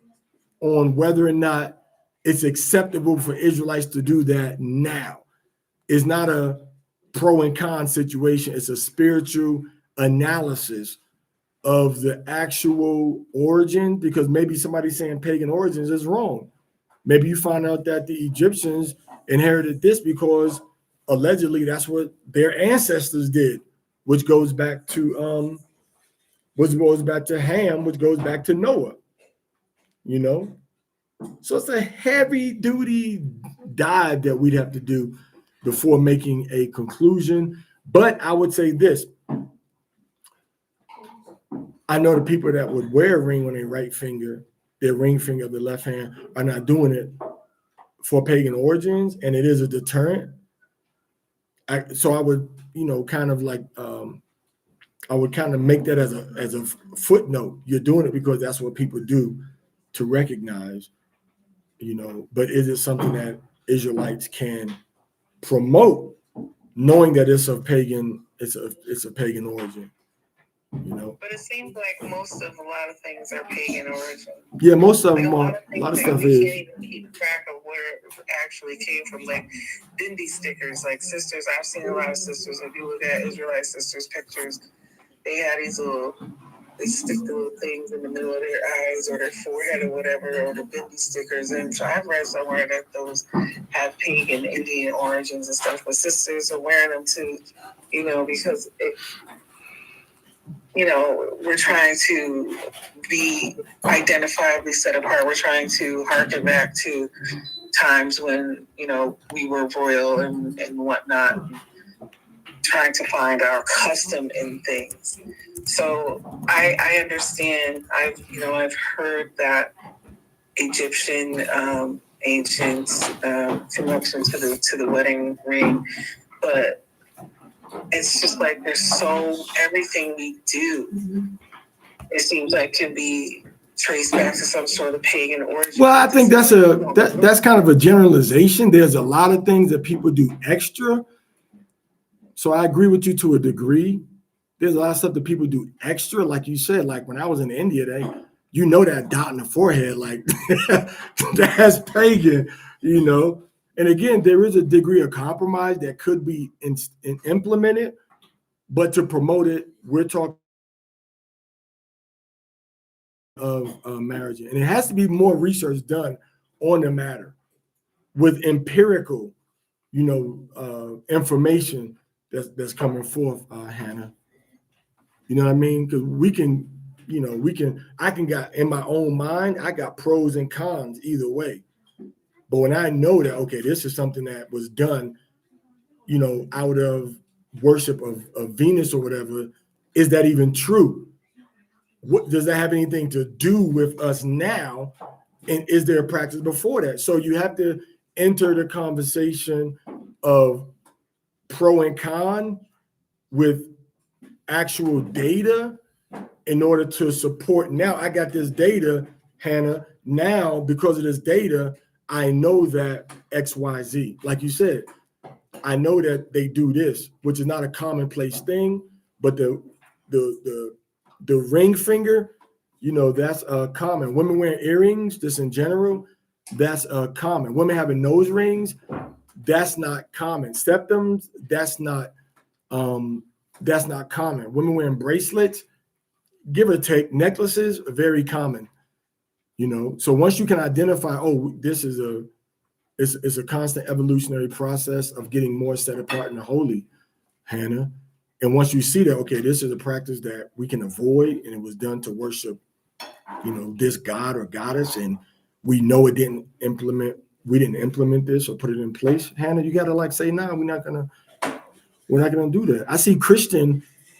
Speaker 1: on whether or not it's acceptable for Israelites to do that now. It's not a pro and con situation. It's a spiritual analysis of the actual origin, because maybe somebody saying pagan origins is wrong. Maybe you find out that the Egyptians inherited this because allegedly that's what their ancestors did, which goes back to Ham, which goes back to Noah. So it's a heavy duty dive that we'd have to do before making a conclusion. But I would say this. I know the people that would wear a ring on their right finger, their ring finger of the left hand, are not doing it for pagan origins, and it is a deterrent. So I would, kind of like, I would kind of make that as a footnote. You're doing it because that's what people do to recognize, But is it something that Israelites can promote, knowing that it's a pagan origin,
Speaker 3: But it seems like most of a lot of things are pagan origin.
Speaker 1: Yeah, most of
Speaker 3: Like
Speaker 1: them
Speaker 3: a
Speaker 1: are. A lot of stuff
Speaker 3: we
Speaker 1: is.
Speaker 3: can't even keep track of where it actually came from. Like Bindi stickers, like sisters. I've seen a lot of sisters. If you look at Israelite sisters' pictures, they had they stick the little things in the middle of their eyes or their forehead or whatever, or the Bindi stickers. And so I've read somewhere that those have pagan Indian origins and stuff. But sisters are wearing them too, because we're trying to be identifiably set apart. We're trying to harken back to times when, we were royal and whatnot, trying to find our custom in things. So I understand. I've heard that Egyptian ancient connection to the wedding ring, but it's just like everything we do, it seems like can be traced back to some sort of pagan origin.
Speaker 1: Well, I think that's kind of a generalization. There's a lot of things that people do extra. So I agree with you to a degree. There's a lot of stuff that people do extra, like you said. Like when I was in India, that dot in the forehead, like that's pagan, And again, there is a degree of compromise that could be implemented, but to promote it, we're talking of marriage, and it has to be more research done on the matter with empirical, information that's coming forth, Hannah. You know what I mean? Because I can got in my own mind, I got pros and cons either way. But when I know that, okay, this is something that was done, out of worship of Venus or whatever, is that even true? What does that have anything to do with us now? And is there a practice before that? So you have to enter the conversation of pro and con with actual data in order to support. Now I got this data, Hannah. Now, because of this data, I know that XYZ, like you said, I know that they do this, which is not a commonplace thing, but the ring finger, that's common. Women wearing earrings, just in general, that's common. Women having nose rings, that's not common. Septums, that's not common. Women wearing bracelets, give or take, necklaces are very common. So once you can identify, this is it's a constant evolutionary process of getting more set apart in the holy, Hannah. And once you see that, okay, this is a practice that we can avoid, and it was done to worship, this god or goddess, and we know we didn't implement this or put it in place, Hannah, you gotta say, nah, we're not gonna do that. I see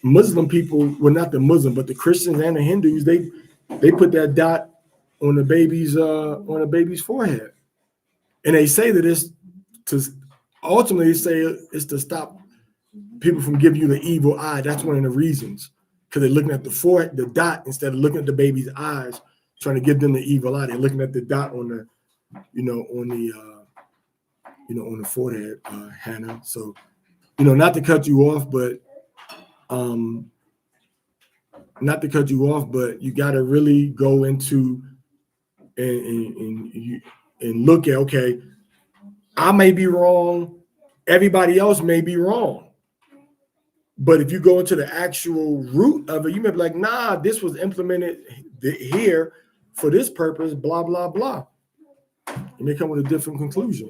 Speaker 1: Muslim people, well, not the Muslim, but the Christians and the Hindus, they put that dot on the baby's forehead. And they say that it's to ultimately say it's to stop people from giving you the evil eye. That's one of the reasons. Because they're looking at the forehead, the dot, instead of looking at the baby's eyes, trying to give them the evil eye. They're looking at the dot on the, on the forehead, Hannah. So, not to cut you off, but you got to really go into and look at, okay, I may be wrong, everybody else may be wrong. But if you go into the actual root of it, you may be like, nah, this was implemented here for this purpose, blah, blah, blah. You may come with a different conclusion.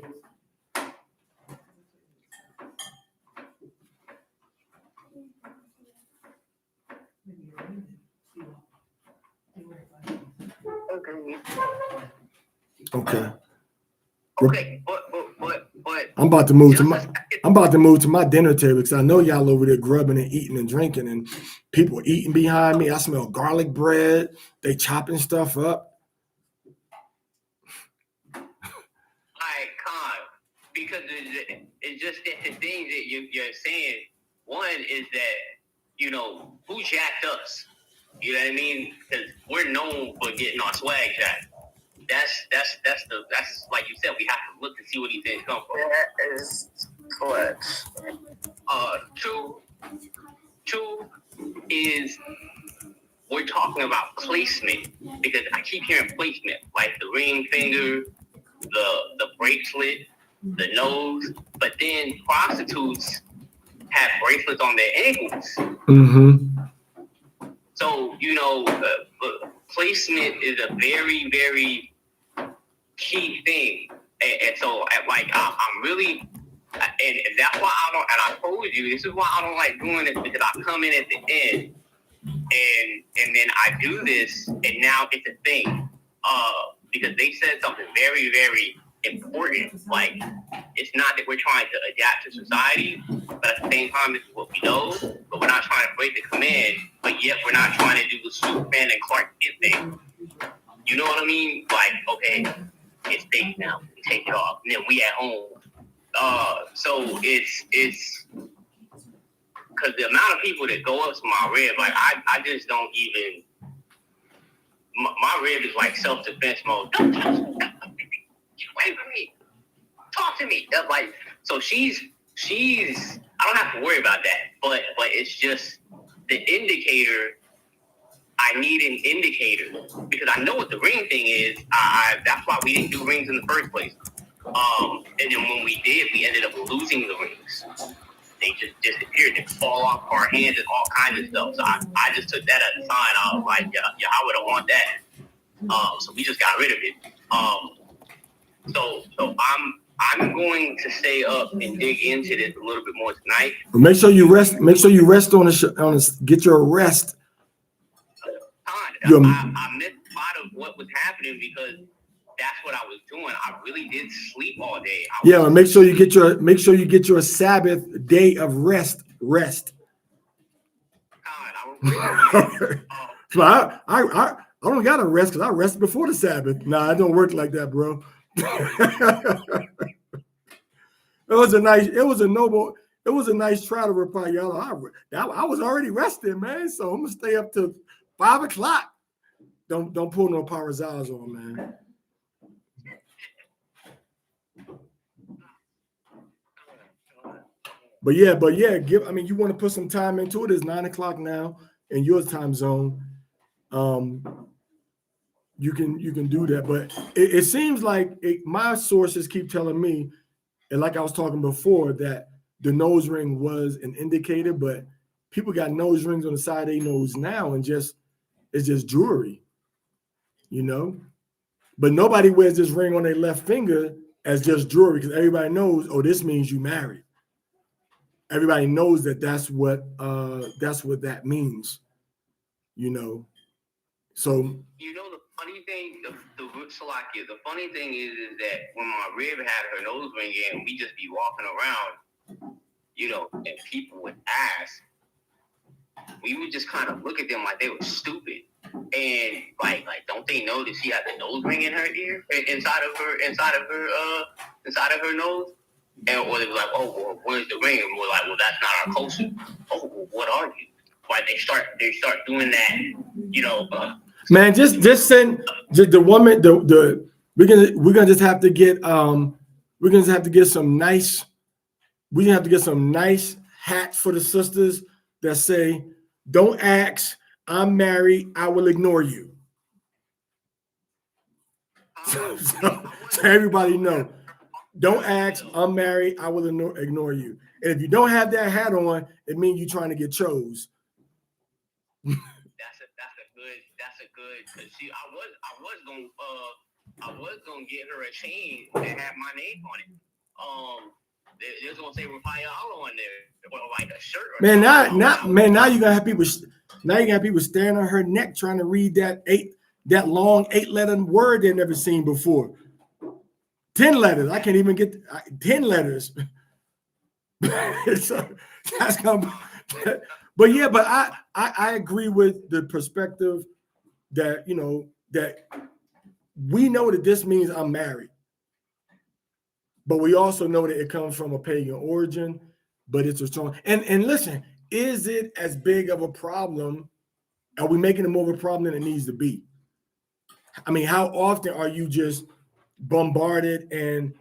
Speaker 1: Okay.
Speaker 5: Okay, but
Speaker 1: I'm about to move to
Speaker 5: just
Speaker 1: my.
Speaker 5: a second.
Speaker 1: I'm about to move to my dinner table because I know y'all over there grubbing and eating and drinking, and people eating behind me. I smell garlic bread. They chopping stuff up.
Speaker 5: I can't, because it's just that the things that you're saying. One is that, you know, who jacked us? You know what I mean? Because we're known for getting our swag jacked. That's like you said, we have to look to see where these things come from.
Speaker 3: That is clutch.
Speaker 5: Two is we're talking about placement, because I keep hearing placement, like the ring finger, the bracelet, the nose, but then prostitutes have bracelets on their ankles.
Speaker 1: Mm-hmm.
Speaker 5: So, you know, placement is a very, very key thing. And so, like, I'm really, and that's why I don't, and I told you, this is why I don't like doing this, because I come in at the end, and then I do this, and now it's a thing. Because they said something very, very important. Like, it's not that we're trying to adapt to society, but at the same time, this is what we know. But we're not trying to break the command, but yet we're not trying to do the Superman and Clark Kent thing. You know what I mean? Like, okay, it's safe now. We take it off, and then we at home. So it's because the amount of people that go up to my rib, like I just don't even. My rib is like self-defense mode. Don't touch me. Get away from me. Talk to me. That's like, so she's. I don't have to worry about that. But it's just the indicator. I need an indicator because I know what the ring thing is. That's why we didn't do rings in the first place. And then when we did, we ended up losing the rings. They just disappeared. They fall off our hands and all kinds of stuff. So I just took that as a sign. I was like, yeah, I would have want that. So we just got rid of it. So I'm going to stay up and dig into this a little bit more tonight.
Speaker 1: Make sure you rest. Make sure you rest on get your rest.
Speaker 5: I missed a lot of what was happening because that's what I was doing. I really did sleep all day.
Speaker 1: Make sure you get your Sabbath day of rest. So I don't gotta rest because I rest before the Sabbath. Nah, I don't work like that, bro. It was a nice try to reply, y'all. I was already resting, man. So I'm gonna stay up till 5 o'clock. Don't pull no Parmesan on, man. But yeah, you want to put some time into it. It's 9 o'clock now in your time zone. You can do that, but it seems like my sources keep telling me, and like I was talking before, that the nose ring was an indicator, but people got nose rings on the side of their nose now, and it's just jewelry, you know. But nobody wears this ring on their left finger as just jewelry because everybody knows, oh, this means you married. Everybody knows that's what that means, you know. So
Speaker 5: you know the funny thing, the funny thing is that when my rib had her nose ring in, we just be walking around, you know, and people would ask, we would just kind of look at them like they were stupid. And like don't they know that she had the nose ring in her ear, inside of her nose? And or they were like, oh, well, where's the ring? And we're like, well, that's not our culture. Oh, well, what are you? Like they start doing that, you know.
Speaker 1: Man, just send the woman. We're gonna just have to get some nice. We have to get some nice hats for the sisters that say, "Don't ask. I'm married. I will ignore you." So everybody know. Don't ask. I'm married. I will ignore you. And if you don't have that hat on, it means you're trying to get chose.
Speaker 5: That's a good. Cause see, I was gonna get her a chain that had my name on it. They're gonna say Raphael on there, or like a shirt.
Speaker 1: Now you gonna have people. Now you got people staring at her neck trying to read that long 8-letter word they've never seen before. 10 letters. I can't even get 10 letters. So that's gonna but yeah, but I agree with the perspective that, you know, that we know that this means I'm married, but we also know that it comes from a pagan origin, but it's a strong, and listen, is it as big of a problem? Are we making it more of a problem than it needs to be? I mean, how often are you just bombarded, and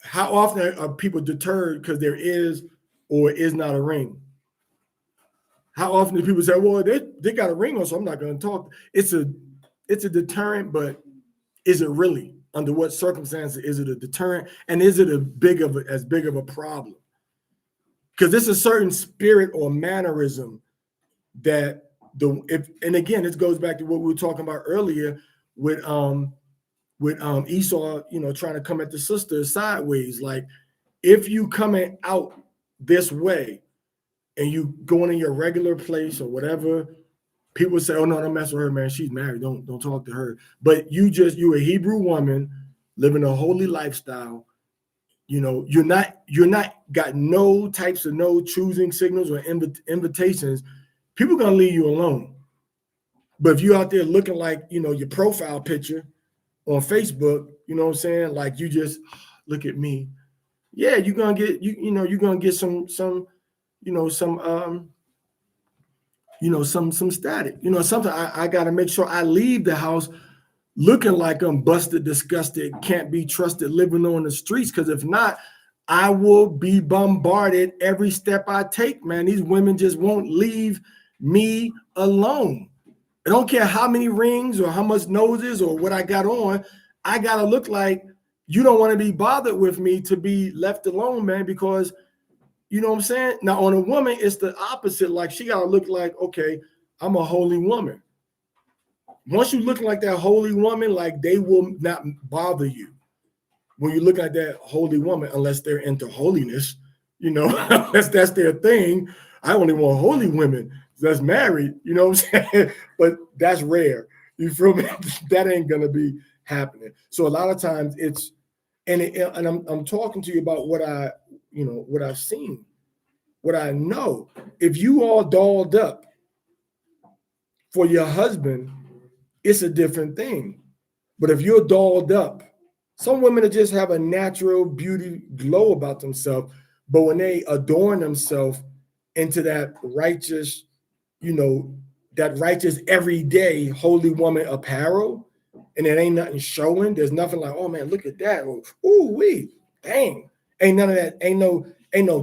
Speaker 1: how often are people deterred because there is or is not a ring? How often do people say, well, they got a ring on, so I'm not going to talk? It's a deterrent, but is it really? Under what circumstances is it a deterrent? And is it as big of a problem? Because there's a certain spirit or mannerism that and again, this goes back to what we were talking about earlier with Esau, you know, trying to come at the sister sideways. Like, if you coming out this way and you going in your regular place or whatever, people say, oh no, don't mess with her, man. She's married. Don't talk to her. But you a Hebrew woman living a holy lifestyle. You know, you're not got no types of no choosing signals or invitations. People gonna leave you alone. But if you're out there looking like, you know, your profile picture on Facebook, you know what I'm saying? Like, you just look at me. Yeah, you're gonna get you're gonna get some some static. You know, something I gotta make sure I leave the house looking like I'm busted, disgusted, can't be trusted, living on the streets. Because if not, I will be bombarded every step I take, man. These women just won't leave me alone. I don't care how many rings or how much noses or what I got on. I gotta look like you don't want to be bothered with me to be left alone, man, because you know what I'm saying? Now, on a woman, it's the opposite. Like, she gotta look like, okay, I'm a holy woman. Once you look like that holy woman, like, they will not bother you when you look at that holy woman, unless they're into holiness, you know, unless that's their thing. I only want holy women that's married, you know what I'm saying? But that's rare. You feel me? That ain't gonna be happening. So a lot of times it's, and I'm talking to you about what what I've seen, what I know. If you all dolled up for your husband, it's a different thing. But if you're dolled up, some women just have a natural beauty glow about themselves, but when they adorn themselves into that righteous, that righteous everyday holy woman apparel, and it ain't nothing showing. There's nothing like, oh man, look at that. Or, ooh, wee, dang. Ain't none of that, ain't no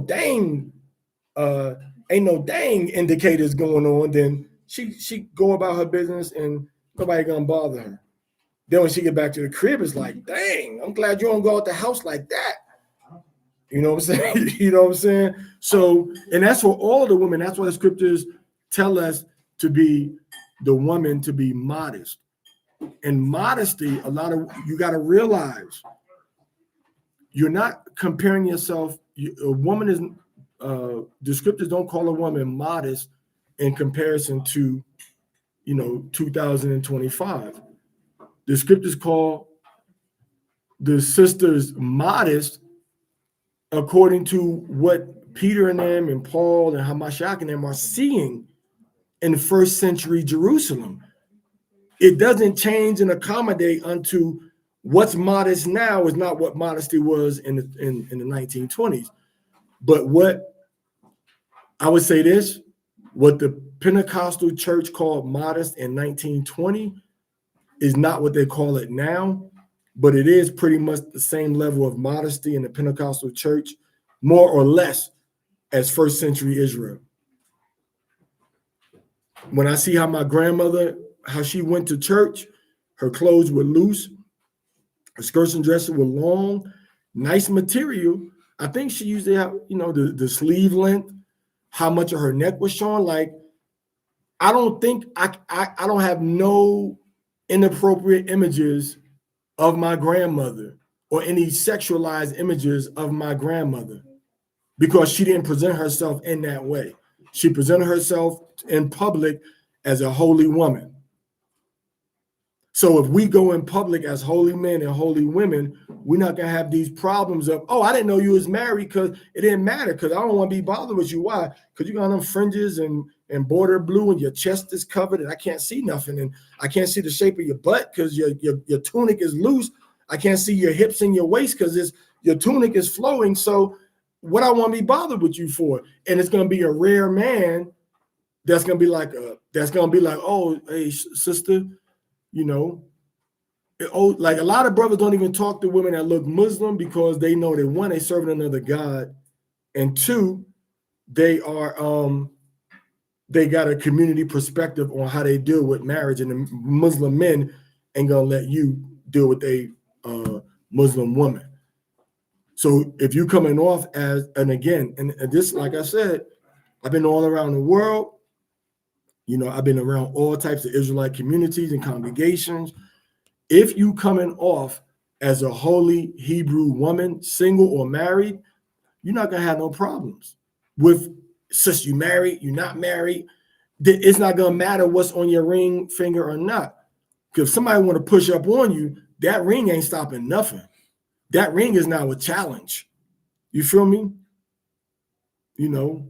Speaker 1: dang indicators going on. Then she go about her business and nobody gonna bother her. Then when she get back to the crib, it's like, dang, I'm glad you don't go out the house like that. You know what I'm saying? You know what I'm saying? So, and that's for all the women. That's why the scriptures tell us to be the woman to be modest. And modesty, you got to realize you're not comparing yourself. A woman is, the scriptures don't call a woman modest in comparison to, 2025. The scriptures call the sisters modest according to what Peter and them and Paul and Hamashiach and them are seeing in first century Jerusalem. It doesn't change and accommodate unto what's modest now is not what modesty was in the 1920s. But what I would say this, what the Pentecostal church called modest in 1920 is not what they call it now, but it is pretty much the same level of modesty in the Pentecostal church, more or less, as first century Israel. When I see how my grandmother, how she went to church, her clothes were loose, her skirts and dresses were long, nice material. I think she used to have, the sleeve length, how much of her neck was showing. Like, I don't think I don't have no inappropriate images of my grandmother or any sexualized images of my grandmother because she didn't present herself in that way. She presented herself in public as a holy woman. So if we go in public as holy men and holy women, we're not gonna have these problems of, oh, I didn't know you was married, because it didn't matter, because I don't want to be bothered with you. Why? Because you got them fringes and border blue, and your chest is covered, and I can't see nothing, and I can't see the shape of your butt because your tunic is loose. I can't see your hips and your waist because your tunic is flowing. So what I want to be bothered with you for? And it's gonna be a rare man that's gonna be like, oh, hey, sister. You know, like a lot of brothers don't even talk to women that look Muslim because they know that one, they serving another God, and two, they got a community perspective on how they deal with marriage, and the Muslim men ain't gonna let you deal with a Muslim woman. So if you coming off as, and again, and this, like I said, I've been all around the world. You know, I've been around all types of Israelite communities and congregations. If you coming off as a holy Hebrew woman, single or married, you're not gonna have no problems with, sis, you married, you're not married. It's not gonna matter what's on your ring finger or not. Because if somebody want to push up on you, that ring ain't stopping nothing. That ring is now a challenge. You feel me? You know,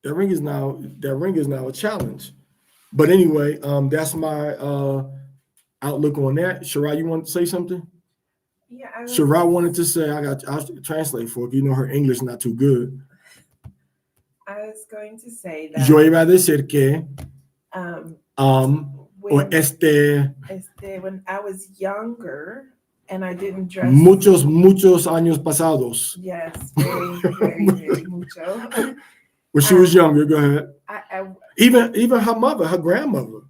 Speaker 1: that ring is now a challenge. But anyway, that's my outlook on that. Shara, you want to say something?
Speaker 6: Yeah,
Speaker 1: Shara wanted to say, I'll translate for you. You know her English not too good.
Speaker 6: I was going to say that.
Speaker 1: Yo iba a decir que
Speaker 6: when I was younger and I didn't dress.
Speaker 1: Muchos años pasados.
Speaker 6: Yes, very mucho.
Speaker 1: When she was younger, go ahead.
Speaker 6: I
Speaker 1: Even her mother, her grandmother,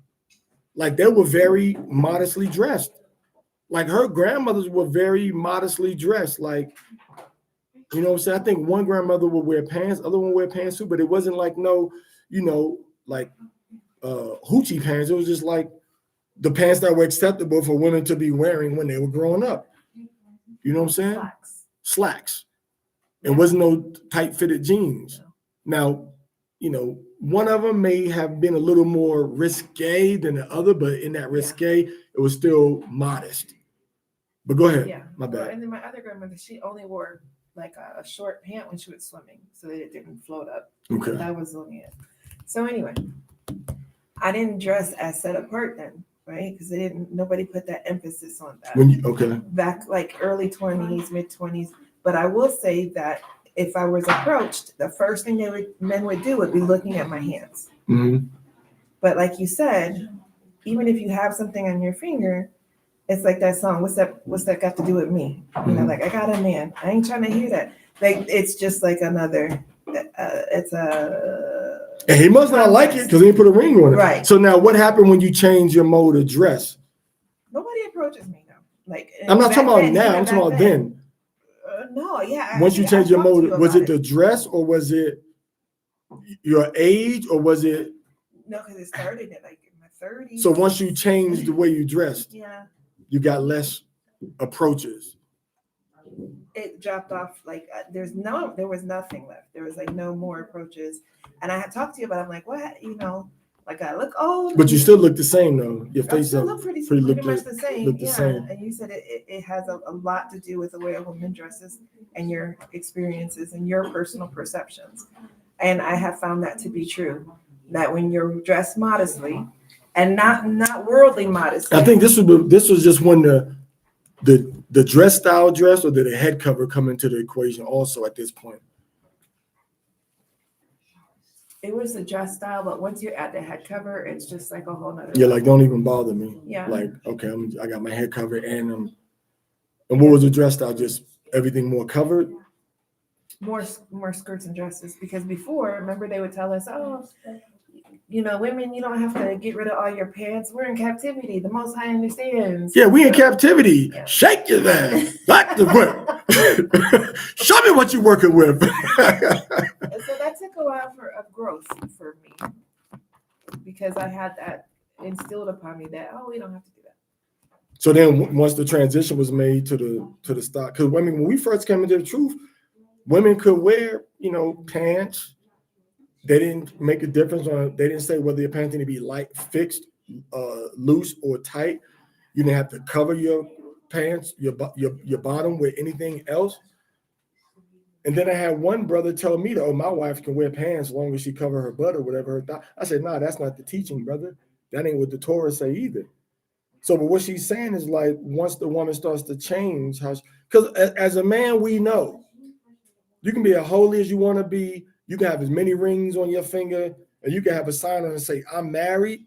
Speaker 1: like they were very modestly dressed. Like her grandmothers were very modestly dressed. Like, you know what I'm saying? I think one grandmother would wear pants, other one would wear pantsuit, but it wasn't like no, you know, like hoochie pants. It was just like the pants that were acceptable for women to be wearing when they were growing up. You know what I'm saying? Slacks. It wasn't no tight fitted jeans. Now, you know, one of them may have been a little more risque than the other, but in that risque, it was still modest. But go ahead.
Speaker 6: Yeah.
Speaker 1: My bad.
Speaker 6: Well, and then my other grandmother, she only wore like a short pant when she was swimming so that it didn't float up.
Speaker 1: Okay.
Speaker 6: That was only it. So anyway, I didn't dress as set apart then, right? Because nobody put that emphasis on that. Back like early 20s, mid 20s. But I will say that if I was approached, the first thing men would do would be looking at my hands.
Speaker 1: Mm-hmm.
Speaker 6: But like you said, even if you have something on your finger, it's like that song. What's that got to do with me?
Speaker 1: Mm-hmm.
Speaker 6: You know, like I got a man. I ain't trying to hear that. Like it's just like another.
Speaker 1: And he must not like it because he put a ring on it.
Speaker 6: Right.
Speaker 1: So now, what happened when you change your mode of dress?
Speaker 6: Nobody approaches me now. Like
Speaker 1: I'm not talking about now. I'm talking about then.
Speaker 6: No, yeah.
Speaker 1: Once you change your mode, was it the dress or was it your age or was it?
Speaker 6: No, because it started at like in my 30s.
Speaker 1: So once you changed the way you dressed,
Speaker 6: yeah,
Speaker 1: you got less approaches.
Speaker 6: It dropped off. Like there was nothing left. There was like no more approaches. And I had talked to you about it. I'm like, what? You know, like I look old.
Speaker 1: But you still look the same though. Your face
Speaker 6: still look pretty much the same.
Speaker 1: Look the same.
Speaker 6: And you said it has a lot to do with the way a woman dresses and your experiences and your personal perceptions. And I have found that to be true. That when you're dressed modestly and not worldly modestly.
Speaker 1: I think this was just when the dress style dress or did the head cover come into the equation also at this point?
Speaker 6: It was the dress style, but once you're at the head cover, it's just like a whole nother.
Speaker 1: Yeah, like don't even bother me.
Speaker 6: Yeah.
Speaker 1: Like, okay, I got my head covered and what was the dress style? Just everything more covered?
Speaker 6: More skirts and dresses, because before, remember they would tell us, oh, you know, women, you don't have to get rid of all your pants. We're in captivity. The Most High understands.
Speaker 1: Yeah, we in captivity.
Speaker 6: Yeah.
Speaker 1: Shake your ass. Back to work. Show me what you're working with.
Speaker 6: And so that took a while of growth for me, because I had that instilled upon me that, oh, we don't have to do that.
Speaker 1: So then once the transition was made to the stock, because I mean, when we first came into the truth, women could wear, you know, pants. They didn't make a difference they didn't say whether your pants need to be light, fixed, loose, or tight. You didn't have to cover your pants, your bottom with anything else. And then I had one brother tell me that, oh, my wife can wear pants as long as she cover her butt or whatever her thigh. I said, nah, that's not the teaching, brother. That ain't what the Torah say either. So, but what she's saying is like, once the woman starts to change, because as a man, we know you can be as holy as you want to be. You can have as many rings on your finger, and you can have a sign on and say, I'm married.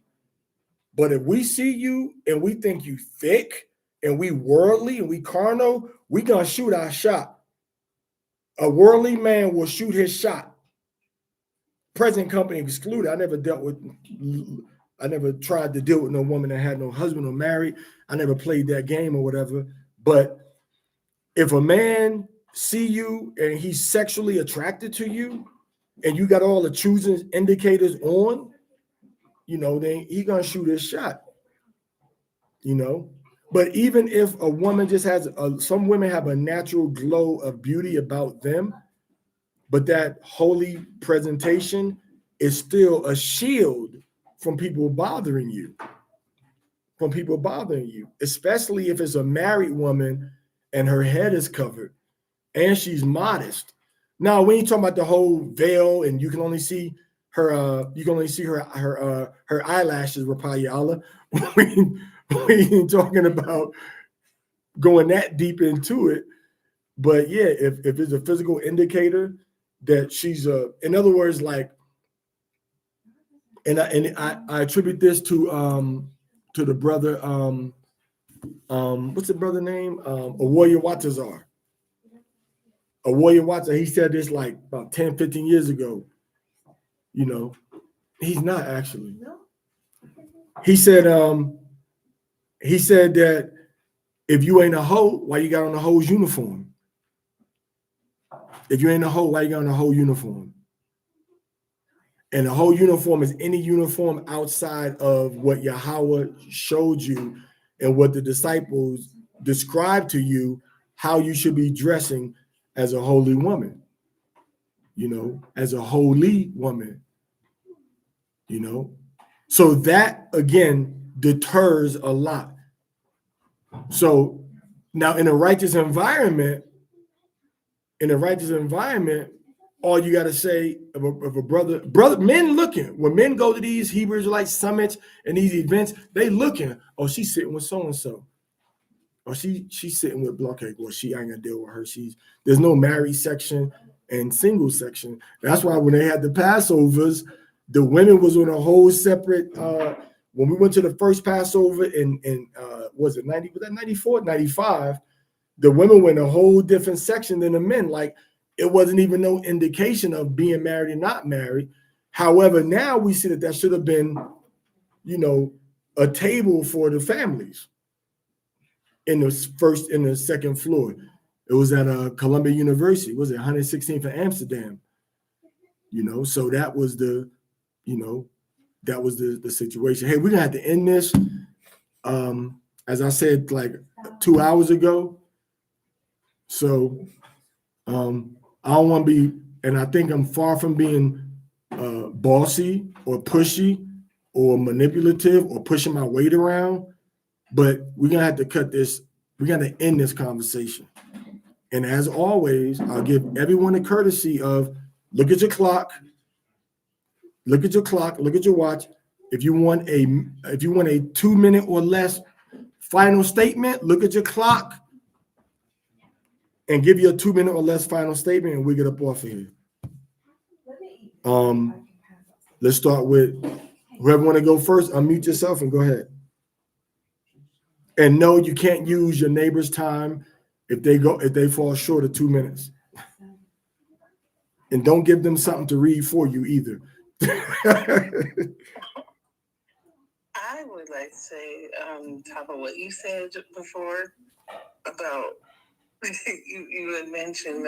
Speaker 1: But if we see you and we think you thick and we worldly and we carnal, we gonna shoot our shot. A worldly man will shoot his shot. Present company excluded. I never tried to deal with no woman that had no husband or married. I never played that game or whatever. But if a man see you and he's sexually attracted to you and you got all the choosing indicators on, then he gonna shoot his shot. But even if a woman just has some women have a natural glow of beauty about them, but that holy presentation is still a shield from people bothering you. Especially if it's a married woman and her head is covered and she's modest. Now, when you talk about the whole veil and you can only see her eyelashes, Rapayala, we ain't talking about going that deep into it. But yeah, if it's a physical indicator that she's in other words, like, and I attribute this to the brother, what's the brother name? Warrior Watazar. Warrior Watazar, he said this like about 10, 15 years ago. He's not actually. He said that if you ain't a hoe, why you got on a hoe's uniform? If you ain't a hoe, why you got on a hoe uniform? And the whole uniform is any uniform outside of what Yahweh showed you and what the disciples described to you, how you should be dressing as a holy woman, as a holy woman, So that, again, deters a lot. So now in a righteous environment, all you got to say of a brother, men looking, when men go to these Hebrew Israelite summits and these events, they looking, oh, she's sitting with so-and-so. Or she's sitting with Blockhead. Well, she ain't gonna deal with her. There's no married section and single section. That's why when they had the Passovers, the women was on a whole separate, when we went to the first Passover in was it 90, was that 94, 95, the women were in a whole different section than the men. Like, it wasn't even no indication of being married and not married. However, now we see that should have been, a table for the families in the first and the second floor. It was at Columbia University. Was it 116th in Amsterdam? So that was the situation. Hey, we're gonna have to end this. As I said, like 2 hours ago. So I don't want to be, and I think I'm far from being bossy or pushy or manipulative or pushing my weight around, but we're gonna have to cut this. We're gonna end this conversation. And as always, I'll give everyone a courtesy of look at your clock, look at your watch. If you want a 2-minute or less final statement, look at your clock and give you a 2-minute or less final statement, and we get up off of here. Let's start with whoever want to go first. Unmute yourself and go ahead. And no, you can't use your neighbor's time if they fall short of 2 minutes. And don't give them something to read for you either.
Speaker 3: I would like to say, top of what you said before about you had mentioned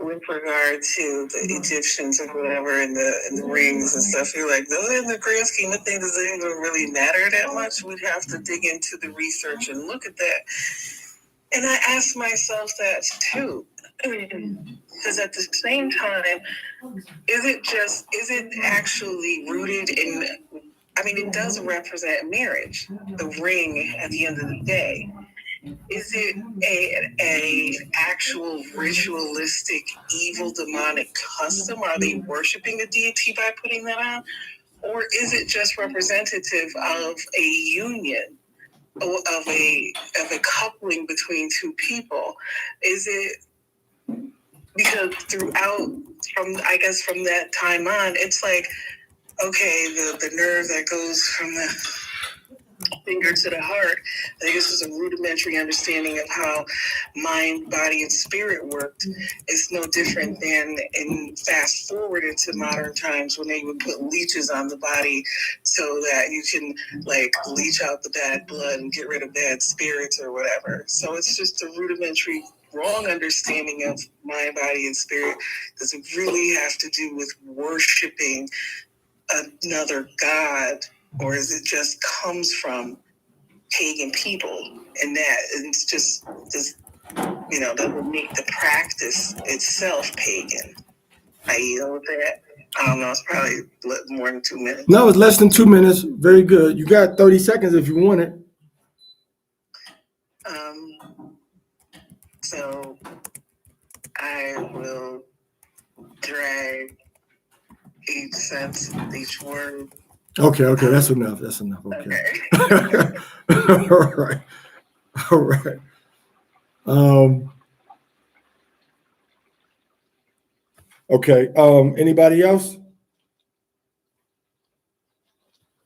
Speaker 3: with regard to the Egyptians or whatever and the rings and stuff. You're like, no, in the grand scheme of things, does it even really matter that much? We'd have to dig into the research and look at that. And I asked myself that too. Because at the same time, is it actually rooted in I mean, it does represent marriage, the ring at the end of the day. Is it a actual ritualistic, evil, demonic custom? Are they worshiping the deity by putting that on? Or is it just representative of a union, of a coupling between two people? Is it because throughout, from that time on, it's like, okay, the nerve that goes from the finger to the heart. I think this is a rudimentary understanding of how mind, body, and spirit worked. It's no different than in fast forward into modern times when they would put leeches on the body so that you can like leech out the bad blood and get rid of bad spirits or whatever. So it's just a rudimentary wrong understanding of mind, body, and spirit. Does it really have to do with worshiping another god, or is it just comes from pagan people, and that it's just that would make the practice itself pagan? I yield with that. I don't know, it's probably more than 2 minutes.
Speaker 1: No, it's less than 2 minutes. Very good. You got 30 seconds if you want it.
Speaker 3: So I will drag each sentence, each word.
Speaker 1: Okay, that's enough. Okay. All right. Okay. Anybody else?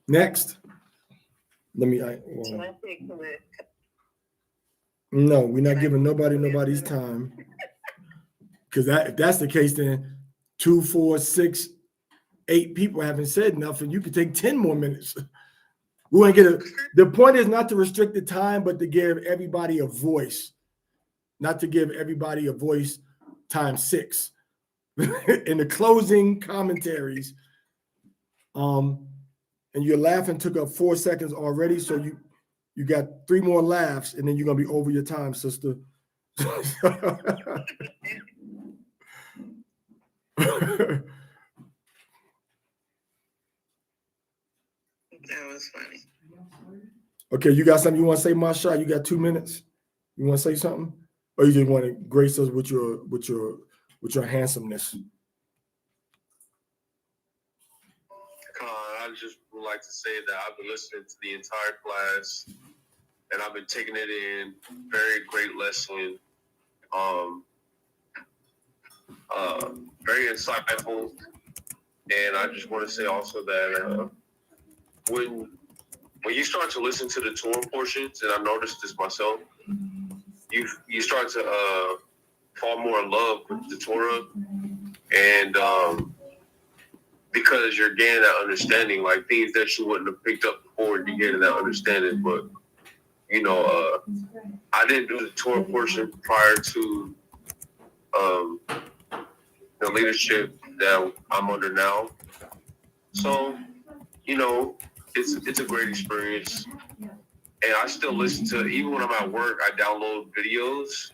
Speaker 1: Next. Let me. No, we're not giving nobody's time. Because if that's the case, then 2, 4, 6, 8 people haven't said nothing. You could take 10 more minutes. We want to get the point is not to restrict the time, but to give everybody a voice. Not to give everybody a voice times 6. In the closing commentaries, and your laughing took up 4 seconds already, so you got 3 more laughs, and then you're gonna be over your time, sister. That
Speaker 3: was funny.
Speaker 1: Okay, you got something you want to say, Masha? You got 2 minutes. You want to say something, or you just want to grace us with your handsomeness?
Speaker 4: I just would like to say that I've been listening to the entire class, and I've been taking it in. Very great lesson. Very insightful. And I just want to say also that when you start to listen to the Torah portions, and I noticed this myself, you start to fall more in love with the Torah, and because you're gaining that understanding, like things that you wouldn't have picked up before, you're getting that understanding. But I didn't do the Torah portion prior to the leadership that I'm under now. So, it's a great experience. And I still listen to, even when I'm at work, I download videos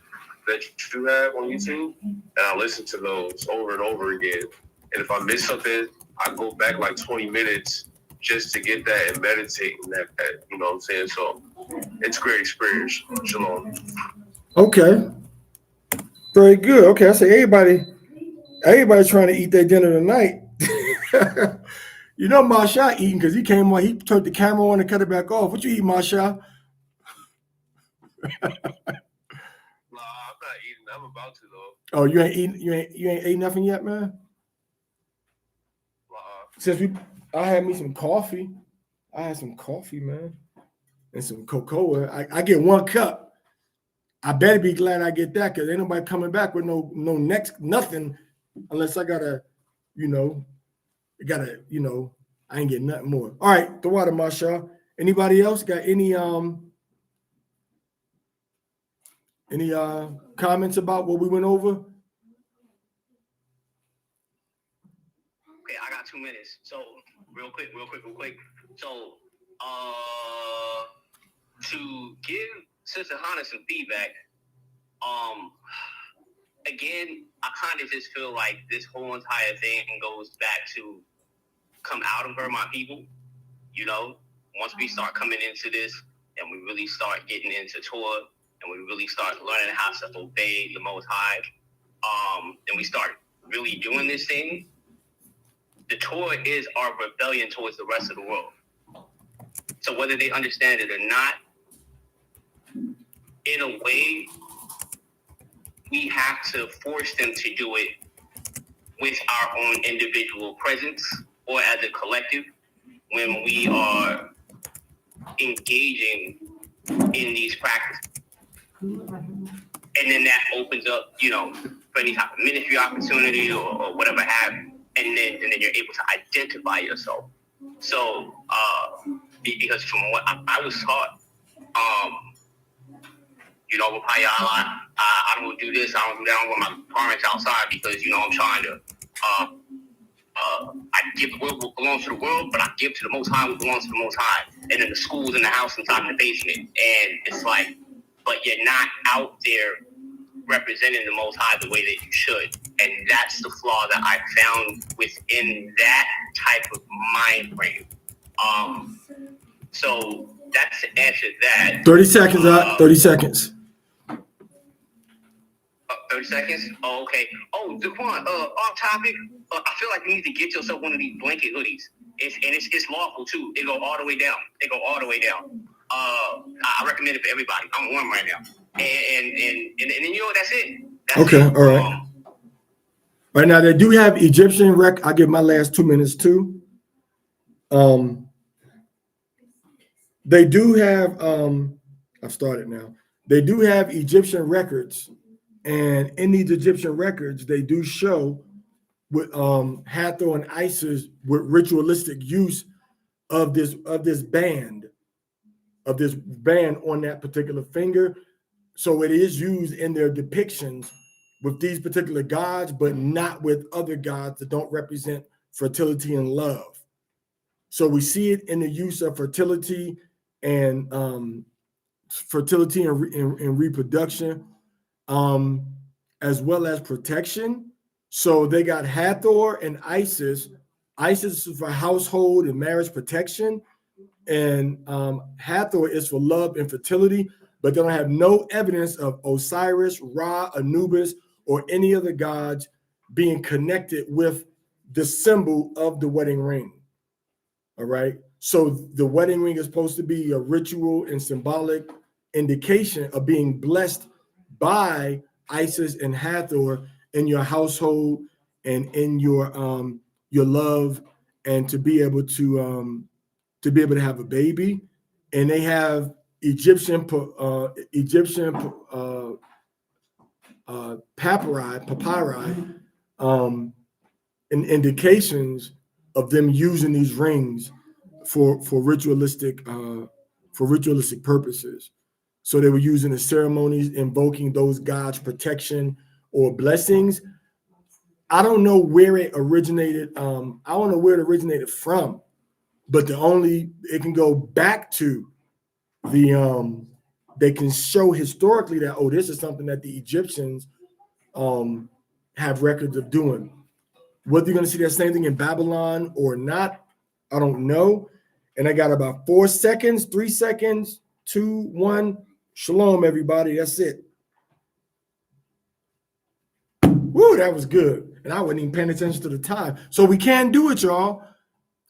Speaker 4: that you have on YouTube, and I listen to those over and over again. And if I miss something, I go back like 20 minutes just to get that and meditate on that, you know what I'm saying? So it's a great experience. Shalom.
Speaker 1: Okay. Very good. Okay, I say everybody's trying to eat their dinner tonight. Masha eating because he came on, he turned the camera on and cut it back off. What you eat, Masha?
Speaker 4: No, I'm not eating. I'm about to though.
Speaker 1: Oh, you ain't eating. You ain't ate nothing yet, man. Since I had me some coffee. I had some coffee, man, and some cocoa. I get 1 cup. I better be glad I get that because ain't nobody coming back with no next nothing unless I gotta, I ain't getting nothing more. All right, the water, Masha. Anybody else got any comments about what we went over?
Speaker 5: Okay, I got 2 minutes. So real quick. So to give Sister Hannah some feedback, again, I kind of just feel like this whole entire thing goes back to come out of her, my people. you know, once we start coming into this and we really start getting into Torah and we really start learning how to obey the Most High, and we start really doing this thing, the Torah is our rebellion towards the rest of the world. So whether they understand it or not, in a way, we have to force them to do it with our own individual presence or as a collective when we are engaging in these practices. And then that opens up, you know, for any type of ministry opportunity or whatever have you. And then you're able to identify yourself. So, because from what I was taught, you know, I don't do this, I don't do that, I don't want my parents outside because, you know, I'm trying to, I give what belongs to the world, but I give to the Most High what belongs to the Most High. And then the school's in the house inside in the basement. And it's like, but you're not out there representing the Most High the way that you should. And that's the flaw that I found within that type of mind frame. So that's the answer to that.
Speaker 1: 30 seconds, 30 seconds.
Speaker 5: 30 seconds? Oh, okay. Oh, Daquan, off topic. I feel like you need to get yourself one of these blanket hoodies. It's lawful too. It go all the way down. I recommend it for everybody. I'm warm right now. And then you know that's it.
Speaker 1: Okay, all right. Right now they do have Egyptian rec. I'll give my last 2 minutes too. They do have I've started now. They do have Egyptian records, and in these Egyptian records, they do show with Hathor and Isis with ritualistic use of this band on that particular finger. So it is used in their depictions with these particular gods, but not with other gods that don't represent fertility and love. So we see it in the use of fertility and reproduction, as well as protection. So they got Hathor and Isis. Isis is for household and marriage protection, and Hathor is for love and fertility. But they don't have no evidence of Osiris, Ra, Anubis, or any other gods being connected with the symbol of the wedding ring. All right. So the wedding ring is supposed to be a ritual and symbolic indication of being blessed by Isis and Hathor in your household and in your love, and to be able to have a baby. And they have Egyptian papyri, and indications of them using these rings for ritualistic purposes. So they were using the ceremonies, invoking those gods' protection or blessings. I don't know where it originated. I don't know where it originated from, but it can go back to they can show historically that, oh, this is something that the Egyptians have records of doing. Whether you're going to see that same thing in Babylon or not, I don't know. And I got about 4 seconds, 3 seconds, 2, 1. Shalom, everybody. That's it. Woo, that was good. And I wasn't even paying attention to the time. So we can do it, y'all.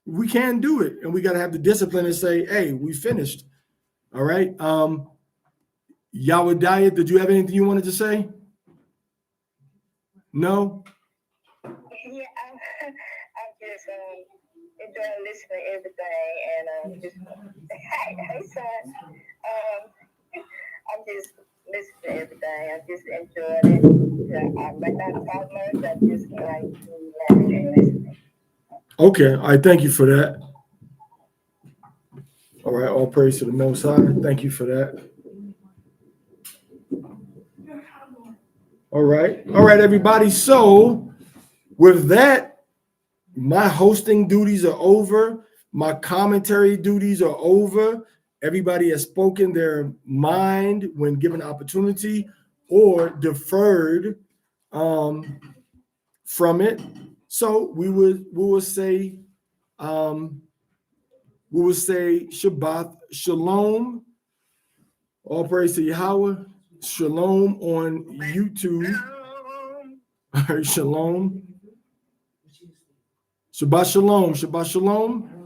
Speaker 1: We can do it. And we got to have the discipline and say, hey, we finished. All right. Yahweh, did you have anything you wanted to say? No?
Speaker 7: Yeah, I'm just enjoying listening to everything, and just hey son, I'm just listening to everything. I'm just enjoying it. I might not talk much. I'm just like laughing and listening.
Speaker 1: Okay, all right. Thank you for that. All right, all praise to the Most High. Thank you for that. All right, everybody. So with that, my hosting duties are over. My commentary duties are over. Everybody has spoken their mind when given opportunity or deferred from it. So we will say we will say Shabbat Shalom. All praise to Yahweh. Shalom on YouTube. All right, shalom. Shabbat Shalom. Shabbat Shalom.